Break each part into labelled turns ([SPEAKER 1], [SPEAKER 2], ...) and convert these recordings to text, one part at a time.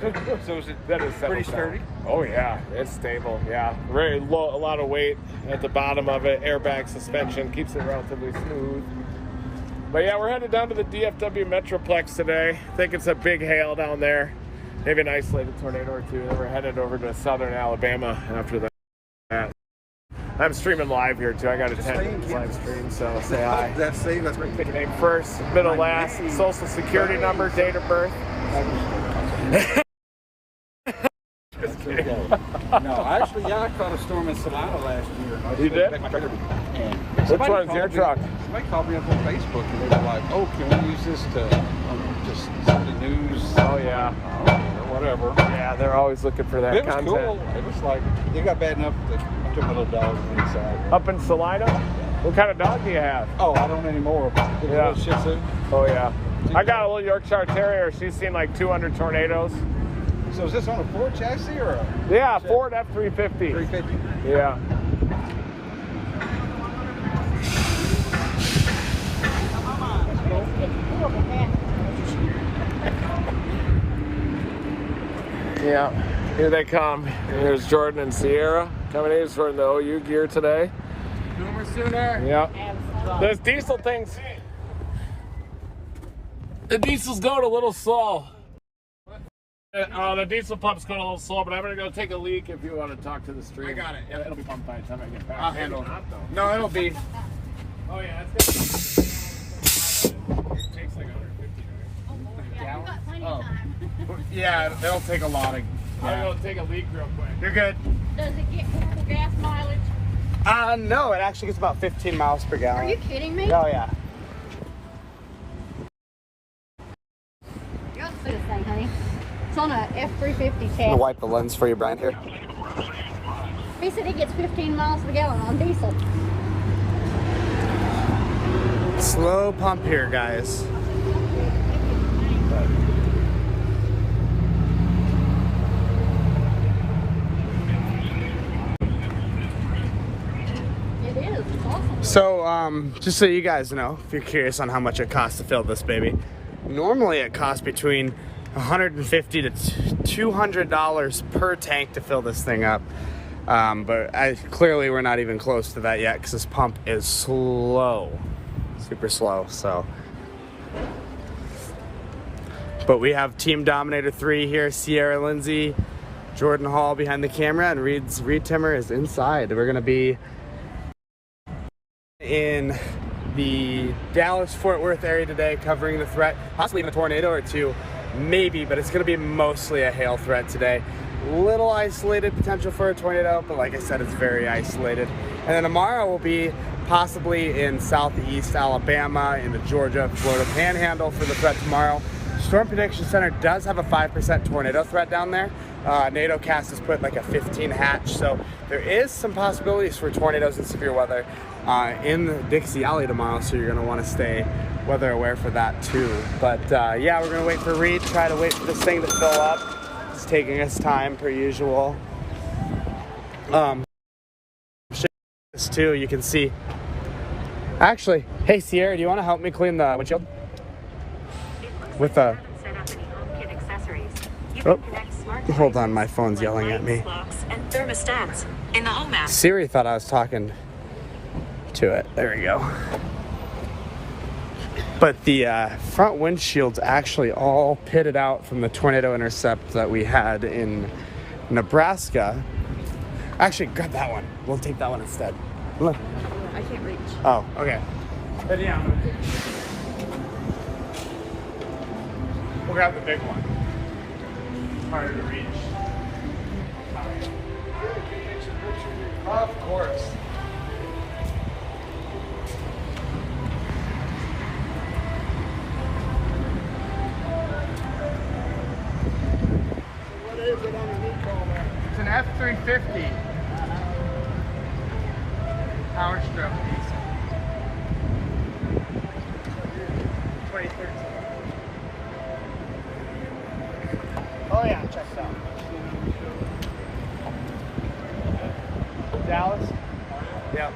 [SPEAKER 1] So is it
[SPEAKER 2] that is
[SPEAKER 1] pretty sturdy?
[SPEAKER 2] Oh yeah, it's stable. Yeah, very low, a lot of weight at the bottom of it. Airbag suspension keeps it relatively smooth. But yeah, we're headed down to the DFW Metroplex today. I think it's a big hail down there. Maybe an isolated tornado or two. Then we're headed over to southern Alabama after that. I'm streaming live here too. I got a 10 live stream, so say hi.
[SPEAKER 1] That's safe. That's great.
[SPEAKER 2] Take your name first, middle, last, social security number, date of birth.
[SPEAKER 1] No, actually, yeah, I caught a storm in Salina last year.
[SPEAKER 2] You did? Which one's your truck?
[SPEAKER 1] Somebody called me up on Facebook and they were like, "Oh, can we use this to just send the news?"
[SPEAKER 2] Oh yeah,
[SPEAKER 1] or whatever.
[SPEAKER 2] Yeah, they're always looking for that content.
[SPEAKER 1] It was cool. It was like it got bad enough that I took my little dog inside.
[SPEAKER 2] Up in Salina? What kind of dog do you have?
[SPEAKER 1] Oh, I don't anymore.
[SPEAKER 2] Yeah.
[SPEAKER 1] Little Shih Tzu.
[SPEAKER 2] Oh yeah. I got a little Yorkshire Terrier. She's seen like 200 tornadoes.
[SPEAKER 1] So is this on a Ford chassis or a?
[SPEAKER 2] Yeah, Ford F-350.
[SPEAKER 1] 350.
[SPEAKER 2] Yeah. Yeah, here they come. Here's Jordan and Sierra coming in for the OU gear today.
[SPEAKER 1] Boomer Sooner.
[SPEAKER 2] Yeah. Those diesel things. The diesel's going a little slow. The diesel pump's going a little slow, but I'm going to go take a leak if you want to talk to the stream.
[SPEAKER 1] I got it.
[SPEAKER 2] Yeah, it'll be pumped by the time I get back.
[SPEAKER 1] I'll handle it. No, it'll be.
[SPEAKER 2] Oh, yeah, it's good. It takes like 150, right?
[SPEAKER 3] Yeah, we've got plenty of time.
[SPEAKER 1] Yeah, it'll take a lot of.
[SPEAKER 2] I'm going to take a leak real quick.
[SPEAKER 1] You're good.
[SPEAKER 3] Does it get horrible gas mileage?
[SPEAKER 4] No, it actually gets about 15 miles per gallon.
[SPEAKER 3] Are you kidding me?
[SPEAKER 4] Oh, yeah.
[SPEAKER 3] You ought to see this thing, honey. It's on a F-350
[SPEAKER 4] I'm gonna
[SPEAKER 3] chassis.
[SPEAKER 4] wipe the lens for you, Brian, here.
[SPEAKER 3] He said it gets 15 miles per gallon on diesel.
[SPEAKER 4] Slow pump here, guys.
[SPEAKER 3] It is. It's awesome.
[SPEAKER 4] So, just so you guys know, if you're curious on how much it costs to fill this baby, normally it costs between $150 to $200 per tank to fill this thing up. But clearly we're not even close to that yet because this pump is slow, super slow. So, but we have Team Dominator 3 here, Sierra, Lindsey, Jordan Hall behind the camera, and Reed Timmer is inside. We're gonna be in the Dallas-Fort Worth area today, covering the threat, possibly even a tornado or two, maybe, but it's going to be mostly a hail threat today. Little isolated potential for a tornado, but like I said, it's very isolated. And then tomorrow we'll be possibly in southeast Alabama, in the Georgia, Florida panhandle for the threat tomorrow. Storm Prediction Center does have a 5% tornado threat down there. NATOcast has put like a 15 hatch, so there is some possibilities for tornadoes and severe weather in the Dixie Alley tomorrow, so you're going to want to stay weather aware for that too. But yeah, we're going to wait for Reed, try to wait for this thing to fill up. It's taking us time per usual. This too, you can see. Actually, hey Sierra, do you want to help me clean the windshield? With a... Oh, hold on, my phone's yelling at me.
[SPEAKER 5] And thermostats in the home app.
[SPEAKER 4] Siri thought I was talking to it. There we go. But the front windshield's actually all pitted out from the tornado intercept that we had in Nebraska. Actually, grab that one. We'll take that one instead. Look.
[SPEAKER 5] I can't reach.
[SPEAKER 4] Oh, okay. But yeah,
[SPEAKER 2] We'll grab the big one. Harder to reach.
[SPEAKER 4] of course.
[SPEAKER 2] What is it underneath all that? It's an F-350. Power stroke diesel. 2013. Oh yeah, check it out. Dallas? Yep.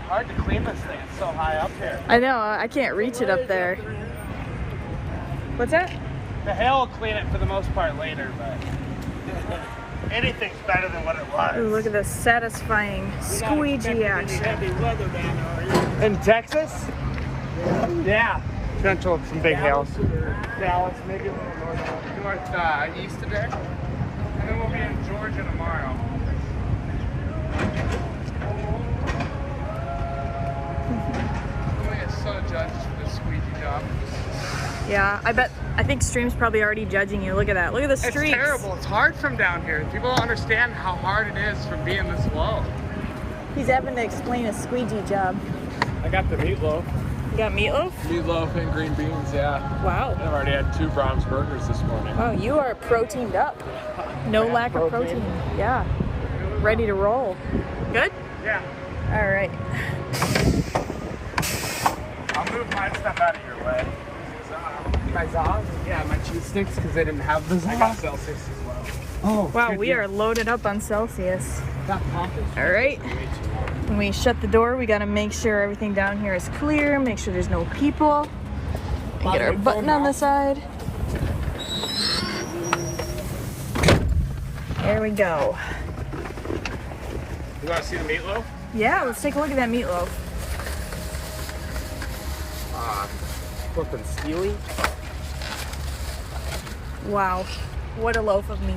[SPEAKER 4] Hard to clean this thing. It's so high up here.
[SPEAKER 6] I know, I can't reach it up there. What's that?
[SPEAKER 4] The hail will clean it for the most part later, but anything's better than what it was.
[SPEAKER 6] Ooh, look at this satisfying squeegee action.
[SPEAKER 4] In Texas? Yeah. Potential of some big hails. Dallas, maybe a little northeast today. And then we'll be in Georgia tomorrow. So judged for this squeegee job.
[SPEAKER 6] Yeah, I think Stream's probably already judging you. Look at that. Look at the streaks.
[SPEAKER 4] It's terrible. It's hard from down here. People don't understand how hard it is from being this low.
[SPEAKER 6] He's having to explain a squeegee job.
[SPEAKER 2] I got the meatloaf.
[SPEAKER 6] You got meatloaf?
[SPEAKER 2] Meatloaf and green beans, yeah.
[SPEAKER 6] Wow.
[SPEAKER 2] I've already had 2 Brahms burgers this morning.
[SPEAKER 6] Wow, you are proteined up. No lack of protein. Yeah. Ready to roll. Good?
[SPEAKER 4] Yeah.
[SPEAKER 6] All right.
[SPEAKER 4] I'll move my stuff out of your way. My Zaz? Yeah, my cheese sticks because they didn't have the Zaz. I got Celsius as well. Oh,
[SPEAKER 6] wow, we are loaded up on Celsius. All right. When we shut the door, we got to make sure everything down here is clear, make sure there's no people, and get our button on the side. There we go.
[SPEAKER 2] You want to see the meatloaf?
[SPEAKER 6] Yeah, let's take a look at that meatloaf.
[SPEAKER 4] Flipping steely.
[SPEAKER 6] Wow, what a loaf of meat.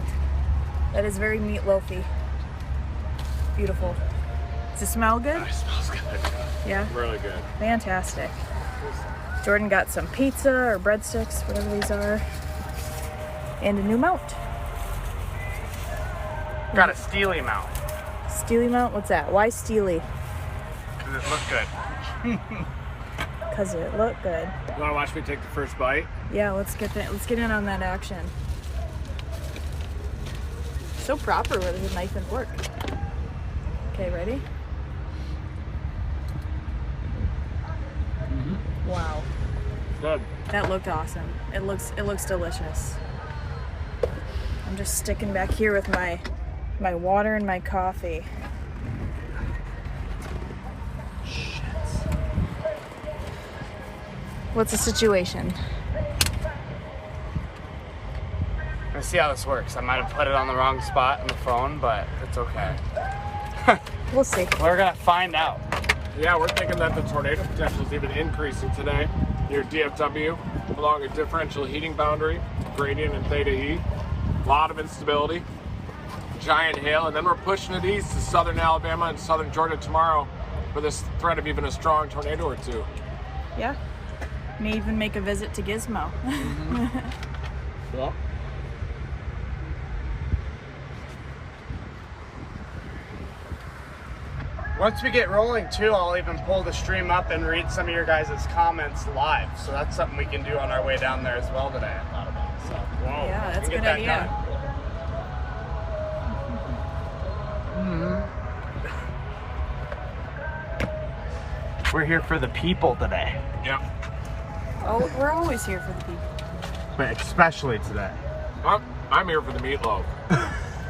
[SPEAKER 6] That is very meatloafy. Beautiful. Does it smell good?
[SPEAKER 2] It smells good.
[SPEAKER 6] Yeah?
[SPEAKER 2] Really good.
[SPEAKER 6] Fantastic. Jordan got some pizza or breadsticks, whatever these are, and a new mount.
[SPEAKER 4] Got a steely mount.
[SPEAKER 6] Steely mount? What's that? Why steely?
[SPEAKER 4] Because it looked good.
[SPEAKER 6] Because it looked good.
[SPEAKER 2] You want to watch me take the first bite?
[SPEAKER 6] Yeah, let's get in on that action. So proper with his knife and fork. Okay, ready? Wow.
[SPEAKER 2] Good.
[SPEAKER 6] That looked awesome. It looks delicious. I'm just sticking back here with my water and my coffee. What's the situation?
[SPEAKER 4] Let's see how this works. I might have put it on the wrong spot on the phone, but it's okay.
[SPEAKER 6] We'll see.
[SPEAKER 4] We're gonna find out.
[SPEAKER 2] Yeah, we're thinking that the tornado potential is even increasing today near DFW along a differential heating boundary, gradient and theta E. A lot of instability, giant hail, and then we're pushing it east to southern Alabama and southern Georgia tomorrow for this threat of even a strong tornado or two.
[SPEAKER 6] Yeah. May even make a visit to Gizmo.
[SPEAKER 2] Yeah.
[SPEAKER 4] Once we get rolling too, I'll even pull the stream up and read some of your guys' comments live. So that's something we can do on our way down there as well today, I thought about. So,
[SPEAKER 2] Wow.
[SPEAKER 6] Yeah, that's a
[SPEAKER 4] we can
[SPEAKER 6] good
[SPEAKER 4] get that
[SPEAKER 6] idea.
[SPEAKER 4] done. We're here for the people today.
[SPEAKER 2] Yeah.
[SPEAKER 6] Oh, we're always here for the people.
[SPEAKER 4] But especially today.
[SPEAKER 2] I'm here for the meatloaf.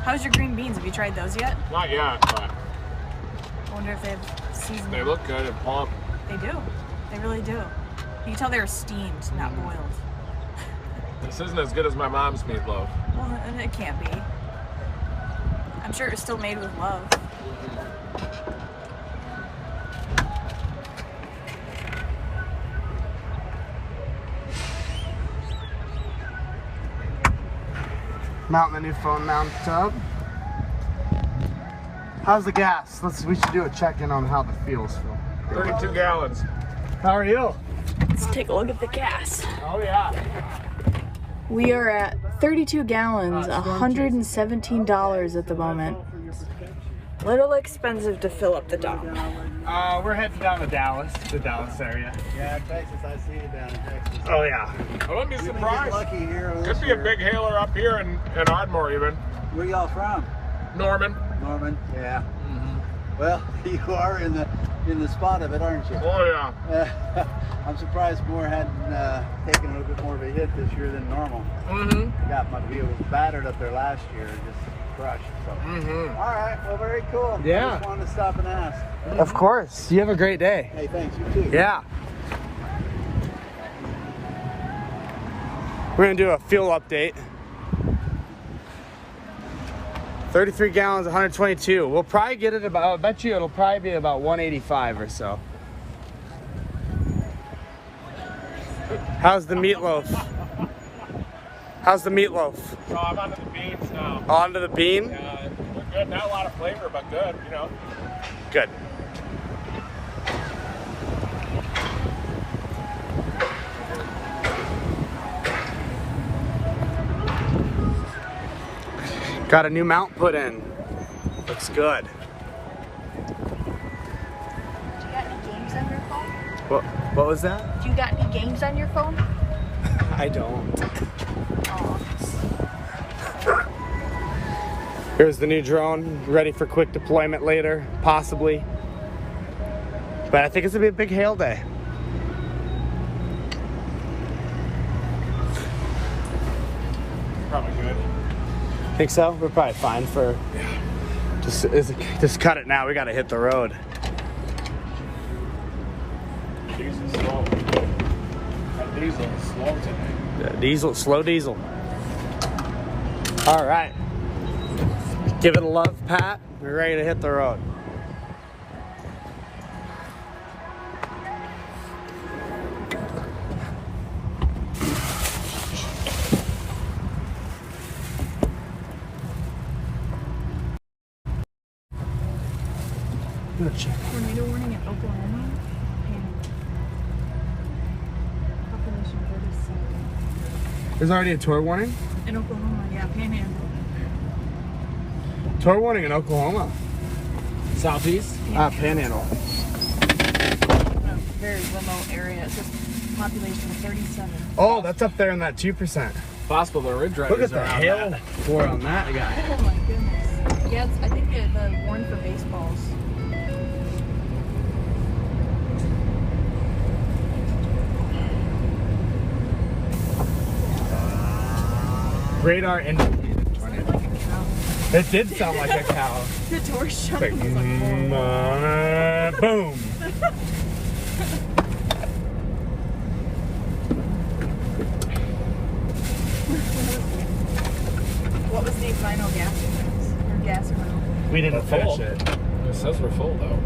[SPEAKER 6] How's your green beans? Have you tried those yet?
[SPEAKER 2] Not yet, but
[SPEAKER 6] I wonder if they have seasoning.
[SPEAKER 2] they look good and plump.
[SPEAKER 6] They do. They really do. You can tell they're steamed, not boiled.
[SPEAKER 2] This isn't as good as my mom's meatloaf.
[SPEAKER 6] Well, it can't be. I'm sure it's still made with love.
[SPEAKER 4] Mounting the new phone mount tub. How's the gas? We should do a check-in on how the fuel's feel.
[SPEAKER 2] 32 gallons.
[SPEAKER 4] How are you?
[SPEAKER 6] Let's take a look at the gas.
[SPEAKER 4] Oh yeah.
[SPEAKER 6] We are at 32 gallons, $117 at the moment. Little expensive to fill up the dump.
[SPEAKER 4] We're heading down to Dallas, the Dallas area.
[SPEAKER 7] Yeah, Texas, I see you down in Texas.
[SPEAKER 4] Oh yeah.
[SPEAKER 2] I wouldn't be
[SPEAKER 7] You get
[SPEAKER 2] surprised.
[SPEAKER 7] lucky here on
[SPEAKER 2] Could
[SPEAKER 7] this
[SPEAKER 2] be a
[SPEAKER 7] year.
[SPEAKER 2] big hailer up here in Ardmore even.
[SPEAKER 7] Where y'all from?
[SPEAKER 2] Norman.
[SPEAKER 7] Norman? Yeah. Well, you are in the spot of it, aren't you?
[SPEAKER 2] Oh yeah.
[SPEAKER 7] I'm surprised more hadn't taken a little bit more of a hit this year than normal.
[SPEAKER 2] Mm-hmm.
[SPEAKER 7] Got my view was battered up there last year, just crushed. So.
[SPEAKER 2] Mm-hmm.
[SPEAKER 7] All right, well, very cool.
[SPEAKER 4] Yeah.
[SPEAKER 7] I just wanted to stop and ask.
[SPEAKER 4] Of course. You have a great day.
[SPEAKER 7] Hey, thanks. You too.
[SPEAKER 4] Yeah. We're gonna do a fuel update. 33 gallons, 122. We'll probably get it about, I bet you it'll probably be about 185 or so. How's the meatloaf? How's the meatloaf?
[SPEAKER 2] So I'm onto the beans now.
[SPEAKER 4] Onto the bean?
[SPEAKER 2] Yeah, we're good. Not a lot of flavor, but good, you know.
[SPEAKER 4] Good. Got a new mount put in. Looks good.
[SPEAKER 6] Do you got any games on your phone?
[SPEAKER 4] What was that?
[SPEAKER 6] Do you got any games on your phone?
[SPEAKER 4] I don't.
[SPEAKER 6] Oh.
[SPEAKER 4] Here's the new drone, ready for quick deployment later, possibly. But I think it's gonna be a big hail day.
[SPEAKER 2] Probably good.
[SPEAKER 4] Think so? We're probably fine for. Just cut it now. We gotta hit the road.
[SPEAKER 2] Diesel's slow. That diesel is slow today.
[SPEAKER 4] Slow diesel. All right. Give it a love, Pat. We're ready to hit the road.
[SPEAKER 6] Tornado warning in Oklahoma. Population 37.
[SPEAKER 4] There's already a tour warning?
[SPEAKER 6] In Oklahoma, yeah, panhandle.
[SPEAKER 4] Tour warning in Oklahoma.
[SPEAKER 2] Southeast?
[SPEAKER 4] Panhandle.
[SPEAKER 6] A very remote area. It says population of 37.
[SPEAKER 4] Oh, that's up there in that 2%.
[SPEAKER 2] Possible the ridge riders
[SPEAKER 4] Look at the
[SPEAKER 2] are on
[SPEAKER 4] hail
[SPEAKER 2] that.
[SPEAKER 4] pour on that guy.
[SPEAKER 6] Oh my goodness. Yeah, I think the warning for baseballs.
[SPEAKER 4] Radar indicated tornado.
[SPEAKER 6] Sounded like a cow.
[SPEAKER 4] It did sound like a cow.
[SPEAKER 6] The door shut.
[SPEAKER 4] Like,
[SPEAKER 6] It was like,
[SPEAKER 4] boom.
[SPEAKER 6] what was the final gas index? Or gas amount?
[SPEAKER 4] We didn't
[SPEAKER 2] We're full.
[SPEAKER 4] finish it.
[SPEAKER 2] It says we're full though.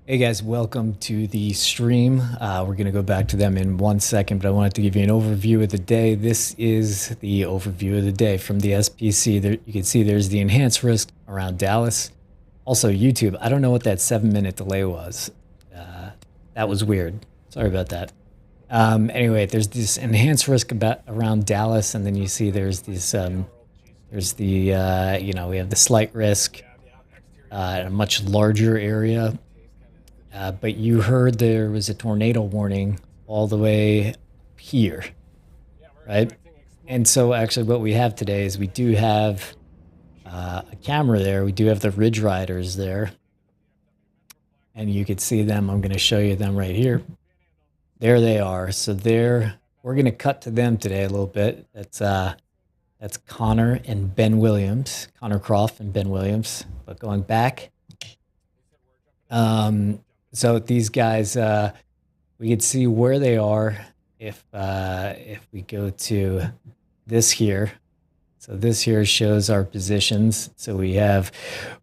[SPEAKER 8] Hey guys, welcome to the stream. We're going to go back to them in 1 second, but I wanted to give you an overview of the day. This is the overview of the day from the SPC. There, you can see there's the enhanced risk around Dallas. Also YouTube, I don't know what that 7-minute delay was. That was weird. Sorry about that. Anyway, there's this enhanced risk around Dallas, and then you see there's this, there's the, you know, we have the slight risk in a much larger area. But you heard there was a tornado warning all the way here, right? And so actually what we have today is we do have a camera there. We do have the Ridge Riders there. And you can see them. I'm going to show you them right here. There they are. So we're going to cut to them today a little bit. That's Connor and Ben Williams, Connor Croff and Ben Williams. But going back, so these guys, we could see where they are if we go to this here. So this here shows our positions. So we have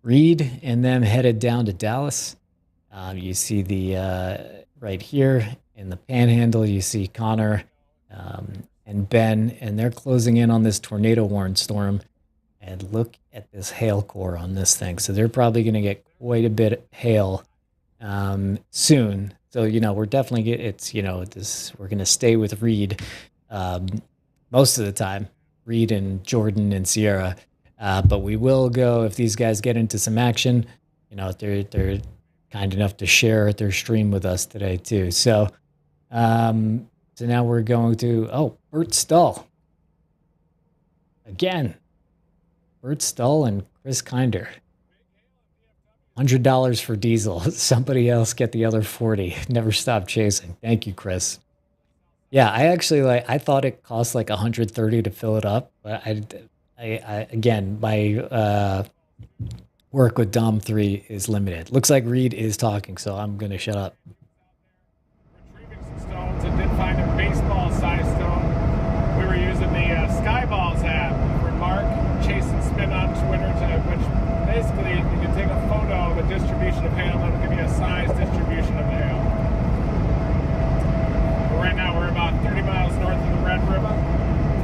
[SPEAKER 8] Reed and them headed down to Dallas. You see the right here in the panhandle, you see Connor and Ben, and they're closing in on this tornado warning storm. And look at this hail core on this thing. So they're probably going to get quite a bit of hail soon. So, you know, we're definitely we're going to stay with Reed most of the time, Reed and Jordan and Sierra. But we will go if these guys get into some action. You know, they're kind enough to share their stream with us today too. So, so now we're going to Bert Stull. again. Bert Stull and Chris Kinder. $100 for diesel. Somebody else get the other 40. Never stop chasing. Thank you, Chris. Yeah, I actually I thought it cost like $130 to fill it up, but I again, my work with Dom 3 is limited. Looks like Reed is talking, so I'm gonna shut up.
[SPEAKER 2] Retrieving some stones and did find a baseball-sized stone. We were using the Skyballs app for Mark chasing spin-ups winter time, which basically you can take a photo of a distribution of hail and it'll give you a size distribution of the hail. But right now we're about 30 miles north of the Red River,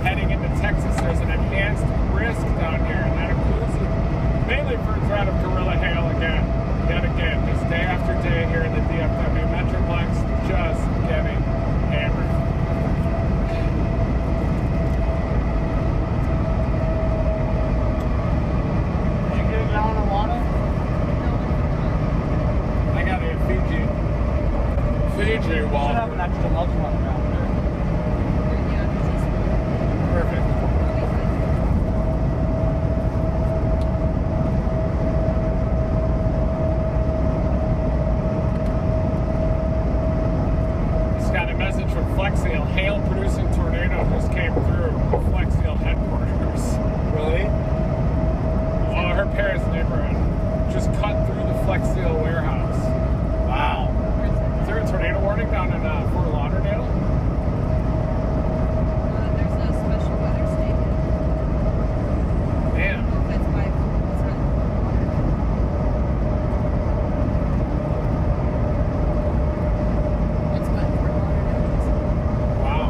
[SPEAKER 2] heading into Texas. There's an enhanced risk down here, and that includes mainly for a threat of gorilla hail again. Yet again, just day after day here in the DFW Metroplex, just getting hammered.
[SPEAKER 7] Did you get a gallon of water?
[SPEAKER 2] I got a Fiji
[SPEAKER 7] Should
[SPEAKER 2] water.
[SPEAKER 7] have an extra large one around there.
[SPEAKER 2] Perfect. Just got a message from Flexiel. Hail producing tornado just came through Flexiel headquarters.
[SPEAKER 7] Really?
[SPEAKER 2] Oh, her parents' neighborhood just cut through the Flexiel warehouse. Wow. Is there a tornado warning down in Fort Lauderdale?
[SPEAKER 6] There's a special weather statement.
[SPEAKER 2] Damn.
[SPEAKER 6] That's why it's what Fort Lauderdale is.
[SPEAKER 2] Wow.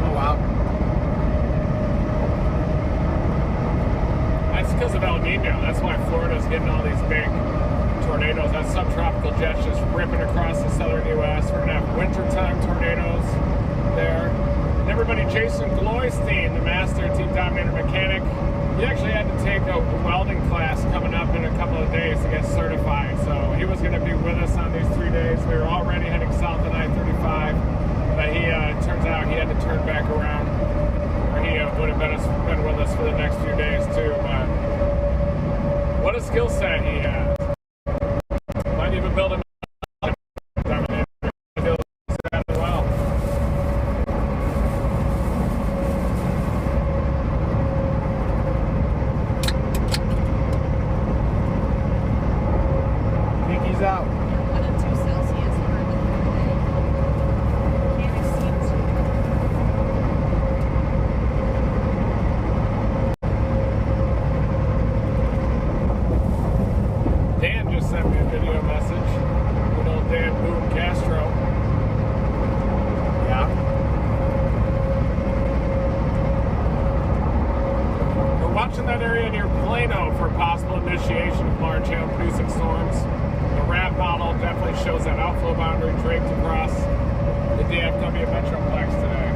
[SPEAKER 7] Oh, wow.
[SPEAKER 2] That's because of El Nino. That's why Florida's getting all these big tornadoes. That subtropical jet's just ripping across the southern U.S. We're going to have wintertime tornadoes there. And everybody, Jason Gloystein, the master Team Dominator mechanic, he actually had to take a welding class coming up in a couple of days to get certified. So he was going to be with us on these 3 days. We were already heading south on I-35, but he turns out he had to turn back around. Or he would have been with us for the next few days too. But what a skill set he has. Might even build him Dominator as well.
[SPEAKER 7] Pinky's out.
[SPEAKER 6] 1 and 2 Celsius for the day. Can't exceed 2.
[SPEAKER 2] Dan just sent me a video message. Good old Dan Boone Castro.
[SPEAKER 7] Yeah.
[SPEAKER 2] We're watching that area near Plano for possible initiation of large hail producing storms. The RAV model definitely shows that outflow boundary draped across the DFW Metroplex today.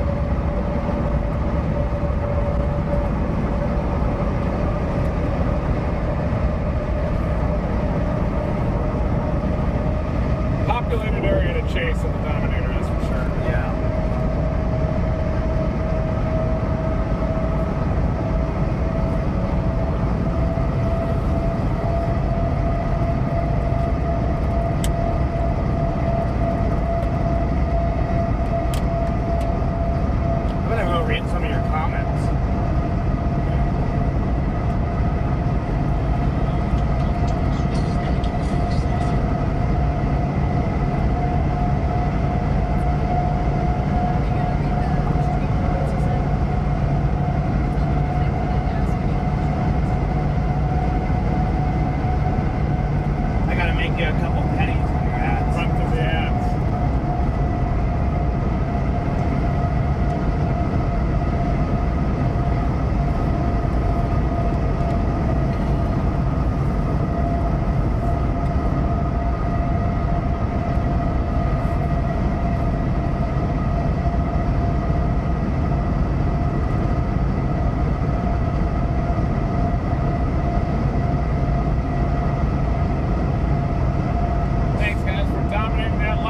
[SPEAKER 2] Populated area to chase in the Dominator, that's for sure.
[SPEAKER 7] Yeah. I'm gonna go read some of your comments.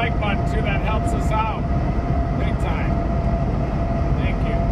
[SPEAKER 2] like button too. That helps us out big time. Thank you.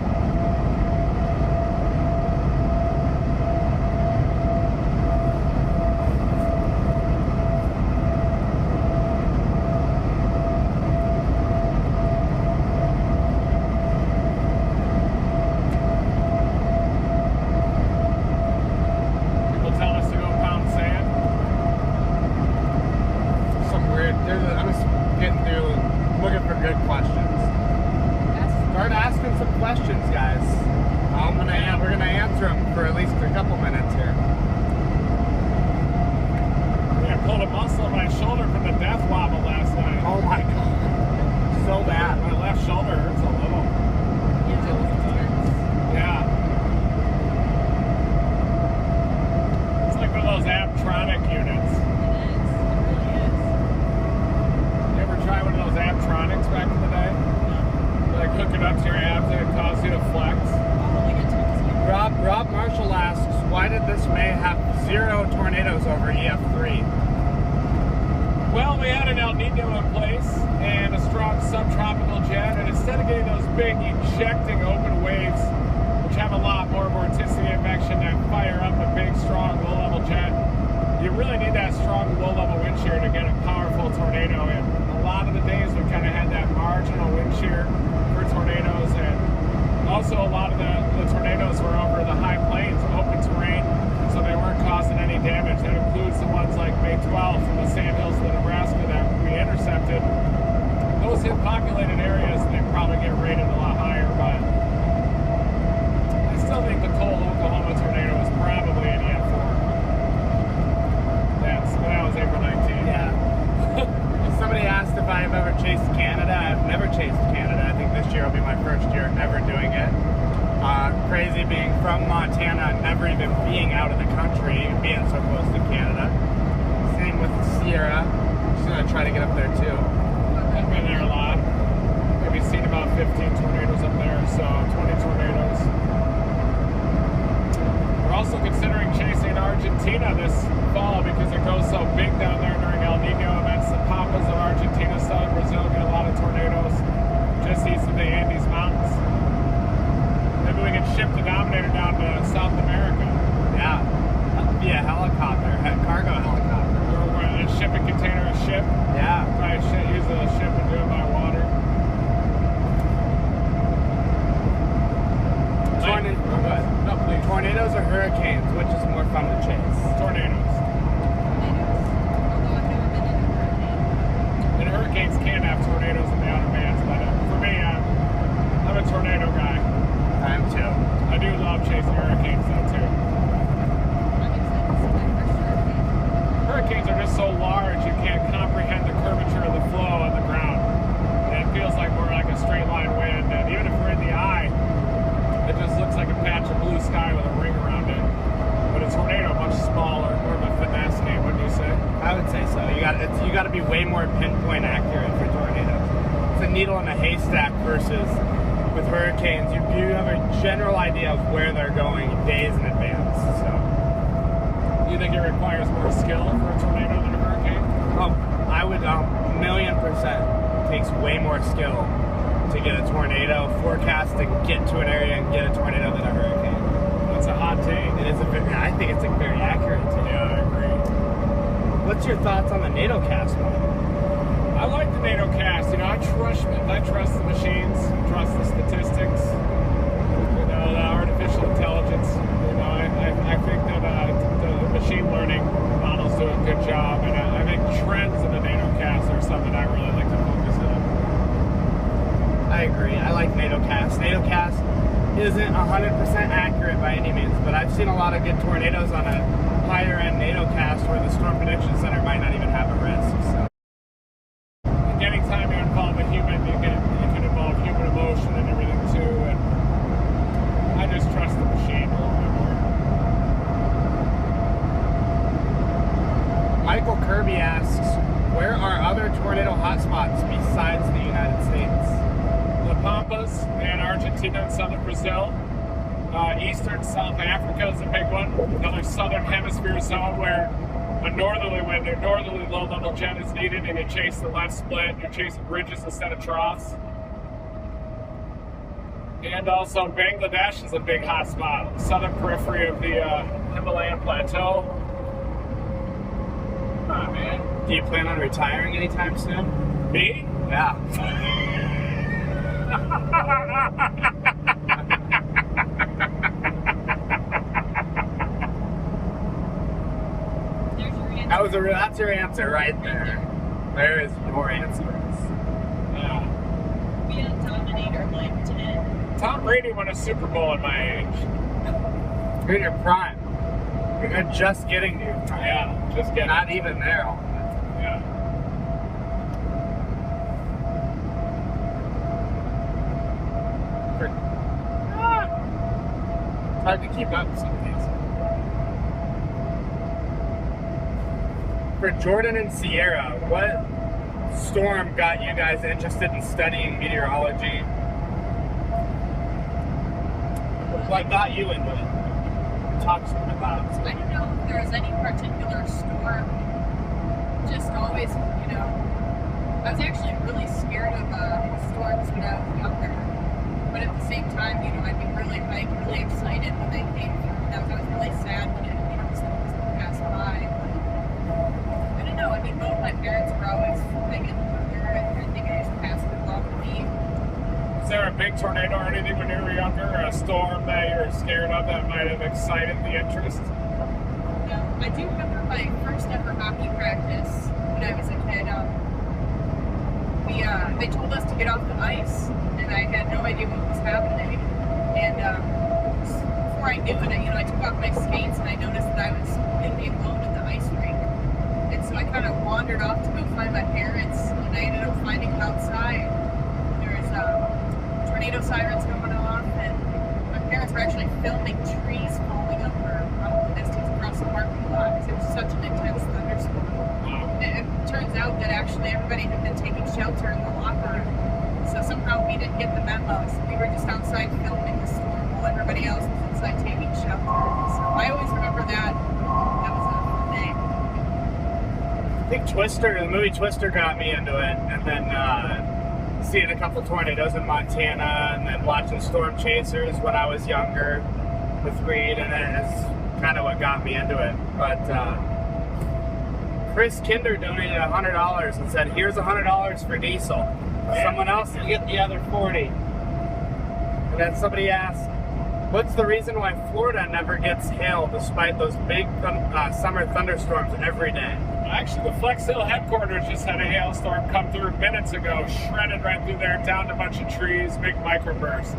[SPEAKER 4] Isn't 100% accurate by any means, but I've seen a lot of good tornadoes on a higher end NATO cast where the Storm Prediction Center might not even have a risk. So.
[SPEAKER 2] Anytime you involve a human, you can involve human emotion and everything too, and I just trust the machine a little bit more.
[SPEAKER 4] Michael Kirby asks, where are other tornado hotspots besides the United States?
[SPEAKER 2] La Pampas in Argentina and southern Brazil. Eastern South Africa is a big one. Another southern hemisphere zone where a northerly wind or northerly low level jet is needed, and you chase the left split, you're chasing ridges instead of troughs. And also Bangladesh is a big hot spot, southern periphery of the Himalayan plateau. Oh man.
[SPEAKER 4] Do you plan on retiring anytime soon?
[SPEAKER 2] Me?
[SPEAKER 4] Yeah. That's your answer right there. There is your answer.
[SPEAKER 2] Yeah.
[SPEAKER 3] Be a Dominator like 10.
[SPEAKER 2] Tom Brady won a Super Bowl at my age.
[SPEAKER 4] You're in your prime. You're just getting to your prime.
[SPEAKER 2] Yeah, just getting.
[SPEAKER 4] Not even there.
[SPEAKER 2] Yeah.
[SPEAKER 4] It's hard to keep up with some of these. For Jordan and Sierra, what storm got you guys interested in studying meteorology? What got you into it? Talk to me about it.
[SPEAKER 3] I don't know if there was any particular storm. Just always, you know, I was actually really scared of storms when I was younger. But at the same time, you know, I'd be really hyped, really excited when they came through. And I was really sad when it, you know, storms would pass by. I don't know. I mean, both my parents were always big into weather, and I think I just passed it along to me.
[SPEAKER 2] Was there a big tornado or anything when you were younger, or a storm that you were scared of that might have excited the interest?
[SPEAKER 3] No, I do remember my first ever hockey practice when I was a kid. They told us to get off the ice, and I had no idea what was happening. And before I knew it, you know, I took off my skates, and I noticed that I was completely alone in the ice rink. And so I kind of wandered off to go find my parents, and I ended up finding them outside. There was tornado sirens going off, and my parents were actually filming trees falling over out in the distance across the parking lot because it was such an intense thunderstorm. And it turns out that actually everybody had been taking shelter in the locker room. So somehow we didn't get the memos. We were just outside filming the storm while everybody else was inside taking shelter. So I always remember that. That was a fun day.
[SPEAKER 4] I think the movie Twister got me into it, and then seeing a couple tornadoes in Montana, and then watching Storm Chasers when I was younger with Reed, and it's kind of what got me into it. But Chris Kinder donated $100 and said, "Here's $100 for diesel. Someone else can get the other 40." And then somebody asked, "What's the reason why Florida never gets hail despite those big summer thunderstorms every day?"
[SPEAKER 2] Actually, the Flex Hill headquarters just had a hailstorm come through minutes ago, shredded right through there, downed a bunch of trees, big microburst.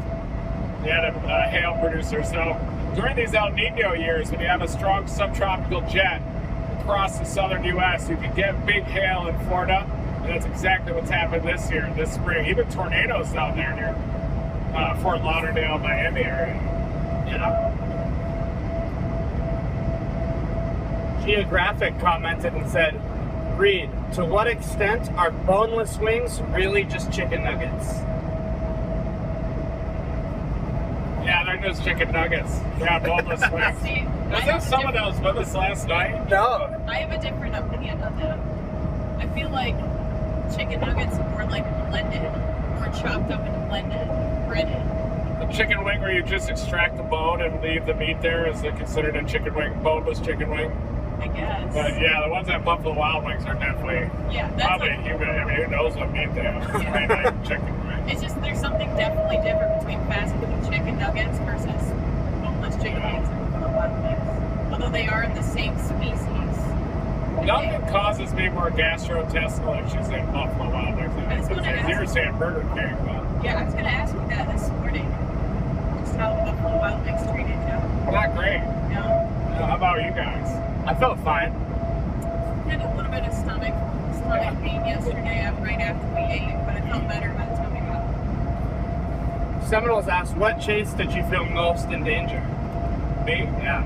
[SPEAKER 2] They had a hail producer. So during these El Nino years, when you have a strong subtropical jet across the southern U.S., you can get big hail in Florida, and that's exactly what's happened this year, this spring. Even tornadoes down there near Fort Lauderdale, Miami area. You know. Geographic commented and said, "Reed, to what extent are boneless wings really just chicken nuggets?" Yeah, they're just chicken nuggets. Yeah, boneless wings.
[SPEAKER 3] See,
[SPEAKER 2] Was there some of those with us last night?
[SPEAKER 4] No.
[SPEAKER 3] I have a different opinion on that. I feel like chicken nuggets are more like blended, more chopped up and blended, breaded.
[SPEAKER 2] The chicken wing where you just extract the bone and leave the meat there, is it considered a chicken wing, boneless chicken wing?
[SPEAKER 3] I guess.
[SPEAKER 2] But yeah, the ones at Buffalo Wild Wings are definitely
[SPEAKER 3] Yeah, that's
[SPEAKER 2] probably
[SPEAKER 3] like,
[SPEAKER 2] human. I mean, who knows what meat they are?
[SPEAKER 3] Yeah.
[SPEAKER 2] Right, like chicken wing.
[SPEAKER 3] it's just there's something definitely different between fast food chicken nuggets versus boneless chicken wings and Buffalo Wild Wings. Although they are in the same species.
[SPEAKER 2] Nothing causes me more gastrointestinal issues than Buffalo Wild Wings.
[SPEAKER 3] I was gonna ask-
[SPEAKER 2] You were saying Burger King, but
[SPEAKER 3] Yeah, I was going to ask you that this morning. Just how the Buffalo Wild Wings treated you.
[SPEAKER 2] not great.
[SPEAKER 3] No.
[SPEAKER 2] How about you guys?
[SPEAKER 4] I felt fine.
[SPEAKER 3] I had a little bit of stomach pain yesterday right after we ate, but it felt better by the time we got home.
[SPEAKER 4] Seminoles asked, "What chase did you feel most in danger?"
[SPEAKER 2] Me?
[SPEAKER 4] Yeah.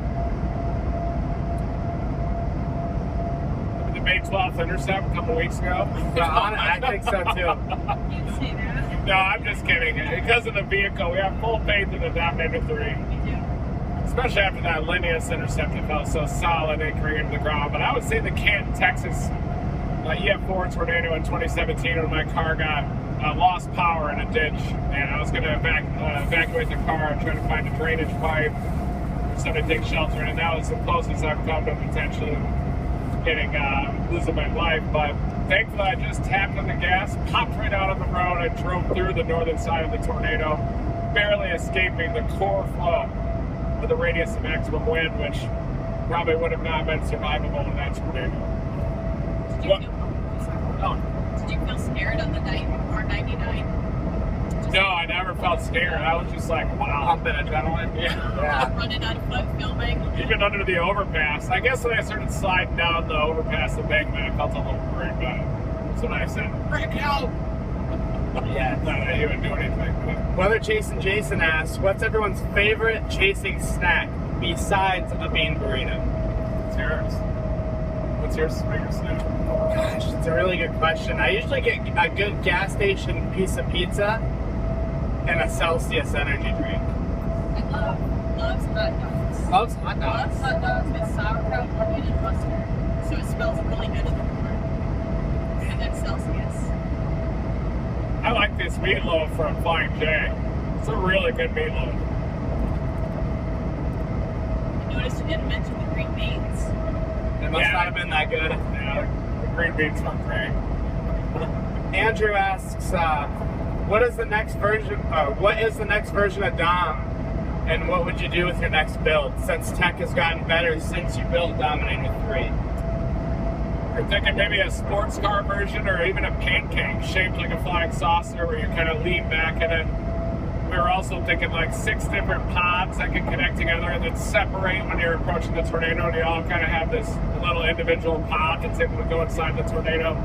[SPEAKER 2] The May 12th intercept a couple weeks ago.
[SPEAKER 4] I think so too.
[SPEAKER 3] You say that?
[SPEAKER 2] No, I'm just kidding. Because of the vehicle, we have full faith in the Dominator 3.
[SPEAKER 3] We do.
[SPEAKER 2] especially after that lineous intercept, it felt so solid anchoring into the ground. But I would say the Canton, Texas EF4 tornado in 2017 when my car got lost power in a ditch, and I was going to evacuate the car and try to find a drainage pipe or something to take shelter in, and that was the closest I've come to potentially getting losing my life. But thankfully I just tapped on the gas, popped right out on the road, and drove through the northern side of the tornado, barely escaping the core flow with a radius of maximum wind, which probably would have not been survivable in that tornado.
[SPEAKER 3] Did you feel scared on the night before 99?
[SPEAKER 2] No, I never felt scared. I was just like, wow.
[SPEAKER 4] Pumping adrenaline.
[SPEAKER 2] Yeah.
[SPEAKER 3] Running on foot, filming.
[SPEAKER 2] Even under the overpass. I guess when I started sliding down the overpass embankment, I felt a little worried, but that's when I said, Rick, help!
[SPEAKER 4] Yeah.
[SPEAKER 2] Not that he would do anything. But
[SPEAKER 4] Weather Chasing Jason asks, what's everyone's favorite chasing snack besides a bean burrito?
[SPEAKER 2] what's yours? What's your favorite snack?
[SPEAKER 4] Gosh, it's a really good question. I usually get a good gas station piece of pizza and a Celsius energy drink.
[SPEAKER 3] I loves hot dogs.
[SPEAKER 4] Loves hot dogs.
[SPEAKER 3] Loves hot dogs with sauerkraut, onion, and mustard. So it smells really good in the morning. And then Celsius.
[SPEAKER 2] I like this meatloaf from Flying J. It's a really good meatloaf.
[SPEAKER 3] I noticed you didn't mention the green beans.
[SPEAKER 4] It must not have been that good.
[SPEAKER 2] Yeah, the green beans were great.
[SPEAKER 4] Andrew asks, what is the next version of Dom, and what would you do with your next build, since tech has gotten better since you built Dominator 3?
[SPEAKER 2] We're thinking maybe a sports car version or even a pancake shaped like a flying saucer where you kind of lean back in it. We were also thinking like 6 different pods that can connect together and then separate when you're approaching the tornado, and you all kind of have this little individual pod that's able to go inside the tornado.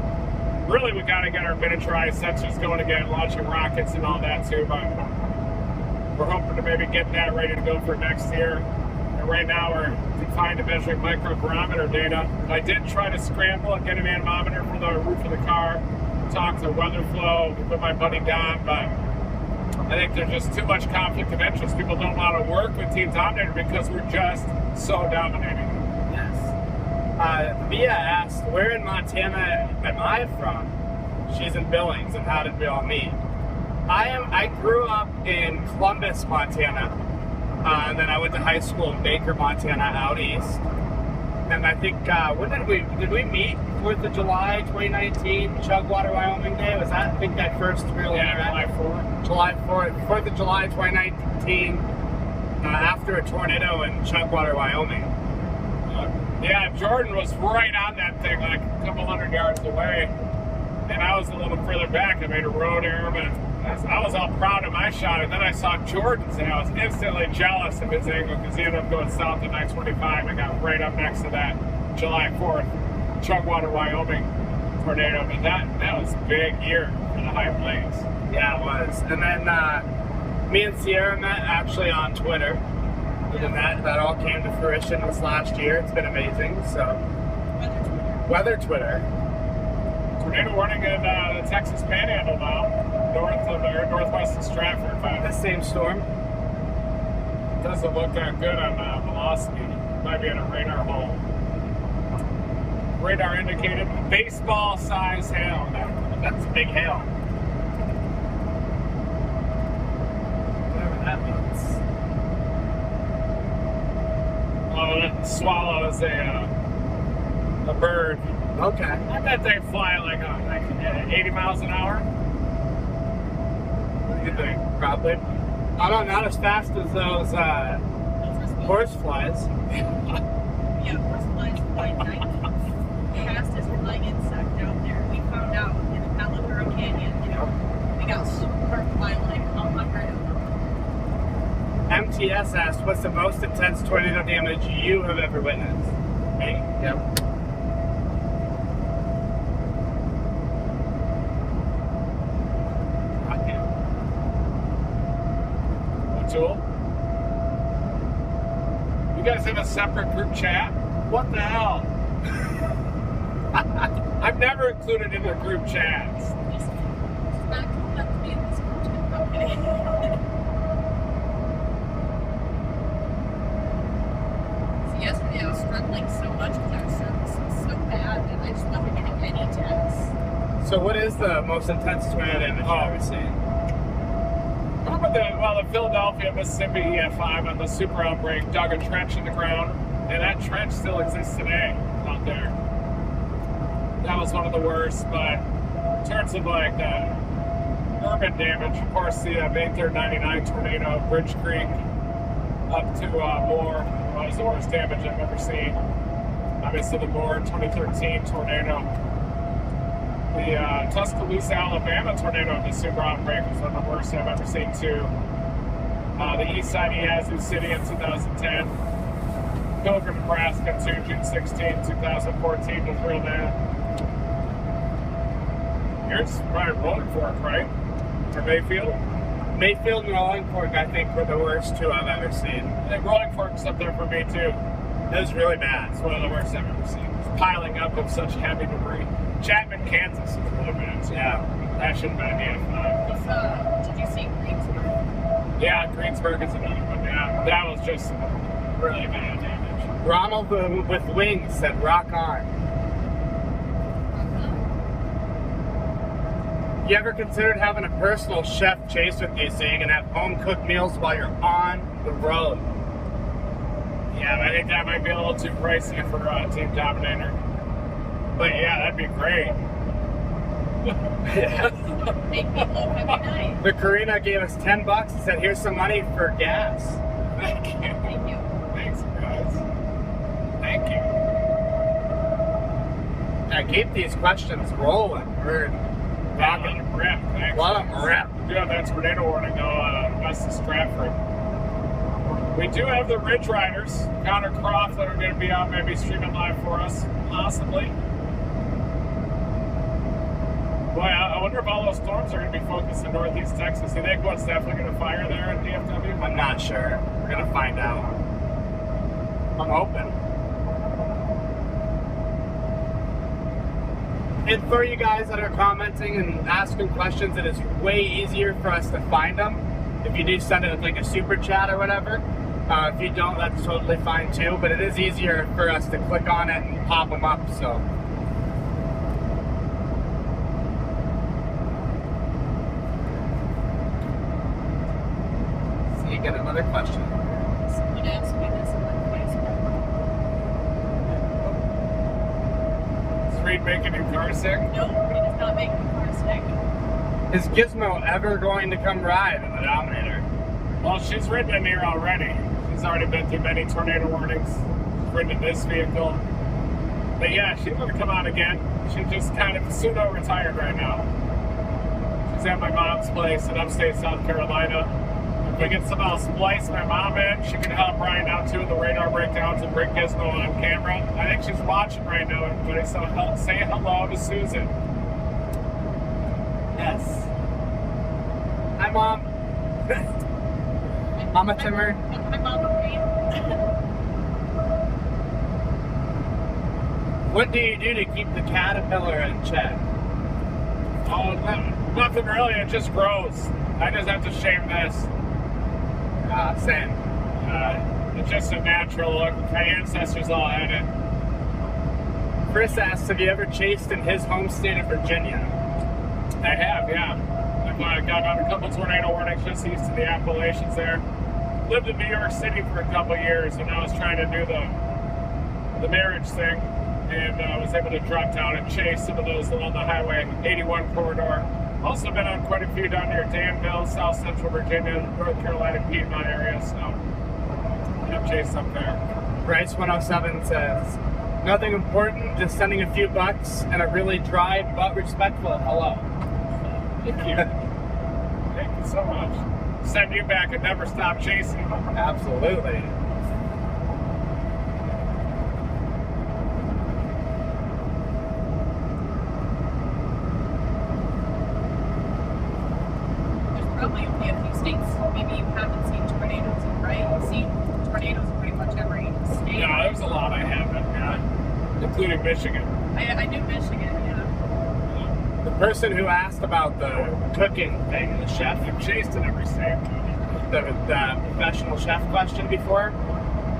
[SPEAKER 2] Really, we got to get our miniaturized sensors going again, launching rockets and all that too, but we're hoping to maybe get that ready to go for next year. And right now we're confined to measuring microbarometer data. I did try to scramble and get an anemometer for the roof of the car, talk to weather flow with my buddy Don, but I think there's just too much conflict of interest. People don't want to work with Team Dominator because we're just so dominating.
[SPEAKER 4] Yes. Mia asked, where in Montana am I from? She's in Billings, and how did we all meet? I grew up in Columbus, Montana, and then I went to high school in Baker, Montana, out east. And I think, when did we meet? 4th of July, 2019, Chugwater, Wyoming Day? Was that, I think, that first real interaction?
[SPEAKER 2] July 4th.
[SPEAKER 4] July 4th, 4th of July, 2019, after a tornado in Chugwater, Wyoming.
[SPEAKER 2] Yeah, Jordan was right on that thing, like a couple hundred yards away. And I was a little further back. I made a road error, but I was all proud of my shot. And then I saw Jordan's, and I was instantly jealous of his angle because he ended up going south of 925 and got right up next to that July 4th Chugwater, Wyoming tornado. But that was a big year for the high plains.
[SPEAKER 4] Yeah, it was. And then me and Sierra met actually on Twitter. And that all came to fruition this last year. It's been amazing. So, weather Twitter.
[SPEAKER 2] Tornado warning in the Texas Panhandle now, northwest of Stratford.
[SPEAKER 4] The same storm.
[SPEAKER 2] Doesn't look that good on velocity. Might be in a radar hole. Radar indicated baseball size hail. That's big hail.
[SPEAKER 4] Whatever that means.
[SPEAKER 2] Oh, that swallow is a bird.
[SPEAKER 4] Okay.
[SPEAKER 2] I bet they fly like 80 miles an hour. What do you think?
[SPEAKER 4] Probably. I don't know, not as fast as those horse flies.
[SPEAKER 3] Yeah, horse flies fly 90. Fastest flying insect out there. We found out in Aladura Canyon, we got super fly like 100 of them.
[SPEAKER 4] MTS asked, what's the most intense tornado damage you have ever witnessed? Me? Yep.
[SPEAKER 2] Tool. You guys have a separate group chat? What the hell? I've never included in the group chats.
[SPEAKER 3] It's not cool enough to be in this group. Okay.
[SPEAKER 4] is the most intense tornado damage I've ever seen.
[SPEAKER 2] Remember the Philadelphia, Mississippi EF5 on the super outbreak dug a trench in the ground, and that trench still exists today out there. That was one of the worst, but in terms of like the urban damage, of course, the May 3rd 99 tornado, Bridge Creek up to Moore was the worst damage I've ever seen. Obviously, the Moore 2013 tornado. The Tuscaloosa, Alabama tornado in the super outbreak was one of the worst I've ever seen, too. The east side of Yazoo City in 2010. Pilgrim, Nebraska, June 16, 2014 was real bad. Yours probably Rolling Fork, right? Or Mayfield?
[SPEAKER 4] Mayfield and Rolling Fork, I think, were the worst two I've ever seen.
[SPEAKER 2] I think Rolling Fork's up there for me, too.
[SPEAKER 4] It was really bad.
[SPEAKER 2] It's one of the worst I've ever seen. It's piling up of such heavy debris. Chapman, Kansas is really bad.
[SPEAKER 4] Yeah.
[SPEAKER 2] That shouldn't have been EF5.
[SPEAKER 3] Did you see Greensburg?
[SPEAKER 2] Yeah, Greensburg is another one. Yeah, that was just really bad damage.
[SPEAKER 4] Ronald with Wings said, rock on. You ever considered having a personal chef chase with you so you can have home-cooked meals while you're on the road?
[SPEAKER 2] Yeah, I think that might be a little too pricey for Team Dominator. But yeah, that'd be great.
[SPEAKER 3] Make people every night.
[SPEAKER 4] The Karina gave us $10 and said, here's some money for gas.
[SPEAKER 2] Thank you.
[SPEAKER 3] Thank you.
[SPEAKER 2] Thanks, guys. Thank you.
[SPEAKER 4] I keep these questions rolling. We're
[SPEAKER 2] Talking to Brett.
[SPEAKER 4] a lot of them rep.
[SPEAKER 2] We do have that tornado warning though, west of Stratford. We do have the Ridge Riders, Connor Croft, that are going to be out maybe streaming live for us, possibly. Boy, I wonder if all those storms are going to be focused in northeast Texas. Do you think what's definitely going to fire there in DFW?
[SPEAKER 4] I'm not sure. We're going to find out. I'm hoping. And for you guys that are commenting and asking questions, it is way easier for us to find them if you do send it with like a super chat or whatever. If you don't, that's totally fine too, but it is easier for us to click on it and pop them up, so. So you get another question.
[SPEAKER 3] Someone asked me this on Facebook.
[SPEAKER 2] Is Reed making your car sick?
[SPEAKER 3] No, Reed is not making the car sick.
[SPEAKER 4] Is Gizmo ever going to come ride in the Dominator?
[SPEAKER 2] Well, she's ridden in here already. She's already been through many tornado warnings. She's ridden in this vehicle. But yeah, she's going to come out again. She's just kind of pseudo-retired right now. She's at my mom's place in upstate South Carolina. If we can somehow splice my mom in, she can help Brian out too with the radar breakdowns and bring Gizmo on camera. I think she's watching right now, everybody, so say hello to Susan.
[SPEAKER 4] Yes. Hi, Mom. Mama Timmer.
[SPEAKER 3] My mom agreed.
[SPEAKER 4] What do you do to keep the caterpillar in check?
[SPEAKER 2] Oh, nothing really, it just grows. I just have to shave this.
[SPEAKER 4] Same.
[SPEAKER 2] It's just a natural look. My ancestors all had it.
[SPEAKER 4] Chris asks, have you ever chased in his home state of Virginia?
[SPEAKER 2] I have, yeah. I've got on a couple tornado warnings just east of the Appalachians there. Lived in New York City for a couple years, and I was trying to do the marriage thing, and I was able to drop down and chase some of those along the Highway 81 corridor. Also been on quite a few down near Danville, South Central Virginia, North Carolina, Piedmont area, so I've chased up there.
[SPEAKER 4] Bryce107 says, nothing important, just sending a few bucks and a really dry but respectful hello.
[SPEAKER 2] Thank you. Thank you so much. Send you back and never stop chasing.
[SPEAKER 4] Absolutely.
[SPEAKER 3] There's probably only a few states maybe you haven't seen tornadoes in, right? You've seen tornadoes in pretty much every state.
[SPEAKER 2] Yeah, there's a lot I haven't, including Michigan.
[SPEAKER 3] I knew Michigan, yeah.
[SPEAKER 4] The person who asked about the cooking thing, the chef,
[SPEAKER 2] I've chased in every state.
[SPEAKER 4] the professional chef question before,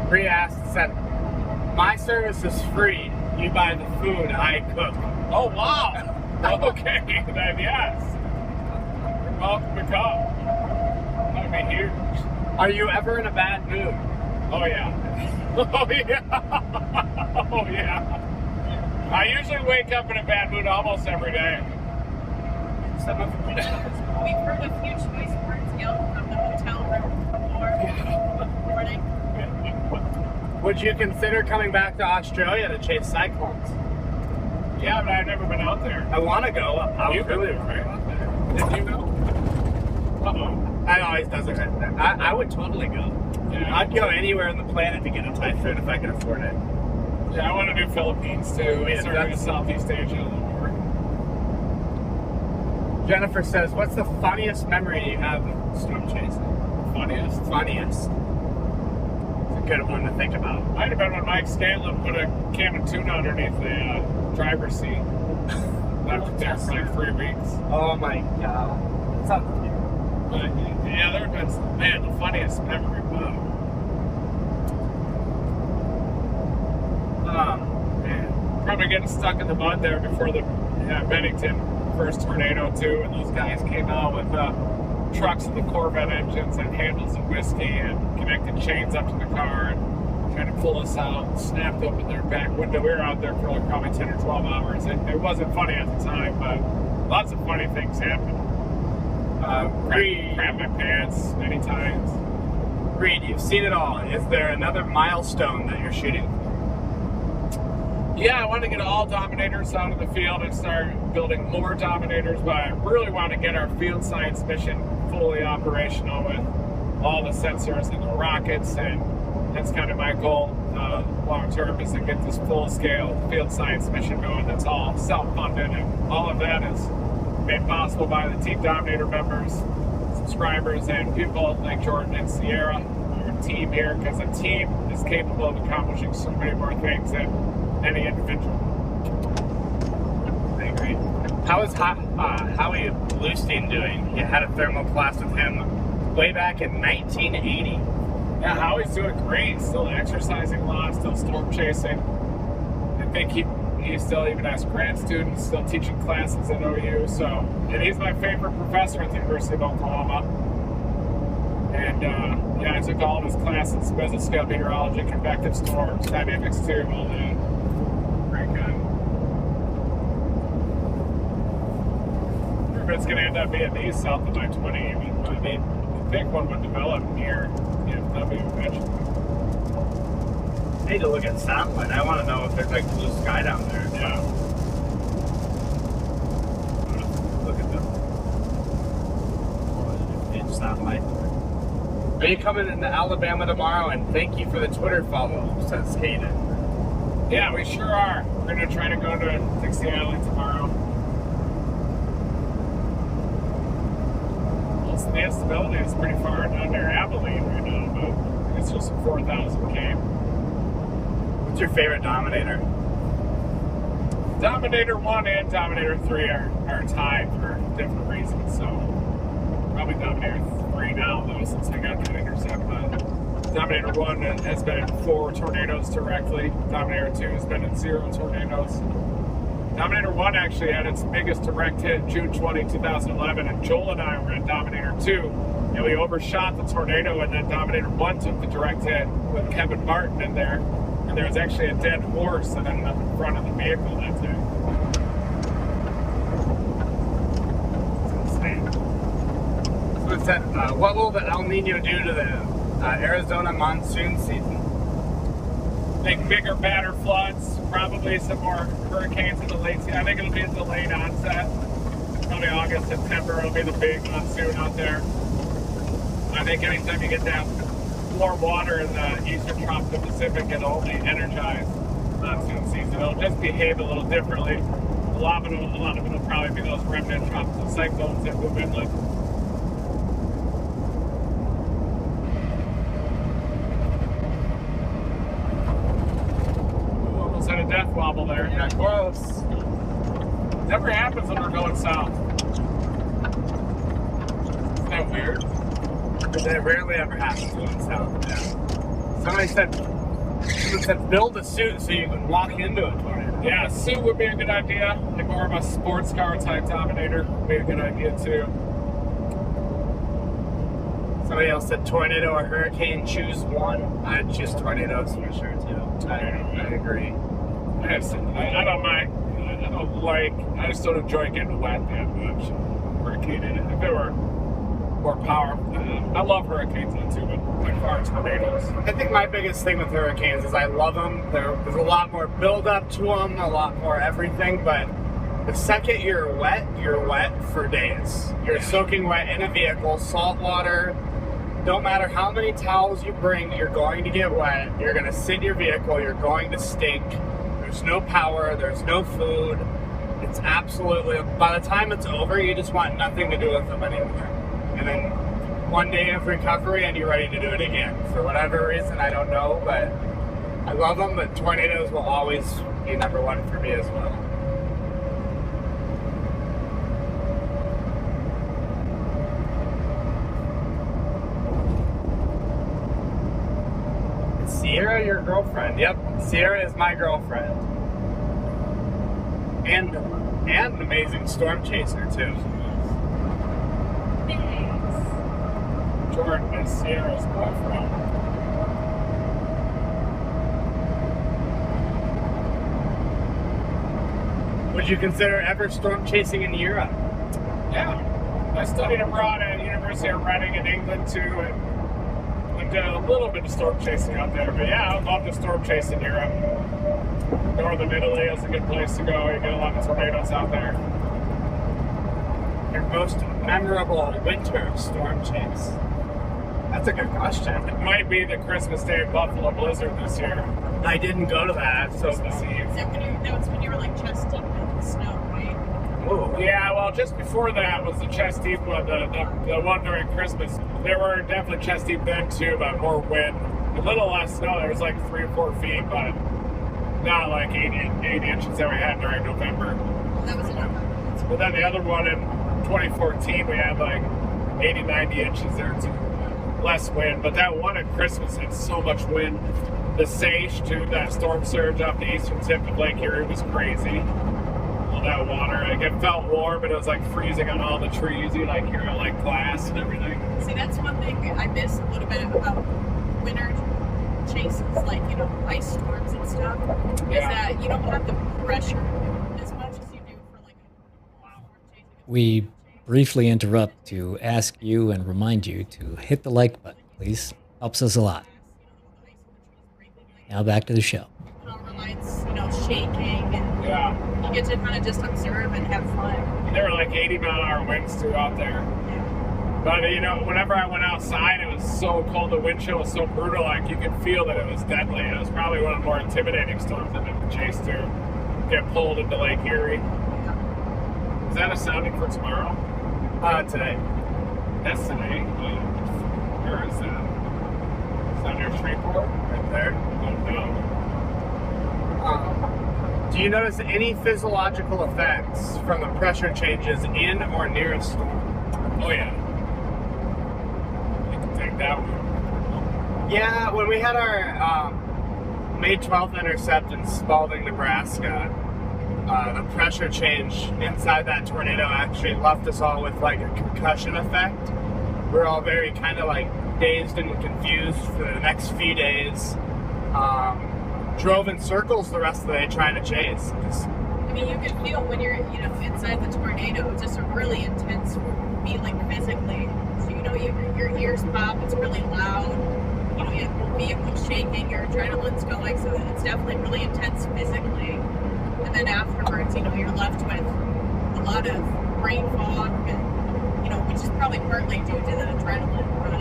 [SPEAKER 4] Bree asked, said, my service is free. You buy the food, I cook.
[SPEAKER 2] Oh, wow. Okay, then yes. You're welcome to come. That'd be huge.
[SPEAKER 4] Are you ever in a bad mood?
[SPEAKER 2] Oh yeah. Oh yeah. Oh yeah. I usually wake up in a bad mood almost every day.
[SPEAKER 3] We've heard a few choice words yelled from the hotel room before morning.
[SPEAKER 4] Would you consider coming back to Australia to chase cyclones?
[SPEAKER 2] Yeah, but I've never been out there.
[SPEAKER 4] I want to go.
[SPEAKER 2] You've been there, right? Did you go? Uh-oh.
[SPEAKER 4] That always does it. I would totally go.
[SPEAKER 2] Yeah.
[SPEAKER 4] I'd go anywhere on the planet to get a typhoon if I could afford it.
[SPEAKER 2] Yeah, I want to do Philippines too.
[SPEAKER 4] Yeah,
[SPEAKER 2] Start doing Southeast Asia a little more.
[SPEAKER 4] Jennifer says, what's the funniest memory you have of storm chasing?
[SPEAKER 2] Funniest?
[SPEAKER 4] Funniest. It's a good one to think about.
[SPEAKER 2] Might have been when Mike Scanlon put a can of tuna underneath the driver's seat. Left it there for like 3 weeks.
[SPEAKER 4] Oh my god. That sounds weird.
[SPEAKER 2] But yeah, there have been, man, the funniest memory. Man, probably getting stuck in the mud there before the Bennington first tornado too, and those guys came out with trucks and the Corvette engines and handles of whiskey and connected chains up to the car and trying to pull us out, snapped open their back window. We were out there for like probably 10 or 12 hours. It wasn't funny at the time, but lots of funny things happened. Crapped my pants many times.
[SPEAKER 4] Reed, you've seen it all. Is there another milestone that you're shooting for?
[SPEAKER 2] Yeah, I want to get all Dominators out of the field and start building more Dominators, but I really want to get our field science mission fully operational with all the sensors and the rockets, and that's kind of my goal long term, is to get this full-scale field science mission going that's all self-funded, and all of that is made possible by the Team Dominator members, subscribers, and people like Jordan and Sierra, our team here, because a team is capable of accomplishing so many more things than any individual.
[SPEAKER 4] I agree. How is Howie Bluestein doing? You had a thermal class with him way back in 1980.
[SPEAKER 2] Yeah, Howie's doing great. Still exercising a lot, still storm chasing. I think he still even has grad students, still teaching classes at OU. So, and he's my favorite professor at the University of Oklahoma. And yeah, I took all of his classes: mesoscale meteorology, convective storms, dynamics too, all that. Great guy. If it's going to end up being east south of I-20, even. I mean, I think one would develop near DFW eventually.
[SPEAKER 4] I need to look at satellite. I want to know if there's like blue sky down there.
[SPEAKER 2] Yeah.
[SPEAKER 4] Look at the satellite. Are you coming into Alabama tomorrow? And thank you for the Twitter follow, says Hayden.
[SPEAKER 2] Yeah, we sure are. We're going to try to go to Dixie Island tomorrow. Well, the instability is pretty far down near Abilene right now, but it's just 4,000 K.
[SPEAKER 4] What's your favorite Dominator?
[SPEAKER 2] Dominator 1 and Dominator 3 are tied for different reasons, so probably Dominator 3 now, though, since I got that intercept. But Dominator 1 has been in 4 tornadoes directly. Dominator 2 has been in 0 tornadoes. Dominator 1 actually had its biggest direct hit June 20, 2011, and Joel and I were in Dominator 2, and we overshot the tornado, and then Dominator 1 took the direct hit with Kevin Martin in there, and there was actually a dead horse that ended up in front of the vehicle that day. It's insane.
[SPEAKER 4] So it said, what will the El Nino do to the Arizona monsoon season?
[SPEAKER 2] I think bigger, badder floods, probably some more hurricanes in the late season. I think it'll be a delayed onset. Probably August, September, it'll be the big monsoon out there. I think anytime you get that warm water in the eastern tropical Pacific, it'll only energize monsoon season. It'll just behave a little differently. A lot of it will probably be those remnant tropical cyclones that move inland. Almost had a death wobble there.
[SPEAKER 4] Yeah, close.
[SPEAKER 2] Never happens when we're going south. Isn't that weird?
[SPEAKER 4] That rarely ever happens going south. Yeah. Somebody said Someone said build a suit so you can walk into a tornado.
[SPEAKER 2] Yeah, a suit would be a good idea. Like more of a sports car type Dominator would be a good idea too.
[SPEAKER 4] Somebody else said tornado or hurricane, choose one. I'd choose tornadoes for sure too. I agree.
[SPEAKER 2] I don't mind. I just don't enjoy getting wet that much. Hurricane in it. If it were more powerful, I love hurricanes though too, but by far tornadoes.
[SPEAKER 4] I think my biggest thing with hurricanes is I love them. There's a lot more build up to them, a lot more everything, but the second you're wet for days. You're soaking wet in a vehicle, salt water. Don't matter how many towels you bring, you're going to get wet. You're going to sit in your vehicle, you're going to stink. There's no power, there's no food. It's absolutely, by the time it's over, you just want nothing to do with them anymore. And then one day of recovery and you're ready to do it again. For whatever reason, I don't know, but I love them, but tornadoes will always be number one for me as well. Sierra, your girlfriend. Yep, Sierra is my girlfriend. And an amazing storm chaser too.
[SPEAKER 2] Jordan is Sierra's boyfriend.
[SPEAKER 4] Would you consider ever storm chasing in Europe?
[SPEAKER 2] Yeah. I studied abroad at University of Reading in England too, and did a little bit of storm chasing out there. But yeah, I would love to storm chase in Europe. Northern Italy is a good place to go. You get a lot of tornadoes out there.
[SPEAKER 4] Your most memorable winter storm chase? That's a good question.
[SPEAKER 2] It might be the Christmas Day Buffalo Blizzard this year.
[SPEAKER 4] I didn't go to that, so.
[SPEAKER 3] Is that when you were like chest deep in the snow, right?
[SPEAKER 4] Ooh.
[SPEAKER 2] Yeah, well, just before that was the chest deep one, the one during Christmas. There were definitely chest deep then too, but more wind. A little less snow. There was like 3 or 4 feet, but not like 8 inches that we had during November.
[SPEAKER 3] Well, that was enough.
[SPEAKER 2] But then the other one in 2014, we had like 80, 90 inches there too. Less wind, but that one at Christmas had so much wind. The Sage too, that storm surge off the eastern tip of Lake Erie was crazy. All that water, like it felt warm, but it was like freezing on all the trees. You like hear like glass and everything.
[SPEAKER 3] See, that's one thing I miss a little bit about winter chases, like ice storms and stuff. Is that you don't have the pressure as much as you do for like a storm chasing.
[SPEAKER 8] We briefly interrupt to ask you and remind you to hit the like button, please. Helps us a lot. Now back to the show.
[SPEAKER 3] Power lines, shaking, and you get to kind of just observe and have fun.
[SPEAKER 2] There were like 80-mile-an-hour winds too out there.
[SPEAKER 3] Yeah.
[SPEAKER 2] But whenever I went outside, it was so cold. The wind chill was so brutal. Like you could feel that it was deadly. It was probably one of the more intimidating storms I've ever chased to. Get pulled into Lake Erie.
[SPEAKER 3] Yeah.
[SPEAKER 2] Is that a sounding for tomorrow?
[SPEAKER 4] Today.
[SPEAKER 2] That's today. Where is that? Is that near Shreveport?
[SPEAKER 4] Right there.
[SPEAKER 2] Oh no.
[SPEAKER 4] Do you notice any physiological effects from the pressure changes in or near a storm?
[SPEAKER 2] Oh yeah. You can take that one.
[SPEAKER 4] Yeah, when we had our May 12th intercept in Spalding, Nebraska, the pressure change inside that tornado actually left us all with like a concussion effect. We're all very kind of like dazed and confused for the next few days. Drove in circles the rest of the day trying to chase.
[SPEAKER 3] I mean, you can feel when you're, inside the tornado, just a really intense feeling physically. So, your ears pop, it's really loud. You have the vehicle shaking, your adrenaline's going, so it's definitely really intense physically. And then afterwards, you're left with a lot of brain fog, and, which is probably partly due to the adrenaline. But,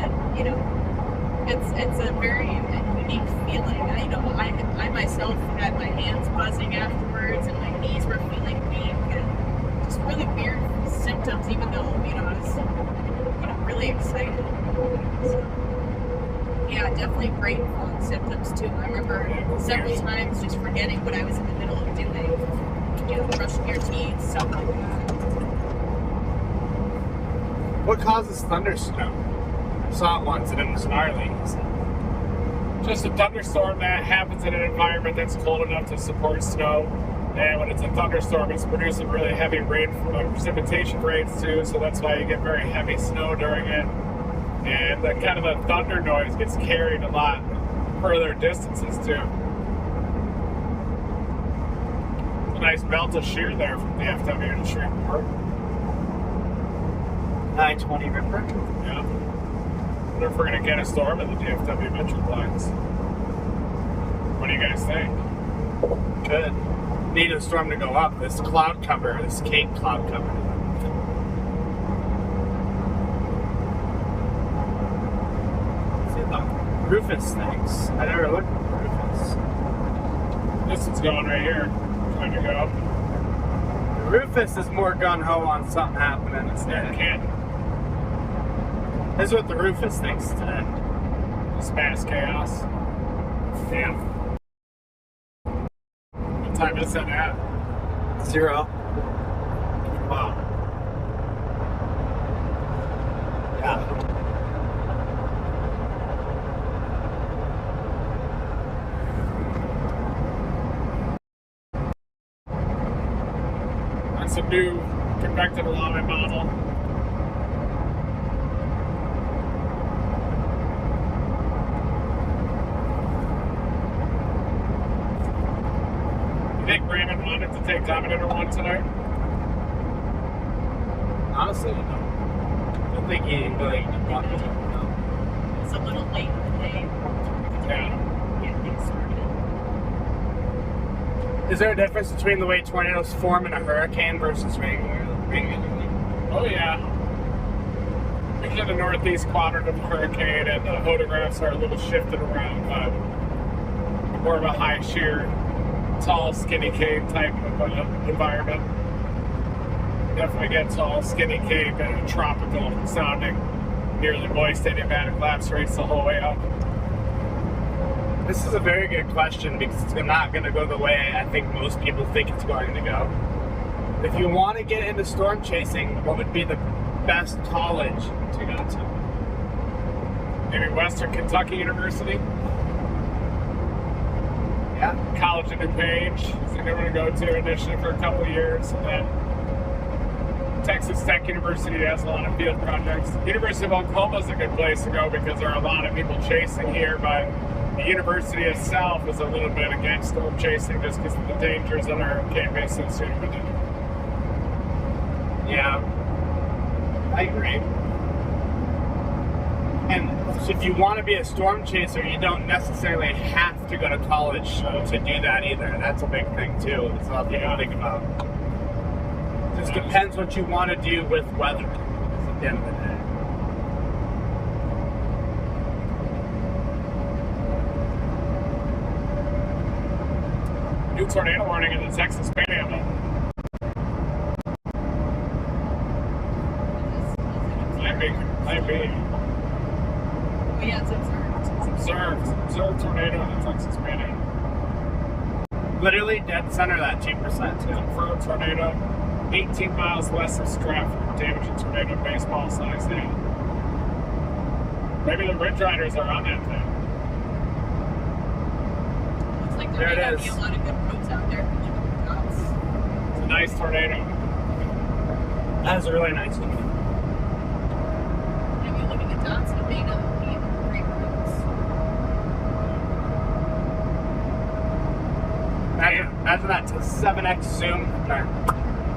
[SPEAKER 3] it's a very unique feeling. I myself had my hands buzzing afterwards, and my knees were feeling weak, and just really weird symptoms, even though, I was, really excited. So, yeah, definitely brain fog symptoms too. I remember several times just forgetting what I was in the middle of doing. Brushing your teeth, stuff like that.
[SPEAKER 4] What causes thundersnow? I saw it once and it was gnarly.
[SPEAKER 2] just a thunderstorm that happens in an environment that's cold enough to support snow. And when it's a thunderstorm, it's producing really heavy rain precipitation rates too, so that's why you get very heavy snow during it. And the kind of the thunder noise gets carried a lot further distances too. It's a nice belt of shear there from the DFW to Shreveport.
[SPEAKER 4] 920 Ripper.
[SPEAKER 2] Yeah. I wonder if we're going to get a storm in the DFW Metroplex. What do you guys think?
[SPEAKER 4] Good. Need a storm to go up. This cloud cover, this Cape cloud cover. See the Rufus things. I never looked at the Rufus.
[SPEAKER 2] This one's going right here. Trying to go.
[SPEAKER 4] The Rufus is more gun-ho on something happening instead.
[SPEAKER 2] Can't.
[SPEAKER 4] This is what the Rufus thinks today.
[SPEAKER 2] Spanish chaos. Damn. What time is it at?
[SPEAKER 4] 0.
[SPEAKER 2] Wow.
[SPEAKER 4] Yeah.
[SPEAKER 2] That's a new convective alignment model. You think Raymond wanted to take Dominator 1 tonight?
[SPEAKER 4] Honestly, no. I don't think he really wanted to. No.
[SPEAKER 3] It's a little late in the day.
[SPEAKER 2] Yeah.
[SPEAKER 3] Get things started.
[SPEAKER 4] Is there a difference between the way tornadoes form in a hurricane versus regular?
[SPEAKER 2] Oh yeah. We get the northeast quadrant of the hurricane, and the photographs are a little shifted around, but more of a high shear, tall, skinny cave type of environment. Definitely get tall, skinny cave and a tropical sounding, nearly moist adiabatic lapse rates the whole way up.
[SPEAKER 4] This is a very good question because it's not going to go the way I think most people think it's going to go. If you want to get into storm chasing, what would be the best college to go to?
[SPEAKER 2] Maybe Western Kentucky University?
[SPEAKER 4] Yeah.
[SPEAKER 2] College of DuPage is a good one to go to initially for a couple of years, and then Texas Tech University has a lot of field projects. University of Oklahoma is a good place to go because there are a lot of people chasing here, but the university itself is a little bit against storm chasing just because of the dangers that are campus associated with it.
[SPEAKER 4] Yeah. I agree. And if you want to be a storm chaser, you don't necessarily have to go to college to do that either. That's a big thing too. It's a lot of people think about. It just depends what you want to do with weather at the end of the day.
[SPEAKER 2] New tornado warning in the Texas Panhandle. Might be.
[SPEAKER 3] Oh yeah, it's observed.
[SPEAKER 2] It's observed. Observed tornado in the Texas Panhandle.
[SPEAKER 4] Literally dead center of that 2%.
[SPEAKER 2] Confirmed tornado. 18 miles west of Stratford. Damaging tornado baseball size now. Maybe the Ridge Riders are on that thing.
[SPEAKER 3] Looks like
[SPEAKER 4] There
[SPEAKER 3] there
[SPEAKER 4] it
[SPEAKER 3] may
[SPEAKER 4] is.
[SPEAKER 3] be a lot of good roads out there. Look at the dots.
[SPEAKER 2] It's a nice tornado.
[SPEAKER 4] That was a really nice one.
[SPEAKER 3] If you look at the dots, it may not be great roads.
[SPEAKER 4] Imagine that to 7x zoom.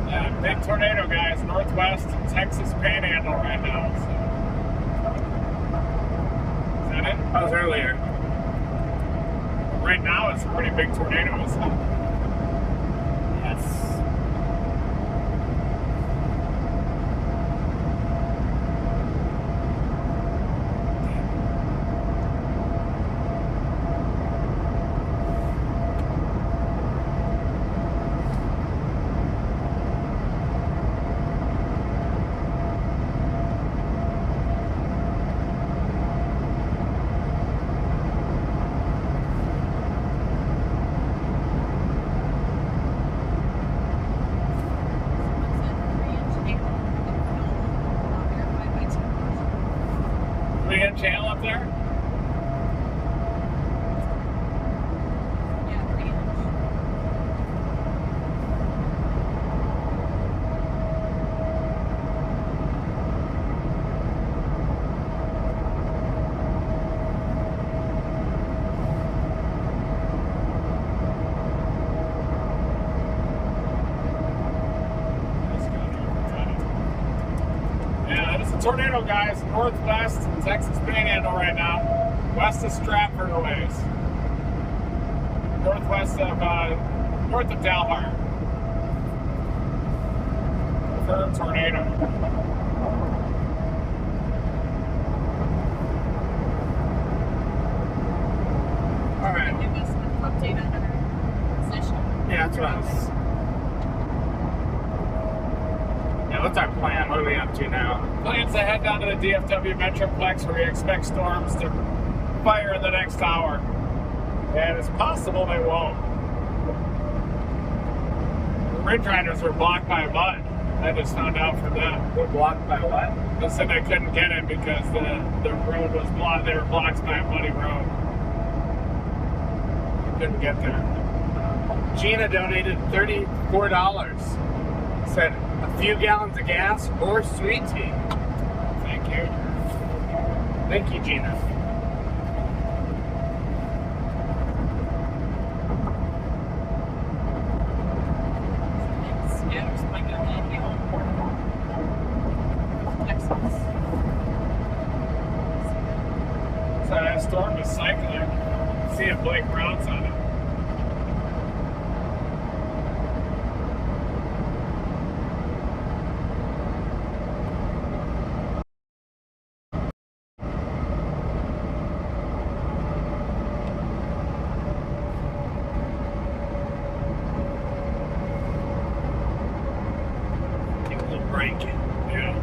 [SPEAKER 2] Yeah, big tornado, guys. Northwest Texas Panhandle right now. So. Is that it?
[SPEAKER 4] That was earlier.
[SPEAKER 2] Right now, it's a pretty big tornado, isn't it?
[SPEAKER 4] Yes.
[SPEAKER 2] Do we get a channel up there? tornado, guys. Northwest Texas Panhandle right now. West of Stratford a ways. North of Dalhart. Confirmed tornado.
[SPEAKER 4] All right.
[SPEAKER 3] Give us an update on our position.
[SPEAKER 4] Yeah, that's what I was. Yeah, what's our plan? What are we up to now?
[SPEAKER 2] Plans to head down to the DFW Metroplex where we expect storms to fire in the next hour. And it's possible they won't. The ridge riders were blocked by mud. I just found out from them.
[SPEAKER 4] We're blocked by what?
[SPEAKER 2] They said they couldn't get in because the road was blocked. They were blocked by a muddy road. Couldn't get there.
[SPEAKER 4] Gina donated $34. Said a few gallons of gas or sweet tea.
[SPEAKER 2] Thank you.
[SPEAKER 4] Thank you, Gina.
[SPEAKER 3] Scatters like a hill. Texas.
[SPEAKER 2] So that storm is cycling. See if Blake Brown's on it.
[SPEAKER 4] Take a little break.
[SPEAKER 2] Yeah.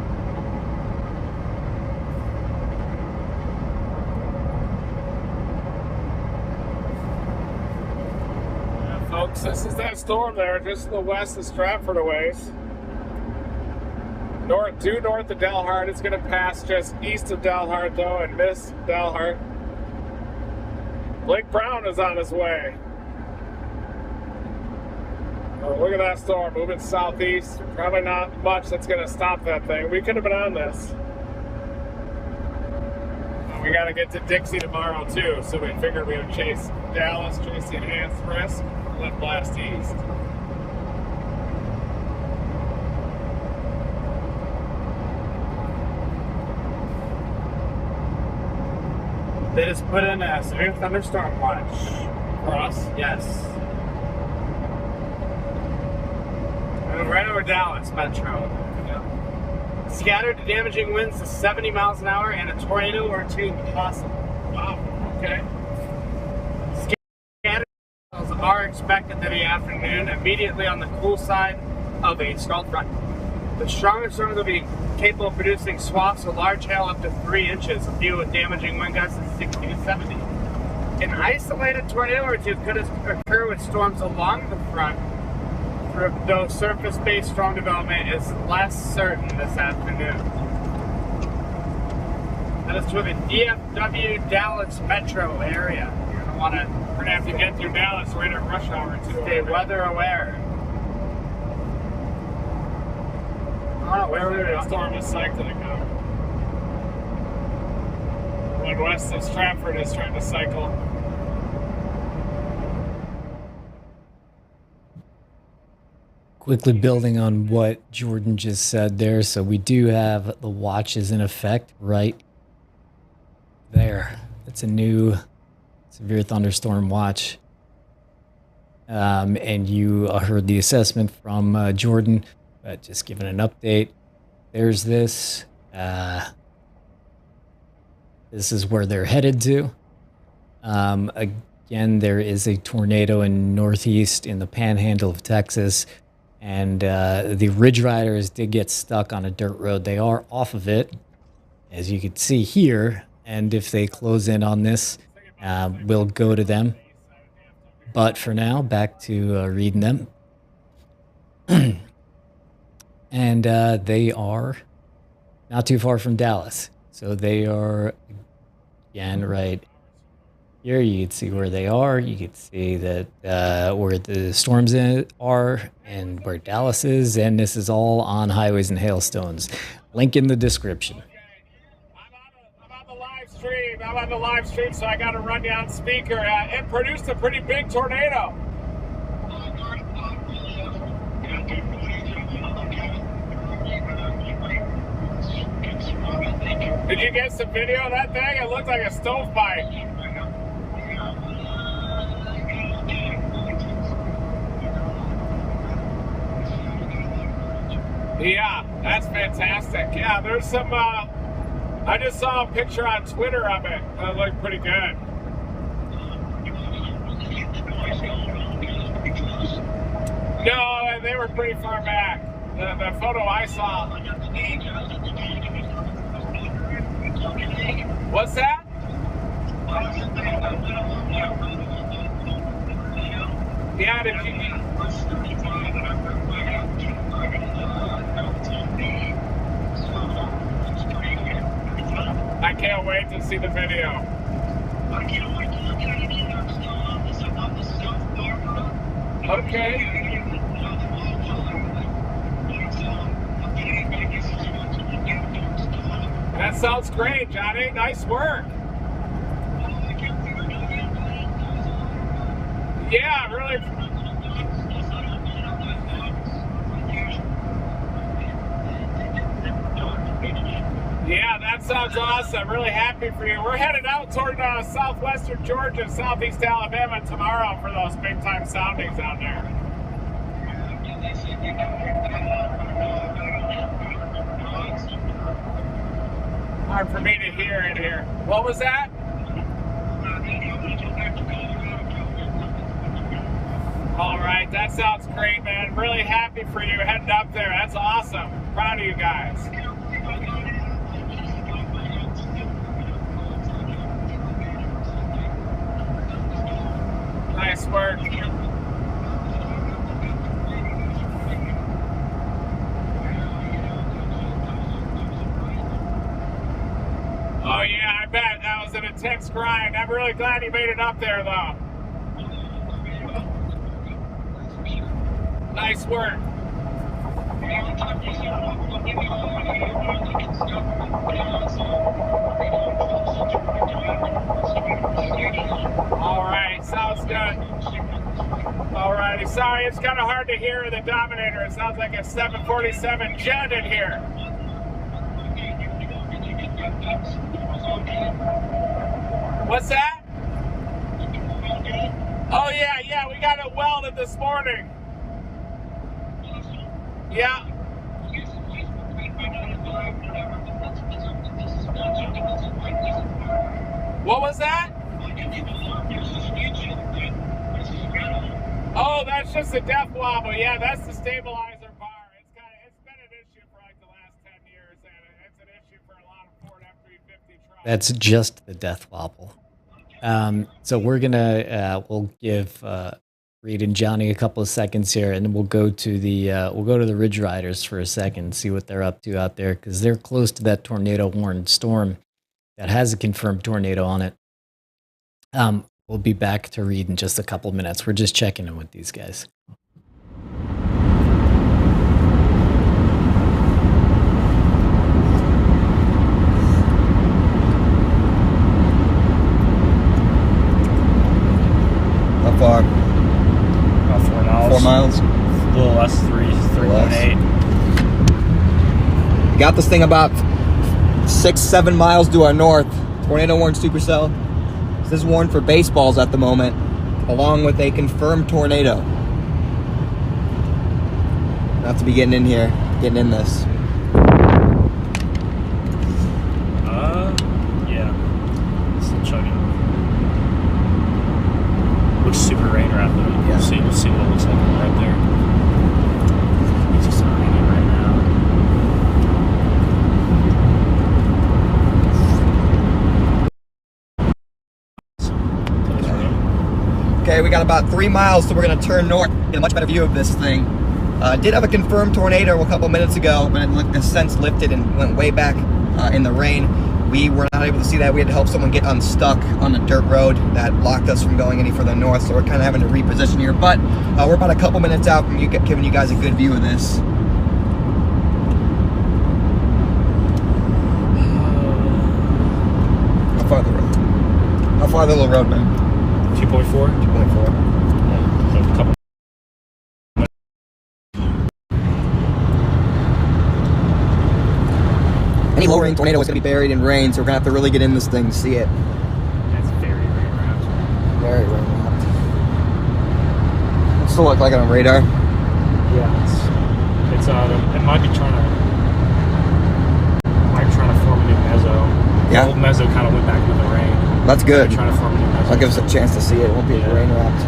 [SPEAKER 2] Folks, this is that storm there, just to the west of Stratford a ways. Due north of Dalhart. It's going to pass just east of Dalhart, though, and miss Dalhart. Blake Brown is on his way. Oh, look at that storm moving southeast. Probably not much that's going to stop that thing. We could have been on this. We got to get to Dixie tomorrow, too, so we figured we would chase Dallas, chase the enhanced risk, and then blast east.
[SPEAKER 4] They just put in a severe thunderstorm watch.
[SPEAKER 2] For us?
[SPEAKER 4] Yes. And right over Dallas Metro. Scattered to damaging winds to 70 miles an hour and a tornado or two possible.
[SPEAKER 2] Wow, okay.
[SPEAKER 4] Scattered are expected to the afternoon, immediately on the cool side of a scald front. The strongest storms will be capable of producing swaths of large hail up to 3 inches, a few with damaging wind gusts of 60 to 70. An isolated tornado or two could occur with storms along the front, though surface-based storm development is less certain this afternoon. That is for the DFW Dallas metro area. We're gonna have to get through Dallas right at rush hour to stay weather aware. Where
[SPEAKER 2] The storm is cycling now. When west of Stratford is trying to cycle.
[SPEAKER 8] Quickly building on what Jordan just said there, so we do have the watches in effect right there. It's a new severe thunderstorm watch. And you heard the assessment from Jordan, but just giving an update. There's this. This is where they're headed to. Again, there is a tornado in northeast in the panhandle of Texas. And the Ridge Riders did get stuck on a dirt road. They are off of it, as you can see here. And if they close in on this, we'll go to them. But for now, back to reading them. And they are not too far from Dallas. So they are, again, right here. You can see where they are. You can see that where the storms are and where Dallas is. And this is all on highways and hailstones. Link in the description.
[SPEAKER 2] I'm on the live stream. I'm on the live stream, so I got to run you on speaker. It produced a pretty big tornado. Did you get some video of that thing? It looked like a stovepipe. Yeah, that's fantastic. Yeah, there's some, I just saw a picture on Twitter of it. It looked pretty good. No, they were pretty far back. The photo I saw. What's that? Yeah, did you... I can't wait to see the video. Okay. That sounds great, Johnny. Nice work. Yeah, really. Yeah, that sounds awesome. Really happy for you. We're headed out toward southwestern Georgia, southeast Alabama tomorrow for those big time soundings out there. Hard for me to hear in here. What was that? All right, that sounds great, man. Really happy for you heading up there. That's awesome. Proud of you guys. Nice work. Oh yeah, I bet that was an intense grind. I'm really glad you made it up there though. Nice work. All right, sounds good. All righty, sorry, it's kind of hard to hear the Dominator. It sounds like a 747 jet in here. What's that? Oh yeah, we got it welded this morning. Yeah. What was that? Oh, that's just a death wobble. Yeah, that's the stabilizer bar. It's been an issue for like the last 10 years, and it's an issue for a lot of Ford F-350 trucks.
[SPEAKER 8] That's just the death wobble. So we're gonna we'll give Reed and Johnny a couple of seconds here, and then we'll go to the Ridge Riders for a second, see what they're up to out there, because they're close to that tornado-warned storm that has a confirmed tornado on it. We'll be back to Reed in just a couple of minutes. We're just checking in with these guys.
[SPEAKER 9] How far?
[SPEAKER 10] About 4 miles.
[SPEAKER 9] 4 miles?
[SPEAKER 10] A little less, 3.8.
[SPEAKER 9] Got this thing about 6-7 miles to our north. Tornado warned supercell. This is warned for baseballs at the moment, along with a confirmed tornado. We'll have to be getting in here, getting in this.
[SPEAKER 10] Yeah. Still chugging. Looks super rain wrapped though.
[SPEAKER 9] Yeah.
[SPEAKER 10] We'll see what it looks like right there. It's just raining right now.
[SPEAKER 9] Okay, we got about 3 miles, so we're gonna turn north, get a much better view of this thing. Did have a confirmed tornado a couple minutes ago, but it has since lifted and went way back in the rain. We were not able to see that. We had to help someone get unstuck on a dirt road that blocked us from going any further north, so we're kind of having to reposition here. But we're about a couple minutes out from giving you guys a good view of this. How far the road? How far the little road, man?
[SPEAKER 10] 2.4?
[SPEAKER 9] 2.4.
[SPEAKER 10] Yeah. So a couple.
[SPEAKER 9] Any low pouring tornado is going to be buried in rain, so we're going to have to really get in this thing to see it.
[SPEAKER 10] That's very rain wrapped.
[SPEAKER 9] Very rain wrapped. What's it look like on radar?
[SPEAKER 10] Yeah, it's it might be trying to form a new mezzo.
[SPEAKER 9] Yeah.
[SPEAKER 10] The old mezzo kind of went back into the rain.
[SPEAKER 9] That's good.
[SPEAKER 10] Trying to form a new mezzo.
[SPEAKER 9] That'll give us a chance to see it. It won't be rain wrapped.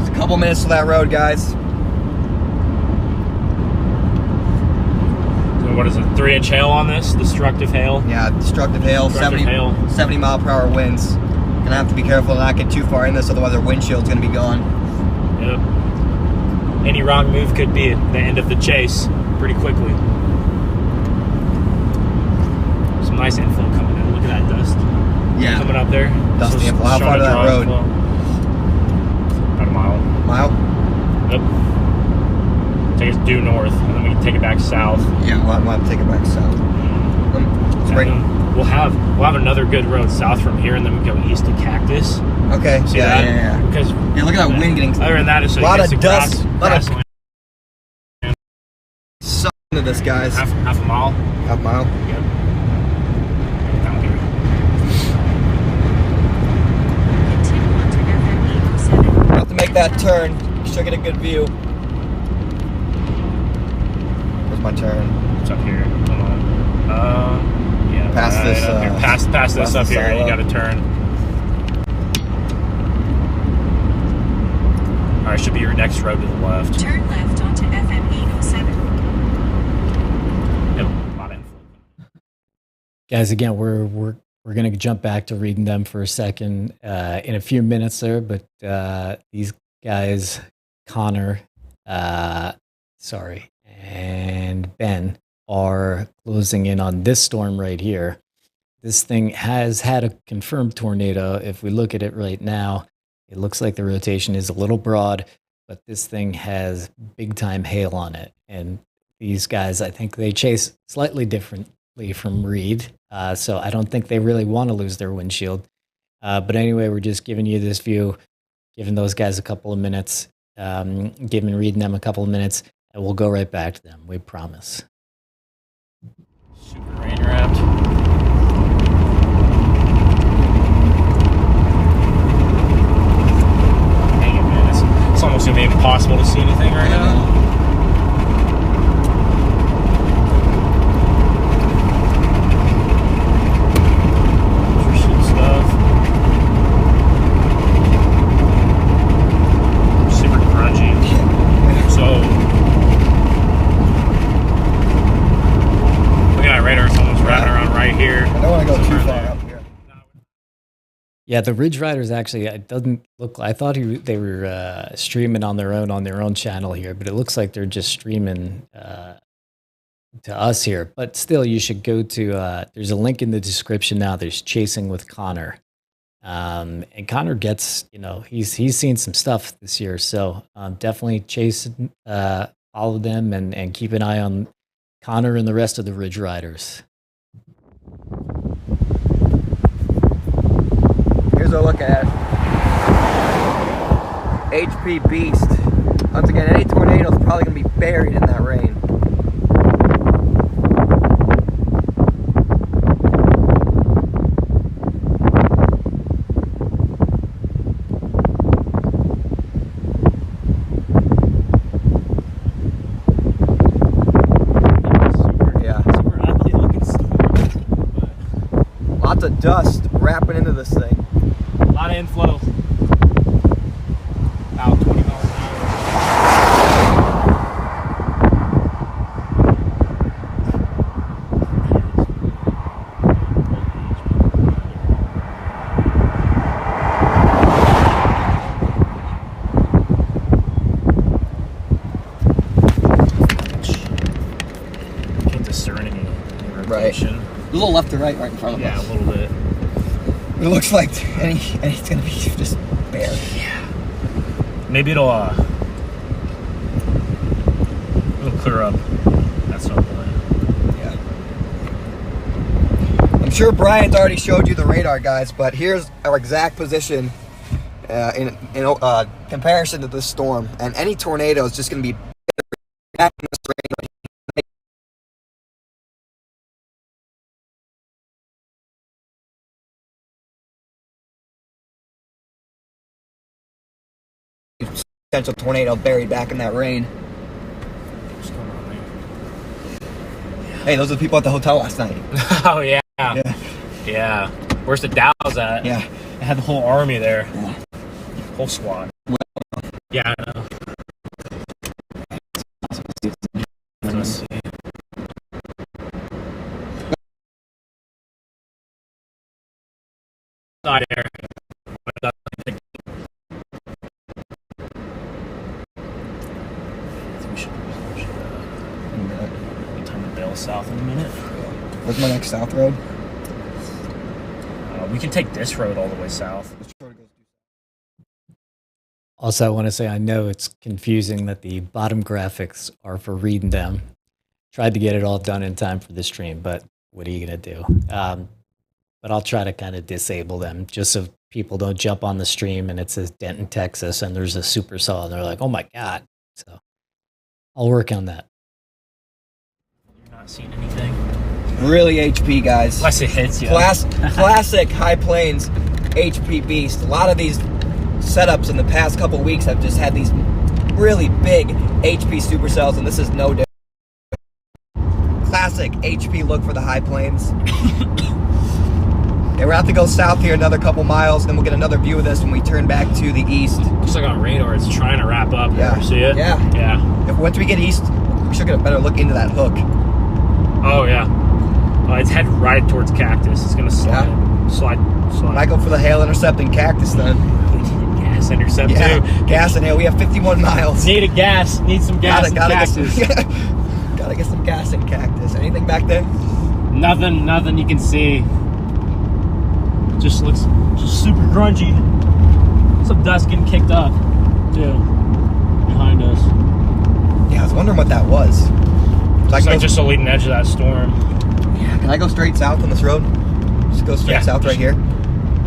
[SPEAKER 9] Just a couple minutes to that road, guys.
[SPEAKER 10] So what is it? 3-inch hail on this? Destructive hail?
[SPEAKER 9] Yeah, destructive hail. 70 mile per hour winds. Gonna have to be careful to not get too far in this, otherwise our windshield's gonna be gone.
[SPEAKER 10] Yep. Any wrong move could be the end of the chase pretty quickly. Some nice inflow coming in. Look at that dust.
[SPEAKER 9] Yeah.
[SPEAKER 10] Coming up there.
[SPEAKER 9] Dusty inflow. How far to that road?
[SPEAKER 10] About a mile.
[SPEAKER 9] Mile?
[SPEAKER 10] Yep. Take us due north, and then we can take it back south.
[SPEAKER 9] Yeah, we'll have to take it back south.
[SPEAKER 10] We'll have another good road south from here, and then we go east to Cactus.
[SPEAKER 9] Okay.
[SPEAKER 10] See that?
[SPEAKER 9] Yeah.
[SPEAKER 10] Because
[SPEAKER 9] look at that wind getting.
[SPEAKER 10] Other than that, it's
[SPEAKER 9] a lot of dust.
[SPEAKER 10] Grassland.
[SPEAKER 9] Suck into this, guys.
[SPEAKER 10] Half a mile.
[SPEAKER 9] Half a mile.
[SPEAKER 10] Yep. Down here.
[SPEAKER 5] Continue onto FM 807.
[SPEAKER 9] We'll have to make that turn. Should get a good view. Where's my turn?
[SPEAKER 10] It's up here. Hold on. Yeah.
[SPEAKER 9] Past
[SPEAKER 10] right
[SPEAKER 9] this.
[SPEAKER 10] up here. Past this up here. You got to turn. All right, should be your next road to the left.
[SPEAKER 5] Turn left onto FM 807.
[SPEAKER 10] Yep. A lot of influence.
[SPEAKER 8] Guys, again, we're gonna jump back to reading them for a second in a few minutes there, but these guys, Connor, and Ben are closing in on this storm right here. This thing has had a confirmed tornado. If we look at it right now, it looks like the rotation is a little broad, but this thing has big time hail on it. And these guys, I think they chase slightly differently from Reed. So I don't think they really want to lose their windshield. But anyway, we're just giving you this view, giving those guys a couple of minutes, reading them a couple of minutes, and we'll go right back to them. We promise.
[SPEAKER 10] Super rain wrapped. Dang it, man. It's almost gonna be impossible to see anything right now.
[SPEAKER 8] Yeah, the Ridge Riders actually, it doesn't look. I thought they were streaming on their own channel here, but it looks like they're just streaming to us here. But still, you should go to. There's a link in the description now. There's Chasing with Connor, and Connor gets, he's seen some stuff this year, so definitely chase, follow them, and keep an eye on Connor and the rest of the Ridge Riders.
[SPEAKER 9] Here's a look at HP Beast. Once again, any tornado is probably going to be buried in that rain. Super ugly looking storm. Lots of dust wrapping into this thing.
[SPEAKER 10] A lot of inflow. About 20 miles an Can't discern any rotation.
[SPEAKER 9] A little left to right in front of us.
[SPEAKER 10] Yeah, a little bit.
[SPEAKER 9] It looks like it's gonna be just bare.
[SPEAKER 10] Yeah. Maybe it'll clear up at some point.
[SPEAKER 9] Yeah. I'm sure Brian's already showed you the radar, guys, but here's our exact position in comparison to this storm. And any tornado is just going to be back in this rain. Potential tornado buried back in that rain. Hey, those are the people at the hotel last night.
[SPEAKER 10] Oh, yeah.
[SPEAKER 9] Yeah.
[SPEAKER 10] Yeah. Where's the Dows at?
[SPEAKER 9] Yeah.
[SPEAKER 10] They had the whole army there.
[SPEAKER 9] Yeah.
[SPEAKER 10] Whole squad. Yeah, I know. Let's see. Side air. South in a minute.
[SPEAKER 9] Where's my next south road?
[SPEAKER 10] We can take this road all the way south.
[SPEAKER 8] Also, I want to say I know it's confusing that the bottom graphics are for reading them. Tried to get it all done in time for the stream, but what are you going to do? But I'll try to kind of disable them just so people don't jump on the stream and it says Denton, Texas, and there's a supercell and they're like, oh my God. So I'll work on that.
[SPEAKER 10] Not seeing anything.
[SPEAKER 9] Really HP, guys.
[SPEAKER 10] Unless it hits you.
[SPEAKER 9] Classic High Plains HP beast. A lot of these setups in the past couple weeks have just had these really big HP supercells, and this is no different. Classic HP look for the High Plains. Yeah, we're gonna have to go south here another couple miles, then we'll get another view of this when we turn back to the east.
[SPEAKER 10] Looks like on radar it's trying to wrap up.
[SPEAKER 9] Yeah.
[SPEAKER 10] See it?
[SPEAKER 9] Yeah.
[SPEAKER 10] Yeah.
[SPEAKER 9] Once we get east, we should get a better look into that hook.
[SPEAKER 10] Oh, yeah. It's headed right towards Cactus. It's going to slide.
[SPEAKER 9] Yeah.
[SPEAKER 10] Slide.
[SPEAKER 9] I go for the hail intercepting Cactus then.
[SPEAKER 10] Gas intercept too.
[SPEAKER 9] Gas and hail. We have 51 miles.
[SPEAKER 10] Need a gas. Need some gas in Cactus.
[SPEAKER 9] Gotta get some gas in Cactus. Anything back there?
[SPEAKER 10] Nothing you can see. Just looks just super grungy. Some dust getting kicked up too behind us.
[SPEAKER 9] Yeah, I was wondering what that was.
[SPEAKER 10] It's like just the leading edge of that storm.
[SPEAKER 9] Yeah, can I go straight south on this road? Just go straight south right here?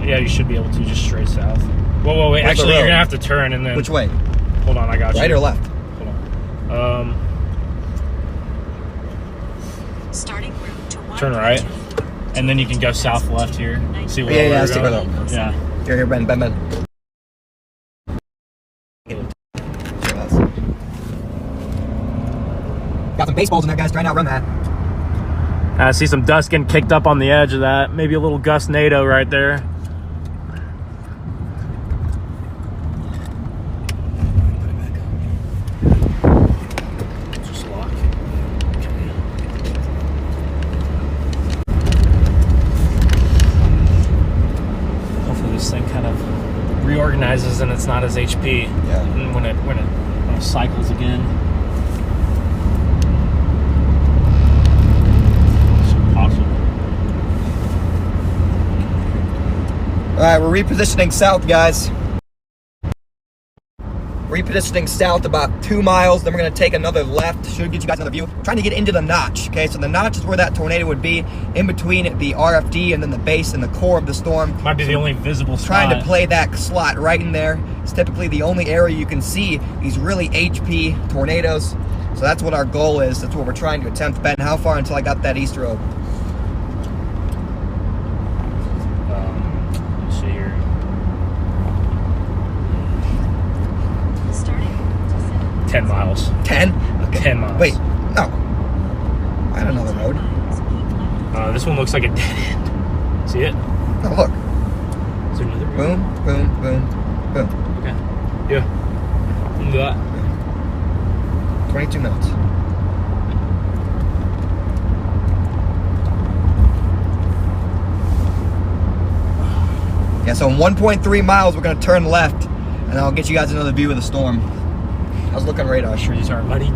[SPEAKER 10] Yeah, you should be able to, just straight south. Whoa, wait. Actually, you're going to have to turn and then...
[SPEAKER 9] Which way?
[SPEAKER 10] Hold on, I got you.
[SPEAKER 9] Right or left?
[SPEAKER 10] Hold on.
[SPEAKER 5] Starting route to
[SPEAKER 10] turn right. And then you can go south left here. See where
[SPEAKER 9] yeah,
[SPEAKER 10] we're
[SPEAKER 9] see where
[SPEAKER 10] going. Yeah.
[SPEAKER 9] Here, Ben. Got some baseballs in there, guys. Try and outrun that.
[SPEAKER 10] I see some dust getting kicked up on the edge of that. Maybe a little gust NATO right there. Just lock. Okay. Hopefully this thing kind of reorganizes and it's not as HP.
[SPEAKER 9] Yeah.
[SPEAKER 10] And when it cycles again.
[SPEAKER 9] All right, we're repositioning south, guys. Repositioning south about 2 miles, then we're gonna take another left. Should get you guys another view. We're trying to get into the notch, okay? So the notch is where that tornado would be, in between the RFD and then the base and the core of the storm.
[SPEAKER 10] Might be the only visible spot.
[SPEAKER 9] Trying to play that slot right in there. It's typically the only area you can see these really HP tornadoes. So that's what our goal is. That's what we're trying to attempt. Ben, how far until I got that east road?
[SPEAKER 10] Let's see here.
[SPEAKER 5] Starting
[SPEAKER 10] 10 miles.
[SPEAKER 9] 10? Okay.
[SPEAKER 10] 10 miles.
[SPEAKER 9] Wait, no. I don't know the road.
[SPEAKER 10] This one looks like a dead end. See it?
[SPEAKER 9] Oh, look.
[SPEAKER 10] Is there another road?
[SPEAKER 9] Boom, boom, boom, boom.
[SPEAKER 10] Okay. Yeah. You can do that.
[SPEAKER 9] 22 minutes. Yeah, so in 1.3 miles, we're going to turn left, and I'll get you guys another view of the storm. How's it look on radar?
[SPEAKER 10] Sure, these aren't muddy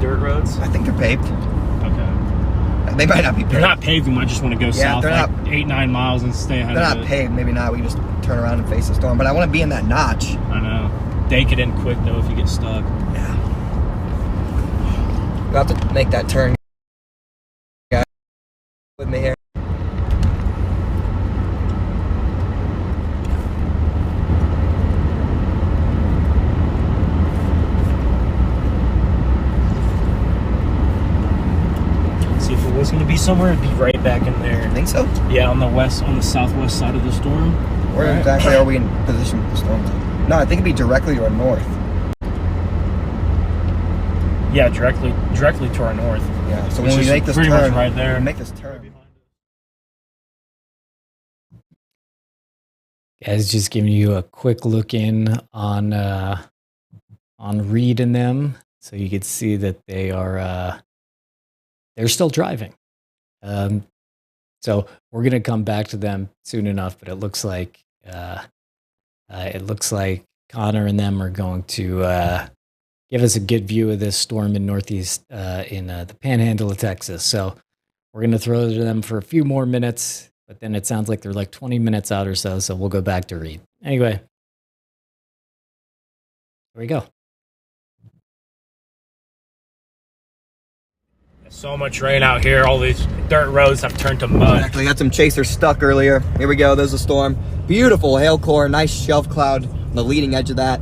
[SPEAKER 10] dirt roads?
[SPEAKER 9] I think they're paved.
[SPEAKER 10] Okay.
[SPEAKER 9] They might not be paved.
[SPEAKER 10] They're not paved. We might just want to go south
[SPEAKER 9] they're
[SPEAKER 10] like
[SPEAKER 9] not,
[SPEAKER 10] 8-9 miles and stay ahead
[SPEAKER 9] They're
[SPEAKER 10] of
[SPEAKER 9] not
[SPEAKER 10] it.
[SPEAKER 9] paved. Maybe not. We can just turn around and face the storm. But I want to be in that notch.
[SPEAKER 10] I know. Dake it in quick, though, if you get stuck.
[SPEAKER 9] Yeah. We'll have to make that turn. Guys, with me here.
[SPEAKER 10] was going to be somewhere, it'd be right back in there.
[SPEAKER 9] I think so.
[SPEAKER 10] Yeah, on the southwest side of the storm.
[SPEAKER 9] Where exactly are we in position with the storm? No, I think it'd be directly to our north.
[SPEAKER 10] Yeah, directly to our north.
[SPEAKER 9] Yeah. So
[SPEAKER 10] Which
[SPEAKER 9] when we
[SPEAKER 10] is
[SPEAKER 9] make this
[SPEAKER 10] pretty
[SPEAKER 9] turn,
[SPEAKER 10] much right there.
[SPEAKER 9] make this turn.
[SPEAKER 8] Guys, just giving you a quick look in on Reed and them, so you could see that they're still driving. So we're gonna come back to them soon enough, but it looks like Connor and them are going to give us a good view of this storm in northeast in the panhandle of Texas. So we're gonna throw it to them for a few more minutes. But then it sounds like they're like 20 minutes out or so we'll go back to Reed. Anyway, here we go.
[SPEAKER 10] So much rain out here. All these dirt roads have turned to mud.
[SPEAKER 9] Exactly. Got some chasers stuck earlier. Here we go. There's a storm. Beautiful hail core. Nice shelf cloud on the leading edge of that.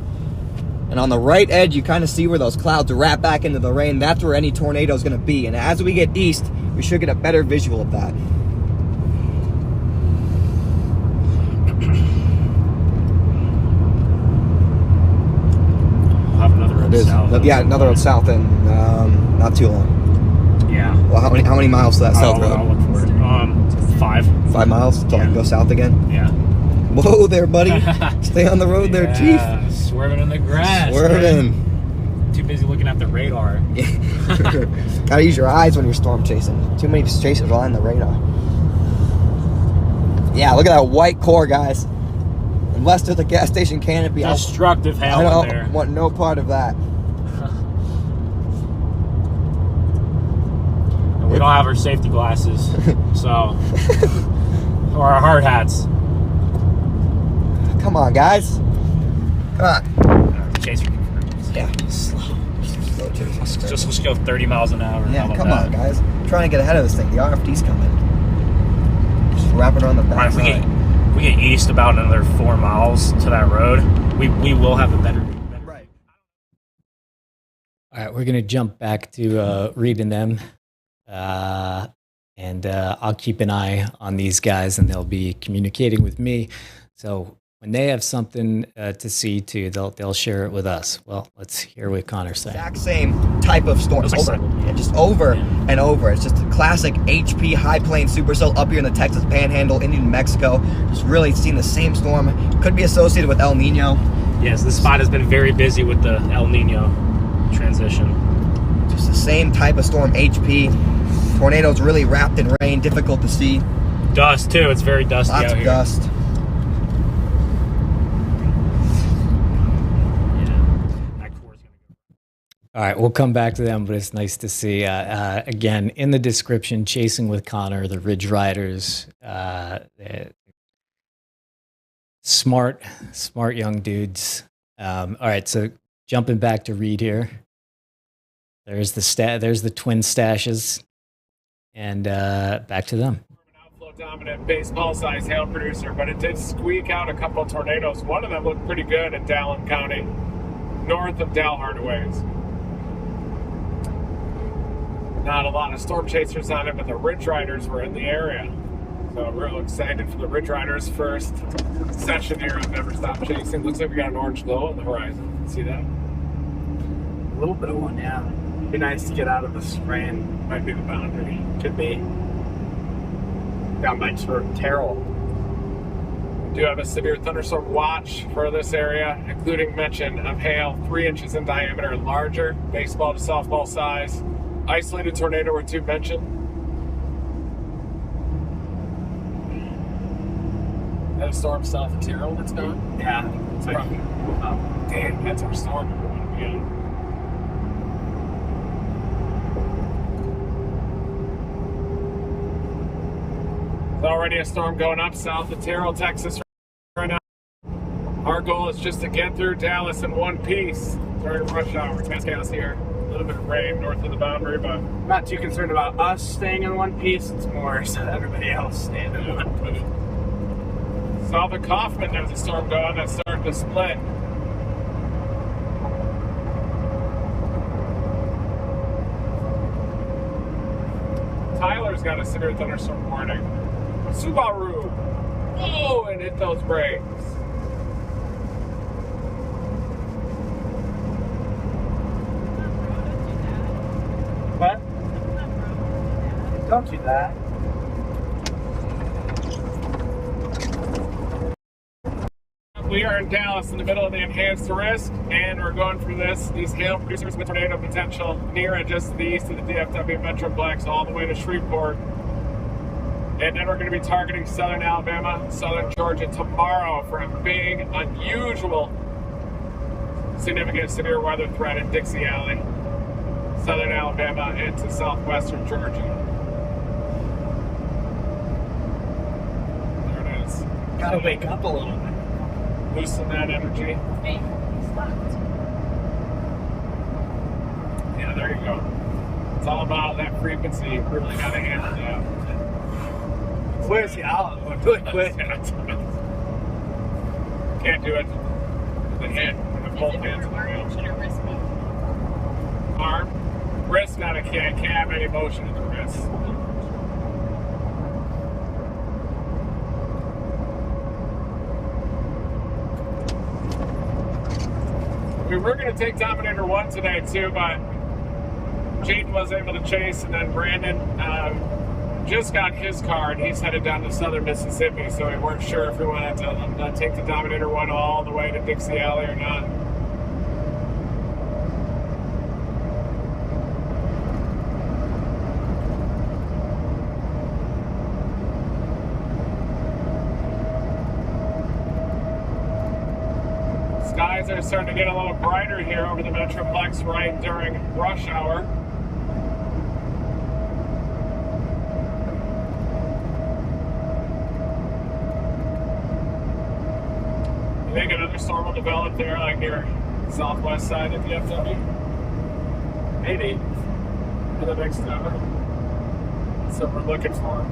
[SPEAKER 9] And on the right edge, you kind of see where those clouds wrap back into the rain. That's where any tornado is going to be. And as we get east, we should get a better visual of that.
[SPEAKER 10] South.
[SPEAKER 9] Yeah, another road south in not too long.
[SPEAKER 10] Yeah.
[SPEAKER 9] Well, how many miles to that south road?
[SPEAKER 10] I'll look for it. 5.
[SPEAKER 9] 5 miles till I can go south again?
[SPEAKER 10] Yeah.
[SPEAKER 9] Whoa there, buddy. Stay on the road there, Chief.
[SPEAKER 10] Swerving in the grass.
[SPEAKER 9] Swerving.
[SPEAKER 10] Man. Too busy looking at the radar.
[SPEAKER 9] Gotta use your eyes when you're storm chasing. Too many chasers on the radar. Yeah, look at that white core, guys. Unless there's a gas station canopy.
[SPEAKER 10] Destructive hail
[SPEAKER 9] in
[SPEAKER 10] there.
[SPEAKER 9] I want no part of that.
[SPEAKER 10] We don't have our safety glasses, so or our hard hats.
[SPEAKER 9] Come on, guys. Come on.
[SPEAKER 10] Chaser.
[SPEAKER 9] Yeah. Slow chaser.
[SPEAKER 10] Let's go 30 miles an hour.
[SPEAKER 9] Yeah, come on, guys. I'm trying to get ahead of this thing. The RFD's coming. Just wrapping around the back.
[SPEAKER 10] If we get east about another 4 miles to that road, we will have a better.
[SPEAKER 9] Right.
[SPEAKER 8] All right, we're gonna jump back to Reed and them, and I'll keep an eye on these guys, and they'll be communicating with me. So when they have something to see too, they'll share it with us. Well, let's hear what Connor's saying.
[SPEAKER 9] Exact same type of storm. Just over and over. It's just a classic HP high plane supercell up here in the Texas Panhandle, into New Mexico. Just really seeing the same storm. Could be associated with El Nino.
[SPEAKER 10] Yes, this spot has been very busy with the El Nino transition.
[SPEAKER 9] Just the same type of storm, HP. Tornadoes really wrapped in rain, difficult to see.
[SPEAKER 10] Dust too. It's very dusty out here.
[SPEAKER 9] Lots of dust.
[SPEAKER 8] All right, we'll come back to them, but it's nice to see. Again, in the description, Chasing with Connor, the Ridge Riders, smart young dudes. All right, so jumping back to Reed here. There's the twin stashes, and back to them.
[SPEAKER 2] Outflow dominant baseball size hail producer, but it did squeak out a couple of tornadoes. One of them looked pretty good in Dallin County, north of Dalhart-a-Ways. Not a lot of storm chasers on it, but the Ridge Riders were in the area. So we're real excited for the Ridge Riders' first session here of Never Stop Chasing. Looks like we got an orange glow on the horizon. See that?
[SPEAKER 4] A little bit of one, yeah. Be nice to get out of this rain.
[SPEAKER 2] Might be the boundary.
[SPEAKER 4] Could be. Down by Terrell.
[SPEAKER 2] We do have a severe thunderstorm watch for this area, including mention of hail 3 inches in diameter and larger, baseball to softball size. Isolated tornado or two mentioned. That a storm south of Terrell that's gone?
[SPEAKER 4] Yeah.
[SPEAKER 2] It's probably. Oh, damn, that's our storm. Yeah. There's already a storm going up south of Terrell, Texas right now. Our goal is just to get through Dallas in one piece during rush hour. It's chaos here. A little bit of rain north of the boundary, but
[SPEAKER 4] I'm not too concerned about us staying in one piece. It's more so that everybody else staying in one piece.
[SPEAKER 2] south of Kaufman, there's a storm going that's starting to split. Tyler's got a severe thunderstorm warning. Subaru! Oh, and hit those brakes.
[SPEAKER 10] What? Don't do that.
[SPEAKER 2] We are in Dallas in the middle of the enhanced risk, and we're going through these hail producers with tornado potential near and just to the east of the DFW Metroplex all the way to Shreveport. And then we're going to be targeting southern Alabama, southern Georgia tomorrow for a big, unusual, significant severe weather threat in Dixie Alley, southern Alabama into southwestern Georgia. There it is.
[SPEAKER 10] Gotta wake up a little bit.
[SPEAKER 2] Loosen that energy.
[SPEAKER 3] Hey, stopped.
[SPEAKER 2] Yeah, there you go. It's all about that frequency. You really got to handle that.
[SPEAKER 10] Where's the out? Really quick.
[SPEAKER 2] Can't do it with the hand, with both hands on the wheel.
[SPEAKER 3] Should have wrist moved.
[SPEAKER 2] Arm, wrist, not a can't have any motion in the wrist. We were going to take Dominator 1 today too, but Jaden was able to chase, and then Brandon just got his car and he's headed down to southern Mississippi, so we weren't sure if we wanted to take the Dominator 1 all the way to Dixie Alley or not. Skies are starting to get a little brighter here over the Metroplex right during rush hour. You think another storm will develop there, like near southwest side of DFW? Maybe. For the next hour. That's what we're looking for.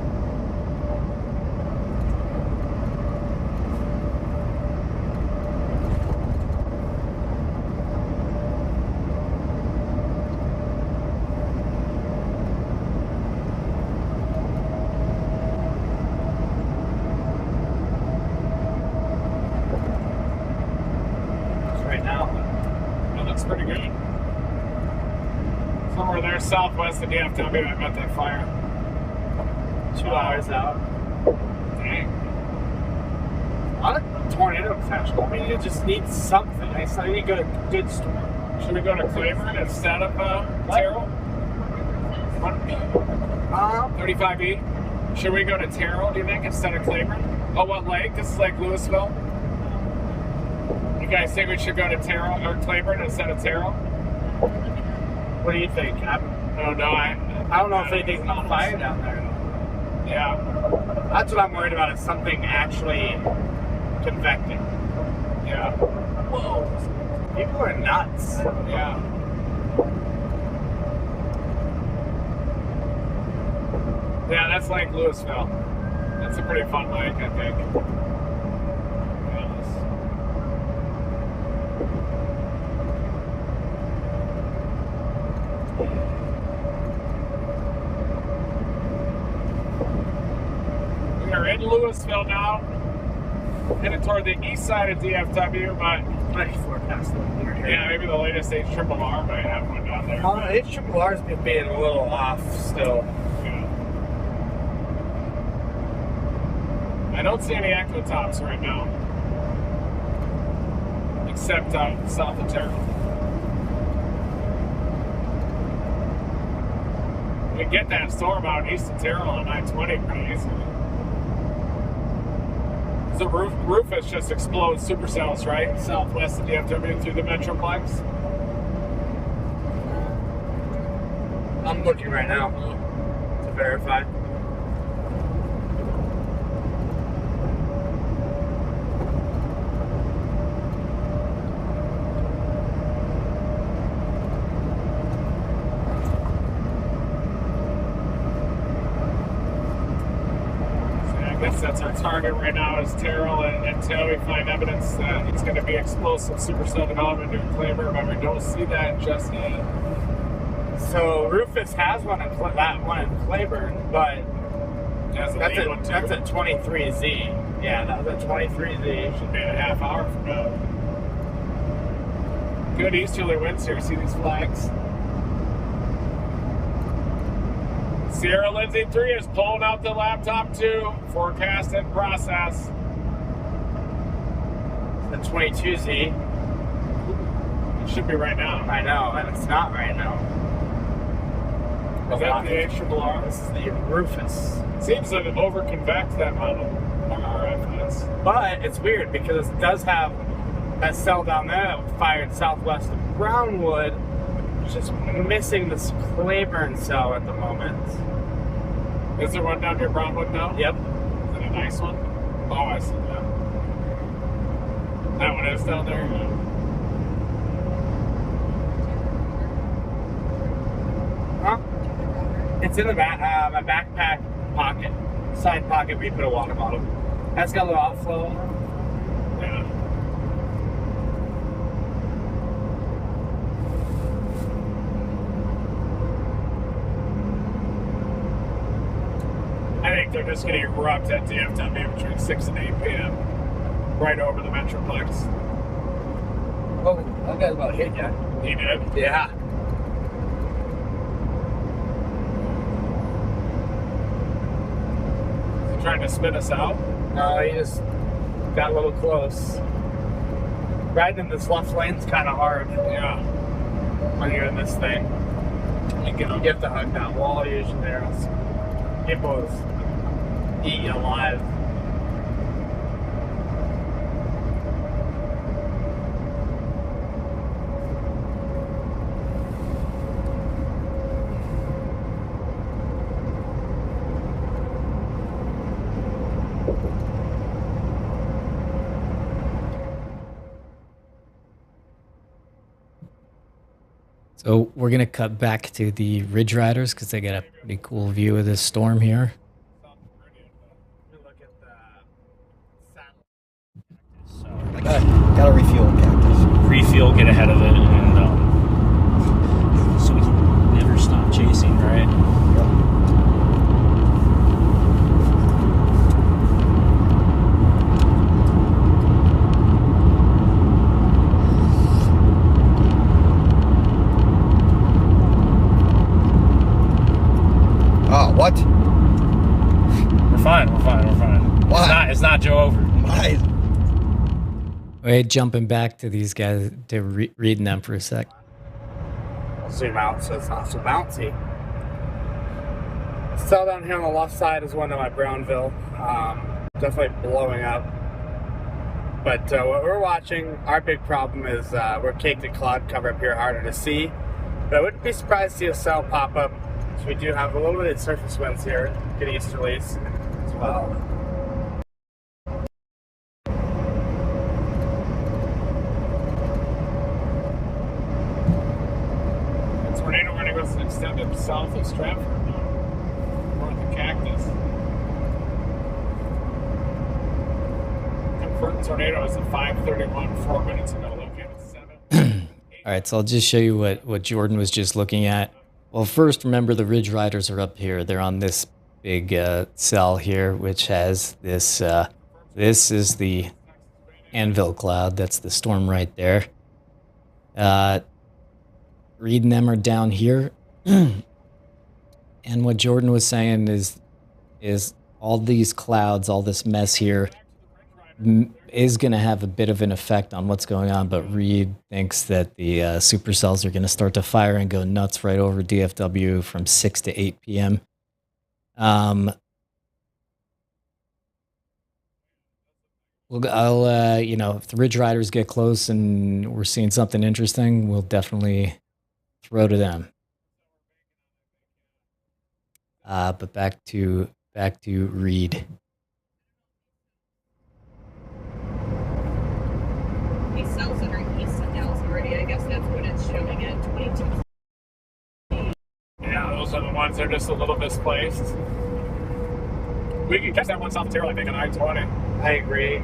[SPEAKER 2] Pretty good. Somewhere there southwest of DFW, I met that fire.
[SPEAKER 10] 2 hours out.
[SPEAKER 2] Dang.
[SPEAKER 10] A lot of tornado potential. I mean, it just needs something. It's not any good storm.
[SPEAKER 2] Should we go to Claiborne instead of Terrell? 35E? Should we go to Terrell, do you think, instead of Claiborne? Oh, what lake? This is Lake Louisville? You guys think we should go to Terrell or Claiborne instead of Terrell?
[SPEAKER 10] What do you think?
[SPEAKER 2] I don't know. I
[SPEAKER 10] don't know if anything's on fire down there.
[SPEAKER 2] Yeah.
[SPEAKER 10] That's what I'm worried about, is something actually convecting.
[SPEAKER 2] Yeah.
[SPEAKER 10] Whoa. People are nuts.
[SPEAKER 2] Yeah. Yeah, that's Lake Louisville. That's a pretty fun lake, I think. We are in Louisville now, headed toward the east side of DFW, but yeah, maybe the latest HRRR might have one down there.
[SPEAKER 10] HRRR's been being a little off still.
[SPEAKER 2] Yeah. I don't see any ectotops right now, except south of Terrell. We can get that storm out east of Terrell on 920 pretty easily. The Rufus just explodes supercells, right? Southwest of DFW through the Metroplex.
[SPEAKER 10] I'm looking right now to verify.
[SPEAKER 2] That's our target right now is Terrell, and until we find evidence that it's going to be explosive supercell development near Claiborne, but we don't see that just yet.
[SPEAKER 4] So Rufus has one in that one in Claiborne, but that's a 23Z. Yeah, that was a 23Z.
[SPEAKER 2] Should be in a half hour from now. Good easterly winds here. See these flags? Sierra Lindsey 3 is pulling out the laptop 2. Forecast in process.
[SPEAKER 4] The 22Z.
[SPEAKER 2] It should be right now.
[SPEAKER 4] I know, and it's not right now.
[SPEAKER 2] Is that the HRR?
[SPEAKER 4] This is the Rufus.
[SPEAKER 2] Seems like it over-convex that model. RFS.
[SPEAKER 4] But it's weird because it does have that cell down there that fired southwest of Brownwood. It's just missing this Claiborne cell at the moment.
[SPEAKER 2] Is there one down near Brownwood now?
[SPEAKER 4] Yep.
[SPEAKER 2] Is it a nice one? Oh, I see that. That one is down there? Yeah.
[SPEAKER 4] Huh? It's in the my backpack pocket, side pocket where you put a water bottle. That's got a little outflow.
[SPEAKER 2] Yeah. I think they're just going to erupt at DFW between 6 and 8 p.m. right over the Metroplex.
[SPEAKER 4] Oh, that guy's about hit ya.
[SPEAKER 2] He did?
[SPEAKER 4] Yeah.
[SPEAKER 2] Is he trying to spin us out?
[SPEAKER 4] No, he just got a little close. Riding in this left lane's kind of hard.
[SPEAKER 2] Yeah.
[SPEAKER 4] When you're in this thing. You have to hug that wall usually there. People eat you alive.
[SPEAKER 8] So we're going to cut back to the Ridge Riders because they got a pretty cool view of this storm here.
[SPEAKER 9] Gotta refuel cactus.
[SPEAKER 10] Refuel, get ahead of it, and so we can never stop chasing, right?
[SPEAKER 9] Oh, what?
[SPEAKER 10] We're fine.
[SPEAKER 9] Why?
[SPEAKER 10] It's not Joe over.
[SPEAKER 9] Why?
[SPEAKER 8] Wait, jumping back to these guys to reading them for a sec.
[SPEAKER 4] I'll zoom out so it's not so bouncy. Cell down here on the left side is one of my Brownville. Definitely blowing up. But what we're watching, our big problem is we're caked in cloud cover up here, harder to see. But I wouldn't be surprised to see a cell pop up. So we do have a little bit of surface winds here, good easterlies as well.
[SPEAKER 2] The tornado running goes extended south of Stratford, north of Cactus. Confirmed tornado is at 5:31, 4 minutes ago, located 7.
[SPEAKER 8] All right, so I'll just show you what Jordan was just looking at. Well, first, remember the Ridge Riders are up here. They're on this big cell here, which has this. This is the anvil cloud. That's the storm right there. Reed and them are down here. And what Jordan was saying is all these clouds, all this mess here, is going to have a bit of an effect on what's going on, but Reed thinks that the supercells are going to start to fire and go nuts right over DFW from 6 to 8 p.m. I'll, you know, if the Ridge Riders get close and we're seeing something interesting, we'll definitely throw to them. But back to Reed.
[SPEAKER 3] These cells that are east of Dallas already, I guess that's what it's showing at 22.
[SPEAKER 2] Yeah, those are the ones that are just a little misplaced. We can catch that one south of Terrell, I think, on I-20.
[SPEAKER 4] I agree.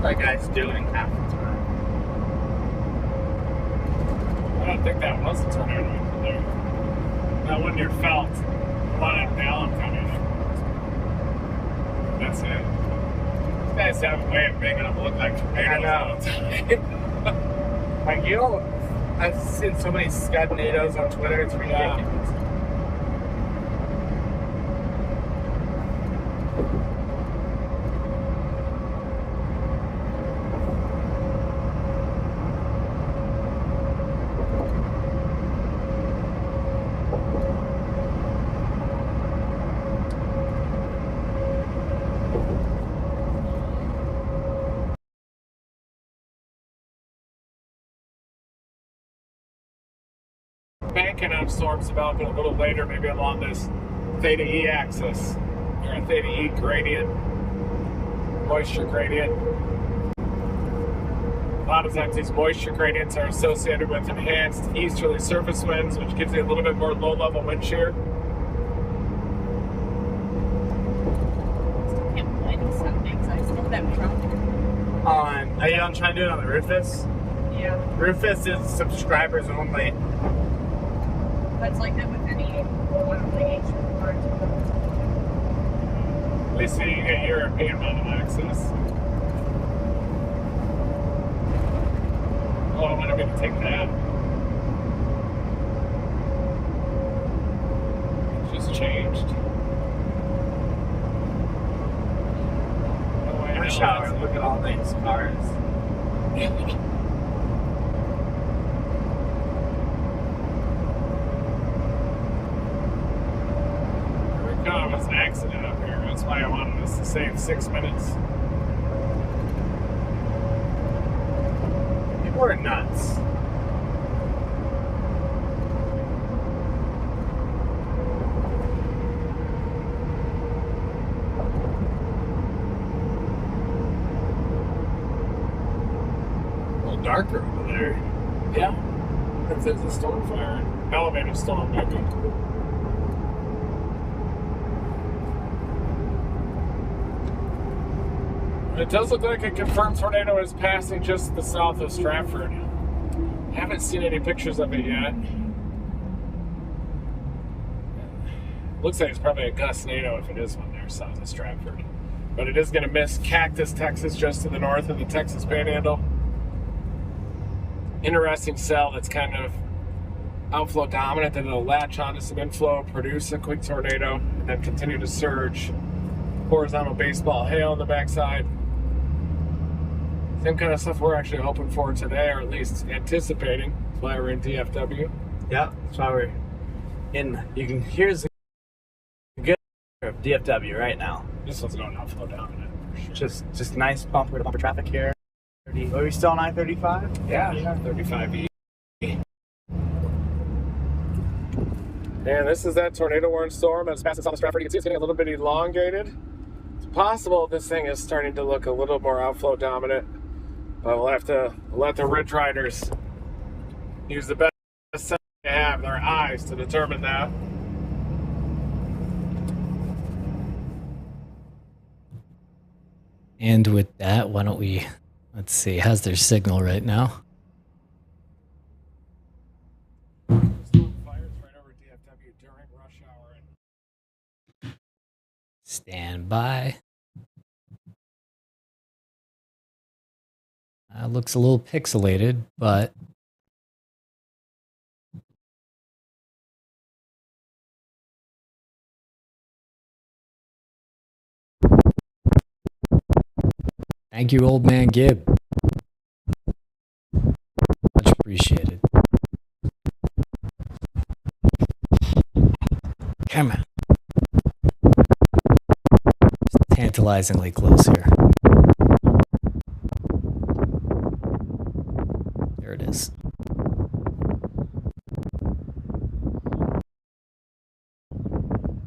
[SPEAKER 4] That guy's doing half the time.
[SPEAKER 2] I don't think that was a tornado over there. That one near Felt. One in Allen coming. That's it. These guys have a way of making them look like tornadoes all the time.
[SPEAKER 4] Like, you know, I've seen so many Scudnadoes on Twitter, it's ridiculous.
[SPEAKER 2] Banking on storms developing a little later, maybe along this theta E axis, or a theta E gradient, moisture gradient. A lot of times these moisture gradients are associated with enhanced easterly surface winds, which gives you a little bit more low-level wind shear.
[SPEAKER 3] Can't play these Sundays. I still that truck.
[SPEAKER 4] Are you trying to do it on the Rufus?
[SPEAKER 3] Yeah.
[SPEAKER 4] Rufus is subscribers only.
[SPEAKER 3] That's like that with any obligation part.
[SPEAKER 2] At least you get European mountain access. Oh, I'm going to take that. It just changed. Oh, wait,
[SPEAKER 4] Rush hour, look at all these cars.
[SPEAKER 2] There was an accident up here. That's why I wanted us to save 6 minutes.
[SPEAKER 4] People are nuts.
[SPEAKER 2] A little darker over there. Yeah. There's a storm fire. Elevator storm, maybe. It does look like a confirmed tornado is passing just to the south of Stratford. Haven't seen any pictures of it yet. Looks like it's probably a gustnado if it is one there south of Stratford. But it is going to miss Cactus, Texas, just to the north of the Texas Panhandle. Interesting cell that's kind of outflow dominant, then it'll latch onto some inflow, produce a quick tornado, and then continue to surge. Horizontal baseball hail on the backside. Same kind of stuff we're actually hoping for today, or at least anticipating. That's why we're in DFW.
[SPEAKER 4] Yeah, that's why we're in. Here's a good of DFW right now.
[SPEAKER 2] This one's going outflow dominant for sure.
[SPEAKER 4] Just nice bumper to bumper traffic here. Are we still on I-35?
[SPEAKER 2] Yeah, 35E. And this is that tornado warning storm that's passing south of Stratford. You can see it's getting a little bit elongated. It's possible this thing is starting to look a little more outflow dominant. But we'll have to let the ridge riders use the best sense they have, their eyes, to determine that.
[SPEAKER 8] And with that, why don't we, let's see, how's their signal right now?
[SPEAKER 2] Fires right over DFW during rush hour.
[SPEAKER 8] Stand by. Looks a little pixelated, but thank you, old man Gibb. Much appreciated. Come on. Just tantalizingly close here. There it is.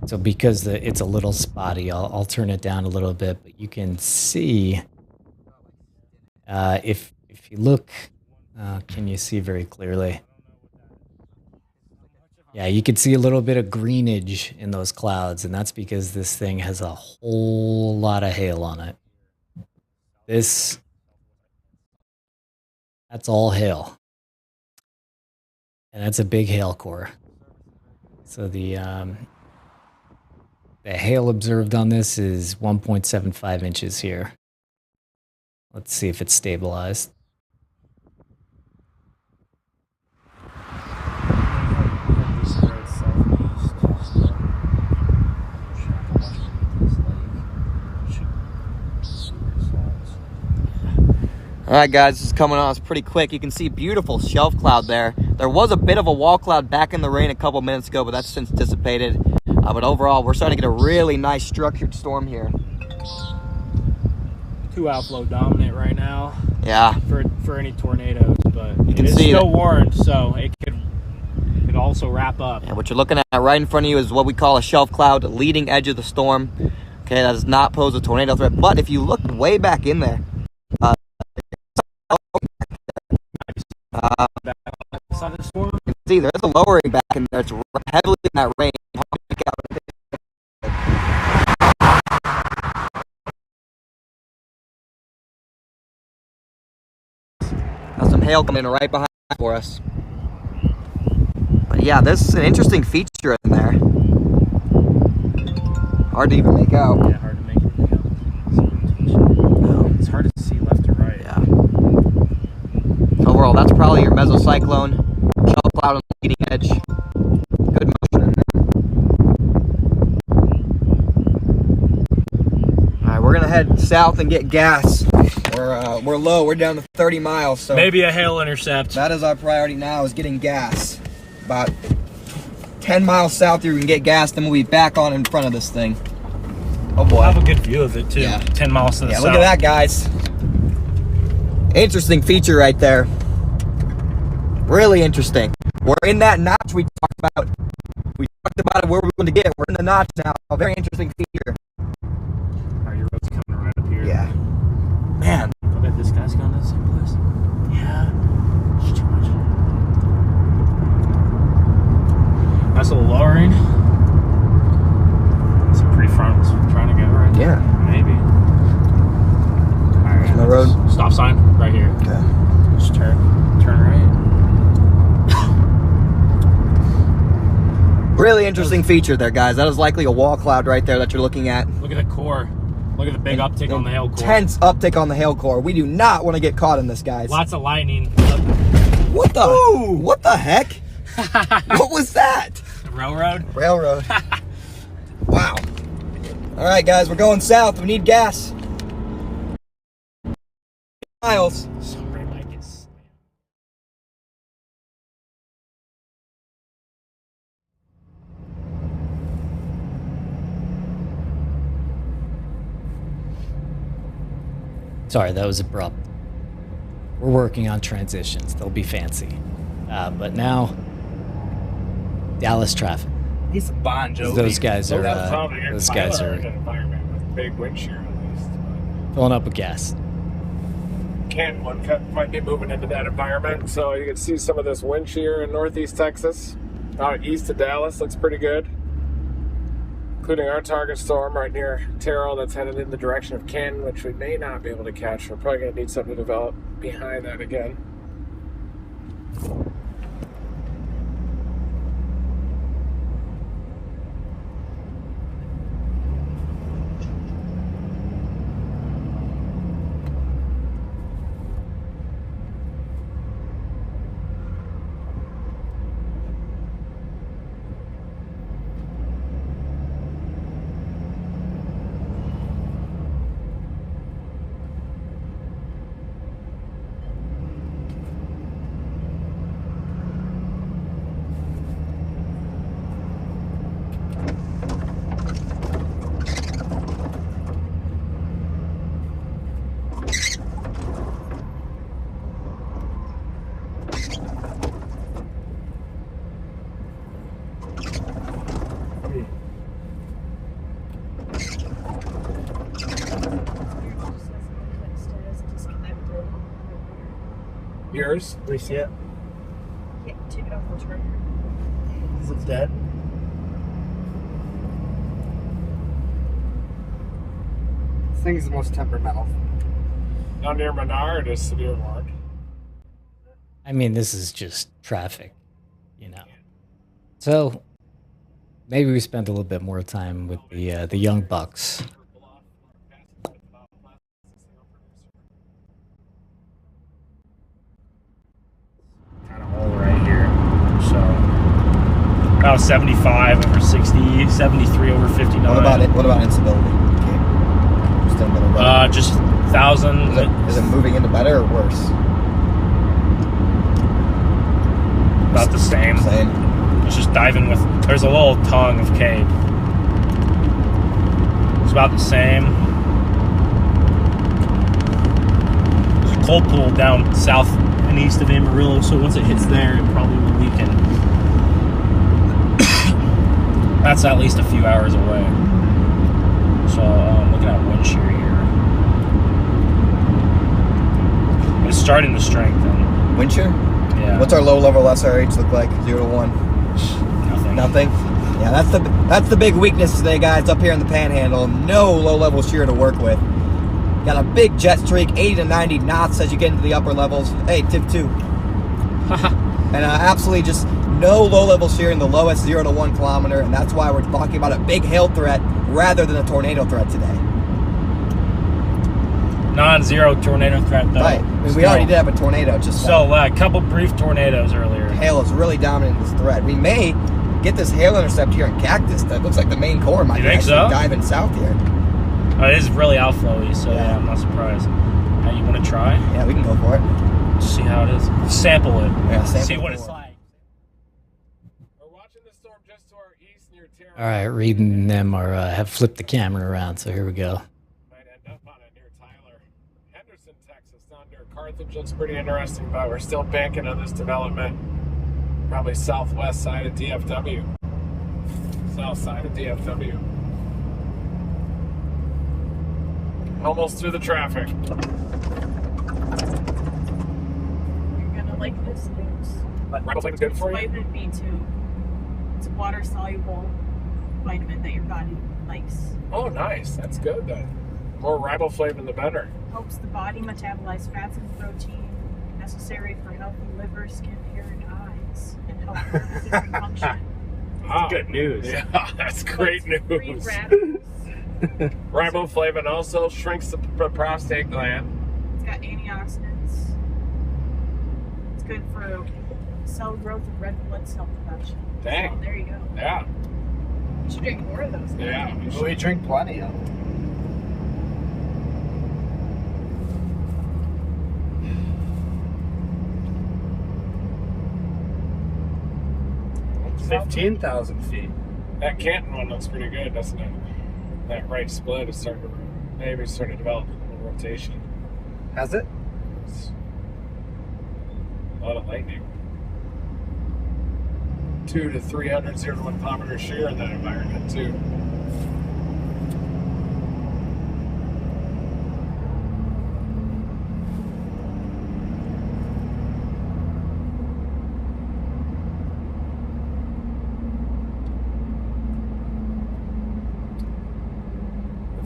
[SPEAKER 8] So because it's a little spotty, I'll turn it down a little bit, but you can see if you look, can you see very clearly? Yeah, you can see a little bit of greenage in those clouds, and that's because this thing has a whole lot of hail on it. This That's all hail. And that's a big hail core. So the hail observed on this is 1.75 inches here. Let's see if it's stabilized.
[SPEAKER 9] All right, guys, this is coming on. It's pretty quick. You can see beautiful shelf cloud there. There was a bit of a wall cloud back in the rain a couple minutes ago, but that's since dissipated. But overall, we're starting to get a really nice structured storm here.
[SPEAKER 10] 2 outflow dominant right now.
[SPEAKER 9] Yeah.
[SPEAKER 10] For any tornadoes, but
[SPEAKER 9] you can
[SPEAKER 10] it is
[SPEAKER 9] see
[SPEAKER 10] still warned, so it could also wrap up.
[SPEAKER 9] And what you're looking at right in front of you is what we call a shelf cloud, leading edge of the storm. Okay, that does not pose a tornado threat. But if you look way back in there, you can see there's a lowering back in there. It's heavily in that rain. Got some hail coming in right behind for us. But yeah, this is an interesting feature in there. Hard to even make out.
[SPEAKER 10] Yeah, hard to make anything out. No, it's hard to see left or right.
[SPEAKER 9] Yeah. Overall, that's probably your mesocyclone. Shelf cloud on the leading edge. Good motion in there. Alright, we're gonna head south and get gas. We're low, we're down to 30 miles, so
[SPEAKER 10] maybe a hail intercept.
[SPEAKER 9] that is our priority now, is getting gas. About 10 miles south here we can get gas, then we'll be back on in front of this thing. Oh boy.
[SPEAKER 10] We'll have a good view of it too.
[SPEAKER 9] Yeah.
[SPEAKER 10] 10 miles to the south.
[SPEAKER 9] Look at that, guys. Interesting feature right there. Really interesting. We're in that notch we talked about. We talked about it where we're going to get. We're in the notch now. A very interesting feature.
[SPEAKER 10] Are your roads coming right up here?
[SPEAKER 9] Yeah. Man.
[SPEAKER 10] I bet this guy's going to the same place. Yeah. It's too much. Nice little lowering. Some pre-frontals trying to get right there.
[SPEAKER 9] Yeah.
[SPEAKER 10] Maybe. Alright.
[SPEAKER 9] The road.
[SPEAKER 10] Stop sign right here.
[SPEAKER 9] Okay.
[SPEAKER 10] Just turn right.
[SPEAKER 9] Really interesting feature there, guys. That is likely a wall cloud right there that you're looking at.
[SPEAKER 10] Look at the core. Look at the big uptick on the hail core.
[SPEAKER 9] Intense uptick on the hail core. We do not want to get caught in this, guys.
[SPEAKER 10] Lots of lightning.
[SPEAKER 9] What the? Ooh. What the heck? What was that?
[SPEAKER 10] Railroad?
[SPEAKER 9] Railroad. Wow. All right, guys, we're going south. We need gas. Miles.
[SPEAKER 10] Somebody might get slammed.
[SPEAKER 8] Sorry, that was abrupt. We're working on transitions. They'll be fancy. But now, Dallas traffic.
[SPEAKER 10] He's a Bon Jovi.
[SPEAKER 8] Those guys are,
[SPEAKER 10] environment with big wind shear at least.
[SPEAKER 8] filling up with gas.
[SPEAKER 2] One might be moving into that environment, so you can see some of this wind shear in northeast Texas. Out east of Dallas looks pretty good, including our target storm right near Terrell that's headed in the direction of Canton, which we may not be able to catch. We're probably going to need something to develop behind that again. Yours?
[SPEAKER 10] Let me see it.
[SPEAKER 3] Yeah, take it off the charger.
[SPEAKER 10] Is it dead?
[SPEAKER 4] This thing is the most temperamental.
[SPEAKER 2] Down near Menard is severe mark.
[SPEAKER 8] I mean, this is just traffic, you know. So maybe we spent a little bit more time with the young bucks.
[SPEAKER 10] Kind of hole right here. So about 75 over 60, 73 over 59.
[SPEAKER 9] What about instability? Okay. Still gonna run.
[SPEAKER 10] Just 1,000.
[SPEAKER 9] Is it moving into better or worse?
[SPEAKER 10] About the same.
[SPEAKER 9] Same.
[SPEAKER 10] It's just diving with. There's a little tongue of cape. It's about the same. There's a cold pool down south and east of Amarillo, so once it hits there, it probably will weaken. That's at least a few hours away. So I'm looking at wind shear here. It's starting to strengthen.
[SPEAKER 9] Wind shear?
[SPEAKER 10] Yeah.
[SPEAKER 9] What's our low level SRH look like? 0 to 1?
[SPEAKER 10] Nothing.
[SPEAKER 9] Yeah, that's the big weakness today, guys. Up here in the Panhandle, no low level shear to work with. Got a big jet streak, 80 to 90 knots as you get into the upper levels. Hey, Tiv 2. And absolutely just no low level shear in the lowest 0 to 1 kilometer, and that's why we're talking about a big hail threat rather than a tornado threat today.
[SPEAKER 10] Non-zero tornado threat, though.
[SPEAKER 9] Right. I mean, we already did have a tornado. Just
[SPEAKER 10] so a couple brief tornadoes earlier.
[SPEAKER 9] Hail is really dominant in this threat. We may get this hail intercept here in Cactus. That looks like the main core might be actually diving south here.
[SPEAKER 10] Oh, it is really outflowy, so yeah, I'm not surprised. You want to try?
[SPEAKER 9] Yeah, we can go for it.
[SPEAKER 10] See how it is. Sample it.
[SPEAKER 9] Yeah, sample
[SPEAKER 10] see what it's like.
[SPEAKER 2] We're watching the storm just to our east near Terra.
[SPEAKER 8] All right, Reed and them have flipped the camera around, so here we go.
[SPEAKER 2] Might end up on it near Tyler. Henderson, Texas, not near Carthage. Looks pretty interesting, but we're still banking on this development. Probably southwest side of DFW. South side of DFW. Almost through the traffic.
[SPEAKER 3] You're gonna like this news.
[SPEAKER 2] Riboflavin good for you?
[SPEAKER 3] Vitamin B2. It's a water-soluble vitamin that your body likes.
[SPEAKER 2] Oh, nice. That's good then. More riboflavin, the better.
[SPEAKER 3] Helps the body metabolize fats and protein necessary for healthy liver, skin, hair, and eyes, and help physical function.
[SPEAKER 2] Wow.
[SPEAKER 10] Good news.
[SPEAKER 2] Yeah, that's great news.
[SPEAKER 3] Free radicals.
[SPEAKER 2] Riboflavin also shrinks the prostate gland.
[SPEAKER 3] It's got antioxidants. It's good for cell growth and red blood cell production.
[SPEAKER 2] Dang.
[SPEAKER 3] So there you go.
[SPEAKER 2] Yeah.
[SPEAKER 3] You should drink more of those.
[SPEAKER 2] Yeah.
[SPEAKER 7] We drink plenty of them. $15,000 feet.
[SPEAKER 2] That Canton one looks pretty good, doesn't it? That right split is starting to maybe starting to develop a little rotation.
[SPEAKER 7] Has it?
[SPEAKER 2] It's a lot of lightning. 2 to 300 0 to 1 kilometer shear in that environment too.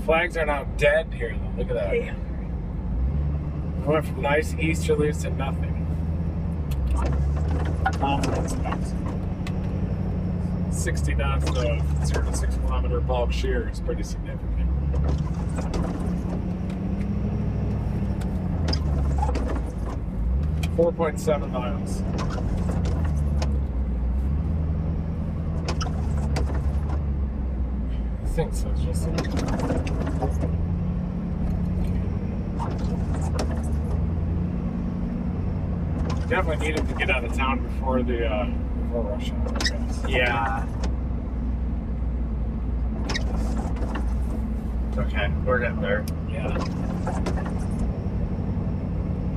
[SPEAKER 2] Flags are now dead here, though. Look at that.
[SPEAKER 3] Yeah.
[SPEAKER 2] We went from nice easterlies to nothing. 60 knots of 0 to 6 kilometer bulk shear is pretty significant. .7 miles. I think so. It's just definitely needed to get out of town before the before rush hour, I guess.
[SPEAKER 7] Yeah. It's okay. We're getting there.
[SPEAKER 2] Yeah.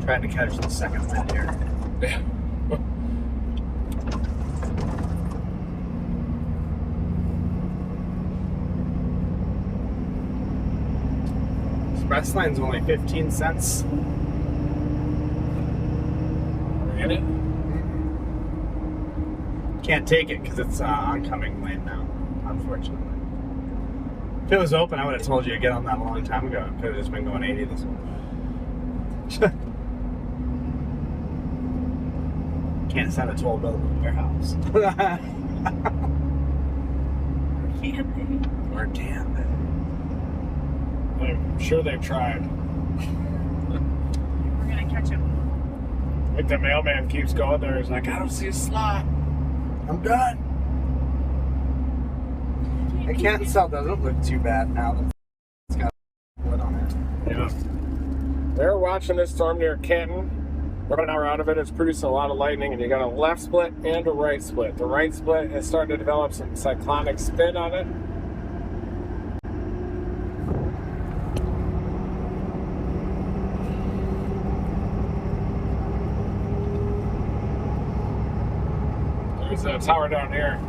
[SPEAKER 7] Trying to catch the second wind here.
[SPEAKER 2] Yeah.
[SPEAKER 4] Express line's only 15 cents.
[SPEAKER 2] Get it?
[SPEAKER 4] Can't take it because it's oncoming lane now, unfortunately. If it was open, I would have told you to get on that a long time ago. Could have just been going 80 this one. Can't send a toll bill to their house. Or can they?
[SPEAKER 2] I'm sure they've tried.
[SPEAKER 3] We're gonna catch him.
[SPEAKER 2] Like the mailman keeps going there. He's like, I don't see a slot.
[SPEAKER 4] I'm done. The Canton cell doesn't look too bad now that it's got wood on it.
[SPEAKER 2] Yeah. They're watching this storm near Canton. We're about an hour out of it. It's producing a lot of lightning, and you got a left split and a right split. The right split is starting to develop some cyclonic spin on it. There's a tower down here,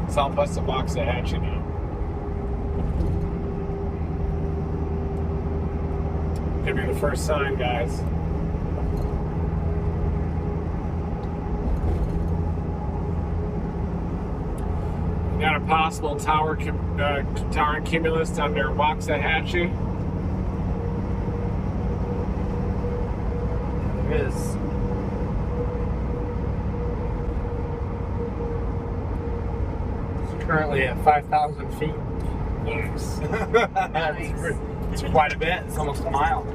[SPEAKER 2] southwest of Waxahachie now. Could be the first sign, guys. We got a possible tower and cumulus down near Waxahachie.
[SPEAKER 4] There is. Currently at 5,000 feet.
[SPEAKER 2] Nice.
[SPEAKER 4] It's quite a bit. It's almost a mile.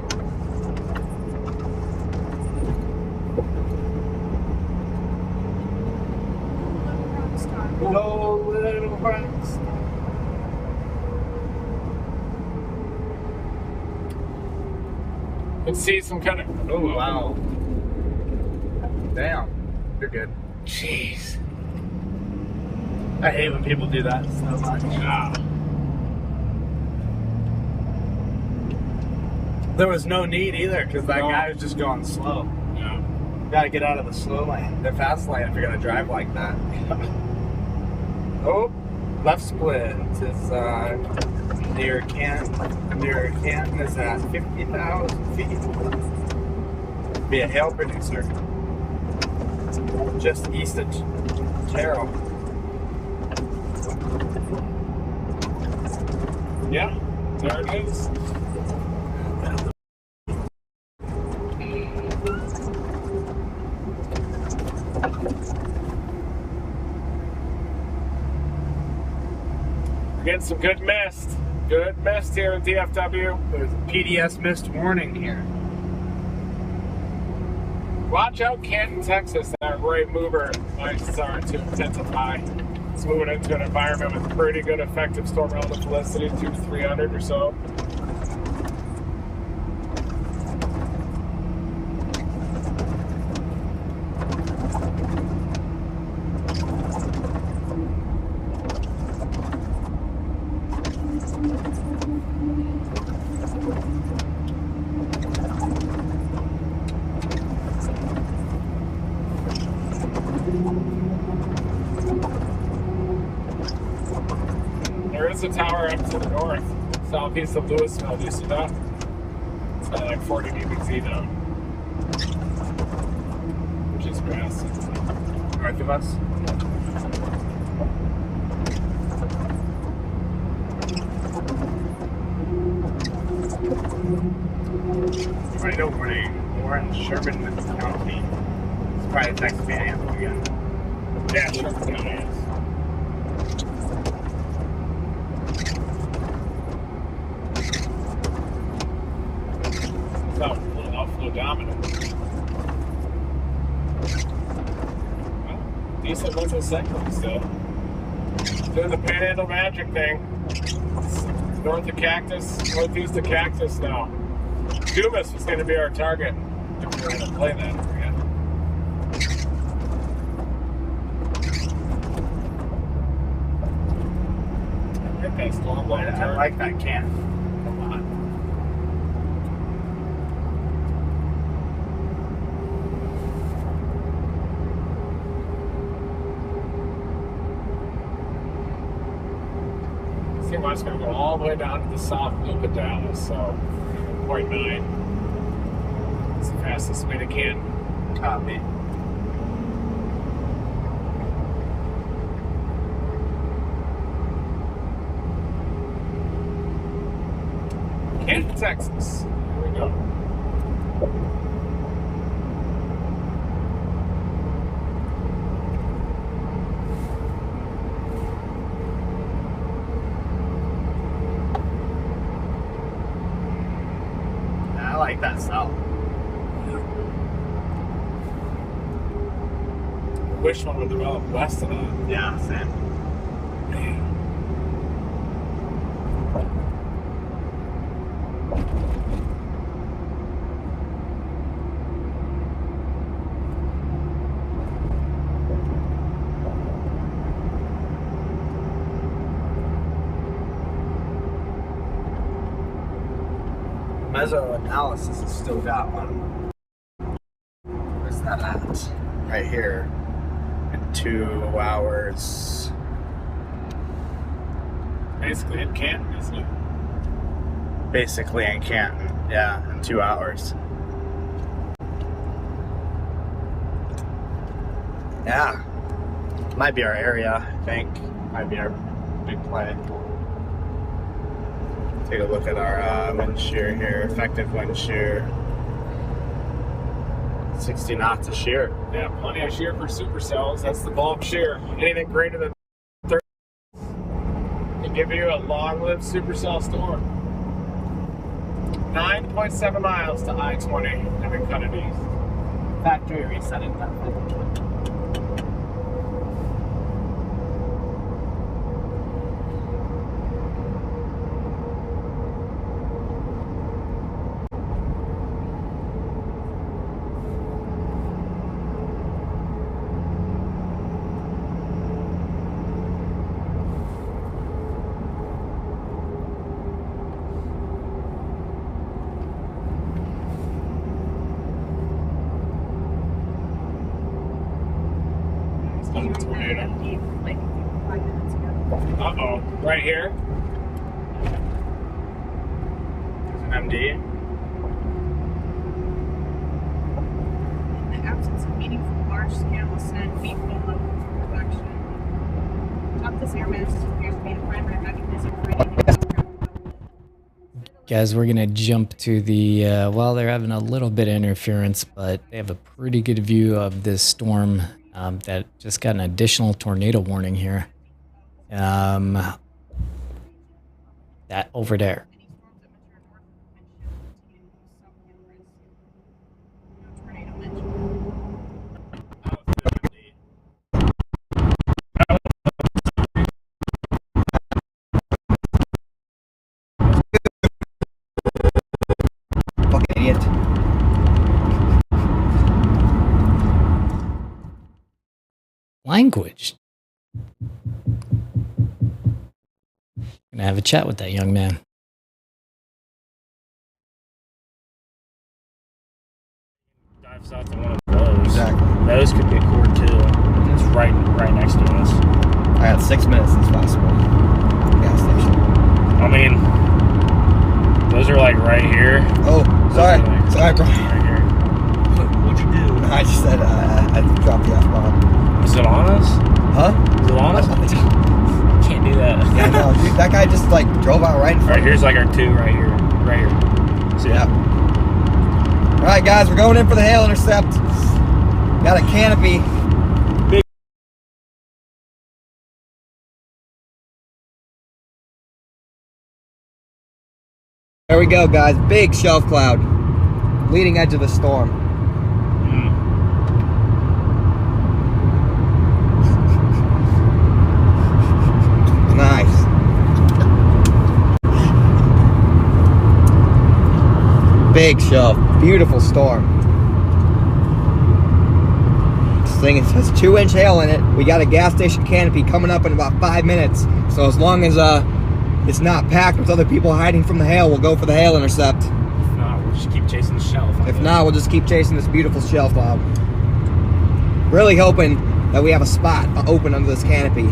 [SPEAKER 4] Hello, little rocks.
[SPEAKER 2] Let's see some kind of.
[SPEAKER 4] Oh, wow. Damn. You're good.
[SPEAKER 2] Jeez.
[SPEAKER 4] I hate when people do that so much.
[SPEAKER 2] Yeah.
[SPEAKER 4] There was no need either because that guy was just going slow.
[SPEAKER 2] Yeah.
[SPEAKER 4] Gotta get out of the slow lane, the fast lane if you're gonna drive like that. Oh, left split is near Canton is at 50,000 feet. Be a hail producer just east of Terrell.
[SPEAKER 2] Yeah, there it is. We're getting some good mist. Good mist here in DFW.
[SPEAKER 4] There's a PDS mist warning here.
[SPEAKER 2] Watch out, Canton, Texas. That right mover might start to intensify. It's moving into an environment with pretty good effective storm relative felicity, 200 to 300 or so. There is a tower up to the north, southeast of Louisville. Do you see that? It's got like 40 dBz now, which is grass.
[SPEAKER 4] North of us. I know we're in Sherman County. It's probably Texas Panhandle again.
[SPEAKER 2] Yeah, Sherman County is. Outflow dominant. Well, decent looking cyclone still. Doing the panhandle magic thing. North of Cactus, northeast of Cactus now. Dumas is going to be our target if we're going to play that again. I think that's long line.
[SPEAKER 4] I like that can a lot.
[SPEAKER 2] See why it's going to go all the way down to the south loop of Dallas, so 0.9. It's the fastest way to can.
[SPEAKER 4] Copy.
[SPEAKER 2] Canton, Texas. Here we go.
[SPEAKER 4] make that sell.
[SPEAKER 2] Wish one would develop west of that.
[SPEAKER 4] Yeah, same. Meso-analysis has still got one. Where's that at? Right here. In 2 hours.
[SPEAKER 2] Basically in Canton, isn't it?
[SPEAKER 4] Basically in Canton. Yeah, in 2 hours. Yeah. Might be our area, I think. Might be our big play. Take a look at our wind shear here, effective wind shear. 60 knots of shear.
[SPEAKER 2] Yeah, plenty of shear for supercells. That's the bulb shear. Anything greater than 30 can give you a long-lived supercell storm. 9.7 miles to I-20, having cut it east.
[SPEAKER 4] Factory resetting that.
[SPEAKER 3] Like 5 minutes ago.
[SPEAKER 2] Uh-oh, right here. There's an MD.
[SPEAKER 3] In the absence of meaningful large-scale ascent, beef polo production. Top this air mass appears to be the primary mechanism for anything aircraft development.
[SPEAKER 8] Guys, we're going to jump to the, well, they're having a little bit of interference, but they have a pretty good view of this storm that just got an additional tornado warning here. That over there.
[SPEAKER 9] Fucking idiot.
[SPEAKER 8] Language. Gonna have a chat with that young man.
[SPEAKER 10] Dive south to one of those.
[SPEAKER 9] Exactly.
[SPEAKER 10] Those could be a core too. It's right next to us.
[SPEAKER 9] I got 6 minutes as possible. Gas station.
[SPEAKER 10] I mean, those are like right here.
[SPEAKER 9] Oh, sorry. Sorry, bro.
[SPEAKER 10] Right here. What'd you do?
[SPEAKER 9] I just said I dropped the F-bomb.
[SPEAKER 10] Is it on us?
[SPEAKER 9] Huh?
[SPEAKER 10] Is it on us? Can't do that.
[SPEAKER 9] Yeah, no, dude, that guy just like drove out right in front
[SPEAKER 10] Right
[SPEAKER 9] of me.
[SPEAKER 10] here's like our two right here. Right here. See
[SPEAKER 9] Yeah.
[SPEAKER 10] that?
[SPEAKER 9] Alright guys, we're going in for the hail intercept. Got a canopy. There we go guys, big shelf cloud. Leading edge of the storm. Nice. Big shelf, beautiful storm. This thing has 2-inch hail in it. We got a gas station canopy coming up in about 5 minutes. So as long as it's not packed with other people hiding from the hail, we'll go for the hail intercept.
[SPEAKER 10] If not, we'll just keep chasing the shelf.
[SPEAKER 9] If not, we'll just keep chasing this beautiful shelf cloud. Really hoping that we have a spot open under this canopy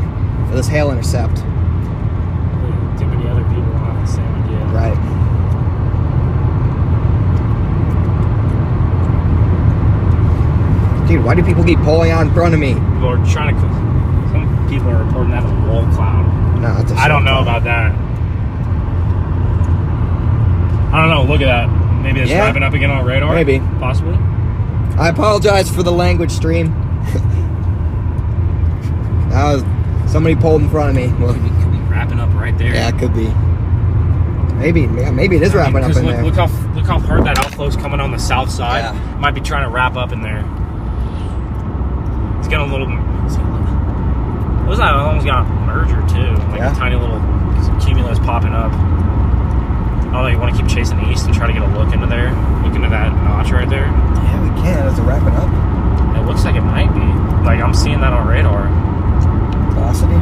[SPEAKER 9] for this hail intercept.
[SPEAKER 10] Too many other people will have the same idea.
[SPEAKER 9] Right. Dude, why do people keep pulling out in front of me?
[SPEAKER 10] People are trying to. Some people are reporting that a wall cloud.
[SPEAKER 9] No, it's a
[SPEAKER 10] I don't know
[SPEAKER 9] shelf cloud.
[SPEAKER 10] about that. I don't know. Look at that. Maybe it's driving up again on radar.
[SPEAKER 9] Maybe.
[SPEAKER 10] Possibly.
[SPEAKER 9] I apologize for the language stream. That was somebody pulled in front of me. Well,
[SPEAKER 10] Could be wrapping up right there.
[SPEAKER 9] yeah, it could be. Maybe it is wrapping up in there.
[SPEAKER 10] Look how hard that outflow's coming on the south side.
[SPEAKER 9] Yeah.
[SPEAKER 10] Might be trying to wrap up in there. It's getting a little. Looks like it almost got a merger too. Like a tiny little cumulus popping up. I don't know. You want to keep chasing east and try to get a look into there. Look into that notch right there.
[SPEAKER 9] Yeah, we can. Is it wrapping up?
[SPEAKER 10] It looks like it might be. Like I'm seeing that on radar.
[SPEAKER 9] Velocity.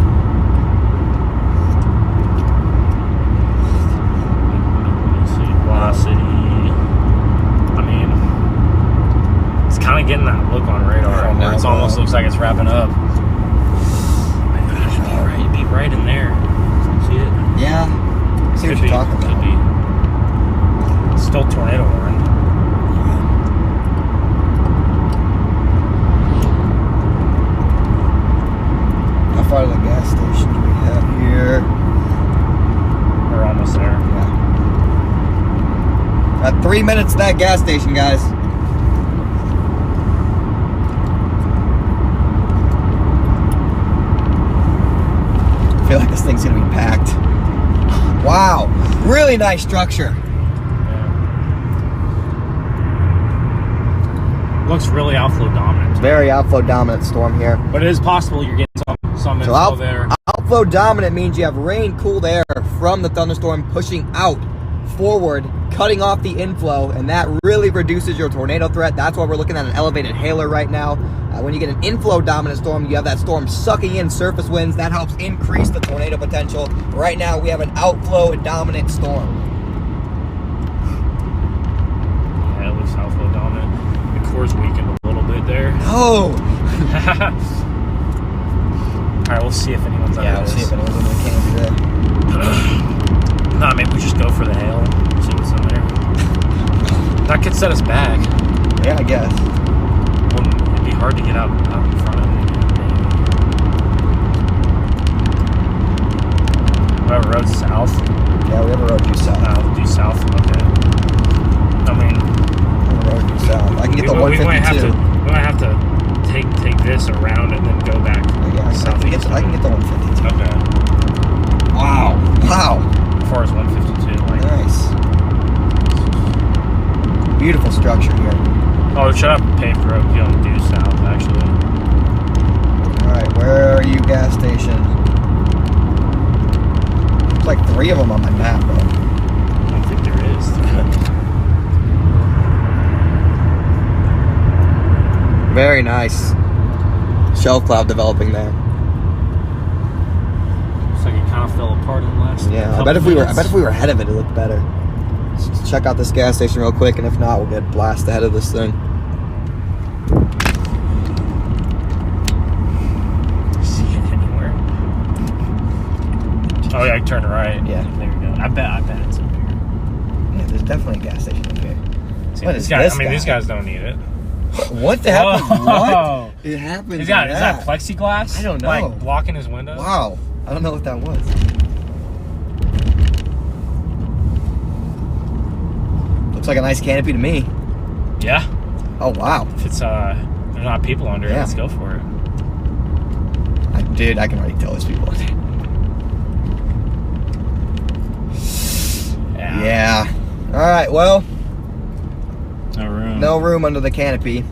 [SPEAKER 10] Velocity. I mean, it's kind of getting that look on radar where it almost looks like it's wrapping up. It'd be right in there. See it?
[SPEAKER 9] Yeah. See what you're talking about.
[SPEAKER 10] Could be. It's still tornado warning.
[SPEAKER 9] How far to the gas station do we have here?
[SPEAKER 10] We're almost there.
[SPEAKER 9] Yeah. Got 3 minutes to that gas station, guys. I feel like this thing's gonna be packed. Wow, really nice structure.
[SPEAKER 10] Yeah. Looks really outflow dominant.
[SPEAKER 9] Very outflow dominant storm here.
[SPEAKER 10] But it is possible you're getting some inflow there.
[SPEAKER 9] Outflow dominant means you have rain, cooled air from the thunderstorm pushing out forward, cutting off the inflow, and that really reduces your tornado threat. That's why we're looking at an elevated hailer right now. When you get an inflow dominant storm, you have that storm sucking in surface winds. That helps increase the tornado potential. Right now, we have an outflow dominant storm.
[SPEAKER 10] Yeah, it looks outflow dominant. The core's weakened a little bit there.
[SPEAKER 9] Oh!
[SPEAKER 10] Alright, we'll see if anyone's under
[SPEAKER 9] we'll see if anyone's under the canopy there.
[SPEAKER 10] Nah, maybe we just go for the hail. See what's in there. That could set us back.
[SPEAKER 9] Yeah, I guess.
[SPEAKER 10] Well, it'd be hard to get out in front of it. We have a road south.
[SPEAKER 9] Yeah, we have a road due south.
[SPEAKER 10] Due south, okay. I mean,
[SPEAKER 9] a road due south. I can get the 152.
[SPEAKER 10] We might have to take this around and then go back.
[SPEAKER 9] Yeah, I can get the 152.
[SPEAKER 10] Okay.
[SPEAKER 9] Wow. Wow.
[SPEAKER 10] As far as 152, like.
[SPEAKER 9] Nice. Beautiful structure here.
[SPEAKER 10] Oh, it should have paved road going due south, actually.
[SPEAKER 9] Alright, where are you, gas station? There's like 3 of them on my map, bro.
[SPEAKER 10] I don't think there is.
[SPEAKER 9] Very nice. Shelf cloud developing there.
[SPEAKER 10] Looks like it kind of fell apart in the last.
[SPEAKER 9] Yeah, I bet if we were ahead of it, it looked better. Let's check out this gas station real quick, and if not, we'll get blast ahead of this thing.
[SPEAKER 10] See it anywhere? Oh yeah, turn right.
[SPEAKER 9] Yeah,
[SPEAKER 10] there we go. I bet it's up here.
[SPEAKER 9] Yeah, there's definitely a gas station up here.
[SPEAKER 10] See,
[SPEAKER 9] What is this guy?
[SPEAKER 10] These guys don't need it.
[SPEAKER 9] What the hell?
[SPEAKER 10] Whoa.
[SPEAKER 9] What? It happened.
[SPEAKER 10] Is that plexiglass?
[SPEAKER 9] I don't know.
[SPEAKER 10] Like blocking his window?
[SPEAKER 9] Wow. I don't know what that was. Looks like a nice canopy to me.
[SPEAKER 10] Yeah.
[SPEAKER 9] Oh wow.
[SPEAKER 10] If it's there's not people under it, let's go for it.
[SPEAKER 9] Dude, I can already tell there's people under it. Yeah. All right. Well.
[SPEAKER 10] No room.
[SPEAKER 9] No room under the canopy.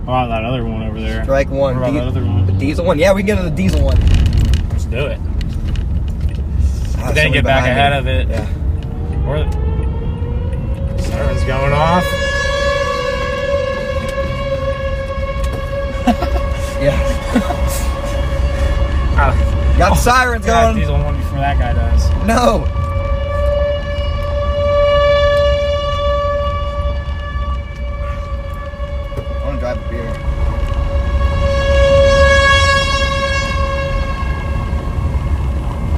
[SPEAKER 10] Oh, that other one over there.
[SPEAKER 9] Strike one.
[SPEAKER 10] What about that other one?
[SPEAKER 9] The diesel one. Yeah, we can get to the diesel one.
[SPEAKER 10] Let's do it. But then get back ahead of it.
[SPEAKER 9] Yeah.
[SPEAKER 10] Or siren's going off.
[SPEAKER 9] Yeah. Got the sirens going.
[SPEAKER 10] Diesel one before that guy does.
[SPEAKER 9] No. I want to drive a beer.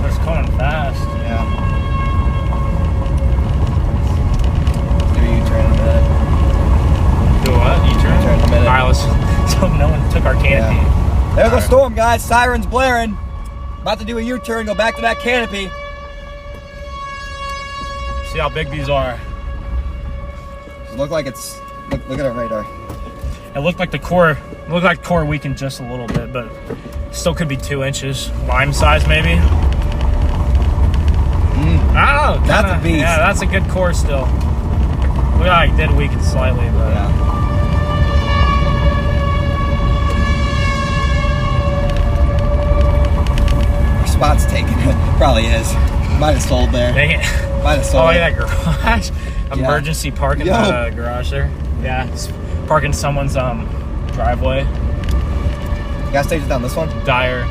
[SPEAKER 10] It's coming fast.
[SPEAKER 9] Yeah. Do a U-turn in a minute.
[SPEAKER 10] Do what? U-turn?
[SPEAKER 9] U-turn in a minute.
[SPEAKER 10] Alright, let's. So no one took our canopy.
[SPEAKER 9] Yeah. There's a storm, guys. Sirens blaring. About to do a U-turn. Go back to that canopy.
[SPEAKER 10] See how big these are.
[SPEAKER 9] Look like it's. Look at our radar.
[SPEAKER 10] It looked like the core. Looked like core weakened just a little bit, but still could be 2 inches. Lime size, maybe. I don't know. kinda,
[SPEAKER 9] That's a beast.
[SPEAKER 10] Yeah, that's a good core still. We like did weaken slightly, but
[SPEAKER 9] Yeah. Our spot's taken. Probably is. Might have sold there.
[SPEAKER 10] dang it.
[SPEAKER 9] Might have sold.
[SPEAKER 10] Oh, yeah, that garage. Emergency parking garage there. Yeah, just parking someone's driveway.
[SPEAKER 9] Gas station's down this one?
[SPEAKER 10] Dire.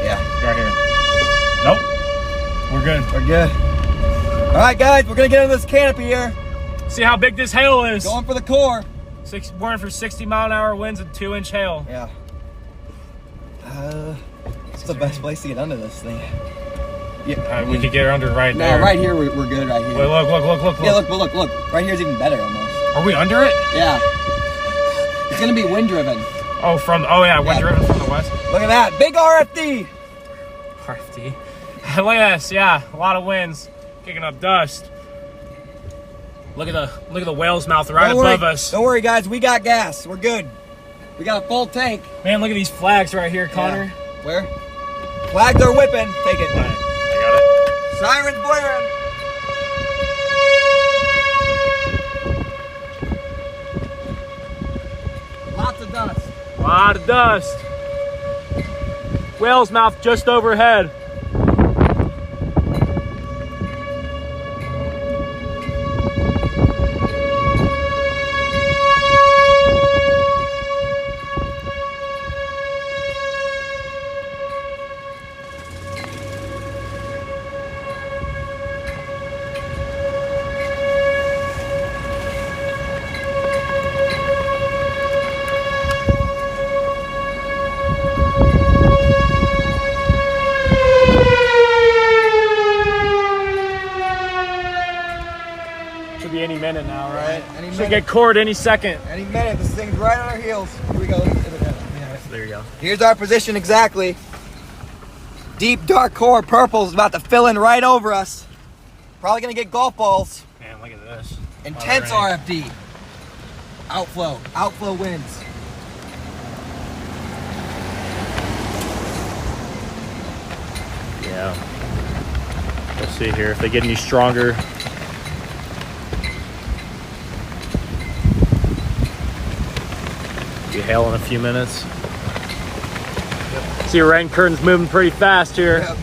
[SPEAKER 9] Yeah.
[SPEAKER 10] Right here. Nope. We're good.
[SPEAKER 9] We're good. All right, guys, we're gonna get into this canopy here.
[SPEAKER 10] See how big this hail is.
[SPEAKER 9] Going for the core.
[SPEAKER 10] We're in for 60-mile-an-hour winds and 2-inch hail.
[SPEAKER 9] Yeah. It's the best place to get under this thing. Yeah.
[SPEAKER 10] We could get under right
[SPEAKER 9] No,
[SPEAKER 10] there.
[SPEAKER 9] right here we're good. Right here.
[SPEAKER 10] Wait, look.
[SPEAKER 9] Yeah, look. Right here's even better almost.
[SPEAKER 10] Are we under it?
[SPEAKER 9] Yeah. It's gonna be wind driven.
[SPEAKER 10] Wind driven from the west.
[SPEAKER 9] Look at that, big RFD.
[SPEAKER 10] RFD. Look at this, yeah, a lot of winds, kicking up dust. Look at the whale's mouth right above us.
[SPEAKER 9] Don't worry, guys, we got gas. We're good. We got a full tank.
[SPEAKER 10] Man, look at these flags right here, Connor.
[SPEAKER 9] Yeah. Where? Flags are whipping. Take it.
[SPEAKER 10] Right, I
[SPEAKER 9] Sirens blaring. Lots of dust.
[SPEAKER 10] got it. A lot of dust. Whale's mouth just overhead. Any minute now, right? Should get cored any second.
[SPEAKER 9] Any minute. This thing's right on our heels. Here we go.
[SPEAKER 10] Yeah, there you go.
[SPEAKER 9] Here's our position exactly. Deep dark core purple is about to fill in right over us. Probably gonna get golf balls.
[SPEAKER 10] Man, look at this.
[SPEAKER 9] Intense RFD. Outflow winds.
[SPEAKER 10] Yeah. We'll see here if they get any stronger. Be hail in a few minutes. Yep. See, rain curtain's moving pretty fast here.
[SPEAKER 9] Yep.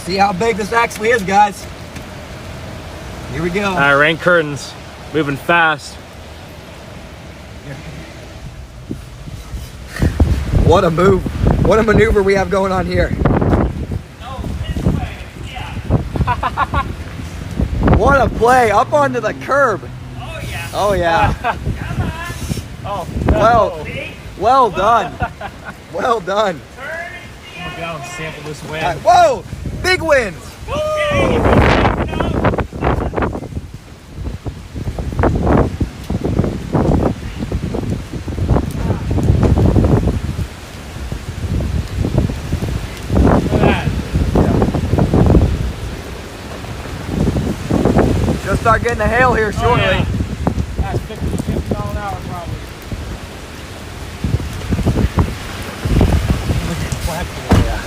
[SPEAKER 9] See how big this actually is, guys. Here we go.
[SPEAKER 10] All right, rain curtains moving fast.
[SPEAKER 9] What a move. What a maneuver we have going on here.
[SPEAKER 10] No, this way. Yeah.
[SPEAKER 9] What a play. Up onto the curb.
[SPEAKER 10] Oh, yeah.
[SPEAKER 9] Oh, yeah.
[SPEAKER 10] Come on. Oh, no.
[SPEAKER 9] Well done. Well done.
[SPEAKER 10] Turn it down. Sample this wind.
[SPEAKER 9] Right, whoa. Big winds. Just start getting the hail here shortly.
[SPEAKER 10] Oh, yeah. That's 50 to 50 miles an hour probably. Look at the flagpole.
[SPEAKER 9] Yeah.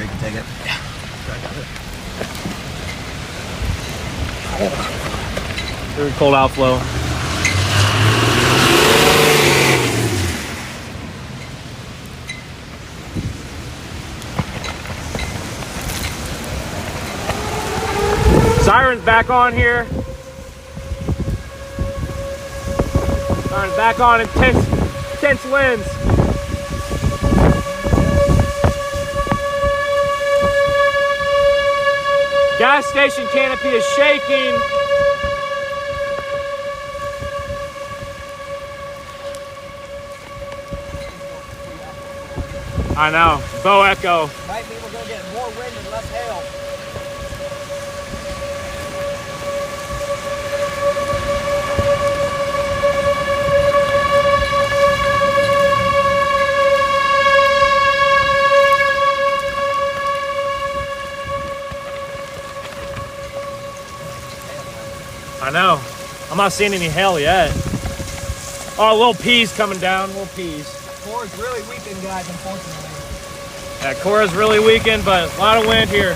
[SPEAKER 9] You can take it.
[SPEAKER 10] Yeah. I got it. Very cold outflow. Siren's back on here. Siren's back on. Intense winds. Gas station canopy is shaking. I know. Bow echo.
[SPEAKER 9] Might mean we're going to get more wind and less hail.
[SPEAKER 10] I know. I'm not seeing any hail yet. Oh, little peas coming down, little peas.
[SPEAKER 9] Core's really weakened, guys, unfortunately.
[SPEAKER 10] Yeah, Cora's really weakened, but a lot of wind here.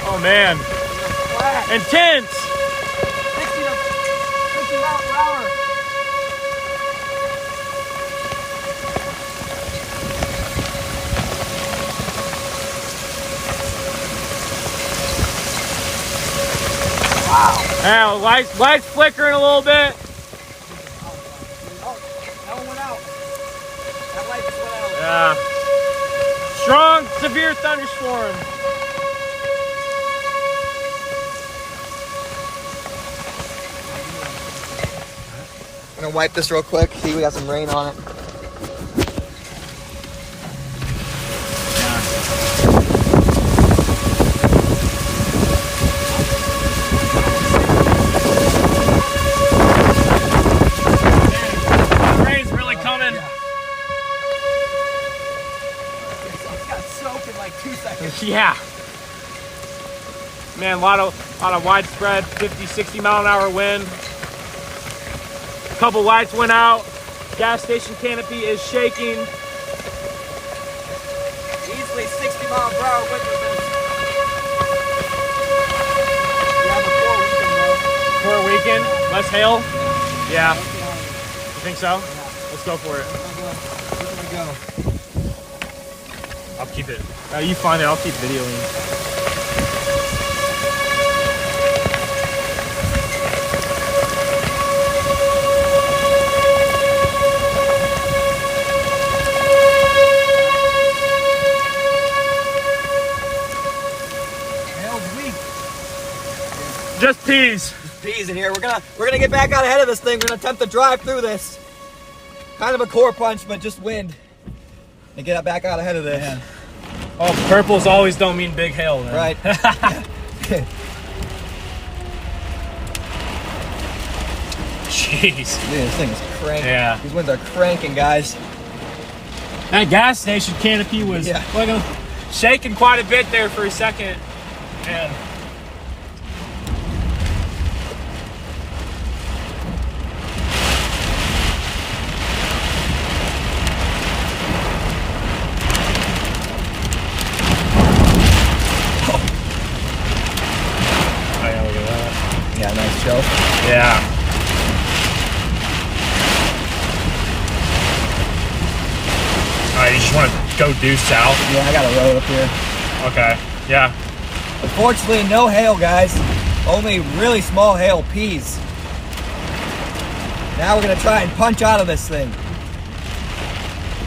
[SPEAKER 10] Oh man. Intense!
[SPEAKER 9] 60 miles per hour. Wow.
[SPEAKER 10] Now, lights flickering a little bit.
[SPEAKER 9] Oh, that one went out. That light just went out.
[SPEAKER 10] Yeah. Strong, severe thunderstorm.
[SPEAKER 9] I'm gonna wipe this real quick. See, we got some rain on it.
[SPEAKER 10] The rain's really coming.
[SPEAKER 9] It got soaked in like 2 seconds.
[SPEAKER 10] Yeah. Man, a lot of widespread 50, 60 mile an hour wind. A couple lights went out. Gas station canopy is shaking.
[SPEAKER 9] Easily 60 mile per hour wind with this. Yeah, the
[SPEAKER 10] For a weekend, less hail. Yeah. You think so? Let's go for it. I'll keep it. You find it. I'll keep videoing. Just peas.
[SPEAKER 9] Peas in here. We're gonna get back out ahead of this thing. We're gonna attempt to drive through this. Kind of a core punch, but just wind. And get back out ahead of this.
[SPEAKER 10] Man. Oh, purples always don't mean big hail, man.
[SPEAKER 9] Right.
[SPEAKER 10] Jeez.
[SPEAKER 9] Dude, this thing is cranking.
[SPEAKER 10] Yeah.
[SPEAKER 9] These winds are cranking, guys.
[SPEAKER 10] That gas station canopy was like shaking quite a bit there for a second. And
[SPEAKER 9] yeah, nice show.
[SPEAKER 10] yeah. Alright, you just want to go due south?
[SPEAKER 9] Yeah, I got a road up here.
[SPEAKER 10] Okay, yeah.
[SPEAKER 9] Unfortunately, no hail, guys. Only really small hail, peas. Now we're gonna try and punch out of this thing.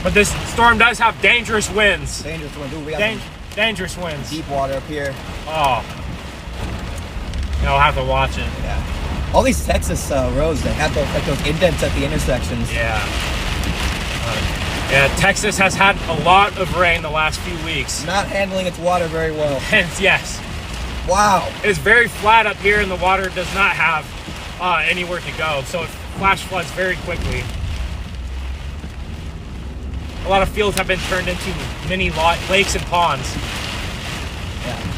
[SPEAKER 10] But this storm does have dangerous winds.
[SPEAKER 9] Dangerous winds. Ooh, we got
[SPEAKER 10] dangerous winds.
[SPEAKER 9] deep water up here.
[SPEAKER 10] Oh. I'll have to watch it.
[SPEAKER 9] Yeah. All these Texas roads, they have those, like those indents at the intersections.
[SPEAKER 10] Yeah. Yeah, Texas has had a lot of rain the last few weeks.
[SPEAKER 9] Not handling its water very well.
[SPEAKER 10] And yes.
[SPEAKER 9] Wow.
[SPEAKER 10] It's very flat up here and the water does not have anywhere to go. So it flash floods very quickly. A lot of fields have been turned into mini lakes and ponds.
[SPEAKER 9] Yeah.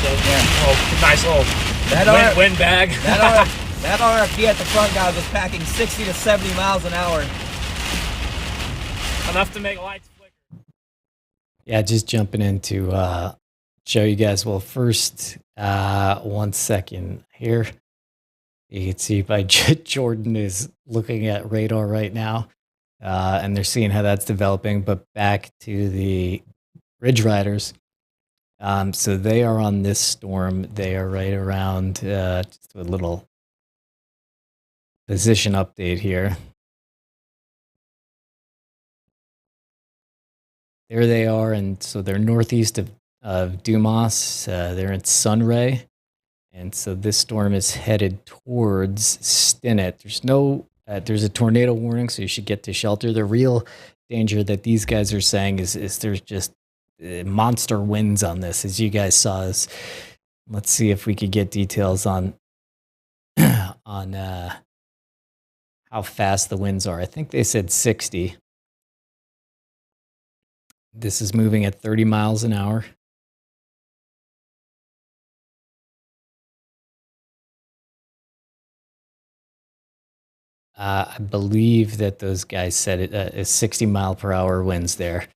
[SPEAKER 10] Yeah. Oh, nice little wind bag.
[SPEAKER 9] That RFP at the front, guys, was packing 60 to 70 miles an hour.
[SPEAKER 10] Enough to make lights flicker.
[SPEAKER 8] Yeah, just jumping in to show you guys. Well, first, 1 second here. You can see by Jordan is looking at radar right now, and they're seeing how that's developing. But back to the Ridge Riders. So they are on this storm. They are right around, just a little position update here. There they are, and so they're northeast of Dumas. They're in Sunray, and so this storm is headed towards Stinnett. There's a tornado warning, so you should get to shelter. The real danger that these guys are saying is there's just monster winds on this, as you guys saw. Let's see if we could get details on how fast the winds are. I think they said 60. This is moving at 30 miles an hour. I believe that those guys said it is 60 mile per hour winds there.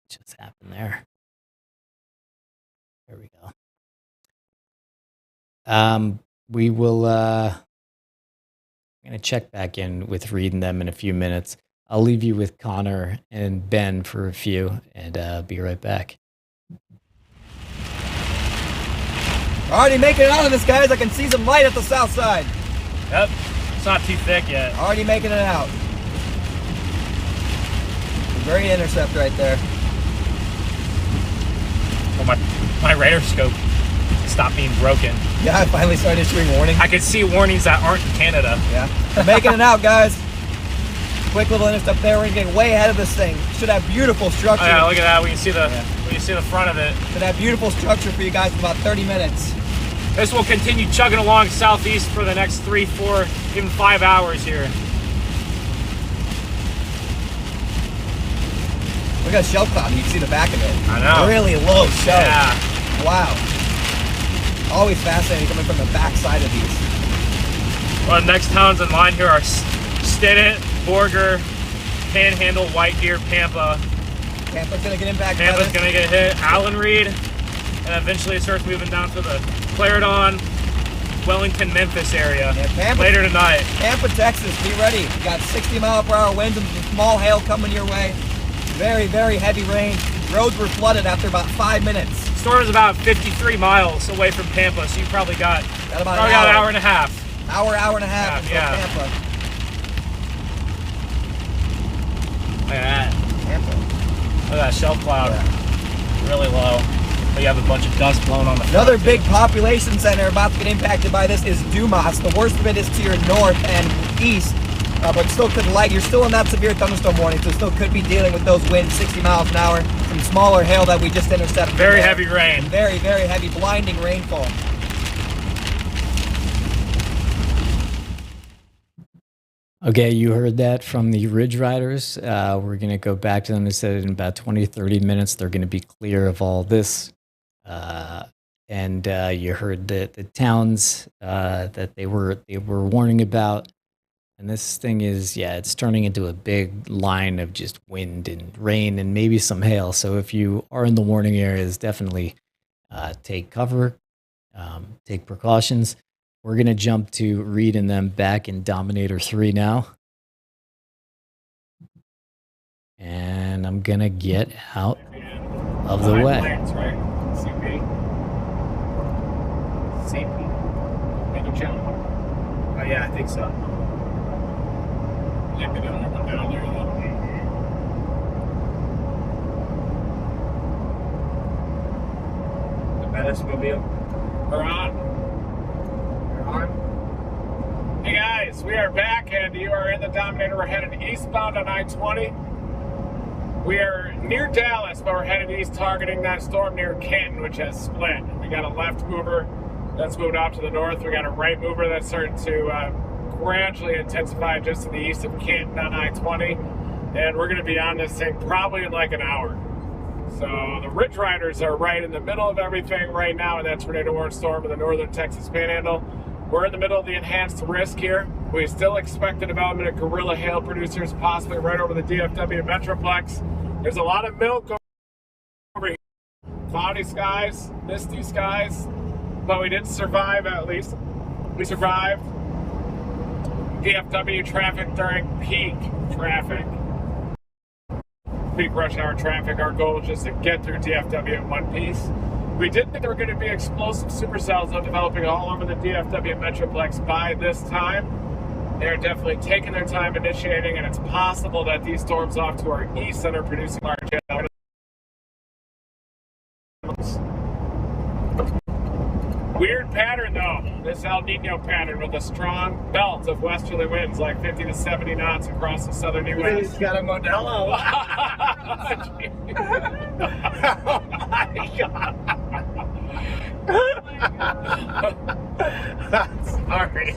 [SPEAKER 8] Just happened there. There we go. We will. I'm gonna check back in with Reed and them in a few minutes. I'll leave you with Connor and Ben for a few, and be right back.
[SPEAKER 9] Already making it out of this, guys. I can see some light at the south side.
[SPEAKER 10] Yep, it's not too thick yet.
[SPEAKER 9] Already making it out. Great intercept right there.
[SPEAKER 10] Well, my radar scope stopped being broken.
[SPEAKER 9] Yeah, I finally started issuing warning.
[SPEAKER 10] I could see warnings that aren't in Canada.
[SPEAKER 9] Yeah, I'm making it out, guys. Quick little intercept there. We're getting way ahead of this thing. Should have beautiful structure.
[SPEAKER 10] Oh, yeah, look at that. We can see the front of it.
[SPEAKER 9] Should have beautiful structure for you guys in about 30 minutes.
[SPEAKER 10] This will continue chugging along southeast for the next 3, 4, even 5 hours here.
[SPEAKER 9] Look at the shell cloud. You can see the back of it.
[SPEAKER 10] I know.
[SPEAKER 9] Really low shell.
[SPEAKER 10] Yeah.
[SPEAKER 9] Wow. Always fascinating coming from the back side of these.
[SPEAKER 10] Well, the next towns in line here are Stinnett, Borger, Panhandle, White Deer, Pampa.
[SPEAKER 9] Pampa's going to get impacted.
[SPEAKER 10] Pampa's going to get hit. Allen Reed. And eventually it starts moving down to the Clarendon, Wellington, Memphis area later tonight.
[SPEAKER 9] Pampa, Texas, be ready. You got 60 mile per hour winds and some small hail coming your way. Very, very heavy rain. Roads were flooded after about 5 minutes.
[SPEAKER 10] Storm is about 53 miles away from Pampa, so you probably got
[SPEAKER 9] an
[SPEAKER 10] hour and a half.
[SPEAKER 9] Hour and a half until Pampa.
[SPEAKER 10] Look at that.
[SPEAKER 9] Pampa.
[SPEAKER 10] Look at that shell cloud. Yeah. Really low. But you have a bunch of dust blowing on the front.
[SPEAKER 9] Another big population center about to get impacted by this is Dumas. The worst of it is to your north and east, but still could light. You're still in that severe thunderstorm warning, so still could be dealing with those winds, 60 miles an hour, some smaller hail that we just intercepted.
[SPEAKER 10] Very heavy rain.
[SPEAKER 9] Very, very heavy, blinding rainfall.
[SPEAKER 8] Okay, you heard that from the Ridge Riders. We're going to go back to them. They said in about 20, 30 minutes, they're going to be clear of all this. And you heard the towns that they were warning about. And this thing is, it's turning into a big line of just wind and rain and maybe some hail. So if you are in the warning areas, definitely take cover, take precautions. We're going to jump to Reed and them back in Dominator 3 now. And I'm going to get out of the way.
[SPEAKER 2] Oh, yeah, I think so. The Menace Mobile. We're on. Hey guys, we are back and you are in the Dominator. We're headed eastbound on I-20. We are near Dallas, but we're headed east targeting that storm near Canton, which has split. We got a left mover that's moved off to the north. We got a right mover that's starting to gradually intensify just to the east of Canton on I-20. And we're going to be on this thing probably in like an hour. So the Ridge Riders are right in the middle of everything right now in that tornado warning storm in the northern Texas Panhandle. We're in the middle of the enhanced risk here. We still expect the development of guerrilla hail producers, possibly right over the DFW Metroplex. There's a lot of milk over here. Cloudy skies, misty skies, but we did survive at least. We survived DFW traffic during peak traffic. Peak rush hour traffic. Our goal is just to get through DFW in one piece. We did think there were going to be explosive supercells developing all over the DFW Metroplex by this time. They're definitely taking their time initiating, and it's possible that these storms off to our east that are producing large hail. Weird pattern though, this El Nino pattern with a strong belt of westerly winds like 50 to 70 knots across the southern U.S.
[SPEAKER 9] He's got a Modelo.
[SPEAKER 10] Oh my God. Sorry.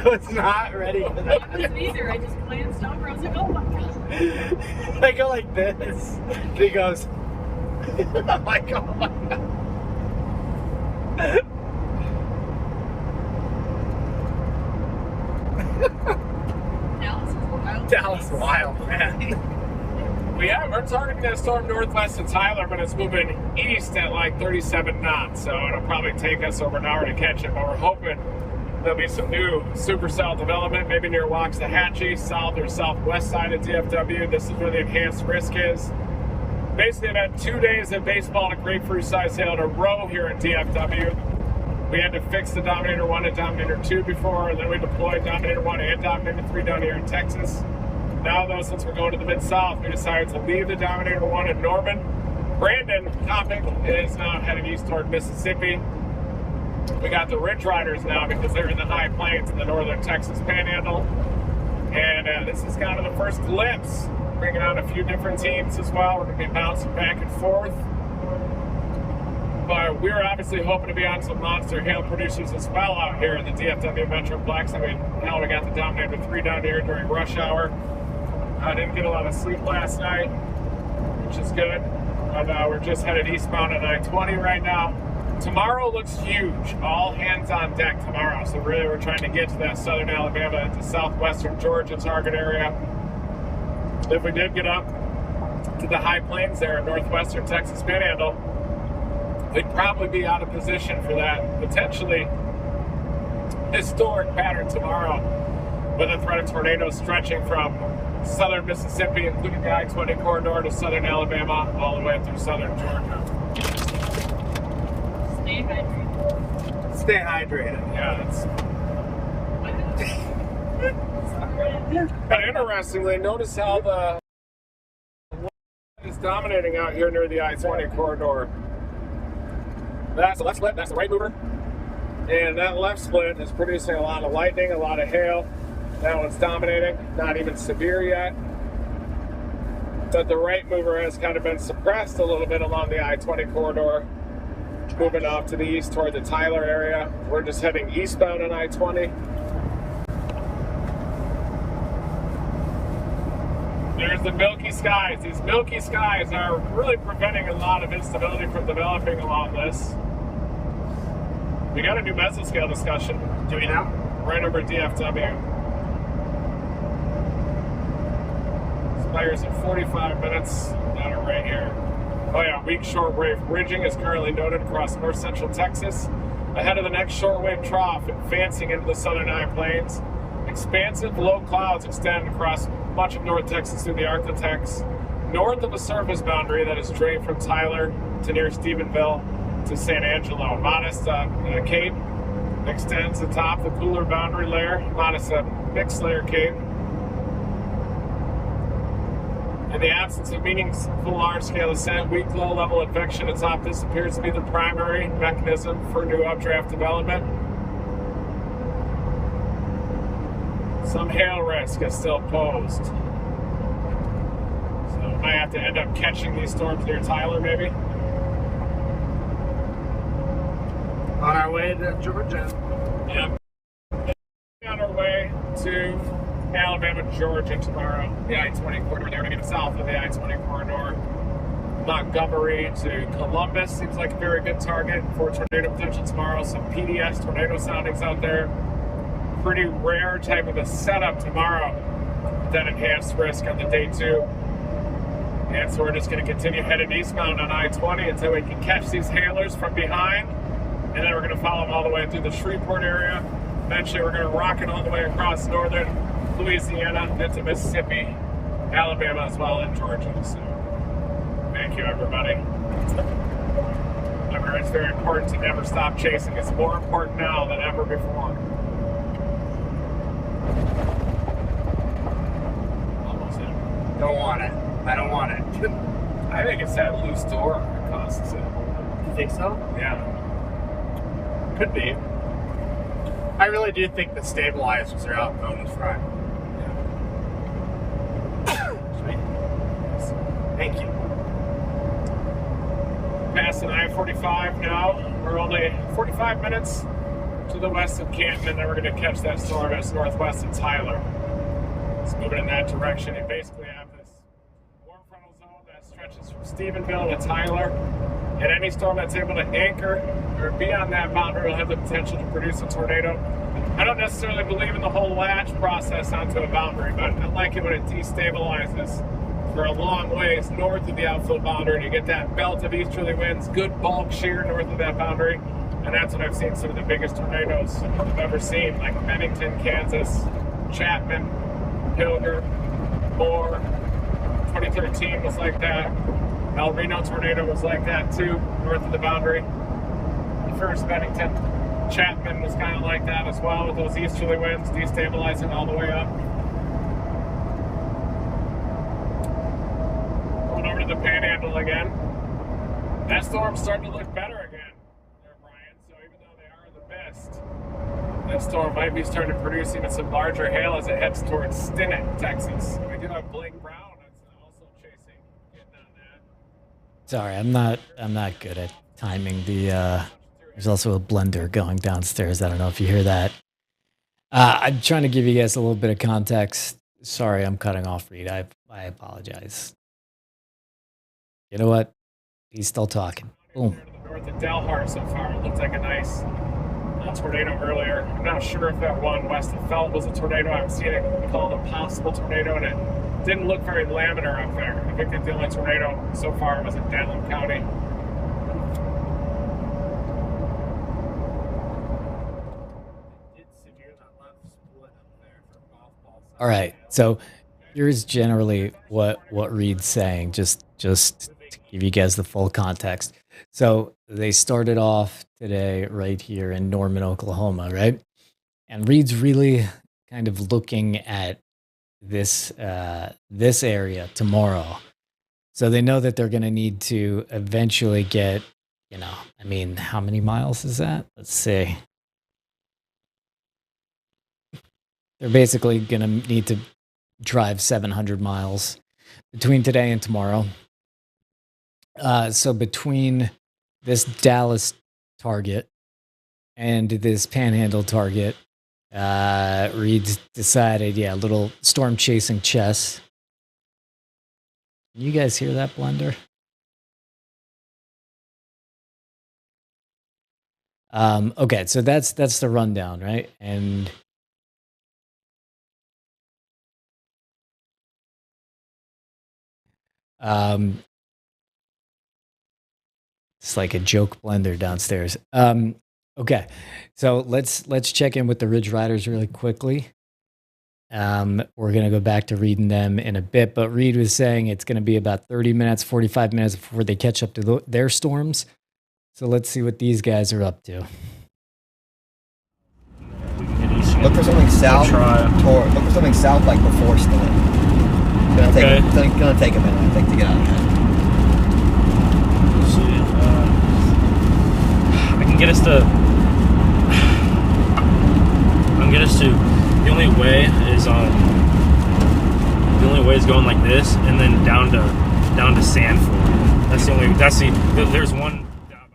[SPEAKER 4] was not ready for that.
[SPEAKER 3] I wasn't either. I just glanced over. I was like, oh my god.
[SPEAKER 4] I go like this. And he goes, I'm like, oh my god.
[SPEAKER 3] Dallas is wild.
[SPEAKER 4] Dallas wild, man.
[SPEAKER 2] Well, yeah, we're targeting that storm northwest of Tyler, but it's moving east at like 37 knots, so it'll probably take us over an hour to catch it, but we're hoping there'll be some new supercell development, maybe near Waxahachie, south or southwest side of DFW. This is where the enhanced risk is. Basically, I've had 2 days of baseball and a grapefruit size hail in a row here in DFW. We had to fix the Dominator 1 and Dominator 2 before, and then we deployed Dominator 1 and Dominator 3 down here in Texas. Now, though, since we're going to the Mid-South, we decided to leave the Dominator 1 in Norman. Brandon Topic is now headed east toward Mississippi. We got the Ridge Riders now because they're in the high plains in the northern Texas panhandle. And this is kind of the first glimpse, bringing on a few different teams as well. We're going to be bouncing back and forth. But we're obviously hoping to be on some monster hail producers as well out here in the DFW Metroplex. I mean, hell, we got the Dominator 3 down here during rush hour. I didn't get a lot of sleep last night, which is good. But we're just headed eastbound on I-20 right now. Tomorrow looks huge. All hands on deck tomorrow. So really we're trying to get to that southern Alabama to southwestern Georgia target area. If we did get up to the high plains there in northwestern Texas panhandle, we'd probably be out of position for that potentially historic pattern tomorrow, with a threat of tornadoes stretching from southern Mississippi, including the I-20 corridor, to southern Alabama, all the way through southern Georgia.
[SPEAKER 3] Stay hydrated.
[SPEAKER 4] Stay hydrated.
[SPEAKER 2] Yeah, that's kind of interestingly. Notice how the is dominating out here near the I-20 corridor. That's the left split, that's the right mover. And that left split is producing a lot of lightning, a lot of hail. That one's dominating, not even severe yet. But the right mover has kind of been suppressed a little bit along the I-20 corridor, moving off to the east toward the Tyler area. We're just heading eastbound on I-20. There's the milky skies. These milky skies are really preventing a lot of instability from developing along this. We got a new mesoscale discussion.
[SPEAKER 4] Do we now?
[SPEAKER 2] Right over DFW. Expires in 45 minutes. Got it right here. Oh yeah, weak shortwave ridging is currently noted across north central Texas, ahead of the next shortwave trough advancing into the southern high plains. Expansive low clouds extend across much of North Texas through the Arctic, north of a surface boundary that is drained from Tyler to near Stephenville to San Angelo. Modest cape extends atop the cooler boundary layer, modest mixed layer cape. In the absence of meaningful large-scale ascent, weak low-level advection atop this appears to be the primary mechanism for new updraft development. Some hail risk is still posed. So we might have to end up catching these storms near Tyler, maybe.
[SPEAKER 4] On our way to Georgia.
[SPEAKER 2] Yep. On our way to Alabama, Georgia tomorrow. The I-20 corridor there, maybe south of the I-20 corridor. Montgomery to Columbus seems like a very good target for tornado potential tomorrow. Some PDS tornado soundings out there. Pretty rare type of a setup tomorrow. That enhanced risk on the day 2. And so we're just going to continue headed eastbound on I-20 until we can catch these hailers from behind. And then we're going to follow them all the way through the Shreveport area. Eventually we're going to rocket all the way across northern Louisiana into Mississippi, Alabama, as well, and Georgia. So thank you, everybody. Remember, it's very important to never stop chasing. It's more important now than ever before. Almost hit.
[SPEAKER 4] Don't want it. I don't want it.
[SPEAKER 2] I think it's that loose door that causes it.
[SPEAKER 4] You think so?
[SPEAKER 2] Yeah. Could be.
[SPEAKER 4] I really do think the stabilizers are out on this front. Sweet. Thank you.
[SPEAKER 2] Passing I-45 now. We're only 45 minutes to the west of Canton, and then we're going to catch that storm that's northwest of Tyler. It's moving in that direction. You basically have this warm frontal zone that stretches from Stephenville to Tyler, and any storm that's able to anchor or be on that boundary will have the potential to produce a tornado. I don't necessarily believe in the whole latch process onto a boundary, but I like it when it destabilizes for a long ways north of the outfield boundary, and you get that belt of easterly winds, good bulk shear north of that boundary. And that's when I've seen some of the biggest tornadoes I've ever seen, like Bennington, Kansas, Chapman, Pilger, Moore. 2013 was like that. El Reno tornado was like that too, north of the boundary. The first Bennington, Chapman was kind of like that as well, with those easterly winds destabilizing all the way up. Going over to the panhandle again. That storm's starting to look better again. That storm might be starting to produce even some larger hail as it heads towards Stinnett, Texas. We do have Blake Brown that's also chasing, getting on that.
[SPEAKER 8] Sorry, I'm not good at timing the there's also a blender going downstairs. I don't know if you hear that. I'm trying to give you guys a little bit of context. Sorry, I'm cutting off Reed. I apologize. You know what? He's still talking. Boom.
[SPEAKER 2] North of Delhar so far. It looks like a nice tornado earlier. I'm not sure if that one west of Felt was a tornado. I've seen it called a possible tornado, and it didn't look very laminar up there. I think that the only tornado so far was in Denham County.
[SPEAKER 8] All right, so here's generally what Reed's saying, just to give you guys the full context. So they started off today right here in Norman, Oklahoma, right? And Reed's really kind of looking at this this area tomorrow. So they know that they're going to need to eventually get, I mean, how many miles is that? Let's see. They're basically going to need to drive 700 miles between today and tomorrow. So between this Dallas target and this Panhandle target, Reed's decided, a little storm chasing chess. Can you guys hear that blender? Okay, so that's the rundown, right? And it's like a joke blender downstairs. Okay, so let's check in with the Ridge Riders really quickly. We're gonna go back to reading them in a bit, but Reed was saying it's gonna be about 30 minutes, 45 minutes before they catch up to their storms. So let's see what these guys are up to.
[SPEAKER 9] Look for something south. Look for something south, like before Stinnett. It's gonna take a minute, I think, to get out of that.
[SPEAKER 10] I can get us to the only way is going like this and then down to Sanford. There's one down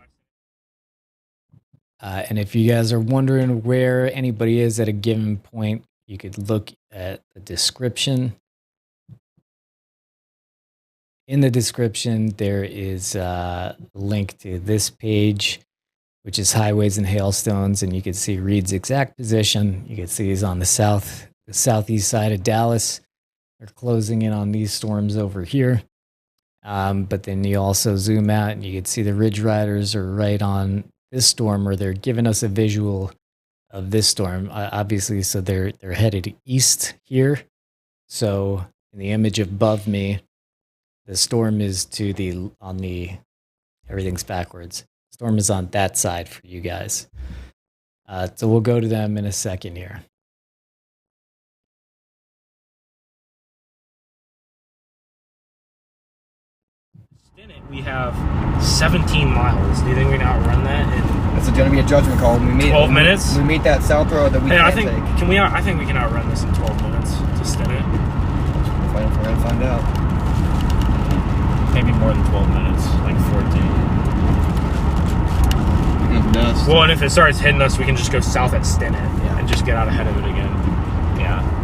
[SPEAKER 10] by
[SPEAKER 8] and if you guys are wondering where anybody is at a given point, you could look at the description. In the description, there is a link to this page, which is Highways and Hailstones, and you can see Reed's exact position. You can see he's on the southeast side of Dallas. They're closing in on these storms over here. But then you also zoom out, and you can see the Ridge Riders are right on this storm, or they're giving us a visual of this storm. Obviously, so they're headed east here. So in the image above me, the storm is everything's backwards. Storm is on that side for you guys. So we'll go to them in a second here.
[SPEAKER 10] Stinnett, we have 17 miles. Do you think we can outrun that?
[SPEAKER 9] It's going to be a judgment call. When we meet
[SPEAKER 10] 12 minutes?
[SPEAKER 9] When we meet that south road that we can't take.
[SPEAKER 10] I think we can outrun this in 12 minutes to Stinnett.
[SPEAKER 9] We're going to find out.
[SPEAKER 10] Maybe more than 12 minutes, like 14.
[SPEAKER 7] Enough dust.
[SPEAKER 9] east.
[SPEAKER 10] Well, and if it starts hitting us, we can just go south at Stinnett and just get out ahead of it again. Yeah.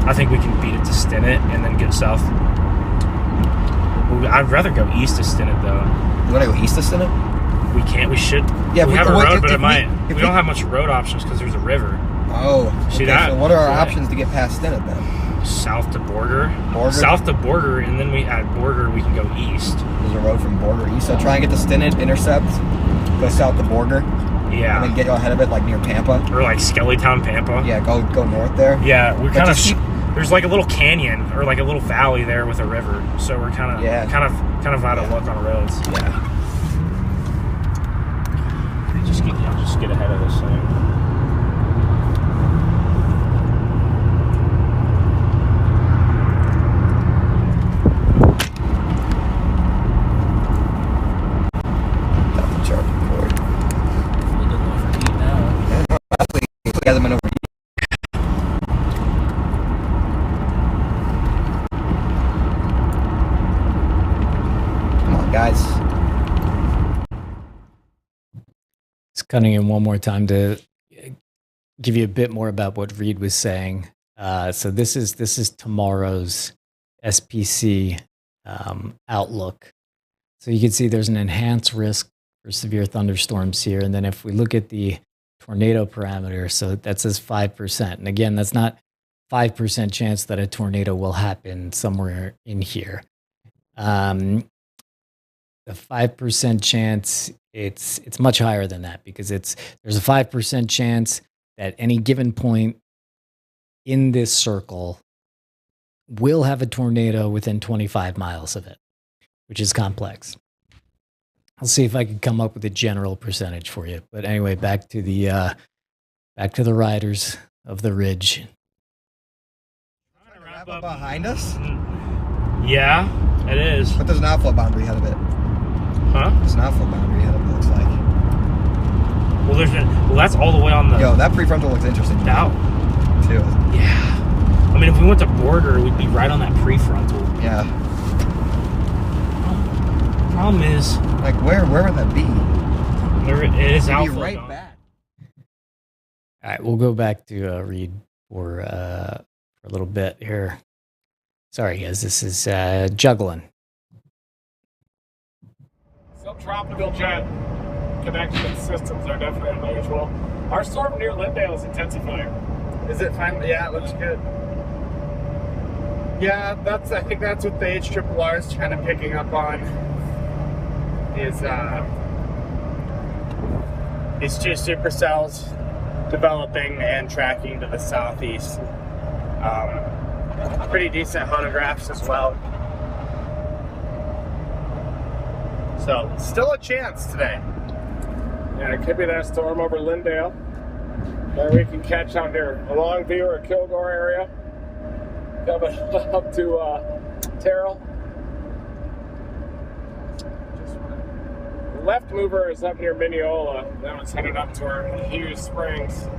[SPEAKER 10] I think we can beat it to Stinnett and then get south. I'd rather go east to Stinnett though.
[SPEAKER 9] You want to go east to Stinnett?
[SPEAKER 10] We can't. We should.
[SPEAKER 9] Yeah,
[SPEAKER 10] we have a road, but we
[SPEAKER 9] don't
[SPEAKER 10] have much road options because there's a river.
[SPEAKER 9] Oh,
[SPEAKER 10] see
[SPEAKER 9] okay,
[SPEAKER 10] that?
[SPEAKER 9] So what are our options to get past Stinnett then?
[SPEAKER 10] South to Borger. South to Borger, and then at Borger we can go east.
[SPEAKER 9] There's a road from Borger east. So try and get to Stinnett, intercept, go south to Borger.
[SPEAKER 10] Yeah.
[SPEAKER 9] And then get ahead of it, like near Pampa.
[SPEAKER 10] Or like Skellytown, Pampa.
[SPEAKER 9] Yeah, go north there.
[SPEAKER 10] Yeah, we're kind of. There's like a little canyon or like a little valley there with a river, so we're kind of out of luck on roads.
[SPEAKER 9] Yeah.
[SPEAKER 10] Just get ahead of this thing.
[SPEAKER 8] Cutting in one more time to give you a bit more about what Reed was saying. So this is tomorrow's SPC outlook. So you can see there's an enhanced risk for severe thunderstorms here. And then if we look at the tornado parameter, so that says 5%. And again, that's not 5% chance that a tornado will happen somewhere in here. The 5% chance, it's much higher than that because there's a 5% chance that any given point in this circle will have a tornado within 25 miles of it, which is complex. I'll see if I can come up with a general percentage for you. But anyway, back to the riders of the ridge.
[SPEAKER 9] Wrap up behind us?
[SPEAKER 10] Yeah, it is.
[SPEAKER 9] But there's an outflow boundary ahead of it.
[SPEAKER 10] Huh?
[SPEAKER 9] There's an outflow boundary ahead of it, looks like.
[SPEAKER 10] Well, that's all the way on the...
[SPEAKER 9] Yo, that prefrontal looks interesting.
[SPEAKER 10] Out.
[SPEAKER 9] Too.
[SPEAKER 10] Yeah. I mean, if we went to Borger, we'd be right on that prefrontal.
[SPEAKER 9] Yeah.
[SPEAKER 10] Problem is...
[SPEAKER 9] Like, where would that be?
[SPEAKER 10] It is outflow.
[SPEAKER 9] Be right back.
[SPEAKER 8] All right, we'll go back to Reed for a little bit here. Sorry, guys, this is juggling.
[SPEAKER 2] Subtropical jet connection systems are definitely unusual. Our storm near Lindale is intensifying. Is it finally? Yeah, it looks good. Yeah, I think that's what the HRRR is kind of picking up on. Is these two supercells developing and tracking to the southeast. Pretty decent photographs as well. So, still a chance today. Yeah, it could be that storm over Lindale. Or we can catch on here a Longview or Kilgore area. Coming up to Terrell. The left mover is up near Mineola. That one's headed up to our Hughes Springs.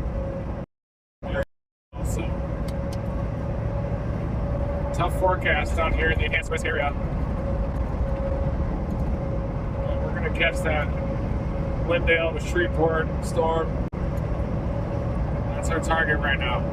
[SPEAKER 2] Also, tough forecast down here in the enhanced risk area. We're going to catch that Lindale with Shreveport storm. That's our target right now.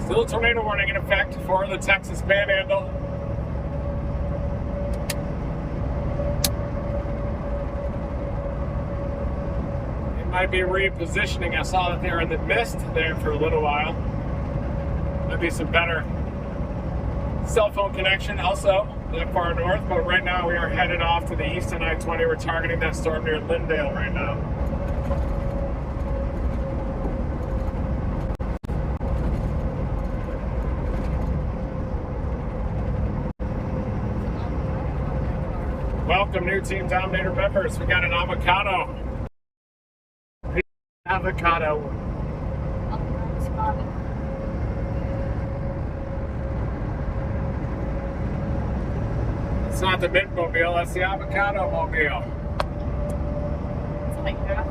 [SPEAKER 2] Still a tornado warning in effect for the Texas Panhandle. Might be repositioning. I saw that they were in the mist there for a little while. Might be some better cell phone connection also that far north, but right now we are headed off to the east on I-20. We're targeting that storm near Lindale right now. Welcome, new Team Dominator members. We got an avocado. Avocado. It's not the mint mobile, that's the avocado mobile.
[SPEAKER 3] It's like half.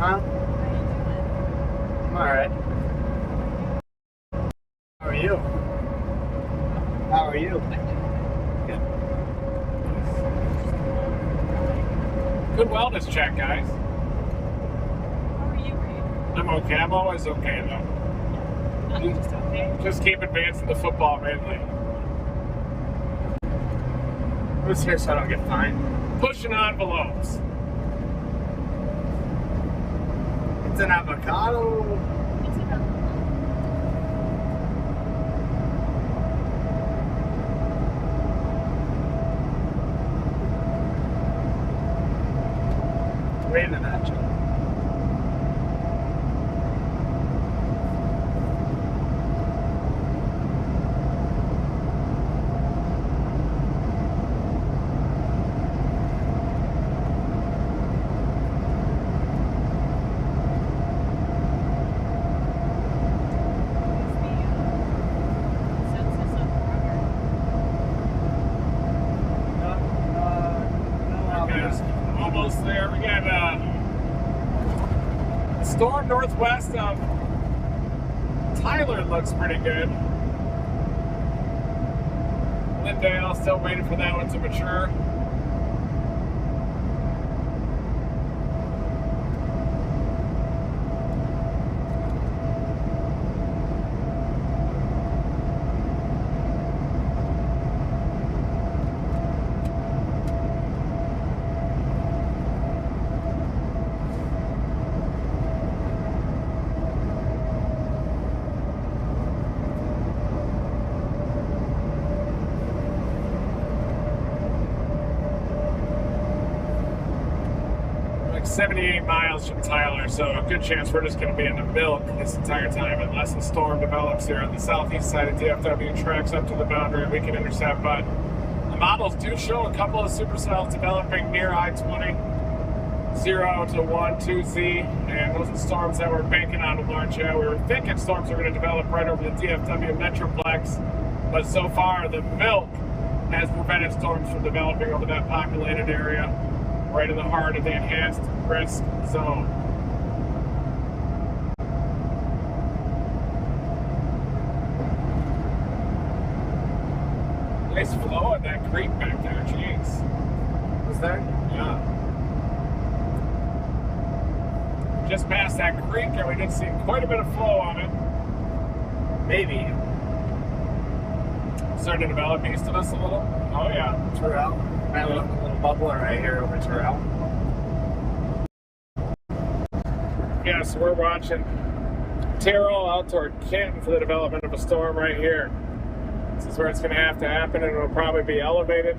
[SPEAKER 4] Huh? I'm alright. How are you? How are you? Good.
[SPEAKER 2] Good wellness check, guys.
[SPEAKER 3] How are you, Reed?
[SPEAKER 2] I'm okay. I'm always okay, though.
[SPEAKER 3] Not just okay.
[SPEAKER 2] Just keep advancing the football mainly.
[SPEAKER 4] Who's here so I don't get fined?
[SPEAKER 2] Pushing envelopes.
[SPEAKER 4] It's an avocado.
[SPEAKER 3] It's enough.
[SPEAKER 4] Waving at you.
[SPEAKER 2] Almost there. We got a storm northwest of Tyler. Looks pretty good. Lindale, still waiting for that one to mature. Like 78 miles from Tyler, so a good chance we're just going to be in the milk this entire time unless the storm develops here on the southeast side of DFW, tracks up to the boundary we can intercept. But the models do show a couple of supercells developing near I-20, 0 to 1, 2Z, and those are storms that we're banking on with large. We were thinking storms are going to develop right over the DFW Metroplex, but so far the milk has prevented storms from developing over that populated area, right in the heart of the enhanced risk zone. Nice flow in that creek back there, jeez.
[SPEAKER 4] Was there?
[SPEAKER 2] Yeah. Just past that creek, and we did see quite a bit of flow on it.
[SPEAKER 4] Maybe.
[SPEAKER 2] Starting to develop east of us a little. Oh yeah.
[SPEAKER 4] Terrell. I have a little bubbler right here over Terrell.
[SPEAKER 2] Yeah, so we're watching Terrell out toward Canton for the development of a storm right here. This is where it's going to have to happen, and it'll probably be elevated.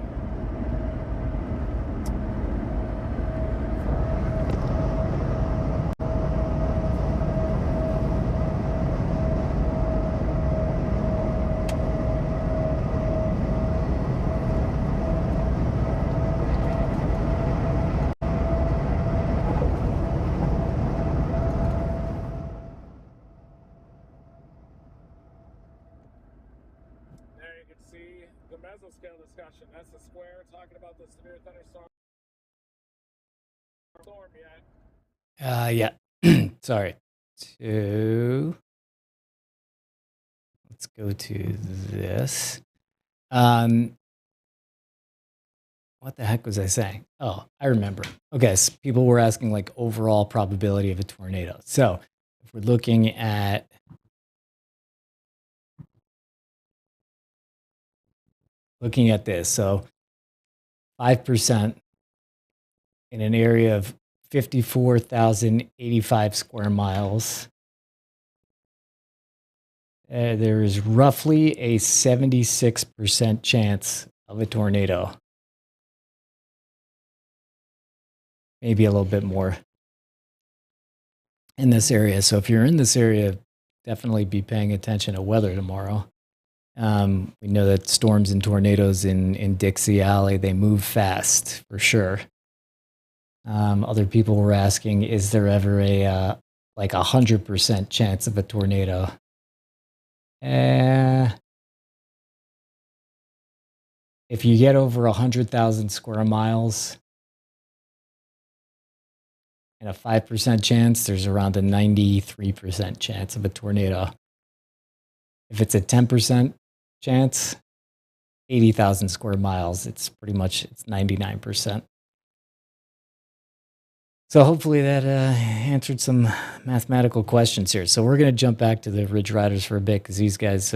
[SPEAKER 2] mesoscale discussion. That's the square talking about the severe thunderstorm yet.
[SPEAKER 8] Yeah. Sorry. Let's go to this. What the heck was I saying? Oh, I remember. Okay, so people were asking like overall probability of a tornado. So if we're looking at this, so 5% in an area of 54,085 square miles. There is roughly a 76% chance of a tornado. Maybe a little bit more in this area. So if you're in this area, definitely be paying attention to weather tomorrow. We know that storms and tornadoes in Dixie Alley, they move fast for sure. Other people were asking, is there ever a like 100% chance of a tornado? If you get over 100,000 square miles and a 5% chance, there's around a 93% chance of a tornado. If it's a 10% chance, 80,000 square miles, it's 99%. So hopefully that answered some mathematical questions here. So we're going to jump back to the Ridge Riders for a bit because these guys,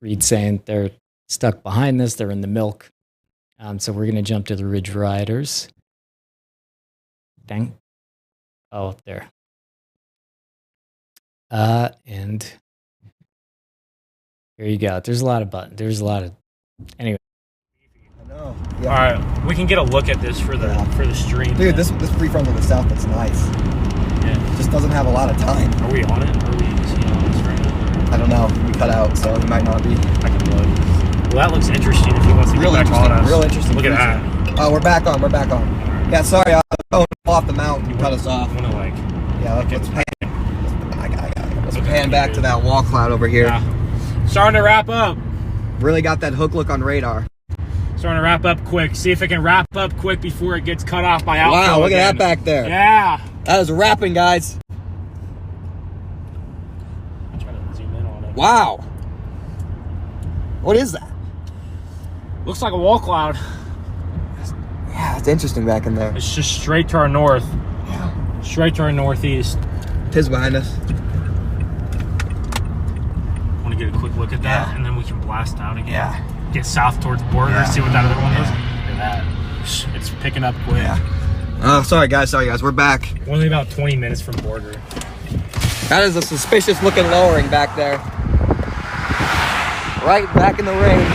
[SPEAKER 8] Reed's saying they're stuck behind this. They're in the milk. So we're going to jump to the Ridge Riders. Dang. Oh, up there. And here you go. There's a lot of buttons. There's a lot of... Anyway.
[SPEAKER 9] No.
[SPEAKER 10] Yeah. All right, we can get a look at this for the stream.
[SPEAKER 9] Dude, this free-front to the south looks nice.
[SPEAKER 10] Yeah.
[SPEAKER 9] It just doesn't have a lot of time.
[SPEAKER 10] Are we on it? Are we on this right now?
[SPEAKER 9] I don't know. We cut out, so we might not be.
[SPEAKER 10] I can look. Well, that looks interesting if he wants to
[SPEAKER 9] Real
[SPEAKER 10] get back on us.
[SPEAKER 9] Real interesting.
[SPEAKER 10] Look at that.
[SPEAKER 9] Oh, we're back on. Yeah, sorry. Off the mountain. You cut us off. Let's pan back to that wall cloud over here.
[SPEAKER 10] Yeah. Starting to wrap up.
[SPEAKER 9] Really got that hook look on radar.
[SPEAKER 10] Starting to wrap up quick. See if it can wrap up quick before it gets cut off by outflow.
[SPEAKER 9] Wow, look
[SPEAKER 10] again.
[SPEAKER 9] at that back there.
[SPEAKER 10] Yeah.
[SPEAKER 9] That is wrapping, guys.
[SPEAKER 10] I'm trying to zoom in on it.
[SPEAKER 9] Wow. What is that?
[SPEAKER 10] Looks like a wall cloud.
[SPEAKER 9] Yeah, it's interesting back in there.
[SPEAKER 10] It's just straight to our north.
[SPEAKER 9] Yeah.
[SPEAKER 10] Straight to our northeast.
[SPEAKER 9] Tis behind us.
[SPEAKER 10] Want to get a quick look at that, and then we can blast out again.
[SPEAKER 9] Yeah.
[SPEAKER 10] Get south towards the border, see what that other one does. Look at that. It's picking up quick.
[SPEAKER 9] Yeah. Oh, sorry guys. We're back.
[SPEAKER 10] Only about 20 minutes from border.
[SPEAKER 9] That is a suspicious looking lowering back there. Right back in the rain.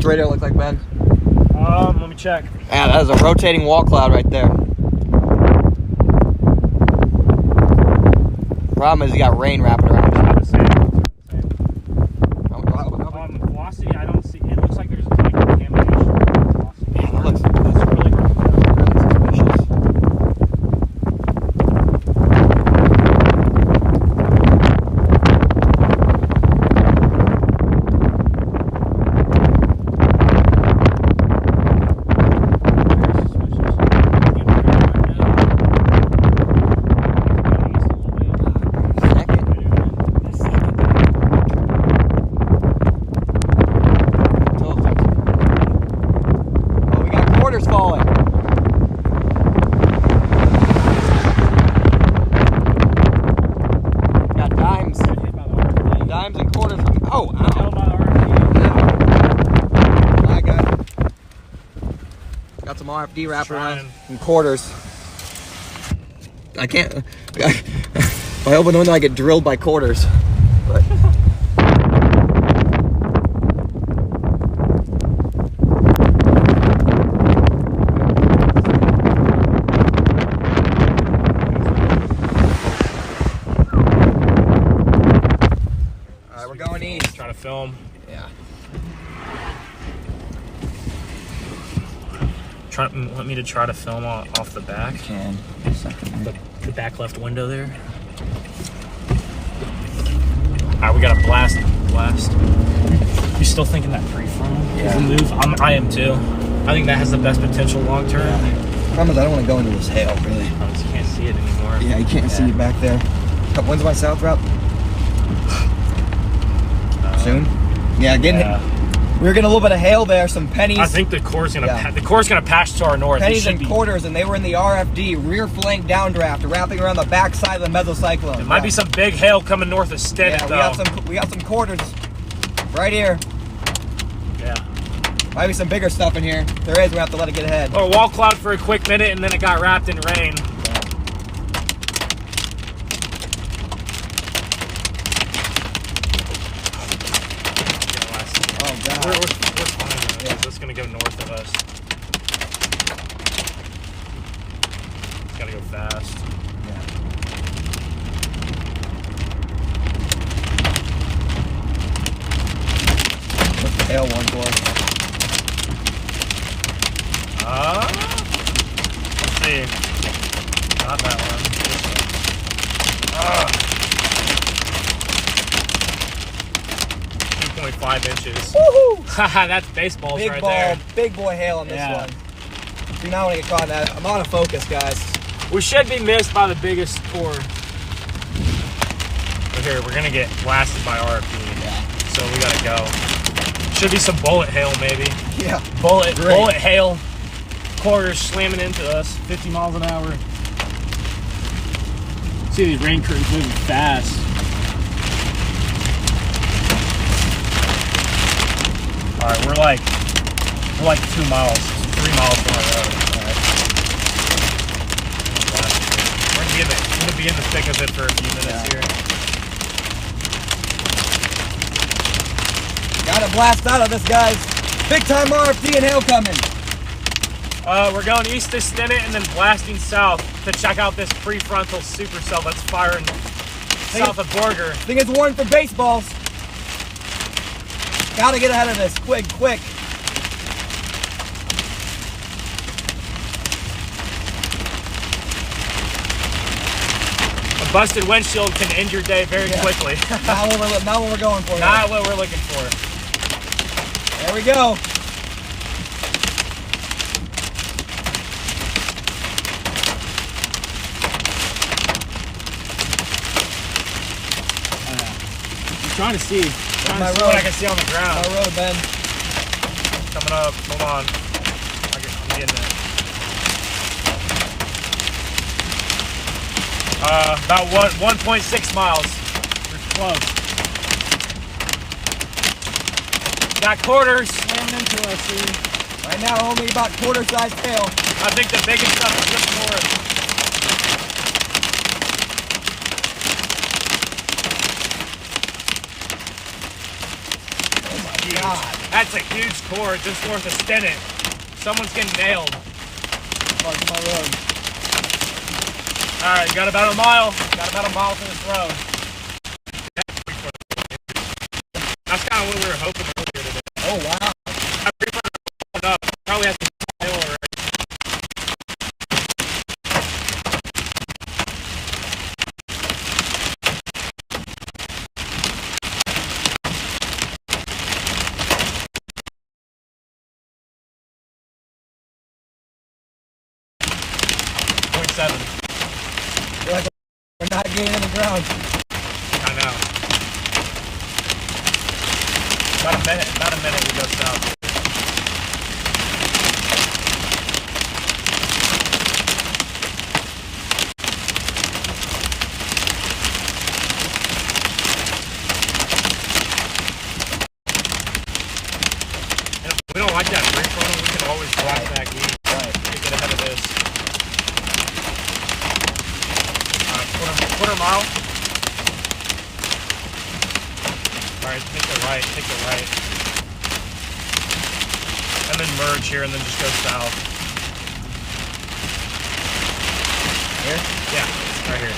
[SPEAKER 9] Radio look like, Ben?
[SPEAKER 10] Let me check.
[SPEAKER 9] Yeah, that is a rotating wall cloud right there. Problem is you got rain wrapping around.
[SPEAKER 10] Velocity, I don't see. It looks like there's a ton of contamination.
[SPEAKER 9] Yeah, that looks really suspicious. RFD wraparound and quarters. I can't. I hope I don't get drilled by quarters. But
[SPEAKER 10] want me to try to film off the back?
[SPEAKER 9] Can.
[SPEAKER 10] The back left window there. All right, we got a blast. You still thinking that pre-frontal is the move? I am too. I think that has the best potential long term.
[SPEAKER 9] Problem is, I don't want to go into this hail, really.
[SPEAKER 10] You can't see it anymore.
[SPEAKER 9] Yeah, you can't see it back there. When's my south route? Soon? Yeah, we're getting a little bit of hail there, some pennies.
[SPEAKER 10] I think the core's gonna pass to our north.
[SPEAKER 9] Pennies and quarters, and they were in the RFD, rear flank downdraft, wrapping around the backside of the mesocyclone.
[SPEAKER 10] There might be some big hail coming north of Stinnett, though.
[SPEAKER 9] We got some quarters right here.
[SPEAKER 10] Yeah.
[SPEAKER 9] Might be some bigger stuff in here. If there is, we have to let it get ahead.
[SPEAKER 10] Oh, wall cloud for a quick minute, and then it got wrapped in rain. We're fine. Yeah, it's gonna go north of us. It's gotta go fast.
[SPEAKER 9] Yeah. What's the hail one for?
[SPEAKER 10] Let's see. Not that one. This one. 2.5 inches.
[SPEAKER 9] Woohoo!
[SPEAKER 10] That's baseballs right there.
[SPEAKER 9] Big boy hail on this one. So you not want to get caught in that. I'm out of focus, guys.
[SPEAKER 10] We should be missed by the biggest core. But here, we're gonna get blasted by RFD.
[SPEAKER 9] Yeah.
[SPEAKER 10] So we gotta go. Should be some bullet hail, maybe.
[SPEAKER 9] Yeah.
[SPEAKER 10] Bullet hail. Quarters slamming into us, 50 miles an hour. See these rain curtains moving fast. All right, we're like 2 miles, 3 miles from our road. All right. We're gonna be in the thick of it for a few minutes here.
[SPEAKER 9] Gotta blast out of this, guys. Big time RFD and hail coming.
[SPEAKER 10] We're going east to Stinnett and then blasting south to check out this prefrontal supercell that's firing south of Borger.
[SPEAKER 9] I think it's warning for baseballs. Gotta get ahead of this, quick.
[SPEAKER 10] A busted windshield can end your day very quickly.
[SPEAKER 9] Not what we're going for.
[SPEAKER 10] Not what we're looking for.
[SPEAKER 9] There we go.
[SPEAKER 10] I'm trying to see.
[SPEAKER 9] My road.
[SPEAKER 10] What I can see on the ground.
[SPEAKER 9] My road, Ben.
[SPEAKER 10] Coming up. Hold on. I'm getting it. About 1.6 miles. We're close. Got quarters slamming into us here.
[SPEAKER 9] Right now, only about quarter-sized hail.
[SPEAKER 10] I think the biggest stuff is just north.
[SPEAKER 9] God.
[SPEAKER 10] That's a huge core just north of Stinnett. Someone's getting nailed.
[SPEAKER 9] On my road.
[SPEAKER 10] All right, you got about a mile. Got about a mile to this road. That's kind of what we were hoping earlier today.
[SPEAKER 9] Oh, wow.
[SPEAKER 10] Probably has some hail already.
[SPEAKER 9] Feel like we're not getting in the ground.
[SPEAKER 10] I know. About a minute we go south. If we don't like that brake funnel, we can always drive back east to get ahead of this. Quarter mile. Alright, take the right. And then merge here and then just go south.
[SPEAKER 9] Here?
[SPEAKER 10] Yeah, right here.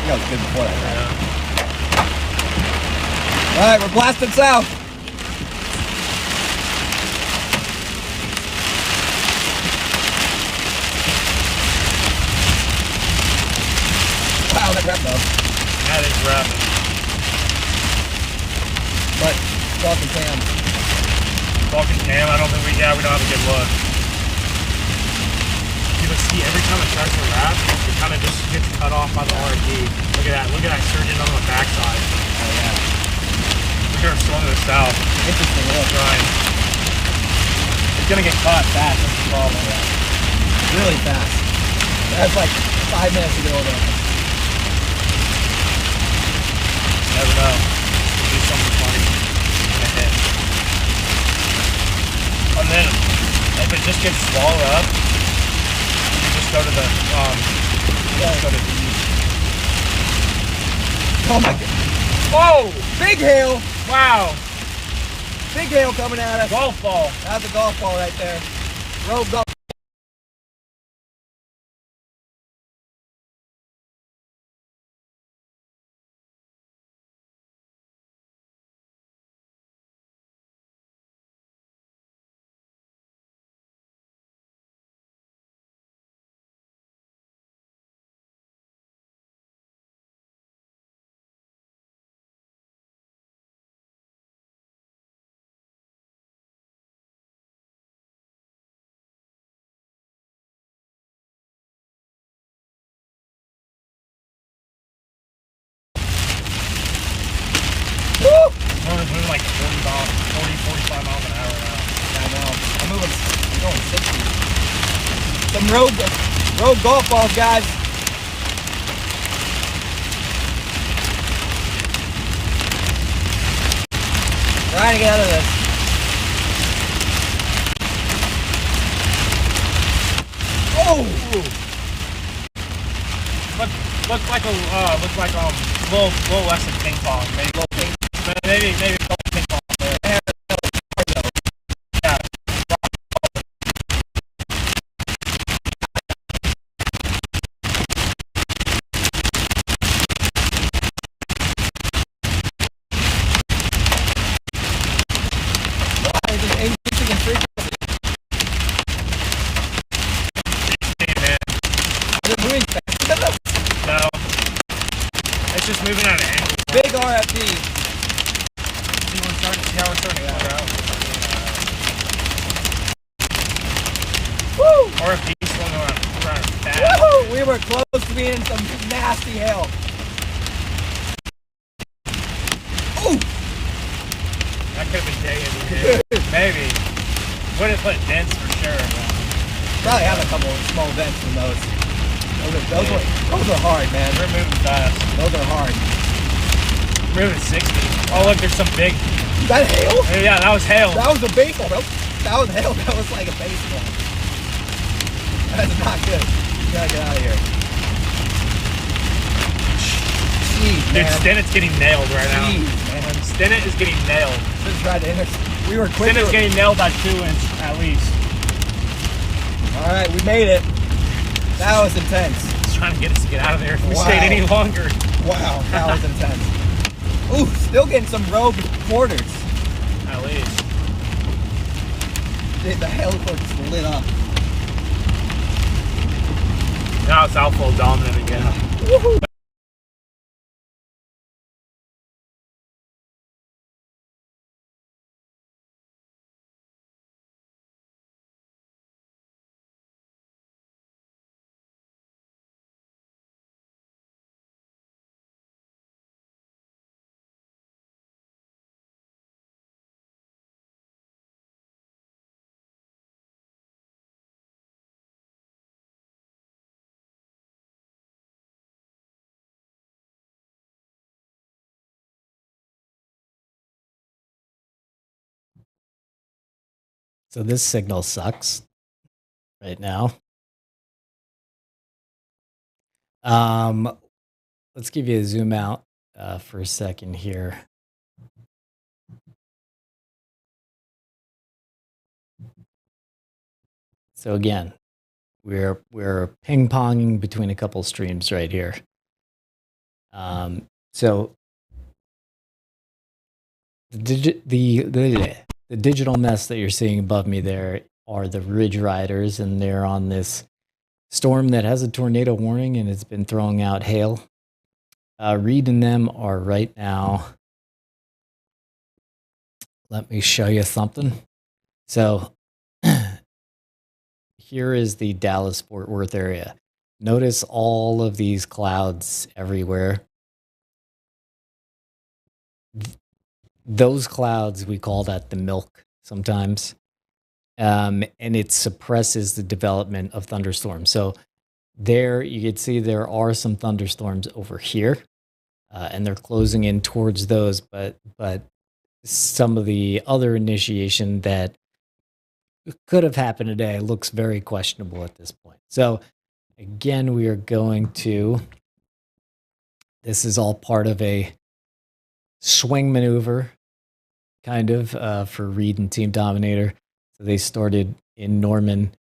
[SPEAKER 9] That was good before that, right? Alright, we're blasting south. that rep though.
[SPEAKER 10] That is rough.
[SPEAKER 9] But Falcon Cam.
[SPEAKER 10] Falcon Cam, I don't think we don't have a good look. You can see every time it tries to wrap, it kind of just gets cut off by the RD. Look at that surgeon on the backside.
[SPEAKER 9] Oh yeah.
[SPEAKER 10] Look at her swung to the south.
[SPEAKER 9] Interesting look.
[SPEAKER 10] Right. It's gonna get caught fast, that's the problem.
[SPEAKER 9] Yeah. Really fast. That's like 5 minutes to get over there.
[SPEAKER 10] Never know. Do something funny in a hit. And then if it just gets swallowed up, you just go to the go to the
[SPEAKER 9] Oh my god.
[SPEAKER 10] whoa!
[SPEAKER 9] Big hail!
[SPEAKER 10] Wow!
[SPEAKER 9] Big hail coming at us.
[SPEAKER 10] Golf ball.
[SPEAKER 9] That's a golf ball right there. Rogue golf.
[SPEAKER 10] We're moving like 45 miles an hour now.
[SPEAKER 9] Yeah, I know. I'm going 60. Some road golf balls, guys. Trying to get out of this. Oh!
[SPEAKER 10] Looks like a little less than ping pong, maybe a couple ping pong there. Yeah.
[SPEAKER 9] Why is it increasing in frequency? Is it moving fast?
[SPEAKER 10] No. It's just moving at an angle.
[SPEAKER 9] Big RFD.
[SPEAKER 10] See how we're starting to clear out.
[SPEAKER 9] Woo!
[SPEAKER 10] RFD swung around fast.
[SPEAKER 9] Woohoo! We were close to being in some nasty hail. Ooh!
[SPEAKER 10] That could have been day in the maybe. Wouldn't put dents for sure.
[SPEAKER 9] Probably have a couple of small vents in those. Those are hard, man.
[SPEAKER 10] We're moving fast.
[SPEAKER 9] Those are hard.
[SPEAKER 10] We're moving 60. Oh look, there's some big.
[SPEAKER 9] Is that hail?
[SPEAKER 10] Yeah, that was hail.
[SPEAKER 9] That was a baseball. That was hail. That was like a baseball. That's not good. You gotta get out of here. Jeez,
[SPEAKER 10] Dude,
[SPEAKER 9] man.
[SPEAKER 10] Stennett's getting nailed right now.
[SPEAKER 9] Jeez, man.
[SPEAKER 10] Stennett is getting nailed.
[SPEAKER 9] Just tried to we were quick.
[SPEAKER 10] Stennett's getting nailed by 2 inches at least.
[SPEAKER 9] All right, we made it. That was intense.
[SPEAKER 10] He's trying to get us to get out of there if we
[SPEAKER 9] Wow.
[SPEAKER 10] stayed any longer.
[SPEAKER 9] Wow, that was intense. Ooh, still getting some rogue quarters.
[SPEAKER 10] At least.
[SPEAKER 9] The heliport just lit up.
[SPEAKER 10] Now it's outflow dominant again.
[SPEAKER 9] Woohoo!
[SPEAKER 8] So this signal sucks right now. Let's give you a zoom out for a second here. So again, we're ping-ponging between a couple streams right here. So the digital mess that you're seeing above me there are the Ridge Riders, and they're on this storm that has a tornado warning, and it's been throwing out hail Reed and them are right now. Let me show you something. So here is the Dallas-Fort Worth area. Notice all of these clouds everywhere. Those clouds, we call that the milk sometimes. And it suppresses the development of thunderstorms. So there you can see there are some thunderstorms over here, and they're closing in towards those, but some of the other initiation that could have happened today looks very questionable at this point. So again, we are going to, this is all part of a swing maneuver, kind of, for Reed and Team Dominator. So they started in Norman.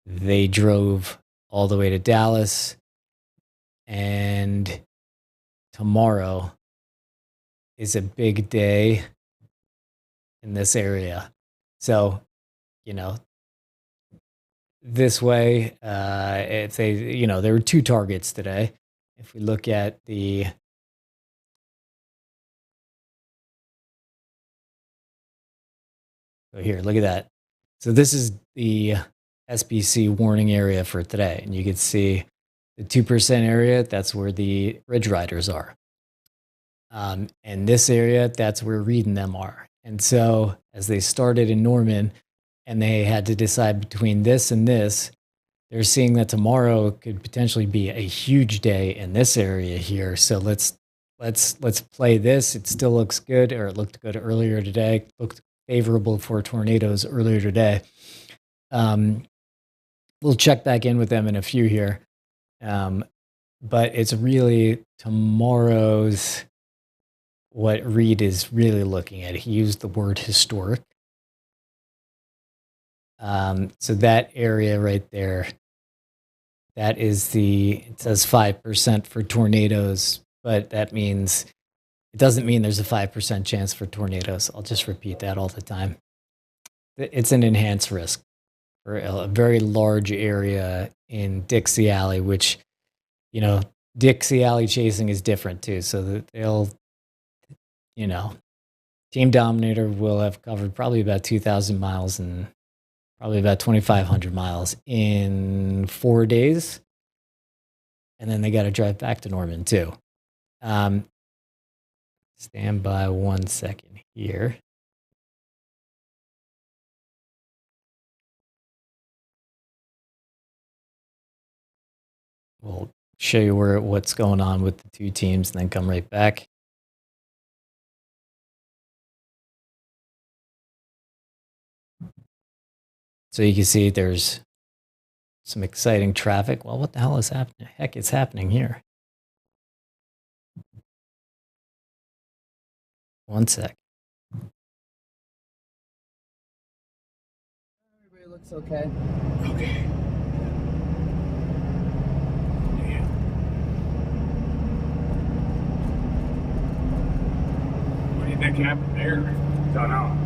[SPEAKER 8] They drove all the way to Dallas. And tomorrow is a big day in this area. So, you know, this way, if they, you know, there were 2 targets today. If we look at the so here, look at that. So this is the SPC warning area for today. And you can see the 2% area, that's where the Ridge Riders are. And this area, that's where Reed and them are. And so as they started in Norman and they had to decide between this and this, they're seeing that tomorrow could potentially be a huge day in this area here. So let's play this. It still looks good, or it looked good earlier today. It looked favorable for tornadoes earlier today. We'll check back in with them in a few here. But it's really tomorrow's what Reed is really looking at. He used the word historic. So that area right there, that is it says 5% for tornadoes, but that means, it doesn't mean there's a 5% chance for tornadoes. I'll just repeat that all the time. It's an enhanced risk for a very large area in Dixie Alley, which, you know, Dixie Alley chasing is different too. So that they'll, you know, Team Dominator will have covered probably about 2,000 miles and probably about 2,500 miles in 4 days. And then they got to drive back to Norman too. Stand by 1 second here. We'll show you what's going on with the 2 teams and then come right back. So you can see there's some exciting traffic. Well, what the hell is happening? Heck is happening here. 1 sec.
[SPEAKER 4] Everybody looks okay.
[SPEAKER 2] Okay. What do you think happened there? Don't know.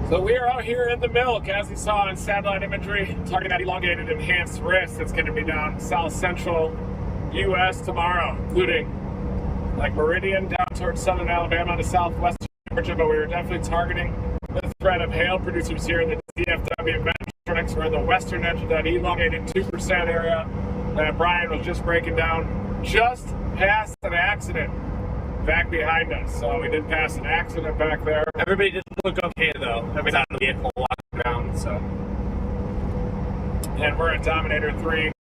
[SPEAKER 2] So we are out here in the milk, as you saw in satellite imagery, targeting that elongated enhanced risk that's going to be down south central U.S. tomorrow, including like Meridian down towards southern Alabama to southwestern Georgia, but we were definitely targeting the threat of hail. Producers here in the DFW Metronix were in the western edge of that elongated 2% area that Brian was just breaking down, just past an accident back behind us. So we did pass an accident back there.
[SPEAKER 10] Everybody did look okay though. Every time the vehicle walked down, so.
[SPEAKER 2] And we're at Dominator 3,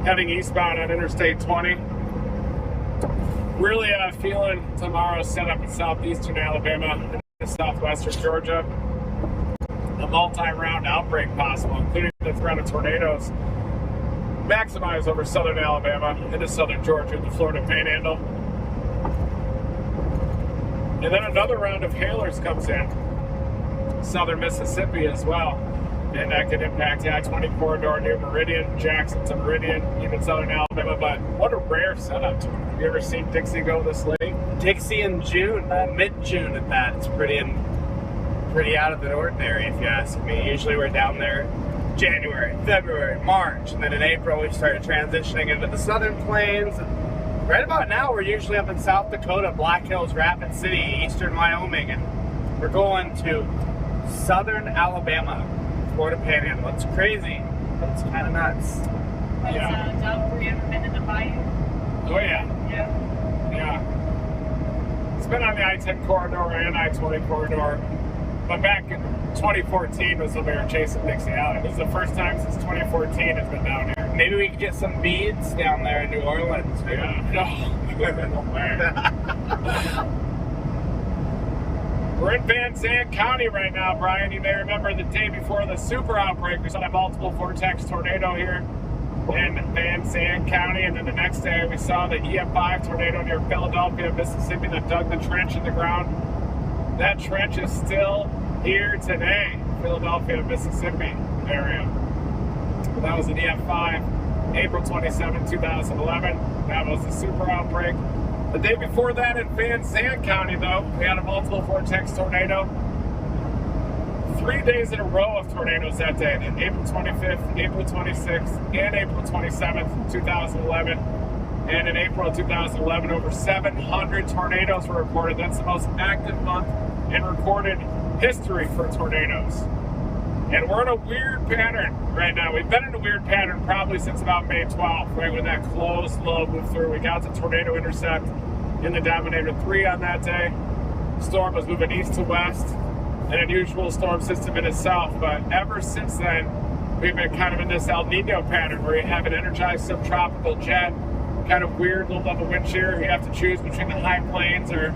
[SPEAKER 2] heading eastbound on Interstate 20. Really feeling tomorrow's setup in southeastern Alabama and southwestern Georgia. A multi-round outbreak possible, including the threat of tornadoes. Maximize over southern Alabama into southern Georgia, the Florida Panhandle. And then another round of hailers comes in, southern Mississippi as well. And that could impact the I-20 corridor near Meridian, Jackson to Meridian, even southern Alabama. But what a rare setup tomorrow. You ever seen Dixie go this late?
[SPEAKER 4] Dixie in June, mid-June at that. It's pretty out of the ordinary, if you ask me. Usually we're down there January, February, March, and then in April we started transitioning into the southern plains. And right about now we're usually up in South Dakota, Black Hills, Rapid City, eastern Wyoming, and we're going to southern Alabama, Florida Panhandle. It's crazy. It's kind of nuts.
[SPEAKER 3] Doug, have you ever been in the bayou?
[SPEAKER 2] Oh yeah.
[SPEAKER 3] Yeah.
[SPEAKER 2] Yeah. It's been on the I-10 corridor and I-20 corridor. But back in 2014 was when we were chasing Dixie out. This is the first time since 2014 it's been down here.
[SPEAKER 4] Maybe we could get some beads down there in New Orleans.
[SPEAKER 2] Yeah. We're in Van Zandt County right now, Brian. You may remember the day before the super outbreak, we saw that multiple vortex tornado here in Van Zandt County, and then the next day we saw the EF5 tornado near Philadelphia, Mississippi, that dug the trench in the ground. That trench is still here today, Philadelphia, Mississippi area. That was an EF5, April 27, 2011. That was the super outbreak. The day before that in Van Zandt County, though, we had a multiple vortex tornado. 3 days in a row of tornadoes that day, April 25th, April 26th, and April 27th, 2011. And in April of 2011, over 700 tornadoes were reported. That's the most active month in recorded history for tornadoes. And we're in a weird pattern right now. We've been in a weird pattern probably since about May 12th, right when that closed low moved through. We got the tornado intercept in the Dominator 3 on that day. The storm was moving east to west, an unusual storm system in itself. But ever since then, we've been kind of in this El Nino pattern where you have an energized subtropical jet, kind of weird low level wind shear. You have to choose between the high plains or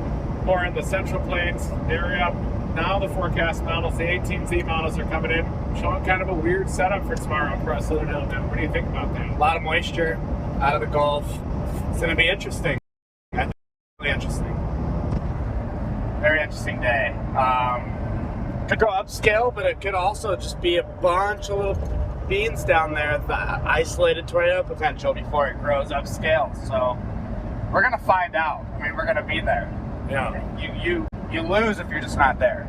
[SPEAKER 2] more in the central plains area. Now the forecast models, the 18Z models are coming in, showing kind of a weird setup for tomorrow across southern Alabama. What do you think about that?
[SPEAKER 4] A lot of moisture out of the Gulf. It's going to be interesting. I think it's really interesting. Very interesting day. Could go upscale, but it could also just be a bunch of little beans down there with the isolated tornado potential before it grows upscale. So we're going to find out. I mean, we're going to be there.
[SPEAKER 2] Yeah.
[SPEAKER 4] You lose if you're just not there.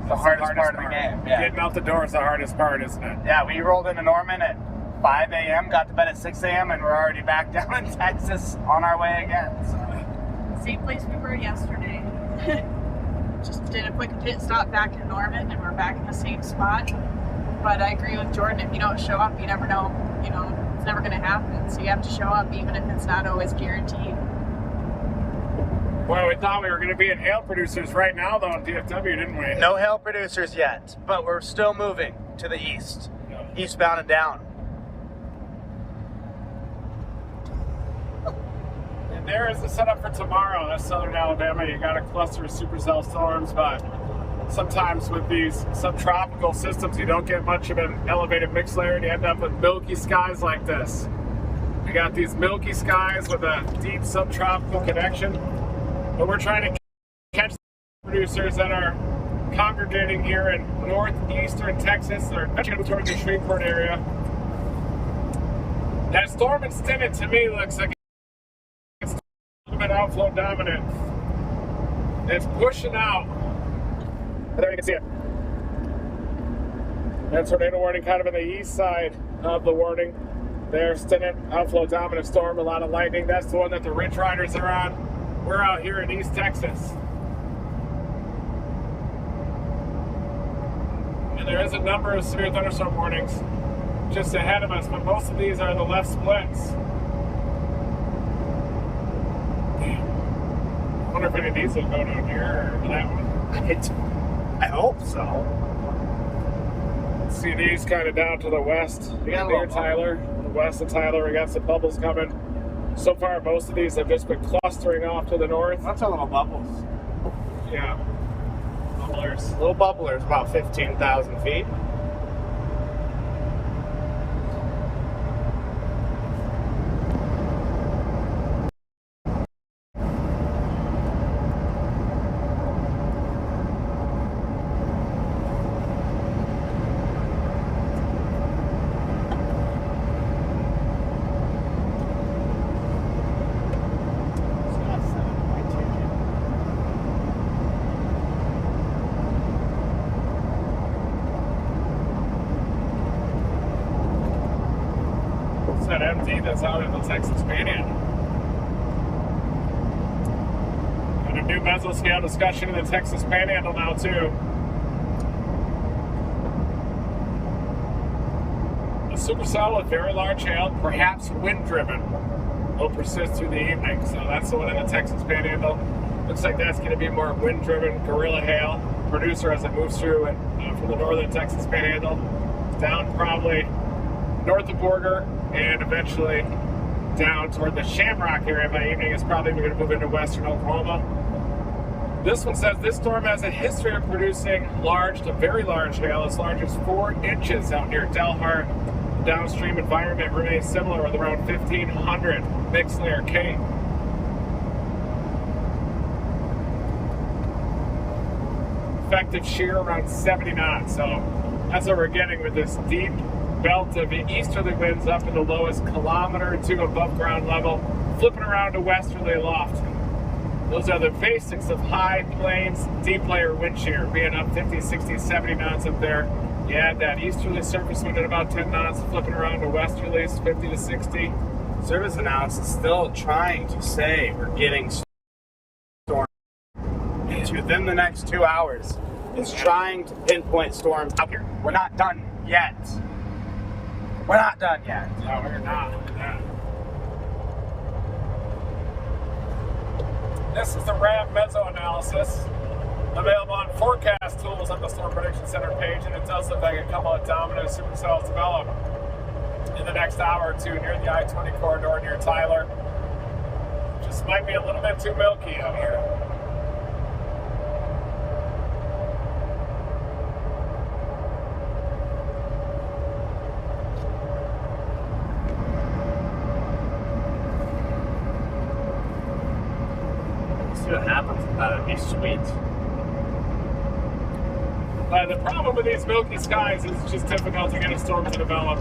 [SPEAKER 4] It's the hardest part of the game. Yeah.
[SPEAKER 2] Getting out the door is the hardest part, isn't it?
[SPEAKER 4] Yeah, we rolled into Norman at 5 a.m., got to bed at 6 a.m., and we're already back down in Texas on our way again. So.
[SPEAKER 3] Same place we were yesterday. Just did a quick pit stop back in Norman, and we're back in the same spot. But I agree with Jordan. If you don't show up, you never know. You know, it's never going to happen. So you have to show up, even if it's not always guaranteed.
[SPEAKER 2] Well, we thought we were going to be in hail producers right now, though, in DFW, didn't we?
[SPEAKER 4] No hail producers yet, but we're still moving to the east, eastbound and down.
[SPEAKER 2] And there is the setup for tomorrow. That's southern Alabama. You got a cluster of supercell storms, but sometimes with these subtropical systems, you don't get much of an elevated mix layer, and you end up with milky skies like this. We got these milky skies with a deep subtropical connection. But we're trying to catch producers that are congregating here in northeastern Texas. They're actually towards the Shreveport area. That storm in Stinnett, to me, looks like it's a little bit outflow dominant. It's pushing out. There you can see it. That tornado warning kind of in the east side of the warning. There's Stinnett, outflow dominant storm, a lot of lightning. That's the one that the Ridge Riders are on. We're out here in East Texas. And there is a number of severe thunderstorm warnings just ahead of us, but most of these are the left splits. I wonder if any of these will go down here or that one.
[SPEAKER 4] I hope so.
[SPEAKER 2] See these kind of down to the west. You got near Tyler, the west of Tyler, we got some bubbles coming. So far, most of these have just been clustering off to the north.
[SPEAKER 4] That's a little bubbles.
[SPEAKER 2] Yeah. Bubblers.
[SPEAKER 4] Little bubblers, about 15,000 feet.
[SPEAKER 2] MD that's out in the Texas Panhandle. And a new mesoscale discussion in the Texas Panhandle now too. A supercell with very large hail, perhaps wind-driven, will persist through the evening. So that's the one in the Texas Panhandle. Looks like that's going to be more wind-driven gorilla hail. Producer as it moves through it from the northern Texas Panhandle down probably north of Borger and eventually down toward the Shamrock area by evening. It's probably going to move into western Oklahoma. This one says this storm has a history of producing large to very large hail as large as 4 inches out near Delhar. The downstream environment remains similar with around 1,500 mixed layer K. Effective shear around 70 knots. So that's what we're getting with this deep belt of easterly winds up in the lowest kilometer or 2 above ground level, flipping around to westerly aloft. Those are the basics of high plains, deep layer wind shear, being up 50, 60, 70 knots up there. You add that easterly surface wind at about 10 knots, flipping around to westerlies, 50 to 60.
[SPEAKER 4] Service announced is still trying to say we're getting storms within the next 2 hours. It's trying to pinpoint storms out here. We're not done yet. We're not done yet.
[SPEAKER 2] No, we're not. Yeah. This is the RAM Meso analysis available on forecast tools on the Storm Prediction Center page, and it does look like a couple of dominant supercells develop in the next hour or 2 near the I-20 corridor near Tyler. Just might be a little bit too milky out here.
[SPEAKER 4] See what happens. That'd be sweet.
[SPEAKER 2] The problem with these milky skies is it's just difficult to get a storm to develop.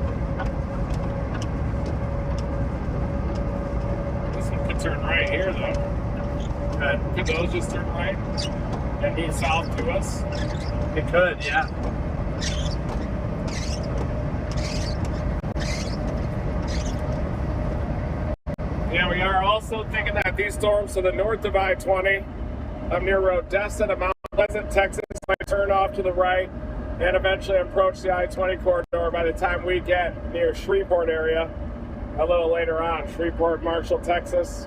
[SPEAKER 2] This one could turn right here, though. Could those just turn right and move south to us?
[SPEAKER 4] It could, yeah.
[SPEAKER 2] Yeah, we are also thinking that these storms to the north of I-20, up near Odessa to Mount Pleasant, Texas, might turn off to the right and eventually approach the I-20 corridor by the time we get near Shreveport area a little later on. Shreveport, Marshall, Texas.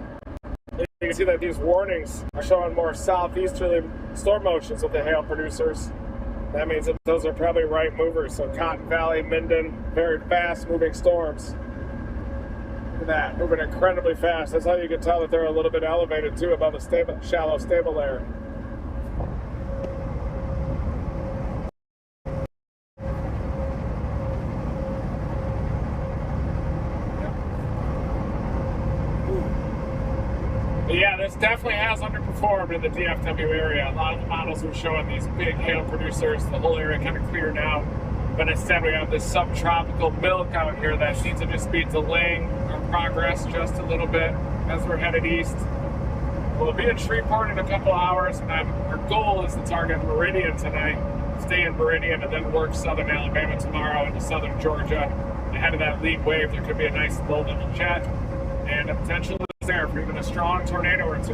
[SPEAKER 2] You can see that these warnings are showing more southeasterly storm motions with the hail producers. That means that those are probably right movers. So Cotton Valley, Minden, very fast moving storms. Look at that, moving incredibly fast. That's how you can tell that they're a little bit elevated too above the shallow stable layer. Yeah, this definitely has underperformed in the DFW area. A lot of the models are showing these big hail producers, the whole area kind of cleared out. But instead we have this subtropical milk out here that seems to just be delaying our progress just a little bit as we're headed east. We'll be in Shreveport in a couple hours, and our goal is to target Meridian today, stay in Meridian, and then work southern Alabama tomorrow into southern Georgia. Ahead of that lead wave, there could be a nice low level jet and a potential there for even a strong tornado or two.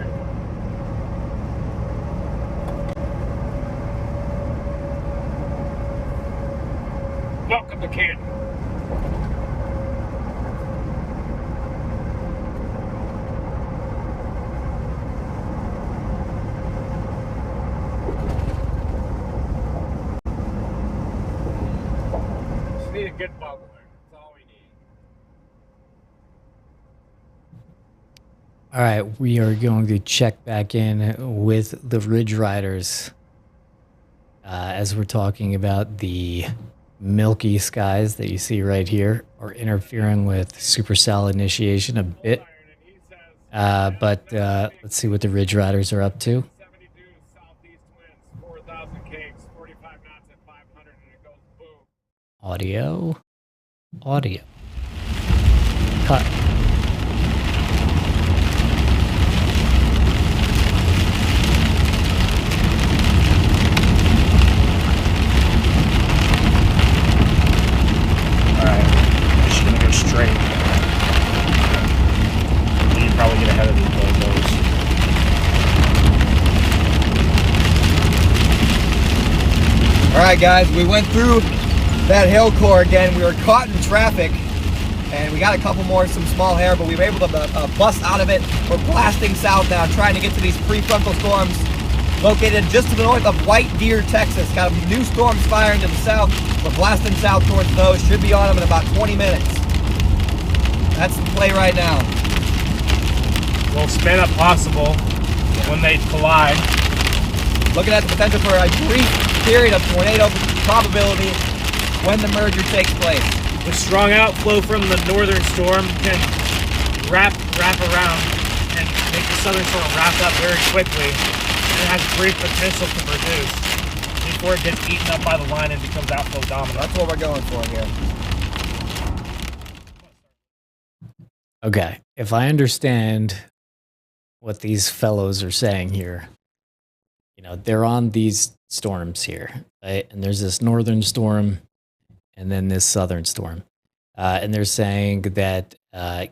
[SPEAKER 2] Welcome to Canton. Just need a good bubble there. That's all we need.
[SPEAKER 8] All right, we are going to check back in with the Ridge Riders as we're talking about the milky skies that you see right here are interfering with supercell initiation a bit. But let's see what the Ridge Riders are up to. Audio. Cut.
[SPEAKER 10] Alright, just gonna go straight.
[SPEAKER 9] All right, guys, we went through that hail core again. We were caught in traffic, and we got a couple more, some small hair, but we were able to bust out of it. We're blasting south now, trying to get to these prefrontal storms located just to the north of White Deer, Texas. Got new storms firing to the south. We're blasting south towards those. Should be on them in about 20 minutes. That's the play right now.
[SPEAKER 10] We'll spin up possible when they collide.
[SPEAKER 9] Looking at the potential for a brief period of tornado probability when the merger takes place.
[SPEAKER 10] The strong outflow from the northern storm can wrap around and make the southern storm wrap up very quickly. And it has great potential to produce before it gets eaten up by the line and becomes outflow dominant.
[SPEAKER 9] That's what we're going for here.
[SPEAKER 8] Okay, if I understand what these fellows are saying here, you know, they're on these storms here, right? And there's this northern storm and then this southern storm. And they're saying that,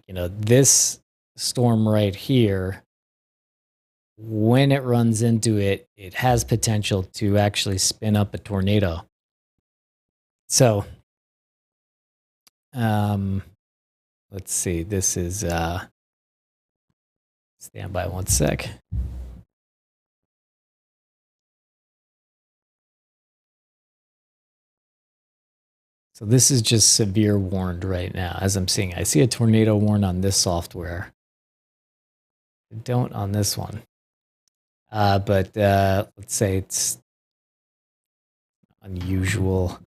[SPEAKER 8] you know, this storm right here, when it runs into it, it has potential to actually spin up a tornado. So, let's see. This is, stand by one sec. So this is just severe warned right now, as I'm seeing. I see a tornado warn on this software. I don't on this one. But let's say it's unusual.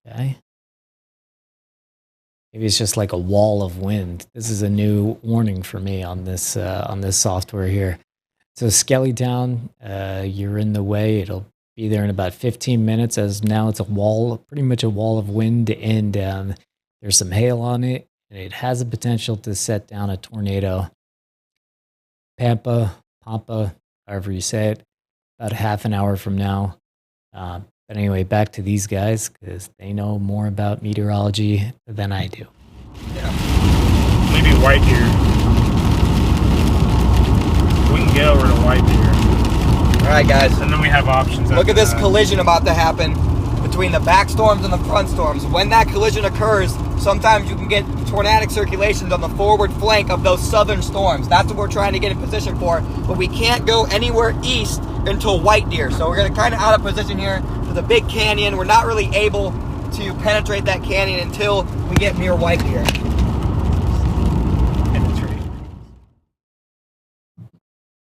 [SPEAKER 8] Okay. Maybe it's just like a wall of wind. This is a new warning for me on this software here. So Skellytown, you're in the way. It'll be there in about 15 minutes, as now it's a wall, pretty much a wall of wind, and there's some hail on it, and it has a potential to set down a tornado. Pampa, however you say it, about half an hour from now. But anyway, back to these guys, because they know more about meteorology than I do.
[SPEAKER 10] Yeah. Maybe White Deer. We can get over to White Deer.
[SPEAKER 9] All right, guys.
[SPEAKER 10] And then we have options.
[SPEAKER 9] Look at this collision about to happen between the back storms and the front storms. When that collision occurs, sometimes you can get tornadic circulations on the forward flank of those southern storms. That's what we're trying to get in position for, but we can't go anywhere east until White Deer. So we're going to kind of out of position here to the big canyon. We're not really able to penetrate that canyon until we get near White Deer.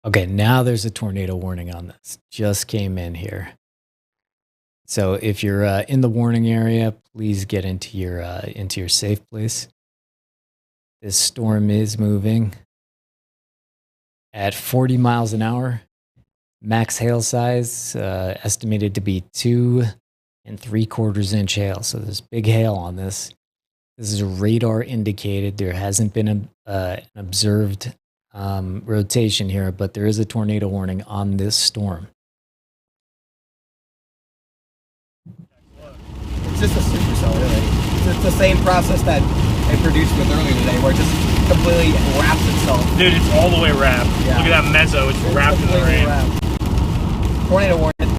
[SPEAKER 8] Okay, now there's a tornado warning on this. Just came in here. So if you're in the warning area, please get into your safe place. This storm is moving at 40 miles an hour. Max hail size estimated to be 2 3/4 inch hail. So there's big hail on this. This is radar indicated. There hasn't been an observed rotation here, but there is a tornado warning on this storm.
[SPEAKER 9] It's just a supercell, really. It's the same process that they produced with earlier today, where it just completely wraps itself.
[SPEAKER 10] Dude, it's all the way wrapped. Yeah. Look at that mezzo. It's wrapped in the rain.
[SPEAKER 9] Wrapped. Tornado warning.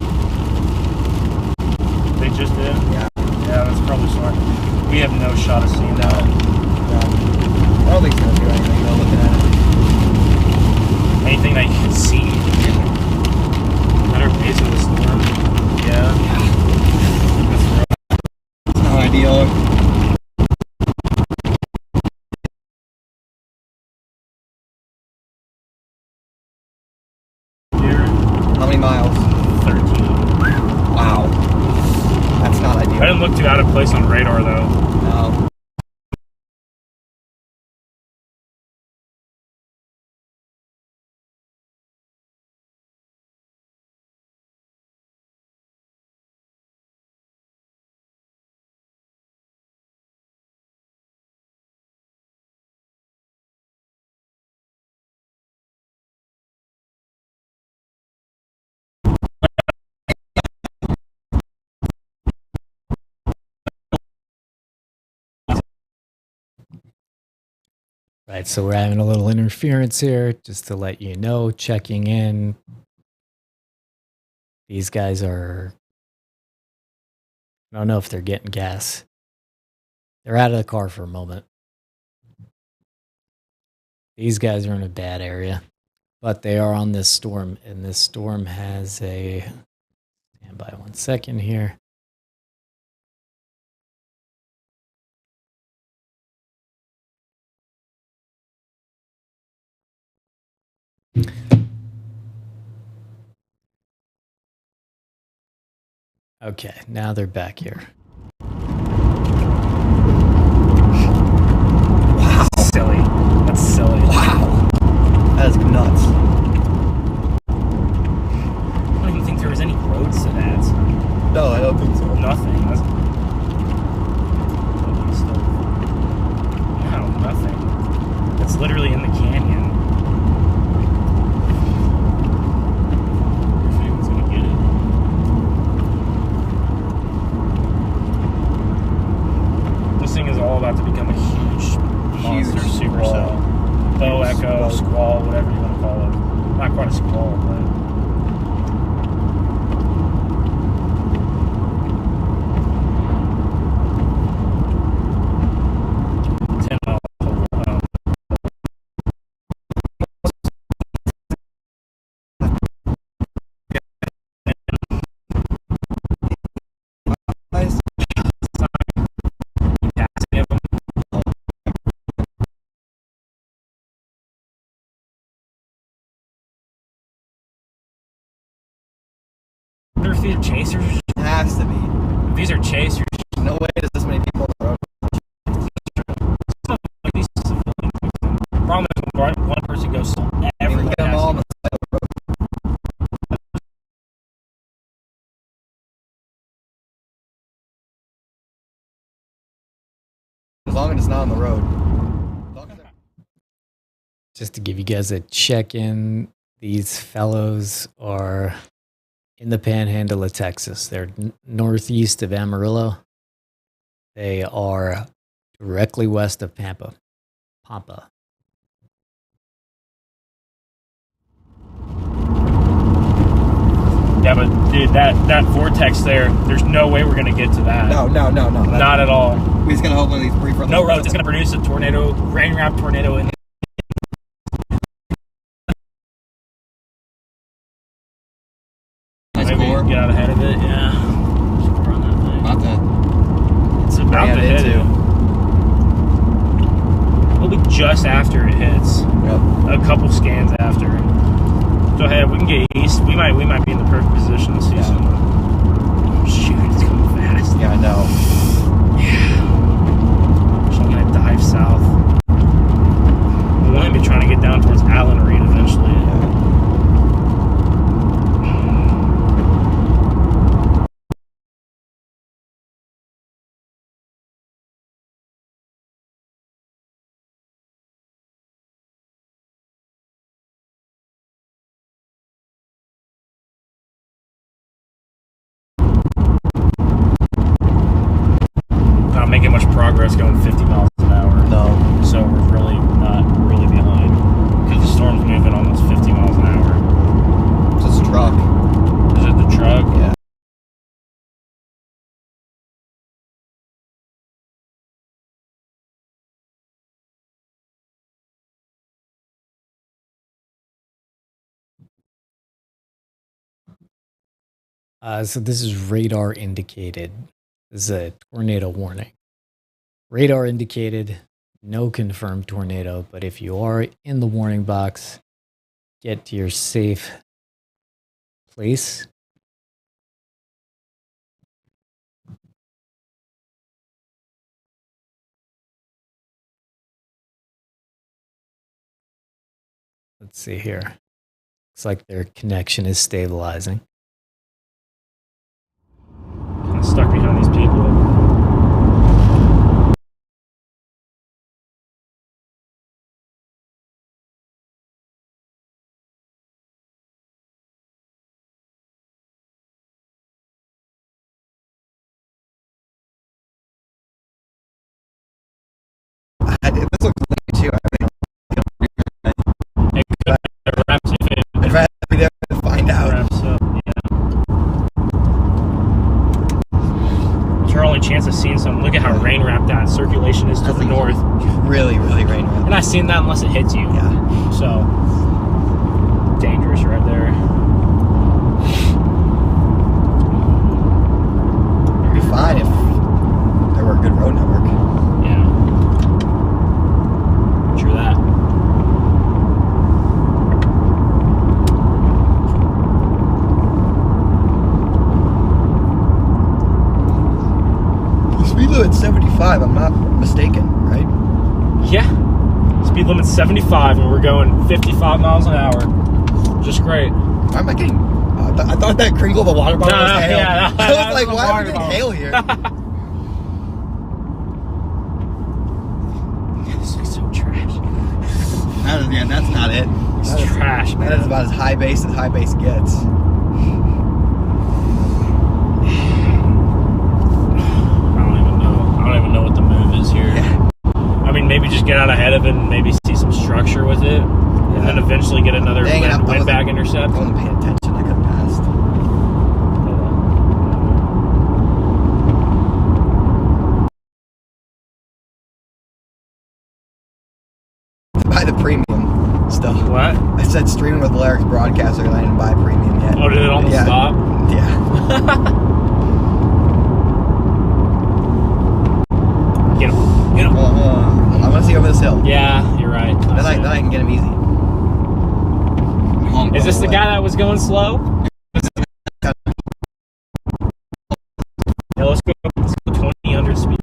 [SPEAKER 10] They just did?
[SPEAKER 9] Yeah.
[SPEAKER 10] Yeah, that's probably smart. We have no shot of seeing that.
[SPEAKER 9] I don't think it's going to do anything, though, looking at it.
[SPEAKER 10] Anything that you can see. Better pace of the storm. Yeah. That's rough.
[SPEAKER 9] It's not ideal. How many miles?
[SPEAKER 10] 13.
[SPEAKER 9] Wow. That's not ideal.
[SPEAKER 10] I didn't look too out of place on radar, though.
[SPEAKER 9] No.
[SPEAKER 8] Right, so we're having a little interference here, just to let you know, checking in. These guys are I don't know if they're getting gas. They're out of the car for a moment. These guys are in a bad area, but they are on this storm, and this storm has a... Stand by 1 second here. Okay, now they're back here.
[SPEAKER 10] Wow. Silly. That's silly.
[SPEAKER 9] Wow. That's nuts.
[SPEAKER 10] I don't even think there was any roads to that.
[SPEAKER 9] No, I don't think so.
[SPEAKER 10] Nothing. That's... No, nothing. It's literally in the canyon. If anyone's gonna get it. This thing is all about to become a huge monster supercell. Bow echo, squall, whatever you want to call it. Not quite a squall, but... If these are chasers,
[SPEAKER 9] It has to be.
[SPEAKER 10] if these are chasers,
[SPEAKER 9] No way there's this many people on the road.
[SPEAKER 10] these civilians. Problem is when one person goes,
[SPEAKER 9] You
[SPEAKER 10] everyone
[SPEAKER 9] get them
[SPEAKER 10] has
[SPEAKER 9] all on
[SPEAKER 10] to.
[SPEAKER 9] the side of the road. As long as it's not on the road.
[SPEAKER 8] Just to give you guys a check-in, these fellows are in the panhandle of Texas. They're northeast of Amarillo. They are directly west of Pampa.
[SPEAKER 10] Yeah, but dude, that vortex there's no way we're gonna get to that.
[SPEAKER 9] No.
[SPEAKER 10] Not at all.
[SPEAKER 9] We're just gonna hope one of these brief.
[SPEAKER 10] No roads. It's gonna produce a tornado, rain wrap tornado in.
[SPEAKER 9] Nice
[SPEAKER 10] Maybe
[SPEAKER 9] core.
[SPEAKER 10] get out ahead of it. Yeah. Score on that thing.
[SPEAKER 9] About that.
[SPEAKER 10] It's about to hit it. It'll be just after it hits.
[SPEAKER 9] Yep.
[SPEAKER 10] A couple scans after. Go ahead. We can get east. We might be in the perfect position to see some. Oh, shoot, it's coming fast.
[SPEAKER 9] Yeah, I know.
[SPEAKER 10] So I'm gonna dive south. We want to be trying to get down towards Allen Reed eventually. Not making much progress going 50 miles an hour.
[SPEAKER 9] No.
[SPEAKER 10] So we're really not really behind. Because the storm's moving almost 50 miles an hour.
[SPEAKER 9] It's a truck.
[SPEAKER 10] Is it the truck?
[SPEAKER 9] Yeah.
[SPEAKER 8] So this is radar indicated. This is a tornado warning. Radar indicated, no confirmed tornado, but if you are in the warning box, get to your safe place. Let's see here. Looks like their connection is stabilizing.
[SPEAKER 10] Kind of stuck behind these people.
[SPEAKER 9] This looks like too.
[SPEAKER 10] It wraps if it
[SPEAKER 9] I'd rather be there to find out.
[SPEAKER 10] wraps up. Yeah. chance of seeing some. Look at how rain wrapped that circulation is to the north.
[SPEAKER 9] Really, really rain wrapped.
[SPEAKER 10] You're not seeing that unless it hits you.
[SPEAKER 9] Yeah.
[SPEAKER 10] So dangerous right there.
[SPEAKER 9] It'd be fine if there were a good road network.
[SPEAKER 10] Yeah. True that.
[SPEAKER 9] The speed limit's 75, I'm not mistaken, right?
[SPEAKER 10] Yeah. Speed limit's 75 and we're going 55 miles an hour. Just great.
[SPEAKER 9] Why am I getting... I thought that crinkle of the water bottle was hail.
[SPEAKER 10] Yeah,
[SPEAKER 9] I was like, why am I getting hail here?
[SPEAKER 10] This looks so trash.
[SPEAKER 9] That's not it.
[SPEAKER 10] It's trash, man.
[SPEAKER 9] That is about as high base gets.
[SPEAKER 10] I don't even know what the move is here.
[SPEAKER 9] Yeah.
[SPEAKER 10] I mean, maybe just get out ahead of it and maybe see some structure with it, and then eventually get another windbag intercept.
[SPEAKER 9] I wasn't paying attention. I could have passed. Buy the premium stuff.
[SPEAKER 10] What?
[SPEAKER 9] I said streaming with Larry's broadcaster, and I didn't buy premium yet.
[SPEAKER 10] Oh, did it almost stop?
[SPEAKER 9] Yeah.
[SPEAKER 10] Get him. Get him.
[SPEAKER 9] I want to see over this hill.
[SPEAKER 10] Yeah, you're right.
[SPEAKER 9] Then I can get him easy.
[SPEAKER 10] Is this the guy that was going slow? Yeah, let's go 20 under speed.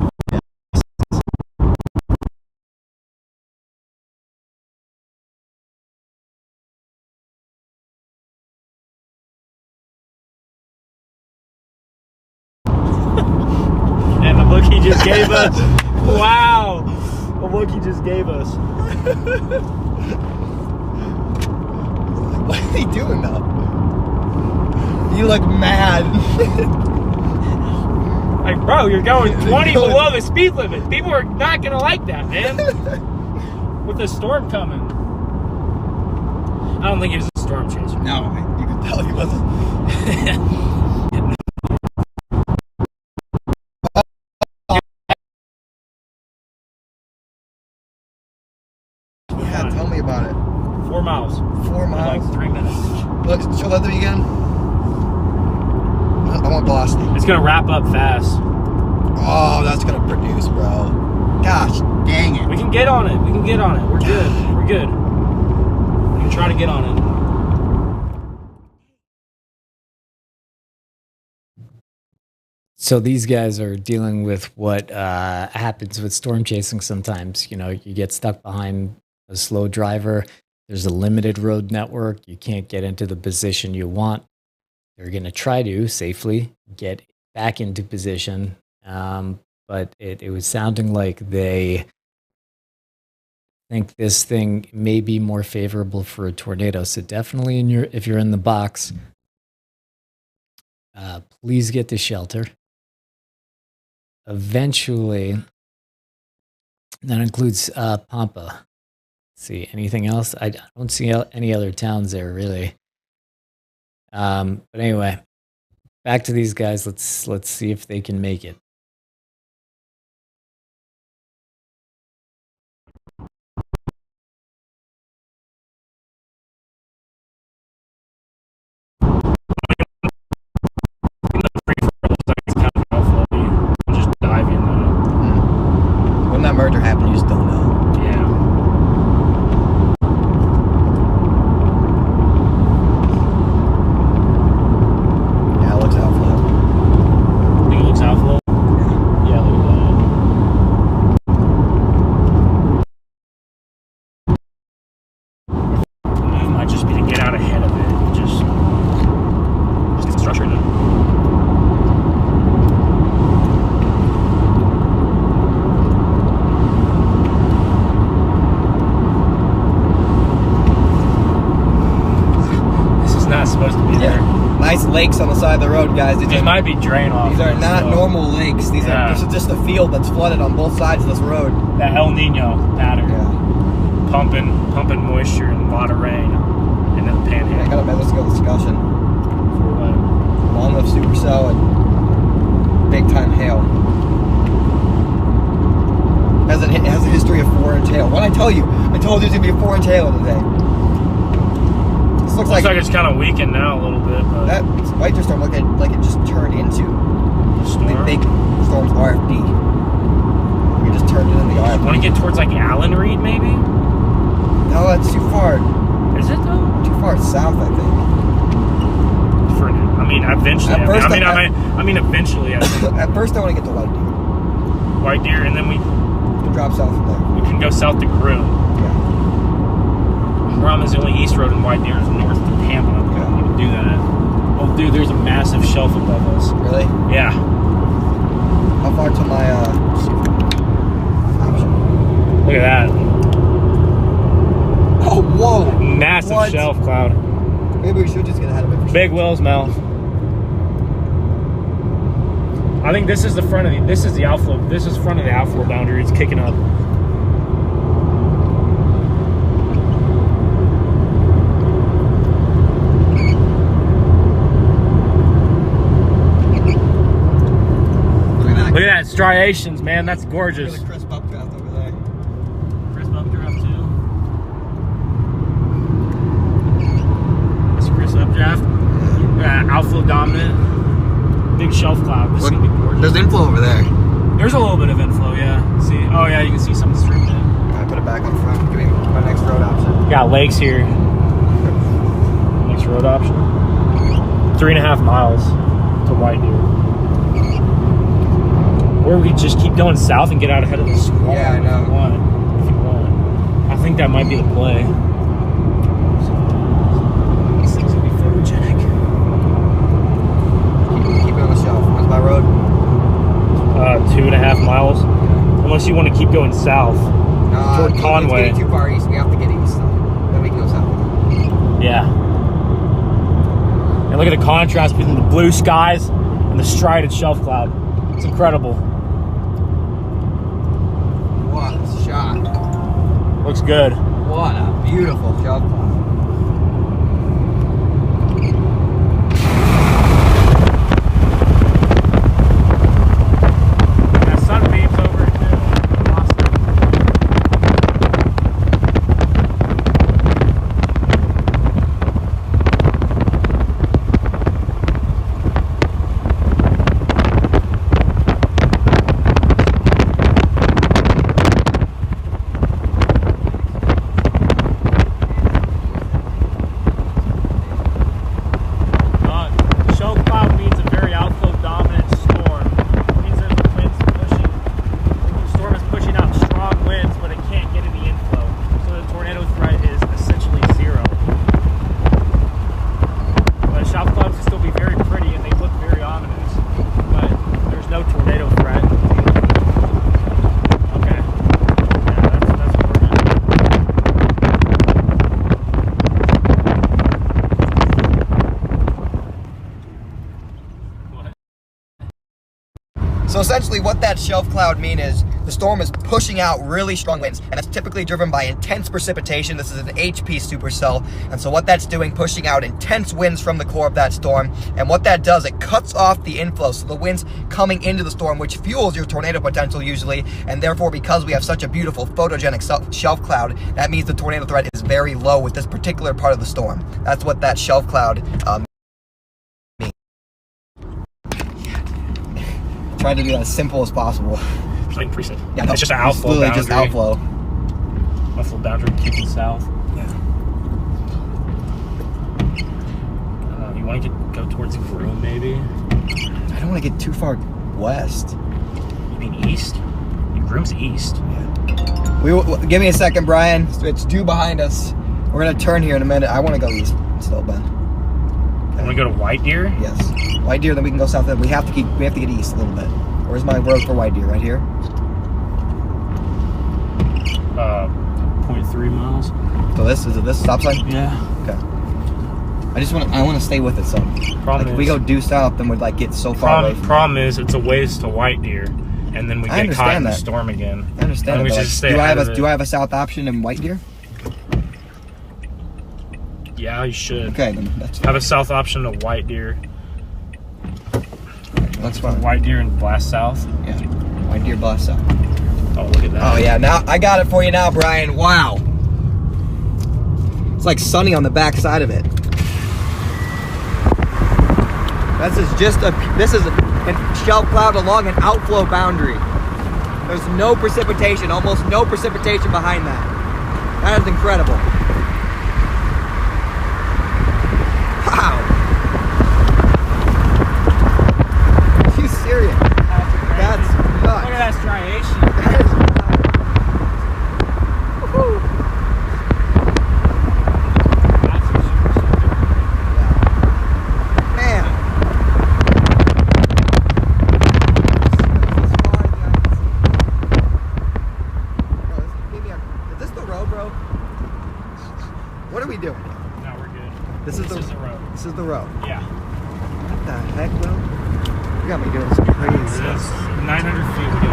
[SPEAKER 10] And the look he just gave us. Wow. The look he just gave us.
[SPEAKER 9] What are they doing now? You look mad.
[SPEAKER 10] Like, bro, you're going 20 below the speed limit. People are not going to like that, man. With the storm coming. I don't think he was a storm chaser.
[SPEAKER 9] No, you could tell he wasn't. Yeah, tell me about it.
[SPEAKER 10] 4 miles.
[SPEAKER 9] 4 miles?
[SPEAKER 10] Like 3 minutes.
[SPEAKER 9] Look, show that to me again. I want velocity.
[SPEAKER 10] It's going to wrap up fast.
[SPEAKER 9] Oh, that's going to produce, bro. Gosh, dang it.
[SPEAKER 10] We can get on it. We can get on it. We're good. We're good. We can try to get on it.
[SPEAKER 8] So these guys are dealing with what happens with storm chasing sometimes. You know, you get stuck behind a slow driver. There's a limited road network. You can't get into the position you want. They're going to try to safely get back into position. But it was sounding like they think this thing may be more favorable for a tornado. So definitely if you're in the box, please get to shelter. Eventually, that includes Pampa. Let's see, anything else? I don't see any other towns there, really. But anyway, back to these guys. Let's see if they can make it.
[SPEAKER 9] When that merger happened, you just don't know.
[SPEAKER 10] Yeah.
[SPEAKER 9] Yeah, it looks outflow.
[SPEAKER 10] Think it looks outflow? Yeah, look at that. It might just be to get out ahead of it. Just get structure in it. Not supposed to be there.
[SPEAKER 9] Nice lakes on the side of the road, guys.
[SPEAKER 10] These might be drain off.
[SPEAKER 9] These are not normal lakes. These are just a field that's flooded on both sides of this road.
[SPEAKER 10] That El Nino pattern.
[SPEAKER 9] Yeah.
[SPEAKER 10] Pumping moisture and a lot of rain into the panhandle.
[SPEAKER 9] I got a medical discussion.
[SPEAKER 10] For what?
[SPEAKER 9] Long live supercell and big time hail. tell you. I told you there's gonna be a 4-inch hail today. This looks like
[SPEAKER 10] it's kind of weakened now a little bit. But
[SPEAKER 9] that white deer storm looked like it just turned into the big storm's RFD. We just turned it into the RFD.
[SPEAKER 10] Want to get towards like Allen Reed, maybe?
[SPEAKER 9] No, that's too far.
[SPEAKER 10] Is it though?
[SPEAKER 9] Too far south, I think.
[SPEAKER 10] For now. I mean, eventually. Eventually.
[SPEAKER 9] At first, I want to get to white deer.
[SPEAKER 10] White deer, and then we
[SPEAKER 9] can drop south from there.
[SPEAKER 10] We can go south to Groom.
[SPEAKER 9] Yeah.
[SPEAKER 10] Grom is the only east road, and White Deer is north to Tampa. We don't need to do that. Oh, dude, there's a massive shelf above us.
[SPEAKER 9] Really?
[SPEAKER 10] Yeah.
[SPEAKER 9] How far to my option?
[SPEAKER 10] Look at that.
[SPEAKER 9] Oh, whoa!
[SPEAKER 10] Massive shelf cloud.
[SPEAKER 9] Maybe we should just get ahead of it.
[SPEAKER 10] Big Will's mouth. I think this is the front of the. This is the outflow. This is front of the outflow boundary. It's kicking up. Look at that striations, man. That's gorgeous.
[SPEAKER 9] Really crisp updraft over there.
[SPEAKER 10] Crisp updraft too. That's a crisp updraft. Yeah, outflow dominant. Big shelf cloud. This is gonna be gorgeous.
[SPEAKER 9] There's inflow over there.
[SPEAKER 10] There's a little bit of inflow, yeah. See? Oh yeah, you can see some streaming in.
[SPEAKER 9] I put it back on front. Give me my next road option.
[SPEAKER 10] Got lakes here. Next road option. 3.5 miles to White Deer. Or we just keep going south and get out ahead of the squall.
[SPEAKER 9] Yeah, I know.
[SPEAKER 10] If you want. I think that might be the play. These things will be photogenic.
[SPEAKER 9] Keep it on the shelf. Where's my road?
[SPEAKER 10] 2.5 miles. Unless you want to keep going south toward Conway.
[SPEAKER 9] It's getting too far east. We have to get east. Then we can go south.
[SPEAKER 10] Yeah. And look at the contrast between the blue skies and the strided shelf cloud. It's incredible.
[SPEAKER 9] What a shot.
[SPEAKER 10] Looks good.
[SPEAKER 9] What a beautiful shelf cloud.
[SPEAKER 10] Sunbeams over it too. Awesome.
[SPEAKER 9] So essentially what that shelf cloud means is the storm is pushing out really strong winds, and that's typically driven by intense precipitation. This is an HP supercell, and so what that's doing, pushing out intense winds from the core of that storm, and what that does, it cuts off the inflow, so the winds coming into the storm, which fuels your tornado potential usually, and therefore because we have such a beautiful photogenic shelf cloud, that means the tornado threat is very low with this particular part of the storm. That's what that shelf cloud means. Trying to do that as simple as possible.
[SPEAKER 10] It's like preset.
[SPEAKER 9] Yeah, no,
[SPEAKER 10] it's just an outflow
[SPEAKER 9] literally
[SPEAKER 10] boundary.
[SPEAKER 9] just outflow.
[SPEAKER 10] Outflow boundary kicking south.
[SPEAKER 9] Yeah.
[SPEAKER 10] You want to go towards Groom, maybe?
[SPEAKER 9] I don't want to get too far west.
[SPEAKER 10] You mean east? Groom's east.
[SPEAKER 9] Yeah. Give me a second, Brian. It's due behind us. We're gonna turn here in a minute. I want to go east still, Ben.
[SPEAKER 10] Want to go to White Deer?
[SPEAKER 9] Yes. White Deer, then we can go south. We have to get east a little bit. Where's my road for White Deer? Right here.
[SPEAKER 10] 0.3 miles.
[SPEAKER 9] So this is this stop sign?
[SPEAKER 10] Yeah.
[SPEAKER 9] Okay. I want to stay with it. So like, if we go due south, then we'd like get so far away.
[SPEAKER 10] Problem is, it's a ways to White Deer, and then we get caught in the storm again.
[SPEAKER 9] I understand.
[SPEAKER 10] And we
[SPEAKER 9] Like,
[SPEAKER 10] just stay
[SPEAKER 9] do I
[SPEAKER 10] ahead
[SPEAKER 9] have a south option in White Deer?
[SPEAKER 10] Yeah, you should.
[SPEAKER 9] Okay, then that's fine.
[SPEAKER 10] Have a south option to White Deer.
[SPEAKER 9] That's fine.
[SPEAKER 10] White Deer and blast south.
[SPEAKER 9] Yeah. White Deer blast south.
[SPEAKER 10] Oh, look at that.
[SPEAKER 9] Oh yeah, now I got it for you now, Brian. Wow. It's like sunny on the back side of it. This is a shelf cloud along an outflow boundary. There's no precipitation, almost no precipitation behind that. That is incredible. Wow. Are you serious? That's nuts.
[SPEAKER 10] Look at that striation.
[SPEAKER 9] That is nuts. Woohoo. Man. Is this the road, bro? What are we doing?
[SPEAKER 10] No, we're good.
[SPEAKER 9] This is the
[SPEAKER 10] road.
[SPEAKER 9] This is the road.
[SPEAKER 10] Yeah.
[SPEAKER 9] What the heck, bro? You got me doing some crazy stuff.
[SPEAKER 10] 900 feet. We do.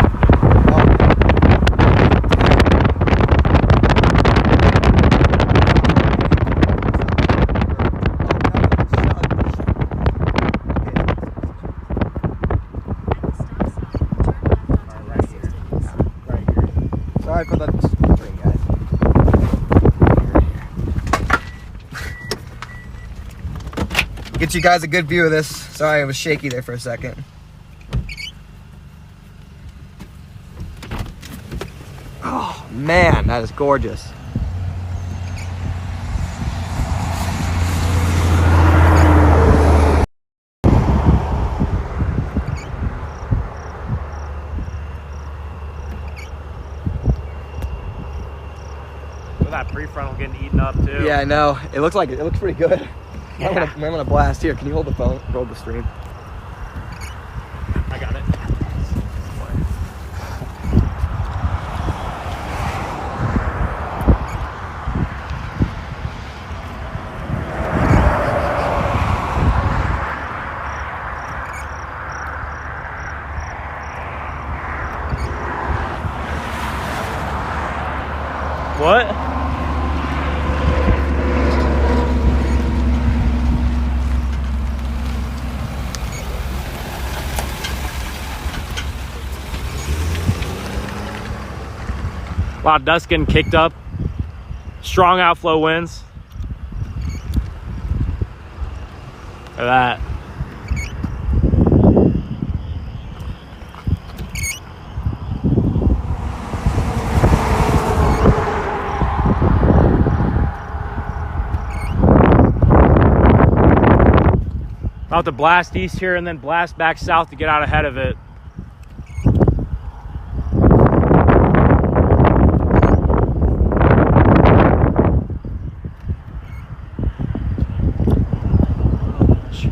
[SPEAKER 9] Sorry for the spring, guys. Get you guys a good view of this. Sorry, it was shaky there for a second. Oh man, that is gorgeous.
[SPEAKER 10] Look at that prefrontal getting eaten up too.
[SPEAKER 9] Yeah, I know. It looks pretty good.
[SPEAKER 10] Yeah.
[SPEAKER 9] I'm gonna blast here. Can you hold the phone? Hold the stream.
[SPEAKER 10] I got it. What? A lot of dust getting kicked up. Strong outflow winds. Look at that. About to blast east here and then blast back south to get out ahead of it.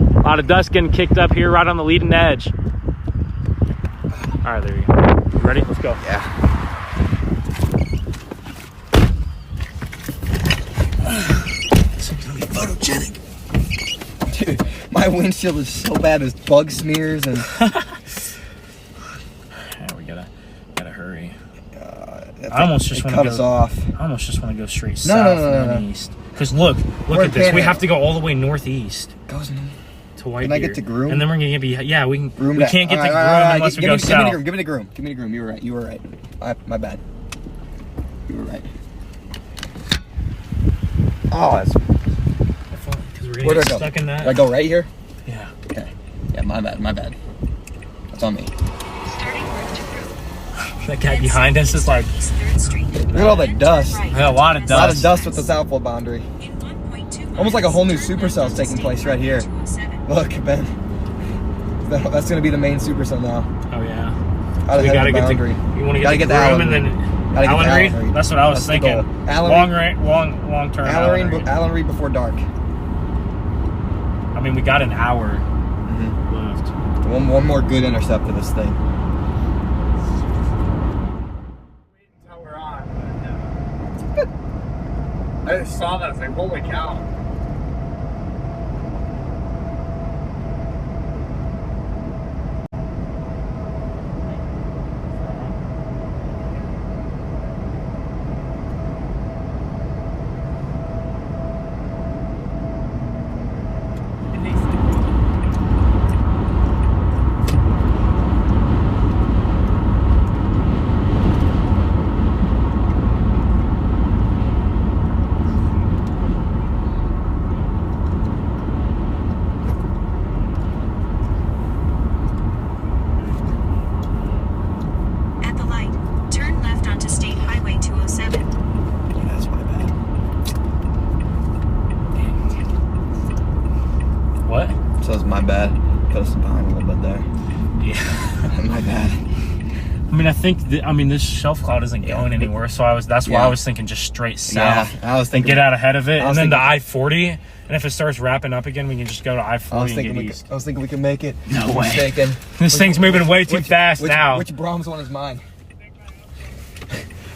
[SPEAKER 10] A lot of dust getting kicked up here right on the leading edge. All right, there you go. You ready? Let's go.
[SPEAKER 9] Yeah. This is gonna be photogenic. Dude, my windshield is so bad. There's bug smears and.
[SPEAKER 10] Yeah, we gotta hurry. I almost just want to go
[SPEAKER 9] off.
[SPEAKER 10] I almost just want to go straight south and then east. Because look at this. We have to go all the way northeast.
[SPEAKER 9] Goes in.
[SPEAKER 10] To White
[SPEAKER 9] Can I get to Groom?
[SPEAKER 10] And then we're gonna be we can't get to Groom
[SPEAKER 9] right,
[SPEAKER 10] unless we go south.
[SPEAKER 9] Give me the Groom. Give me the Groom. You were right. You were right. My bad. You were right. Oh, that's.
[SPEAKER 10] Because we're gonna get stuck in that.
[SPEAKER 9] Do I go right here?
[SPEAKER 10] Yeah.
[SPEAKER 9] Okay. Yeah, my bad. My bad. That's on me.
[SPEAKER 10] That guy behind us is like.
[SPEAKER 9] Look at all the dust.
[SPEAKER 10] Yeah, a lot of dust.
[SPEAKER 9] A lot of dust with this outflow boundary. Almost like a whole new supercell is taking place right here. Look, Ben. That's gonna be the main supercell now.
[SPEAKER 10] Oh yeah.
[SPEAKER 9] Out
[SPEAKER 10] We gotta get
[SPEAKER 9] the
[SPEAKER 10] to. You want to
[SPEAKER 9] Gotta
[SPEAKER 10] get
[SPEAKER 9] get
[SPEAKER 10] to
[SPEAKER 9] the
[SPEAKER 10] Groom
[SPEAKER 9] Allen
[SPEAKER 10] and then
[SPEAKER 9] Gotta get
[SPEAKER 10] Allen
[SPEAKER 9] the
[SPEAKER 10] Reed.
[SPEAKER 9] Allen Reed.
[SPEAKER 10] That's what I was
[SPEAKER 9] That's the
[SPEAKER 10] thinking.
[SPEAKER 9] goal. Allen
[SPEAKER 10] Long term.
[SPEAKER 9] Allen Reed before dark.
[SPEAKER 10] I mean, we got an hour left.
[SPEAKER 9] One more good intercept of this thing.
[SPEAKER 4] Until we're on, but I just saw that. I was like, holy cow.
[SPEAKER 9] day.
[SPEAKER 10] Yeah.
[SPEAKER 9] My bad.
[SPEAKER 10] I mean, I think this shelf cloud isn't going anywhere, so that's why I was thinking just straight south.
[SPEAKER 9] Yeah, I was thinking
[SPEAKER 10] get out ahead of it, and then to I-40. And if it starts wrapping up again, we can just go to I-40 and get east.
[SPEAKER 9] I was thinking we could make it.
[SPEAKER 10] No way.
[SPEAKER 9] Mistaken.
[SPEAKER 10] This thing's moving way too fast now.
[SPEAKER 9] Which Brahms one is mine?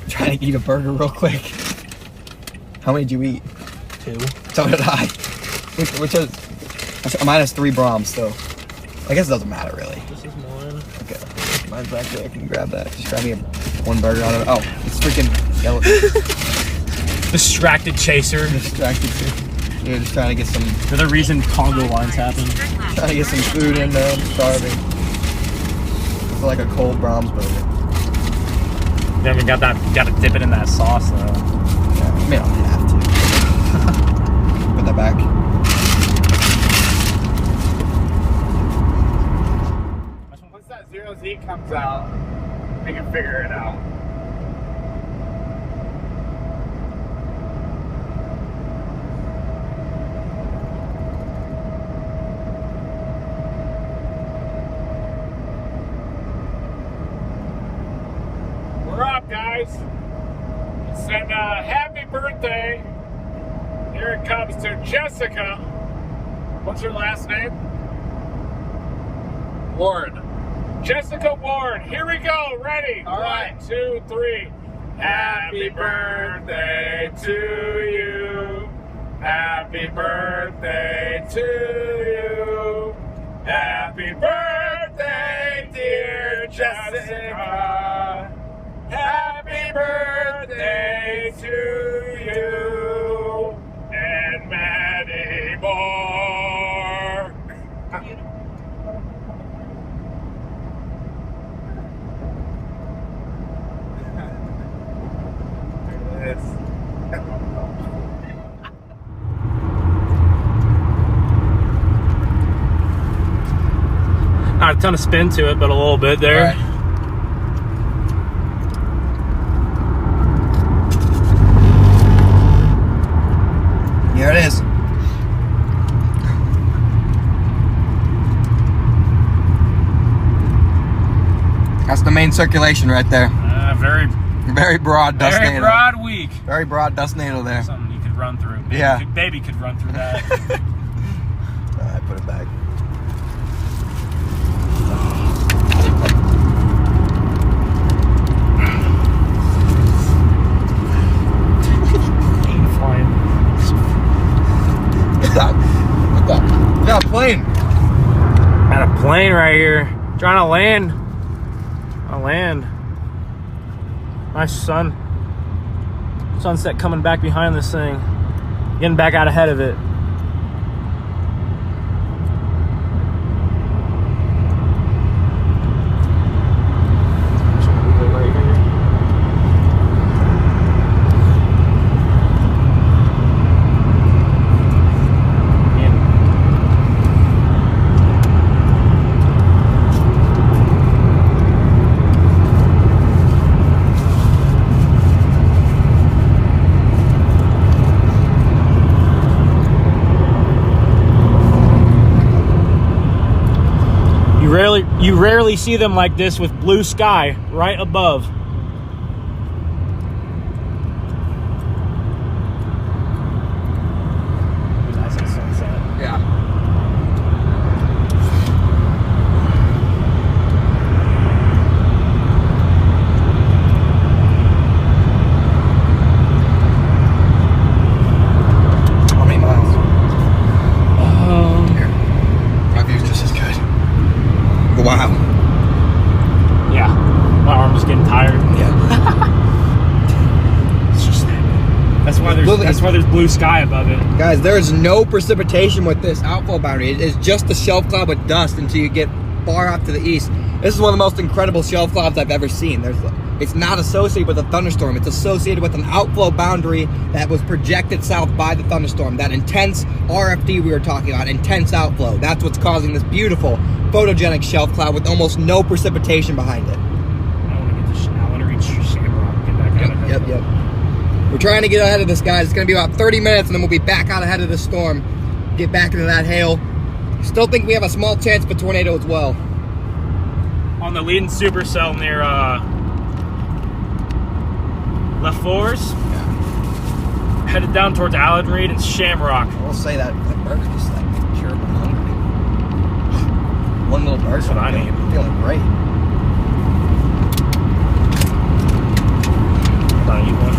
[SPEAKER 9] Trying to eat a burger real quick. How many did you eat?
[SPEAKER 10] 2.
[SPEAKER 9] So did I. Which is mine has 3 Brahms, so I guess it doesn't matter really.
[SPEAKER 10] This is mine.
[SPEAKER 9] Okay, mine's back there. I can grab that. Just grab me one burger out of it. Oh, it's freaking yellow.
[SPEAKER 10] Distracted chaser.
[SPEAKER 9] Distracted too. You're just trying to get some.
[SPEAKER 10] They're the reason Congo lines happen.
[SPEAKER 9] Trying to get some food in there. I'm starving. It's like a cold Brahms burger.
[SPEAKER 10] Then we got to dip it in that sauce though.
[SPEAKER 9] Yeah, I mean, I don't have to. Put that back.
[SPEAKER 4] Once that 0Z comes out, we can figure it out. We're up, guys. Send a happy birthday. Here it comes to Jessica. What's her last name? Ward. Jessica Ward. Here we go. Ready? All right. 1, 2, 3. Happy birthday to you. Happy birthday to you. Happy birthday, dear Jessica. Happy birthday to you and many more. There it is.
[SPEAKER 10] Not a ton of spin to it, but a little bit there.
[SPEAKER 9] Right. Here it is. That's the main circulation right there. Very broad dust
[SPEAKER 10] Very
[SPEAKER 9] natal.
[SPEAKER 10] broad week.
[SPEAKER 9] Very broad dust natal there.
[SPEAKER 10] Something you could run through. Baby could run through that.
[SPEAKER 9] I put it back. Got a plane.
[SPEAKER 10] Got a plane right here. Trying to land. Nice sunset coming back behind this thing. Getting back out ahead of it. You rarely see them like this with blue sky right above. Nice sunset.
[SPEAKER 9] Yeah. How many miles? Here. My view's just as good. Wow.
[SPEAKER 10] Yeah. My arm is getting tired.
[SPEAKER 9] Yeah.
[SPEAKER 10] It's just that's why there's blue sky above it.
[SPEAKER 9] Guys, there is no precipitation with this outflow boundary. It is just a shelf cloud with dust until you get far off to the east. This is one of the most incredible shelf clouds I've ever seen. It's not associated with a thunderstorm. It's associated with an outflow boundary that was projected south by the thunderstorm. That intense RFD we were talking about, intense outflow. That's what's causing this beautiful photogenic shelf cloud with almost no precipitation behind it.
[SPEAKER 10] I want to reach Shamrock, get back out ahead.
[SPEAKER 9] Yep. We're trying to get ahead of this, guys. It's going to be about 30 minutes, and then we'll be back out ahead of the storm. Get back into that hail. Still think we have a small chance of a tornado as well.
[SPEAKER 10] on the leading supercell near left fours.
[SPEAKER 9] Yeah.
[SPEAKER 10] Headed down towards Allen Reed and Shamrock.
[SPEAKER 9] I will say that burger just like cured my hunger. One little burger.
[SPEAKER 10] That's what I need.
[SPEAKER 9] I'm feeling great.
[SPEAKER 10] I'm gonna eat one.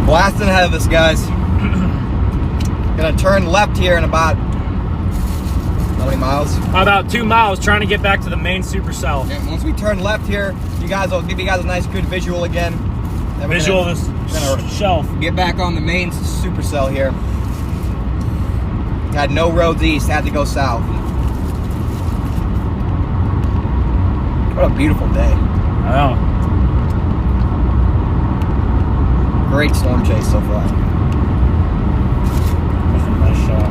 [SPEAKER 9] Blasting ahead of us, guys. Gonna turn left here in about how many miles?
[SPEAKER 10] About 2 miles, trying to get back to the main supercell.
[SPEAKER 9] And once we turn left here, I'll give you guys a nice good visual again. Then
[SPEAKER 10] visual of this shelf.
[SPEAKER 9] Get back on the main supercell here. Had no roads east, had to go south. What a beautiful day.
[SPEAKER 10] I know.
[SPEAKER 9] Great storm chase so far.
[SPEAKER 10] That's a nice shot.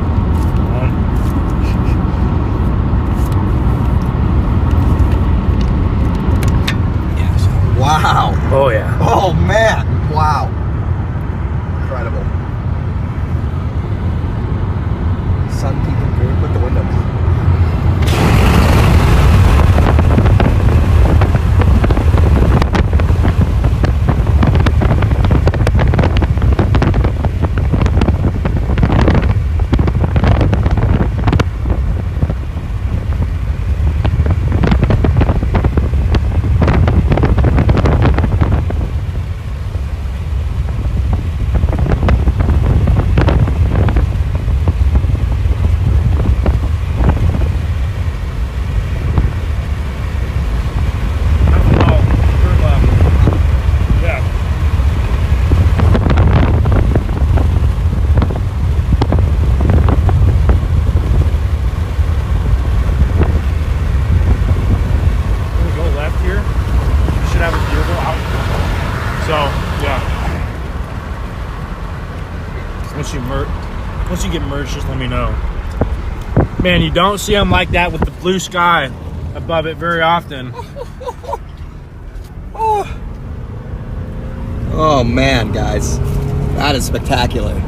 [SPEAKER 9] Yes. Wow.
[SPEAKER 10] Oh yeah.
[SPEAKER 9] Oh man. Wow. Incredible. Sun peeking through. Put the window down.
[SPEAKER 10] Once you get merged, just let me know. Man, you don't see them like that with the blue sky above it very often.
[SPEAKER 9] Oh man, guys, that is spectacular.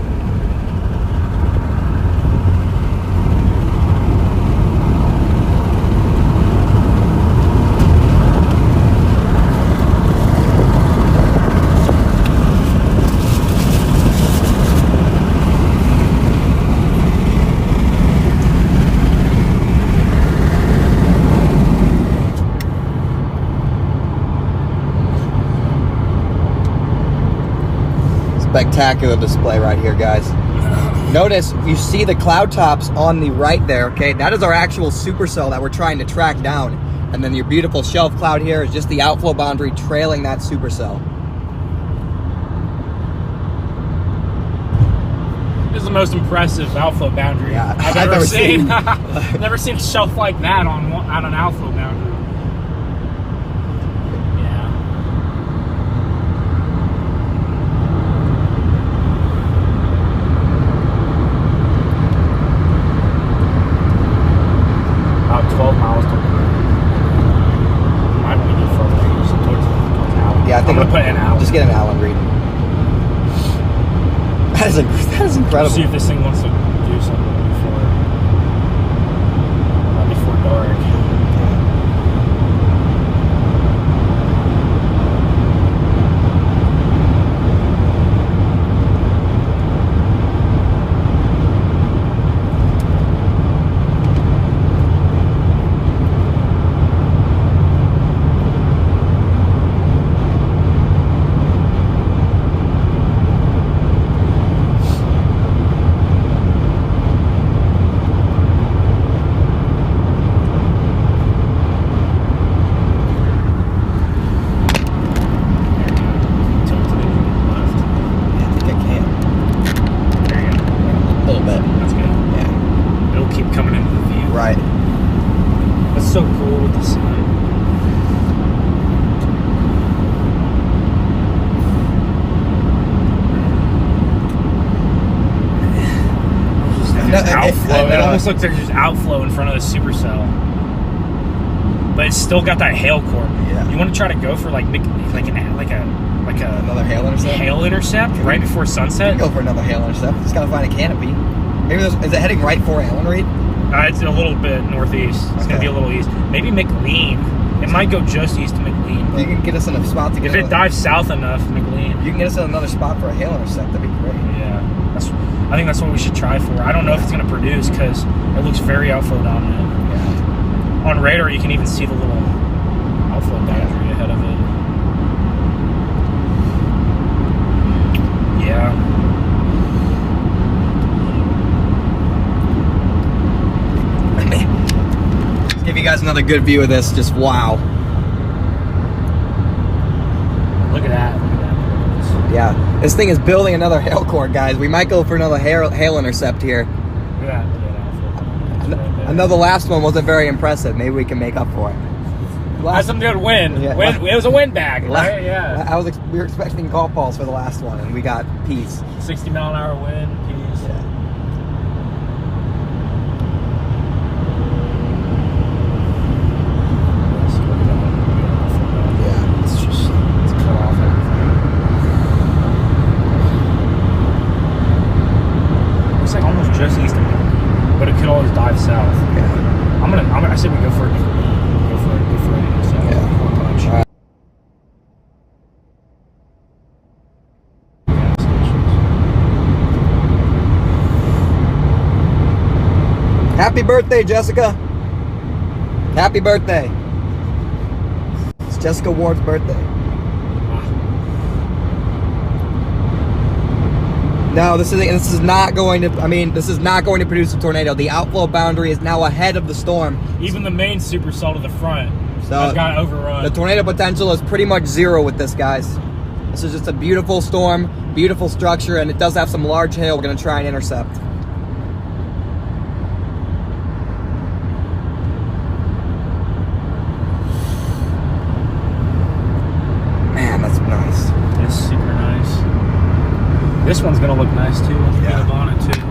[SPEAKER 9] Spectacular display right here, guys. Notice you see the cloud tops on the right there, okay? That is our actual supercell that we're trying to track down. And then your beautiful shelf cloud here is just the outflow boundary trailing that supercell.
[SPEAKER 10] This is the most impressive outflow boundary I've
[SPEAKER 9] ever
[SPEAKER 10] seen. Never seen a shelf like that on an outflow boundary.
[SPEAKER 9] Just get an Allen Reed. That is incredible.
[SPEAKER 10] See if this thing wants to do something before dark. outflow. It almost looks like there's outflow in front of the supercell. But it's still got that hail core.
[SPEAKER 9] Yeah.
[SPEAKER 10] You want to try to go for another
[SPEAKER 9] hail intercept.
[SPEAKER 10] Hail intercept right before sunset.
[SPEAKER 9] Go for another hail intercept. Just gotta find a canopy. Maybe is it heading right for Allen Reed?
[SPEAKER 10] It's a little bit northeast. It's gonna be a little east. Maybe McLean. It might go just east of McLean.
[SPEAKER 9] You can get us in a spot to get.
[SPEAKER 10] If it dives south enough, McLean.
[SPEAKER 9] You can get us in another spot for a hail intercept. That'd be great.
[SPEAKER 10] Yeah. I think that's what we should try for. I don't know if it's gonna produce because it looks very outflow dominant.
[SPEAKER 9] Yeah.
[SPEAKER 10] On radar, you can even see the little outflow boundary ahead of it. Yeah.
[SPEAKER 9] Let's give you guys another good view of this. Just wow.
[SPEAKER 10] Look at that. Look at that.
[SPEAKER 9] Yeah. This thing is building another hail core, guys. We might go for another hail intercept here.
[SPEAKER 10] Look at that.
[SPEAKER 9] I know the last one wasn't very impressive. Maybe we can make up for it.
[SPEAKER 10] That's some good wind.
[SPEAKER 9] Yeah.
[SPEAKER 10] It was a wind bag, right? Yeah.
[SPEAKER 9] We were expecting golf balls for the last one, and we got peas.
[SPEAKER 10] 60-mile-an-hour wind, peas.
[SPEAKER 9] Yeah. Yeah. It's cut off everything.
[SPEAKER 10] Looks like almost just east of me, but it could always dive south.
[SPEAKER 9] Yeah.
[SPEAKER 10] I said we go for it. Go for it.
[SPEAKER 9] Yeah.
[SPEAKER 10] One punch.
[SPEAKER 9] Happy birthday, Jessica. Happy birthday. It's Jessica Ward's birthday. No, this is not going to produce a tornado. The outflow boundary is now ahead of the storm.
[SPEAKER 10] Even the main supercell to the front
[SPEAKER 9] So
[SPEAKER 10] has got overrun.
[SPEAKER 9] The tornado potential is pretty much zero with this, guys. This is just a beautiful storm, beautiful structure, and it does have some large hail we're going to try and intercept. Man, that's nice.
[SPEAKER 10] It's super nice. This one's going to look nice, too. With the yeah. on it, too.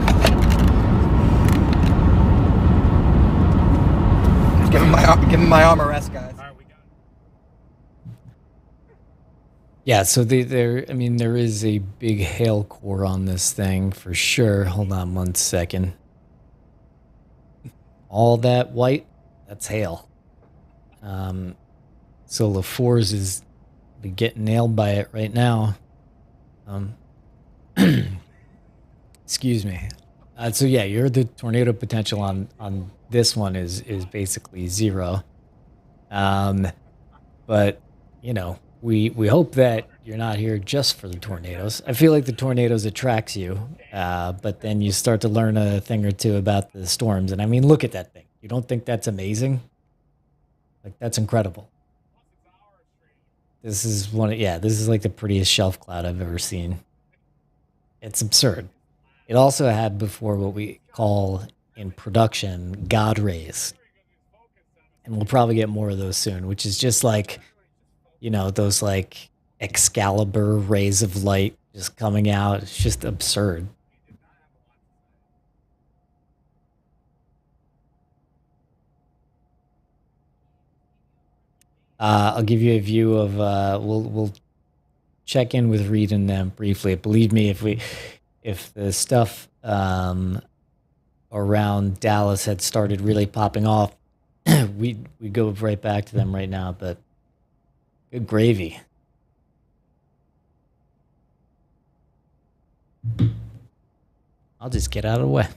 [SPEAKER 9] Give him my armor rest, guys.
[SPEAKER 10] All right, we got it.
[SPEAKER 8] Yeah, so there is a big hail core on this thing for sure. Hold on 1 second. All that white, that's hail. So LaForce is getting nailed by it right now. Excuse me. So yeah, the tornado potential on this one is basically zero. But you know, we hope that you're not here just for the tornadoes. I feel like the tornadoes attracts you, but then you start to learn a thing or two about the storms. And I mean, look at that thing. You don't think that's amazing? Like, that's incredible. This is this is like the prettiest shelf cloud I've ever seen. It's absurd. It also had before what we call in production God rays. And we'll probably get more of those soon, which is just like, you know, those like Excalibur rays of light just coming out. It's just absurd. I'll give you a view of we'll check in with Reed and them briefly. Believe me, if the stuff around Dallas had started really popping off, we'd go right back to them right now, but good gravy. I'll just get out of the way.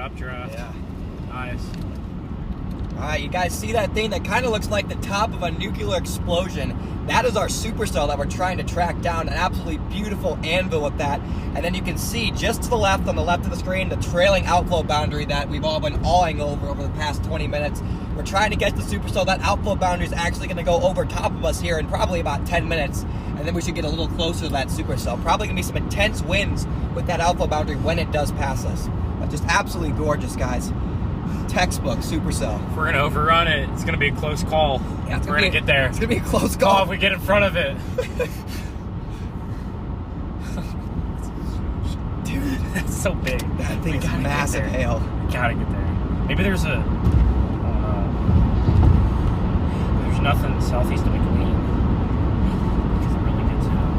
[SPEAKER 10] updraft.
[SPEAKER 9] Yeah.
[SPEAKER 10] Nice.
[SPEAKER 9] All right, you guys see that thing that kind of looks like the top of a nuclear explosion? That is our supercell that we're trying to track down. An absolutely beautiful anvil with that. And then you can see just to the left, on the left of the screen, the trailing outflow boundary that we've all been awing over the past 20 minutes. We're trying to get the supercell. That outflow boundary is actually going to go over top of us here in probably about 10 minutes. And then we should get a little closer to that supercell. Probably going to be some intense winds with that outflow boundary when it does pass us. But just absolutely gorgeous, guys. Textbook supercell.
[SPEAKER 10] If we're gonna overrun it, it's gonna be a close call.
[SPEAKER 9] Yeah,
[SPEAKER 10] we're gonna get there.
[SPEAKER 9] It's gonna be a close call
[SPEAKER 10] if we get in front of it.
[SPEAKER 9] Dude,
[SPEAKER 10] that's so big.
[SPEAKER 9] That thing is massive hail.
[SPEAKER 10] We gotta get there. Maybe there's there's nothing southeast of McLean. Because it really gets out.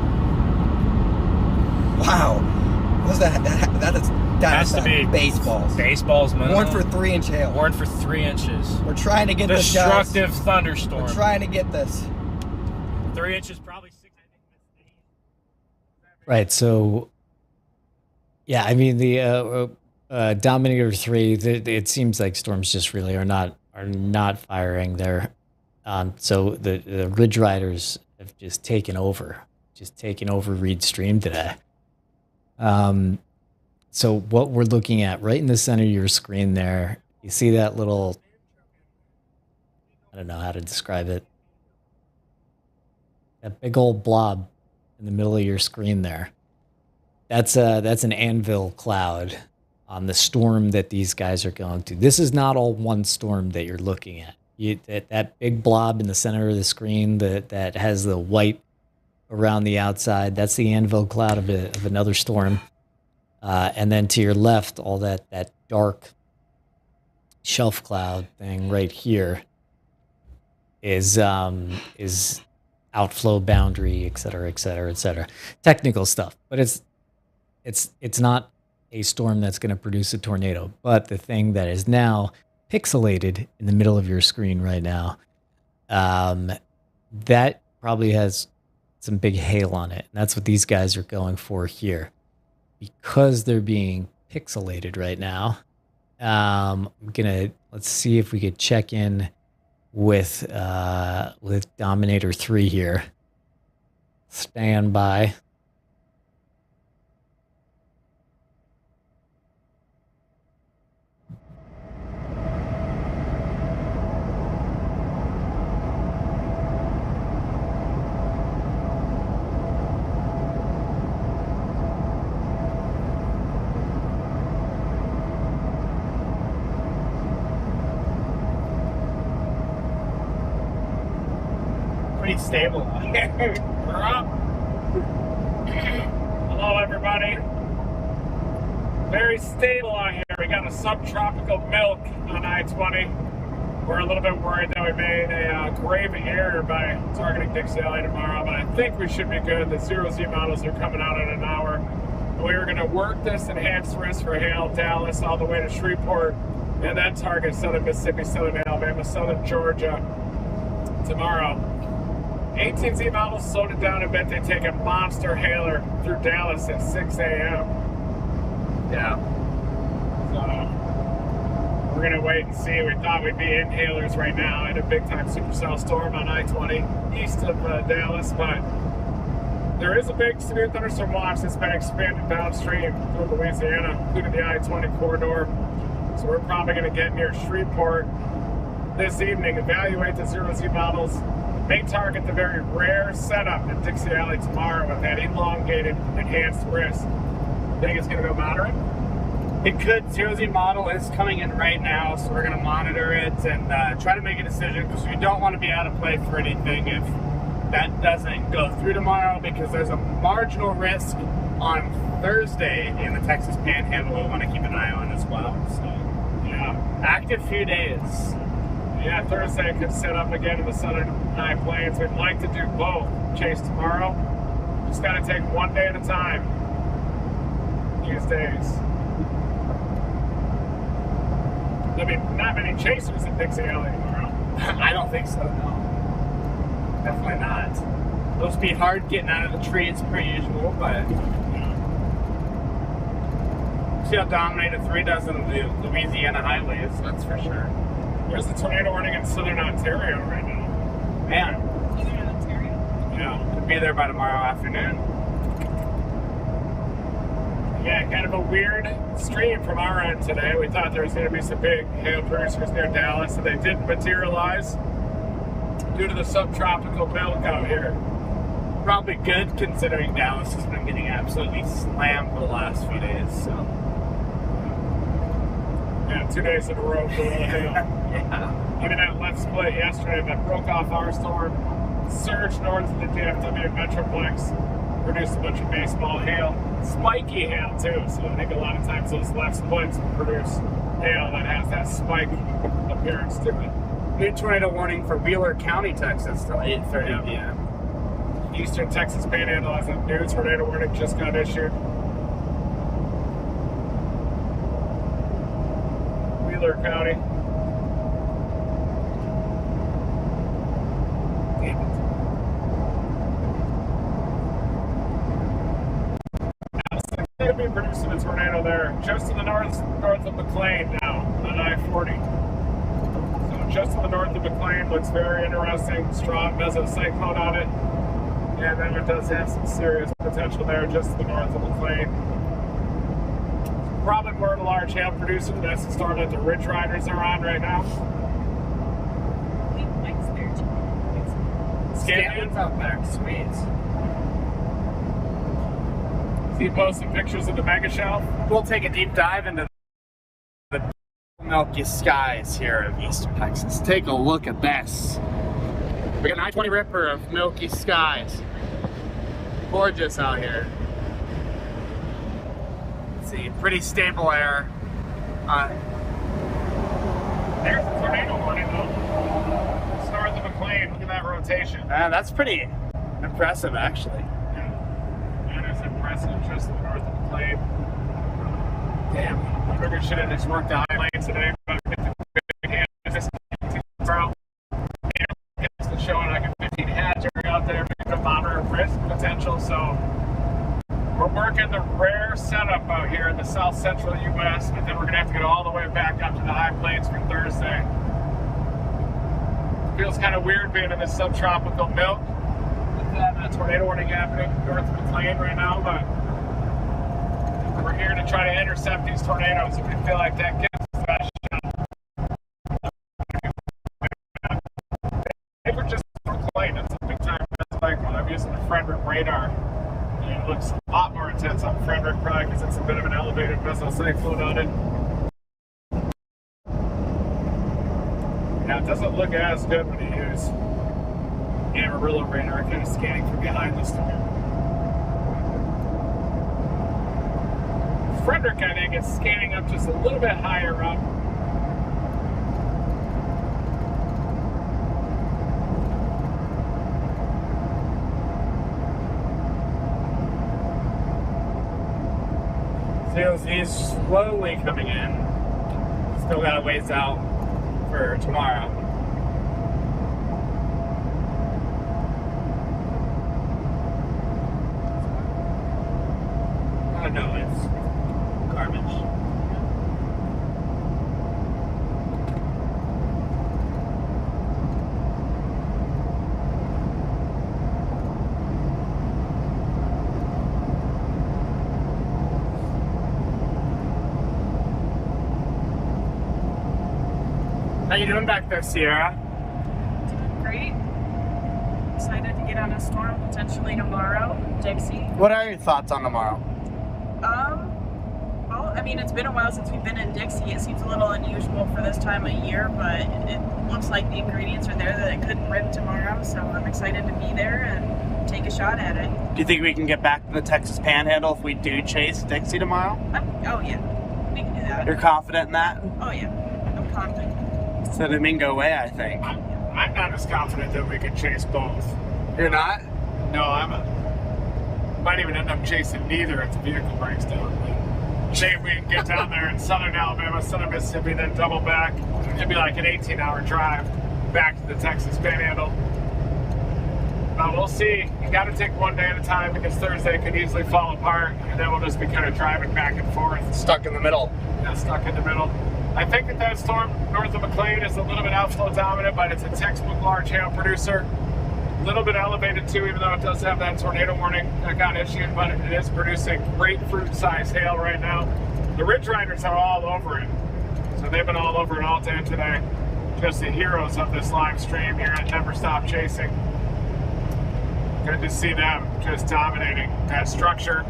[SPEAKER 9] Wow. What's that? That has to be baseballs.
[SPEAKER 10] Baseballs, man.
[SPEAKER 9] Warned for 3-inch hail.
[SPEAKER 10] Warned for 3 inches.
[SPEAKER 9] We're trying to get this, guys.
[SPEAKER 10] Destructive thunderstorm.
[SPEAKER 9] We're trying to get this.
[SPEAKER 10] 3 inches, probably 6.
[SPEAKER 8] Right. So, yeah, I mean the Dominator 3. It seems like storms just really are not firing there. So the Ridge Riders have just taken over Reed Stream today. So what we're looking at right in the center of your screen there, you see that little, I don't know how to describe it, that big old blob in the middle of your screen there. That's an anvil cloud on the storm that these guys are going to. This is not all one storm that you're looking at. That big blob in the center of the screen that has the white around the outside, that's the anvil cloud of another storm. And then to your left, all that dark shelf cloud thing right here is outflow boundary, et cetera, et cetera, et cetera. Technical stuff, but it's not a storm that's going to produce a tornado. But the thing that is now pixelated in the middle of your screen right now, that probably has some big hail on it. And that's what these guys are going for here. Because they're being pixelated right now, let's see if we could check in with Dominator 3 here. Stand by.
[SPEAKER 2] Stable out here. We're up. Hello, everybody. Very stable out here. We got a subtropical milk on I-20. We're a little bit worried that we made a grave error by targeting Dixie Alley tomorrow, but I think we should be good. The 0Z models are coming out in an hour. We were going to work this enhanced risk for hail, Dallas, all the way to Shreveport, and then target southern Mississippi, southern Alabama, southern Georgia tomorrow. 18Z models slowed it down a bit. They take a monster hailer through Dallas at 6 a.m. Yeah. So we're going to wait and see. We thought we'd be inhalers right now in a big-time supercell storm on I-20 east of Dallas, but there is a big severe thunderstorm watch that's been expanded downstream through Louisiana, including the I-20 corridor. So we're probably going to get near Shreveport this evening, evaluate the 0Z models, may target the very rare setup in Dixie Alley tomorrow with that elongated enhanced risk. Think it's going to go moderate?
[SPEAKER 4] It could. 0Z model is coming in right now, so we're going to monitor it and try to make a decision, because we don't want to be out of play for anything if that doesn't go through tomorrow, because there's a marginal risk on Thursday in the Texas Panhandle we want to keep an eye on as well. So, yeah, active few days.
[SPEAKER 2] Yeah, Thursday could set up again in the southern high plains. We'd like to do both. Chase tomorrow. Just got to take one day at a time these days. There'll be not many chasers in Dixie Alley tomorrow.
[SPEAKER 4] I don't think so, no. Definitely not. It'll be hard getting out of the trees per usual, but... feel Dominator 3 does in the Louisiana highways, that's for sure.
[SPEAKER 2] There's a tornado warning in southern Ontario right now.
[SPEAKER 4] Man.
[SPEAKER 3] Southern Ontario.
[SPEAKER 4] Yeah, could be there by tomorrow afternoon.
[SPEAKER 2] Yeah, kind of a weird stream from our end today. We thought there was going to be some big hail producers near Dallas, and they didn't materialize due to the subtropical milk out here.
[SPEAKER 4] Probably good considering Dallas has been getting absolutely slammed the last few days, so.
[SPEAKER 2] Yeah, 2 days in a row for the hail.
[SPEAKER 4] Yeah.
[SPEAKER 2] Even that left split yesterday that broke off our storm, surged north of the DFW Metroplex, produced a bunch of baseball hail, spiky hail too. So I think a lot of times those left splits produce hail that has that spike appearance to it.
[SPEAKER 4] New tornado warning for Wheeler County, Texas till 8:30 p.m.
[SPEAKER 2] Eastern Texas Panhandle has a new tornado warning just got issued. Wheeler County. They'll be producing a tornado there, just to the north of McLean now, on I-40. So just to the north of McLean, looks very interesting, strong mesocyclone on it. And then it does have some serious potential there, just to the north of McLean. Probably more of a large hail producer. That's the storm that the Ridge Riders are on right now.
[SPEAKER 4] Scanlan's out there, sweet.
[SPEAKER 2] See you posting pictures of the mega shelf.
[SPEAKER 4] We'll take a deep dive into the milky skies here of Eastern Texas. Take a look at this. We got an I-20 ripper of milky skies. Gorgeous out here. Let's see, pretty stable air.
[SPEAKER 2] There's the tornado warning though. It's north of McLean. Look at that rotation.
[SPEAKER 4] That's pretty impressive, actually.
[SPEAKER 2] That is impressive, just to the north of McLean. Damn, I figured should have just worked the high lane today, but get the big hand. Just showing like a 15 hatch area out there, maybe a moderate risk potential. So we're working the rare setup out here in the south central U.S., but then we're gonna have to get all the way back up to the high plains for Thursday. Feels kind of weird being in this subtropical milk. With that tornado warning happening north of McLean right now, but we're here to try to intercept these tornadoes if we feel like that gives us that shot. If we're just McLean, it's a big time cycle. I'm using the Frederick radar. And it looks a lot more intense on Frederick, probably because it's a bit of an elevated mesocyclone on it. Yeah, it doesn't look as good when you use Amarillo radar, kind of scanning from behind the storm. Frederick, I think, is scanning up just a little bit higher up.
[SPEAKER 4] CLZ is slowly coming in. Still got a ways out for tomorrow. Oh no, it's garbage. How you doing back there, Sierra?
[SPEAKER 3] Doing great. Excited to get on a storm potentially tomorrow, Dixie.
[SPEAKER 4] What are your thoughts on tomorrow?
[SPEAKER 3] Well, I mean, it's been a while since we've been in Dixie. It seems a little unusual for this time of year, but it looks like the ingredients are there that it couldn't rip tomorrow, so I'm excited to be there and take a shot at it.
[SPEAKER 4] Do you think we can get back to the Texas Panhandle if we do chase Dixie tomorrow?
[SPEAKER 3] Oh yeah, we can do that.
[SPEAKER 4] You're confident in that?
[SPEAKER 3] Oh yeah, I'm confident.
[SPEAKER 4] It's the Domingo way, I think.
[SPEAKER 2] I'm not as confident that we can chase both.
[SPEAKER 4] You're not?
[SPEAKER 2] No, might even end up chasing neither if the vehicle breaks down. Say we can get down there in southern Alabama, southern Mississippi, then double back. It'd be like an 18-hour drive back to the Texas Panhandle. But we'll see. got to take one day at a time because Thursday could easily fall apart, and then we'll just be kind of driving back and forth.
[SPEAKER 4] Stuck in the middle.
[SPEAKER 2] Yeah, stuck in the middle. I think that storm north of McLean is a little bit outflow dominant, but it's a textbook large hail producer. A little bit elevated too, even though it does have that tornado warning that got issued, but it is producing grapefruit-sized hail right now. The Ridge Riders are all over it. So they've been all over it all day today. Just the heroes of this live stream here at Never Stop Chasing. Good to see them just dominating that structure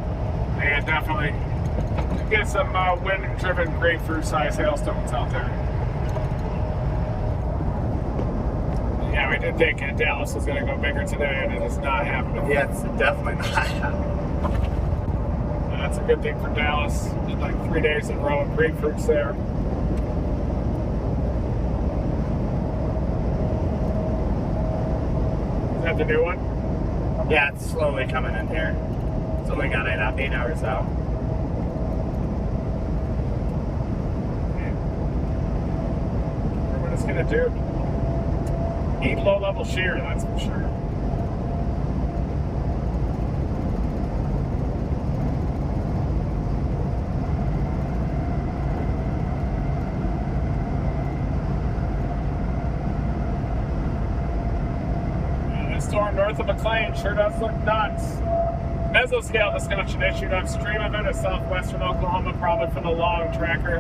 [SPEAKER 2] and definitely get some wind-driven grapefruit-sized hailstones out there. Yeah, we did think Dallas was going to go bigger today, and it is not happening.
[SPEAKER 4] Yeah, it's definitely not happening.
[SPEAKER 2] That's a good thing for Dallas. Did like 3 days in a row of grapefruits there. Is that the new one?
[SPEAKER 4] Yeah, it's slowly coming in here. It's only got 8 hours out.
[SPEAKER 2] What it's going to do. Eat low-level shear, that's for sure. This storm north of McLean sure does look nuts. Mesoscale discussion issued upstream of it, a southwestern Oklahoma, probably for the long tracker.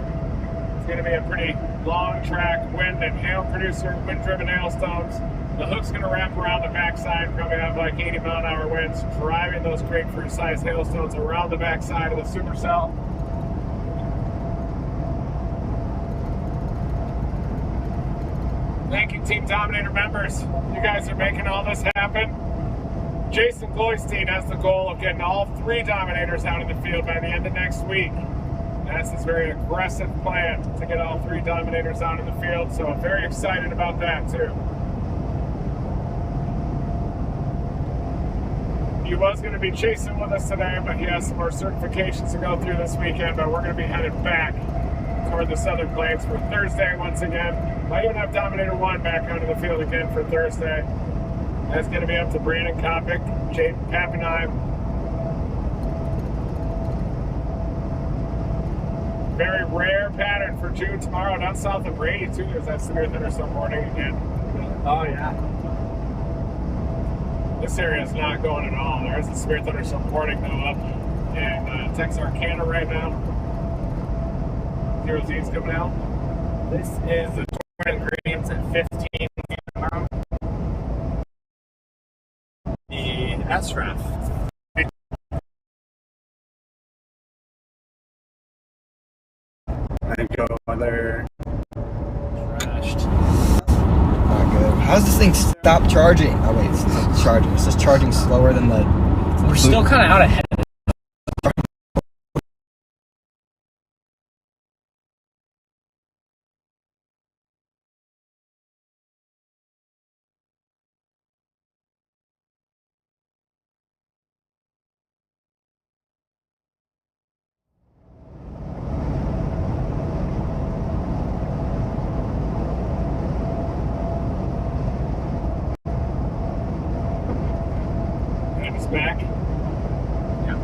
[SPEAKER 2] It's going to be a pretty long track wind and hail producer, wind-driven hailstones. The hook's going to wrap around the backside, probably have like 80-mile-an-hour winds, driving those grapefruit-sized hailstones around the backside of the supercell. Thank you, Team Dominator members. You guys are making all this happen. Jason Gloystein has the goal of getting all 3 Dominators out in the field by the end of next week. That's his very aggressive plan to get all 3 Dominators out in the field, so I'm very excited about that too. He was going to be chasing with us today, but he has some more certifications to go through this weekend, but we're going to be headed back toward the Southern Plains for Thursday once again. Might even have Dominator 1 back out in the field again for Thursday. That's going to be up to Brandon Kopic, Jake Pappenheim. Very rare pattern for June tomorrow down south of Brady too. There's that severe thunderstorm warning again.
[SPEAKER 4] Oh yeah.
[SPEAKER 2] This area is not going at all. There is a severe thunderstorm warning though up in Texarkana right now. 0 Z's coming out.
[SPEAKER 4] This is the torrent greens at 15 tomorrow. The SREF. I go other trashed.
[SPEAKER 9] Not good. How's this thing stop charging? Oh wait, it's not charging. It's just charging slower than the...
[SPEAKER 10] We're still kind of out ahead.
[SPEAKER 2] And it's back.
[SPEAKER 4] Yeah.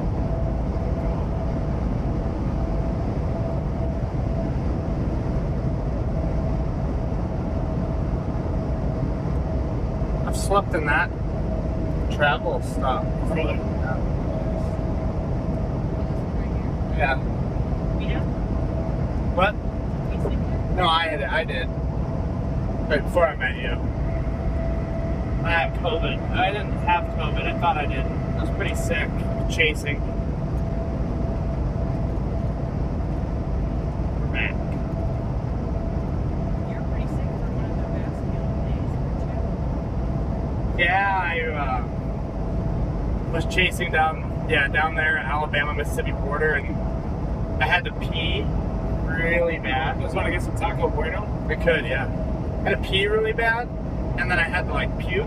[SPEAKER 4] I've slept in that travel stuff.
[SPEAKER 2] Really?
[SPEAKER 4] Yeah.
[SPEAKER 3] Yeah.
[SPEAKER 4] What? No, I did. Right before I met you. I had COVID. I didn't have COVID. I thought I did. I was pretty sick, chasing. We're back.
[SPEAKER 3] You're pretty sick for one of the best days,
[SPEAKER 4] Yeah, I was chasing down there, Alabama-Mississippi border, and I had to pee really bad.
[SPEAKER 2] You guys want to get some Taco Bueno?
[SPEAKER 4] We could, yeah. I had to pee really bad, and then I had to like puke.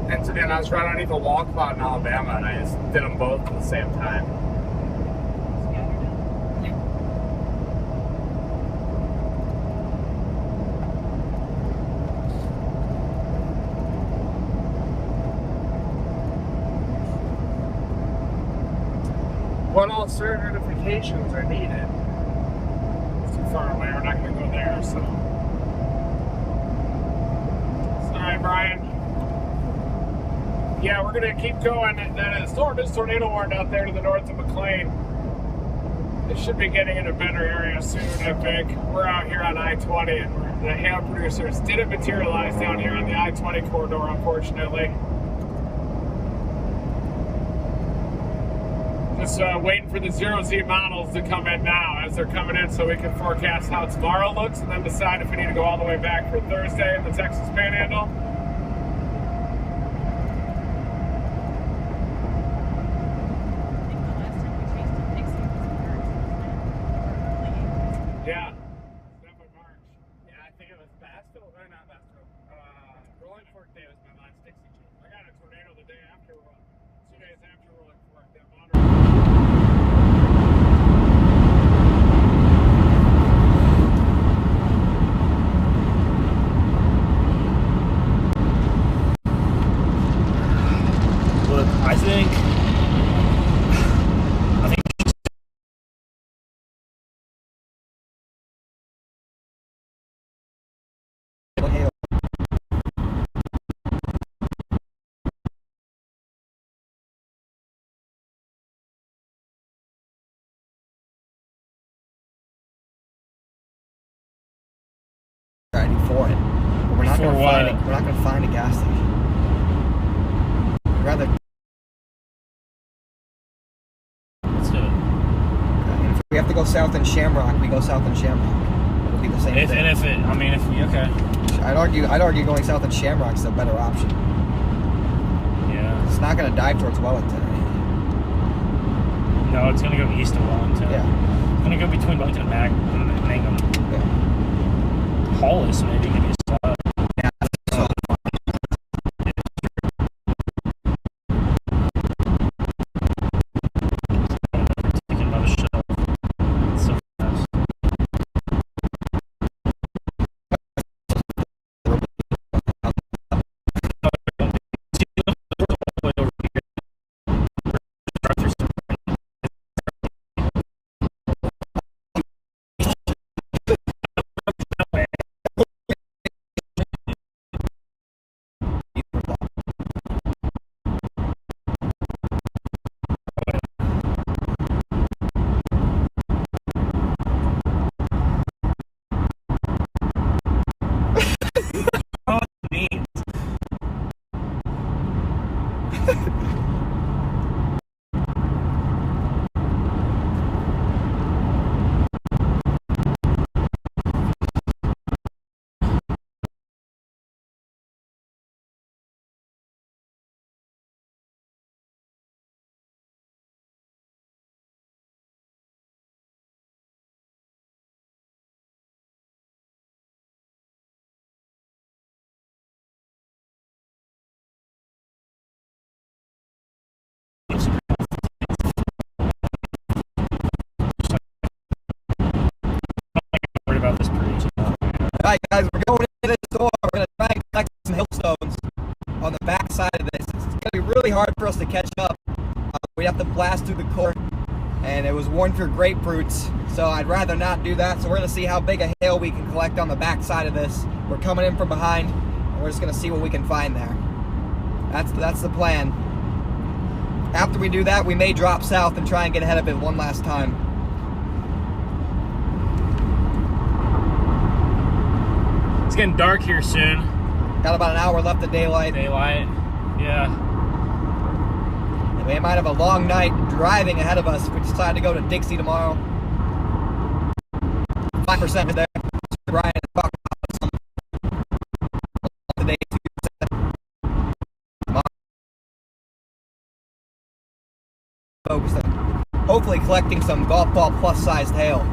[SPEAKER 4] And so then I was right underneath a wall cloud in Alabama, and I just did them both at the same time.
[SPEAKER 2] all certifications are needed. It's too far away. We're not going to go there, so. Sorry, Brian. Yeah, we're going to keep going. The storm is tornado warned out there to the north of McLean. It should be getting in a better area soon, I think. We're out here on I-20, and the hail producers didn't materialize down here on the I-20 corridor, unfortunately. Just waiting for the 0Z models to come in now as they're coming in so we can forecast how tomorrow looks and then decide if we need to go all the way back for Thursday in the Texas Panhandle. Yeah. Definitely March. Yeah, I think it was Basville, or not Basville. Rolling Fork Day was my last Dixie chief. I got a tornado the day after, 2 days after Rolling Fork. That
[SPEAKER 10] Look, I think
[SPEAKER 9] for it, but we're not going to find it. We're not going to find a gas station. We'd rather.
[SPEAKER 10] let's do it.
[SPEAKER 9] And if we have to go south in Shamrock, we go south in Shamrock. It'll be the same thing.
[SPEAKER 10] And if it, I mean, okay.
[SPEAKER 9] I'd argue going south in Shamrock is a better option.
[SPEAKER 10] Yeah.
[SPEAKER 9] It's not going to dive towards Wellington.
[SPEAKER 10] No, it's going to go east of Wellington.
[SPEAKER 9] Yeah.
[SPEAKER 10] It's going to go between Wellington and Mangum.
[SPEAKER 9] Yeah.
[SPEAKER 10] Hollis, maybe give me a spot.
[SPEAKER 9] Yeah.
[SPEAKER 10] Taking another shelf. It's so fast. About this bridge.
[SPEAKER 9] Alright guys, we're going into this door. We're going to try and collect some hailstones on the back side of this. It's going to be really hard for us to catch up. We have to blast through the core, and it was warned for grapefruits, so I'd rather not do that. So we're going to see how big a hail we can collect on the back side of this. We're coming in from behind, and we're just going to see what we can find there. That's the plan. After we do that, we may drop south and try and get ahead of it one last time.
[SPEAKER 10] It's getting dark here soon.
[SPEAKER 9] Got about an hour left of daylight.
[SPEAKER 10] Yeah.
[SPEAKER 9] And we might have a long night driving ahead of us if we decide to go to Dixie tomorrow. 5% is there. Brian talked about some today. Focused on hopefully collecting some golf ball plus sized hail.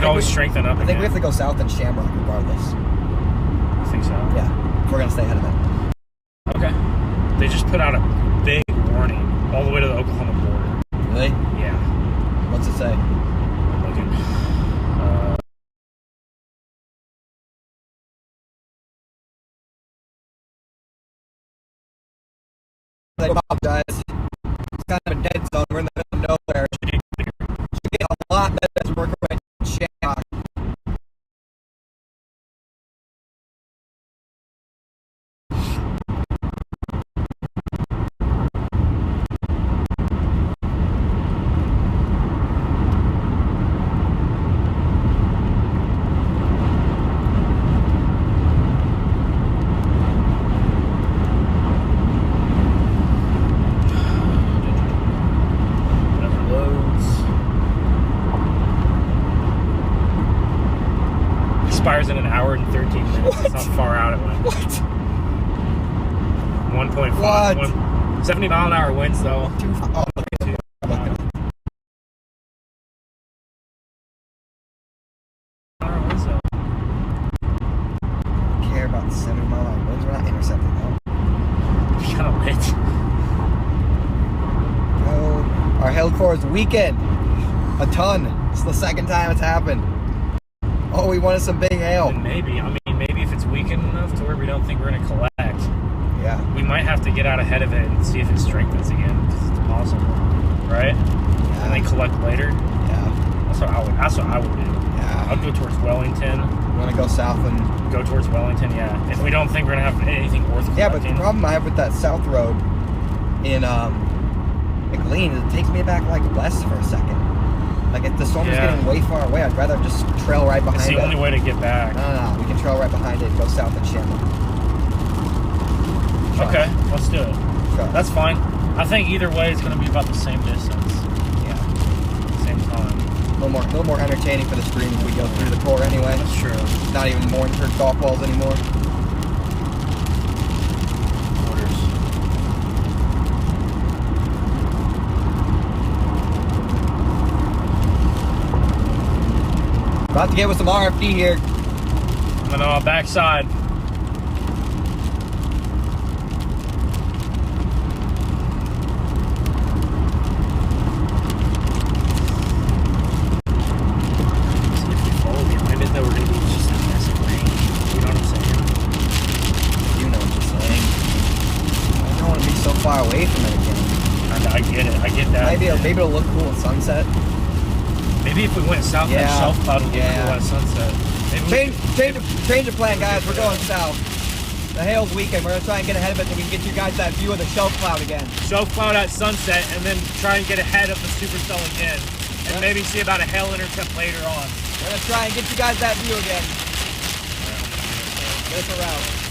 [SPEAKER 10] Always strengthen up.
[SPEAKER 9] I think we have to go south in Shamrock regardless.
[SPEAKER 10] You think so?
[SPEAKER 9] Yeah, if we're gonna stay ahead of it.
[SPEAKER 10] Okay. They just put out a big warning all the way to the Oklahoma border.
[SPEAKER 9] Really?
[SPEAKER 10] Yeah.
[SPEAKER 9] What's it say?
[SPEAKER 10] I'm looking.
[SPEAKER 9] I apologize. It's kind of a dead zone. We're in the middle of nowhere. Should get a lot better as we're working right in Shamrock.
[SPEAKER 10] Expires in an hour and 13 minutes. That's how far out it went.
[SPEAKER 9] What?
[SPEAKER 10] 1.5.
[SPEAKER 9] What?
[SPEAKER 10] 70 mile an hour winds though.
[SPEAKER 9] Oh, okay. Care about 70 mile an hour winds. We're not intercepting though.
[SPEAKER 10] Kind of lit.
[SPEAKER 9] Oh, our hail core is weakened. A ton. It's the second time it's happened. Oh, we wanted some big hail.
[SPEAKER 10] And maybe if it's weakened enough to where we don't think we're gonna collect.
[SPEAKER 9] Yeah.
[SPEAKER 10] We might have to get out ahead of it and see if it strengthens again, because it's possible, right?
[SPEAKER 9] Yeah.
[SPEAKER 10] And then collect later.
[SPEAKER 9] Yeah.
[SPEAKER 10] That's what I would do.
[SPEAKER 9] Yeah.
[SPEAKER 10] I'd go towards Wellington.
[SPEAKER 9] You want to go south and
[SPEAKER 10] go towards Wellington? Yeah. If we don't think we're gonna have anything worth collecting.
[SPEAKER 9] Yeah, but the problem I have with that south road in McLean is it takes me back like west for a second. Like if the storm is getting way far away, I'd rather just trail right behind it.
[SPEAKER 10] It's the only way to get back.
[SPEAKER 9] No, we can trail right behind it and go south and Shamrock.
[SPEAKER 10] Okay, let's do it.
[SPEAKER 9] Try.
[SPEAKER 10] That's fine. I think either way it's going to be about the same distance.
[SPEAKER 9] Yeah.
[SPEAKER 10] Same time.
[SPEAKER 9] A little more entertaining for the stream if we go through the core anyway.
[SPEAKER 10] That's true.
[SPEAKER 9] It's not even more for golf balls anymore. About to get with some RFD here.
[SPEAKER 10] I'm going on backside.
[SPEAKER 9] Far away from it again.
[SPEAKER 10] I get it. I get that.
[SPEAKER 9] Maybe it'll look cool at sunset.
[SPEAKER 10] Maybe if we went south, that shelf cloud would look cool at sunset.
[SPEAKER 9] Change the plan, guys. We're going south. The hail's weakened. We're gonna try and get ahead of it so we can get you guys that view of the shelf cloud again.
[SPEAKER 10] Shelf cloud at sunset, and then try and get ahead of the supercell again, and maybe see about a hail intercept later on.
[SPEAKER 9] We're gonna try and get you guys that view again. Get us around.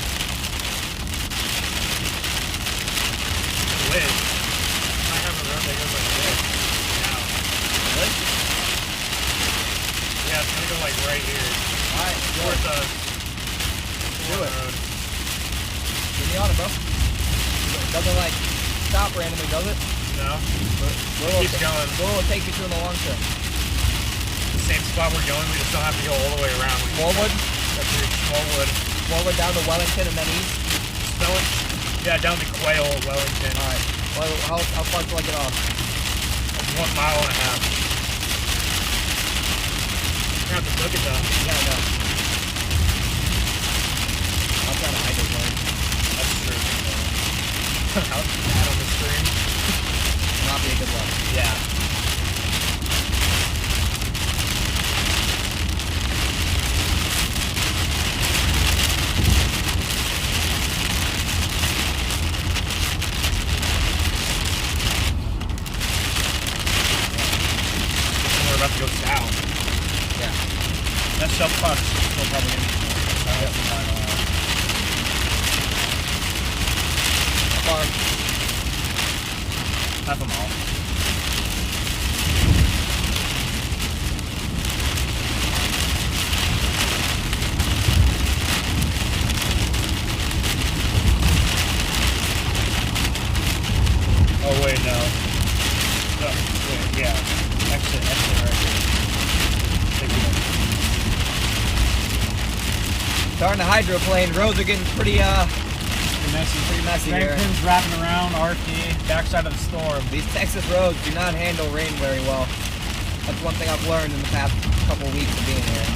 [SPEAKER 10] I have a road that goes like this. Now.
[SPEAKER 9] Really?
[SPEAKER 10] Yeah, it's gonna go like right here.
[SPEAKER 9] Alright,
[SPEAKER 10] towards the
[SPEAKER 9] road. Get me on it, bro. It doesn't like stop randomly, does it?
[SPEAKER 10] No.
[SPEAKER 9] It
[SPEAKER 10] keeps going.
[SPEAKER 9] Where will it take you to in the long term?
[SPEAKER 10] The same spot we're going, we just don't have to go all the way around.
[SPEAKER 9] Smallwood?
[SPEAKER 10] That's your Smallwood.
[SPEAKER 9] Smallwood down to Wellington and then east?
[SPEAKER 10] Spelling? Yeah, down to Quail, Wellington.
[SPEAKER 9] Alright. Well, how far till I get off?
[SPEAKER 10] 1.5 miles. You're gonna have to book it though.
[SPEAKER 9] Yeah, I know. I'm trying to hide this one.
[SPEAKER 10] That's true. How bad on the screen?
[SPEAKER 9] Will not be a good one.
[SPEAKER 10] Yeah. About to go south.
[SPEAKER 9] Yeah.
[SPEAKER 10] That shelf cloud is still probably in.
[SPEAKER 9] Far.
[SPEAKER 10] Half a mile. Oh wait, no. Wait, yeah. Exit right here.
[SPEAKER 9] Starting to hydroplane. Roads are getting pretty messy here.
[SPEAKER 10] Pins wrapping around, RP, backside of the storm.
[SPEAKER 9] These Texas roads do not handle rain very well. That's one thing I've learned in the past couple weeks of being here.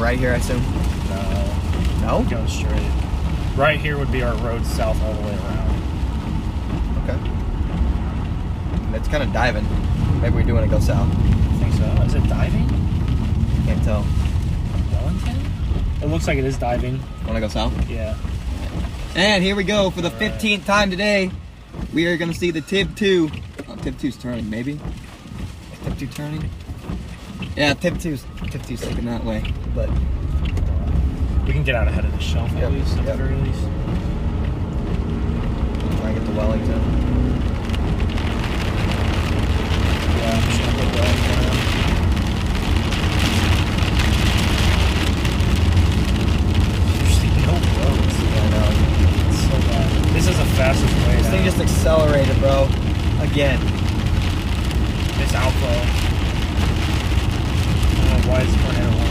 [SPEAKER 9] right here, I assume? No.
[SPEAKER 10] Going straight. Right here would be our road south all the way around.
[SPEAKER 9] Okay. It's kind of diving. Maybe we do want to go south.
[SPEAKER 10] I think so. Is it diving?
[SPEAKER 9] Can't tell.
[SPEAKER 10] Wellington? It looks like it is diving.
[SPEAKER 9] Want to go south?
[SPEAKER 10] Yeah.
[SPEAKER 9] And here we go for the 15th time today. We are going to see the TIV 2. Oh, TIV 2's turning, maybe? Is TIV 2 turning? Yeah, TIV 2's taking that way, but
[SPEAKER 10] We can get out ahead of the shelf at least, at the very least.
[SPEAKER 9] try and get to Wellington.
[SPEAKER 10] Yeah, I'm just gonna go Wellington. There's no roads.
[SPEAKER 9] I know.
[SPEAKER 10] It's so bad. This is the fastest way
[SPEAKER 9] This
[SPEAKER 10] down.
[SPEAKER 9] thing just accelerated, bro. Again.
[SPEAKER 10] It's outflow. I don't know why it's tornado one.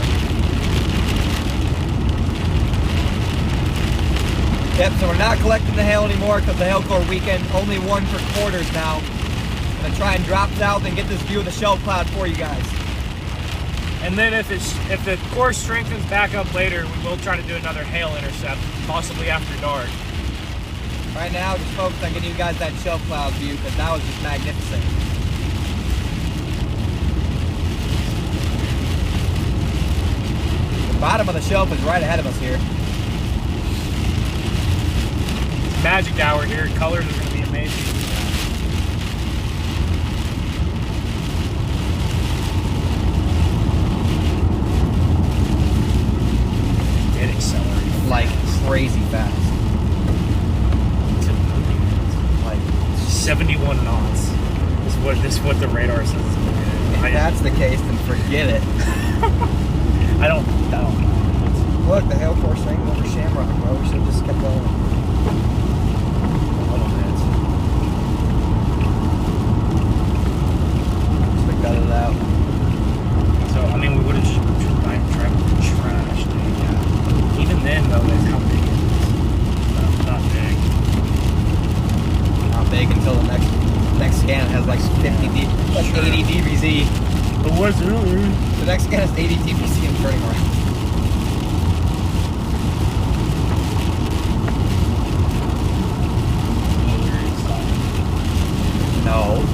[SPEAKER 9] Yep, so we're not collecting the hail anymore because the hail core weekend, only one for quarters now. I'm gonna try and drop south and get this view of the shelf cloud for you guys.
[SPEAKER 10] And then if the core strengthens back up later, we will try to do another hail intercept, possibly after dark.
[SPEAKER 9] Right now, just focus on getting you guys that shelf cloud view because that was just magnificent. The bottom of the shelf is right ahead of us here.
[SPEAKER 10] Magic hour here. Colors are going to be amazing. It accelerated
[SPEAKER 9] Like crazy fast.
[SPEAKER 10] like 71 knots. This is what the radar says.
[SPEAKER 9] If that's the case, then forget it.
[SPEAKER 10] I don't know.
[SPEAKER 9] Look, the hail core strength over Shamrock, bro. We should have just kept going.
[SPEAKER 10] A little bit.
[SPEAKER 9] Just like got it out.
[SPEAKER 10] So, I mean, we would have just tried trash, dude. Yeah. Even then, though, that's how big it is. Not big.
[SPEAKER 9] Not big until the next scan has like 50 D, like 80 DBZ.
[SPEAKER 10] But what's earlier?
[SPEAKER 9] The next scan has 80 DBZ and turning around. No.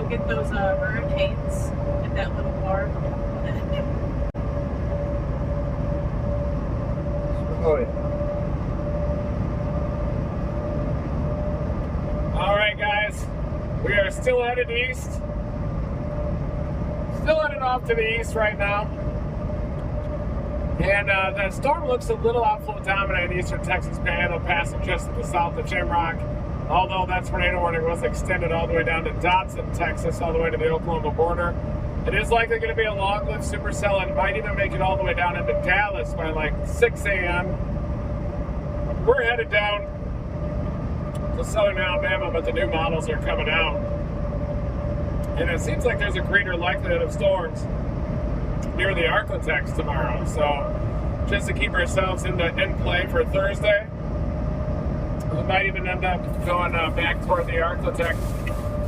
[SPEAKER 3] go get those hurricanes at that little bar.
[SPEAKER 2] All right, guys, we are still headed east. Still headed off to the east right now. And the storm looks a little outflow dominant in eastern Texas Panhandle, passing just to the south of Shamrock. Although that tornado warning was extended all the way down to Dodson, Texas, all the way to the Oklahoma border. It is likely going to be a long-lived supercell and might even make it all the way down into Dallas by like 6 a.m. We're headed down to southern Alabama, but the new models are coming out. And it seems like there's a greater likelihood of storms near the Arklatex tomorrow. So just to keep ourselves in play for Thursday, we might even end up going back toward the Arklatex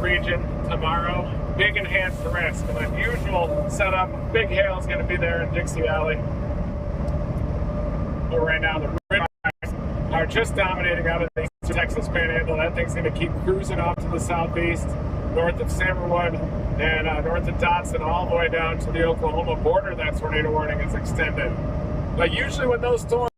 [SPEAKER 2] region tomorrow. Big enhanced risk, an unusual setup. Big hail is going to be there in Dixie Alley. But right now the rivers are just dominating out of the eastern Texas Panhandle. That thing's going to keep cruising off to the southeast, north of Sammerwood and north of Dodson, all the way down to the Oklahoma border. That tornado warning is extended. But usually when those storms,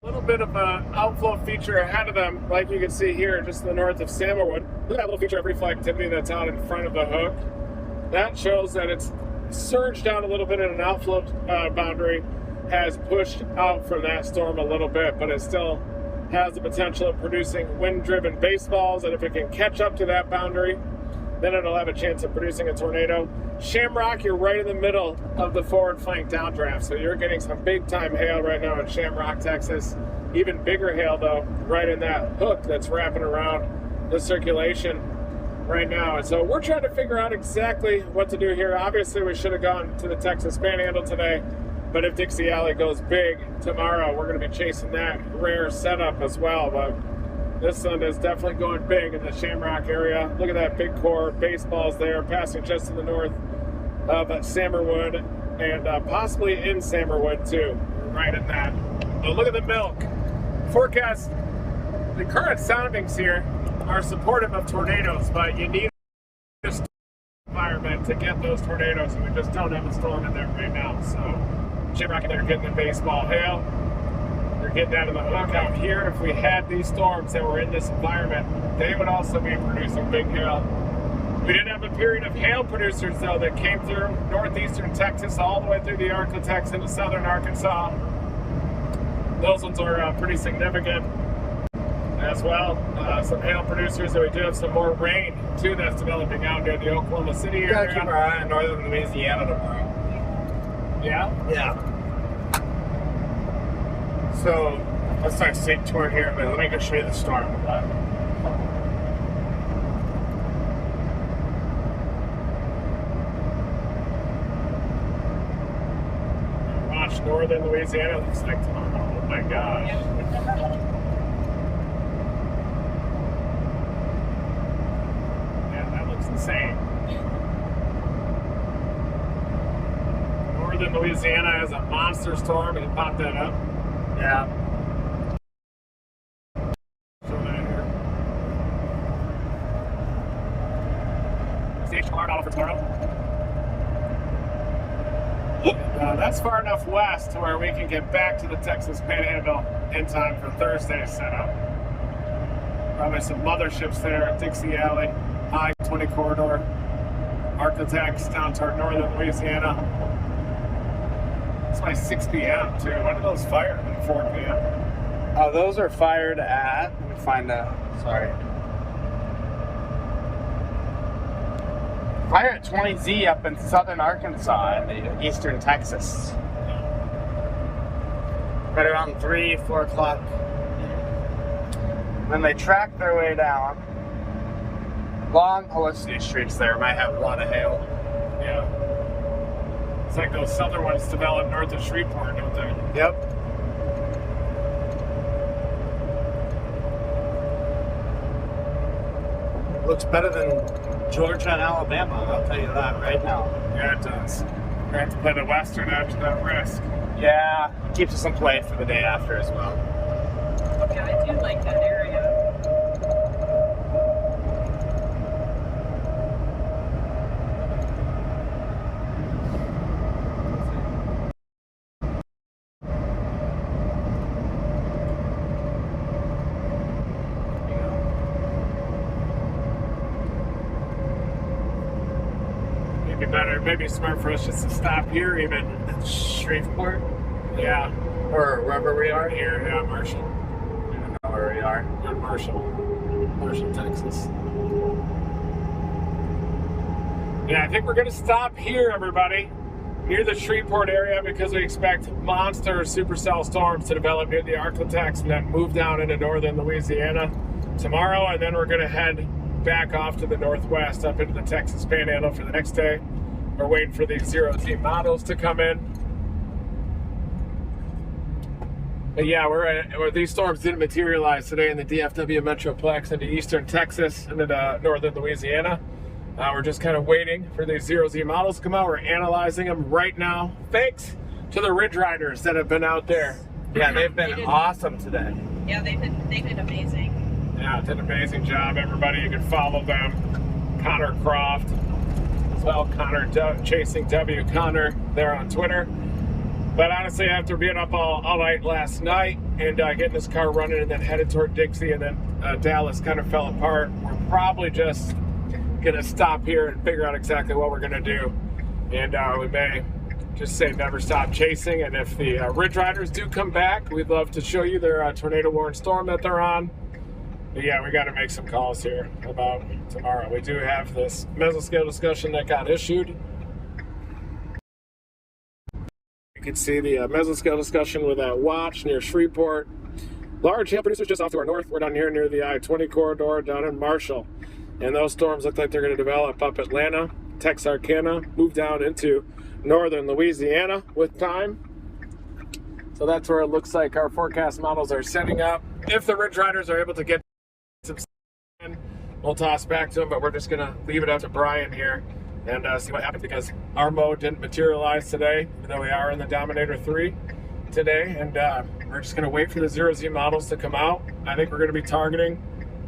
[SPEAKER 2] a little bit of an outflow feature ahead of them, like you can see here, just to the north of Sammerwood. Look at that little feature of reflectivity that's out in front of the hook. That shows that it's surged down a little bit in an outflow boundary, has pushed out from that storm a little bit, but it still has the potential of producing wind-driven baseballs, and if it can catch up to that boundary, then it'll have a chance of producing a tornado. Shamrock, you're right in the middle of the forward flank downdraft, so you're getting some big-time hail right now in Shamrock, Texas. Even bigger hail, though, right in that hook that's wrapping around the circulation right now. And so we're trying to figure out exactly what to do here. Obviously, we should have gone to the Texas Panhandle today, but if Dixie Alley goes big tomorrow, we're going to be chasing that rare setup as well. But this one is definitely going big in the Shamrock area. Look at that big core baseballs there, passing just to the north of Sammerwood and possibly in Sammerwood too, right in that. But look at the milk. Forecast, the current soundings here are supportive of tornadoes, but you need a environment to get those tornadoes, and we just don't have a storm in there right now. So Shamrock, they're getting the baseball hail. They're getting out of the hook out here. If we had these storms that were in this environment, they would also be producing big hail. We did have a period of hail producers, though, that came through northeastern Texas all the way through the Arklatex into southern Arkansas. Those ones are pretty significant as well. Some hail producers, and we do have some more rain, too, that's developing out near the Oklahoma City area.
[SPEAKER 4] We gotta keep our eye on northern Louisiana tomorrow.
[SPEAKER 2] Yeah?
[SPEAKER 4] Yeah. So, let's start state tour here, but let me go show you the storm.
[SPEAKER 2] Watch northern Louisiana, looks like tomorrow. Oh my gosh. Yeah, that looks insane. Northern Louisiana has a monster storm, and pop that up.
[SPEAKER 4] Yeah.
[SPEAKER 2] Stage alarm out for tomorrow. That's far enough west to where we can get back to the Texas Panhandle in time for Thursday's setup. Probably some motherships there at Dixie Alley, I-20 corridor, Arklatex down toward northern Louisiana. It's by 6 p.m. too. When did those fire? At 4 p.m.
[SPEAKER 4] Those are fired at, let me find the, sorry. Fire at 20Z up in southern Arkansas and eastern Texas. Right around 3, 4 o'clock. Then they track their way down. Long Holicity streets there might have a lot of hail.
[SPEAKER 2] Yeah. It's like those southern ones developed north of Shreveport, don't they?
[SPEAKER 4] Yep. Looks better than Georgia and Alabama, I'll tell you that right now.
[SPEAKER 2] Yeah, it does. We have to play the Western after that risk.
[SPEAKER 4] Yeah, keeps us in play for the day after as well.
[SPEAKER 3] Yeah, I do like that area.
[SPEAKER 2] better. Maybe it's smart for us just to stop here, even in Shreveport. Yeah.
[SPEAKER 4] Or wherever we are.
[SPEAKER 2] Here, yeah, Marshall.
[SPEAKER 4] I don't know where we are.
[SPEAKER 2] We're in Marshall, Texas. Yeah, I think we're gonna stop here, everybody, near the Shreveport area, because we expect monster supercell storms to develop near the Arklatex and then move down into northern Louisiana tomorrow, and then we're gonna head back off to the northwest up into the Texas Panhandle for the next day. We're waiting for these 0Z models to come in. But yeah, these storms didn't materialize today in the DFW Metroplex into eastern Texas and into northern Louisiana. We're just kind of waiting for these 0Z models to come out. We're analyzing them right now. Thanks to the Ridge Riders that have been out there.
[SPEAKER 4] Yeah, they've been awesome today.
[SPEAKER 3] Yeah, they did amazing.
[SPEAKER 2] Yeah, did an amazing job, everybody. You can follow them. Connor Croft, as well, Chasing W. Connor there on Twitter. But honestly, after being up all night last night and getting this car running and then headed toward Dixie and then Dallas kind of fell apart, we're probably just gonna stop here and figure out exactly what we're gonna do. And we may just say never stop chasing. And if the Ridge Riders do come back, we'd love to show you their tornado warned storm that they're on. But yeah, we got to make some calls here about tomorrow. We do have this mesoscale discussion that got issued. You can see the mesoscale discussion with that watch near Shreveport. Large hail producers just off to our north. We're down here near the I-20 corridor down in Marshall. And those storms look like they're going to develop up Atlanta, Texarkana, move down into northern Louisiana with time. So that's where it looks like our forecast models are setting up. If the Ridge Riders are able to get some, we'll toss back to them, but we're just going to leave it up to Brian here and see what happens, because our mode didn't materialize today, even though we are in the Dominator 3 today. And we're just going to wait for the 0Z models to come out. I think we're going to be targeting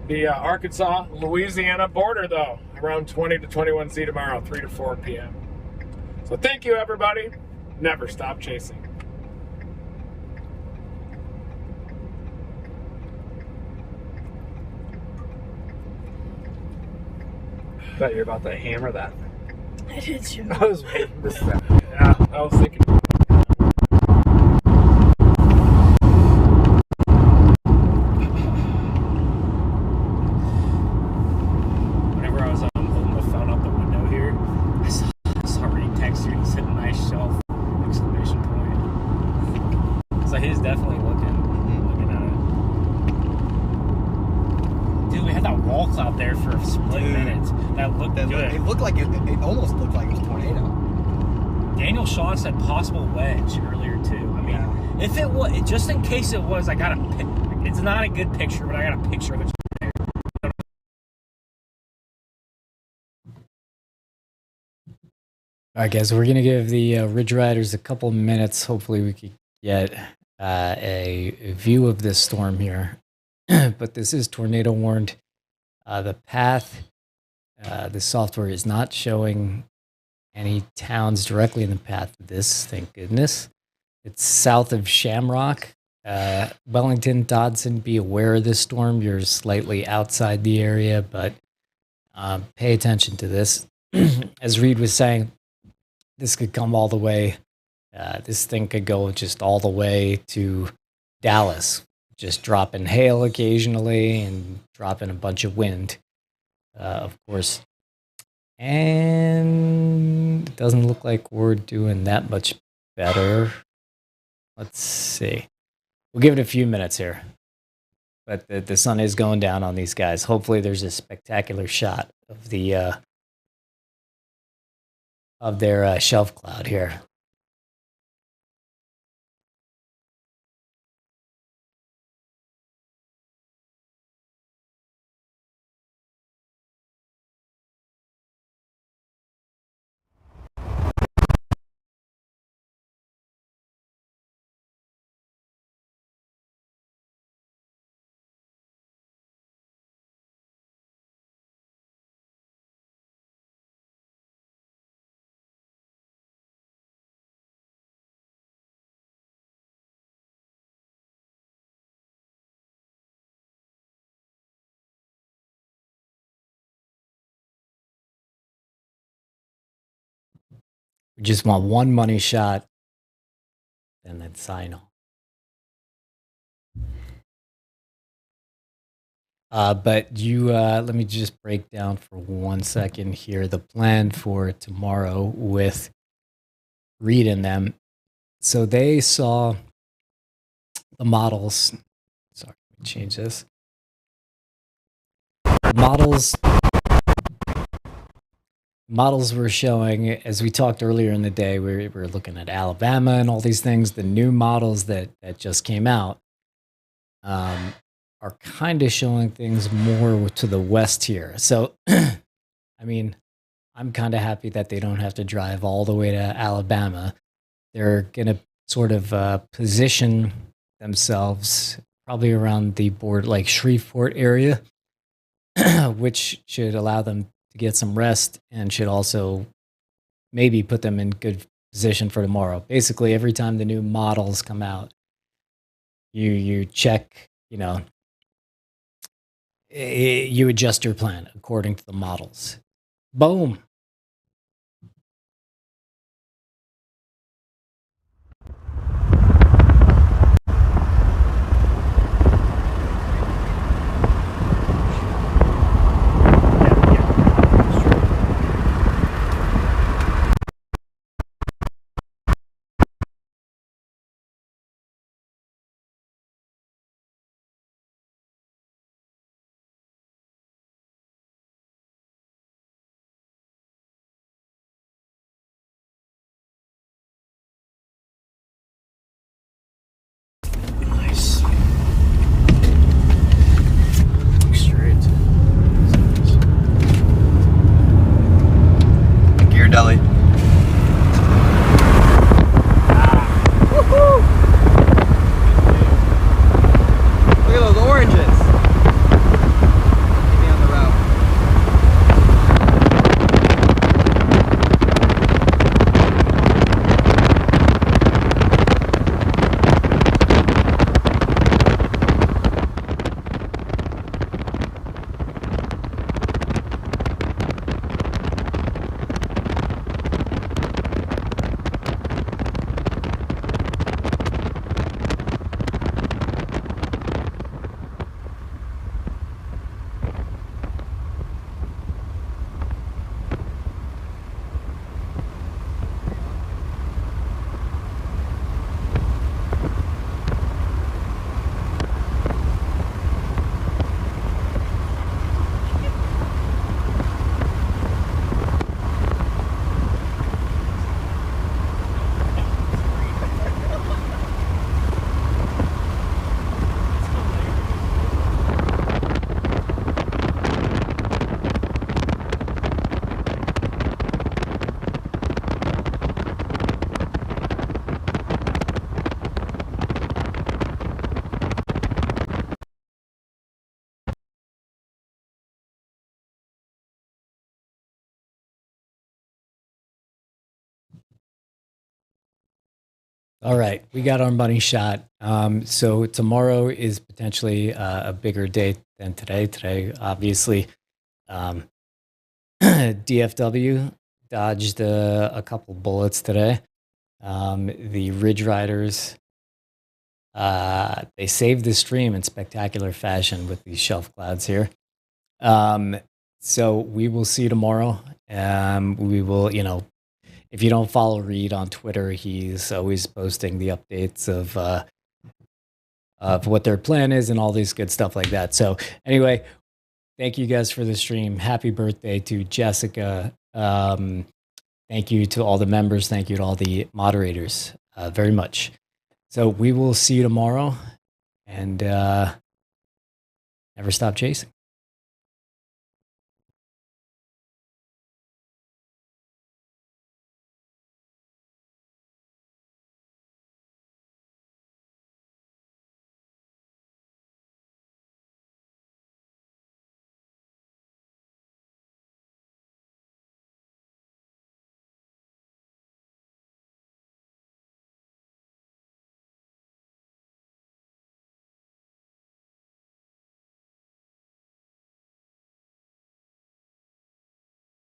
[SPEAKER 2] the Arkansas-Louisiana border, though, around 20 to 21 Z tomorrow, 3 to 4 p.m. So thank you, everybody. Never stop chasing.
[SPEAKER 4] I thought you were about to hammer that.
[SPEAKER 3] I did too.
[SPEAKER 4] I was waiting this time.
[SPEAKER 2] Yeah, I was thinking.
[SPEAKER 10] Whenever I was holding the phone out the window here, I saw Reed text you and he said nice shelf! Exclamation point. So he's definitely looking at it. Dude, we had that wall cloud there for a split minute. That looked good.
[SPEAKER 9] It looked like it almost looked like it was a tornado.
[SPEAKER 10] Daniel Shaw said possible wedge earlier too. I mean, if it was, just in case it was, I got a. It's not a good picture, but I got a picture of it.
[SPEAKER 8] All right, guys, we're going to give the Ridge Riders a couple minutes. Hopefully we could get a view of this storm here. But this is tornado warned. The path, the software is not showing any towns directly in the path of this, thank goodness. It's south of Shamrock. Wellington, Dodson, be aware of this storm. You're slightly outside the area, but pay attention to this. As Reed was saying, this could come all the way. This thing could go just all the way to Dallas, just dropping hail occasionally and dropping a bunch of wind, of course. And it doesn't look like we're doing that much better. Let's see. We'll give it a few minutes here. But the sun is going down on these guys. Hopefully there's a spectacular shot of the of their shelf cloud here. We just want one money shot and then sign off. But let me just break down for 1 second here the plan for tomorrow with Reed and them. So they saw the models. Sorry, let me change this. Models were showing, as we talked earlier in the day, we were looking at Alabama and all these things. The new models that just came out are kind of showing things more to the west here. So, I mean, I'm kind of happy that they don't have to drive all the way to Alabama. They're going to sort of position themselves probably around the border, like Shreveport area, which should allow them to get some rest and should also maybe put them in good position for tomorrow. Basically, every time the new models come out, you check, you adjust your plan according to the models. Boom.
[SPEAKER 9] Deli. Look at those oranges. Get me on the route.
[SPEAKER 8] All right, we got our money shot. So tomorrow is potentially a bigger day than today. Today, obviously, DFW dodged a couple bullets today. The Ridge Riders, they saved the stream in spectacular fashion with these shelf clouds here. So we will see tomorrow. We will, if you don't follow Reed on Twitter, he's always posting the updates of what their plan is and all this good stuff like that. So anyway, thank you guys for the stream. Happy birthday to Jessica. Thank you to all the members. Thank you to all the moderators very much. So we will see you tomorrow, and never stop chasing.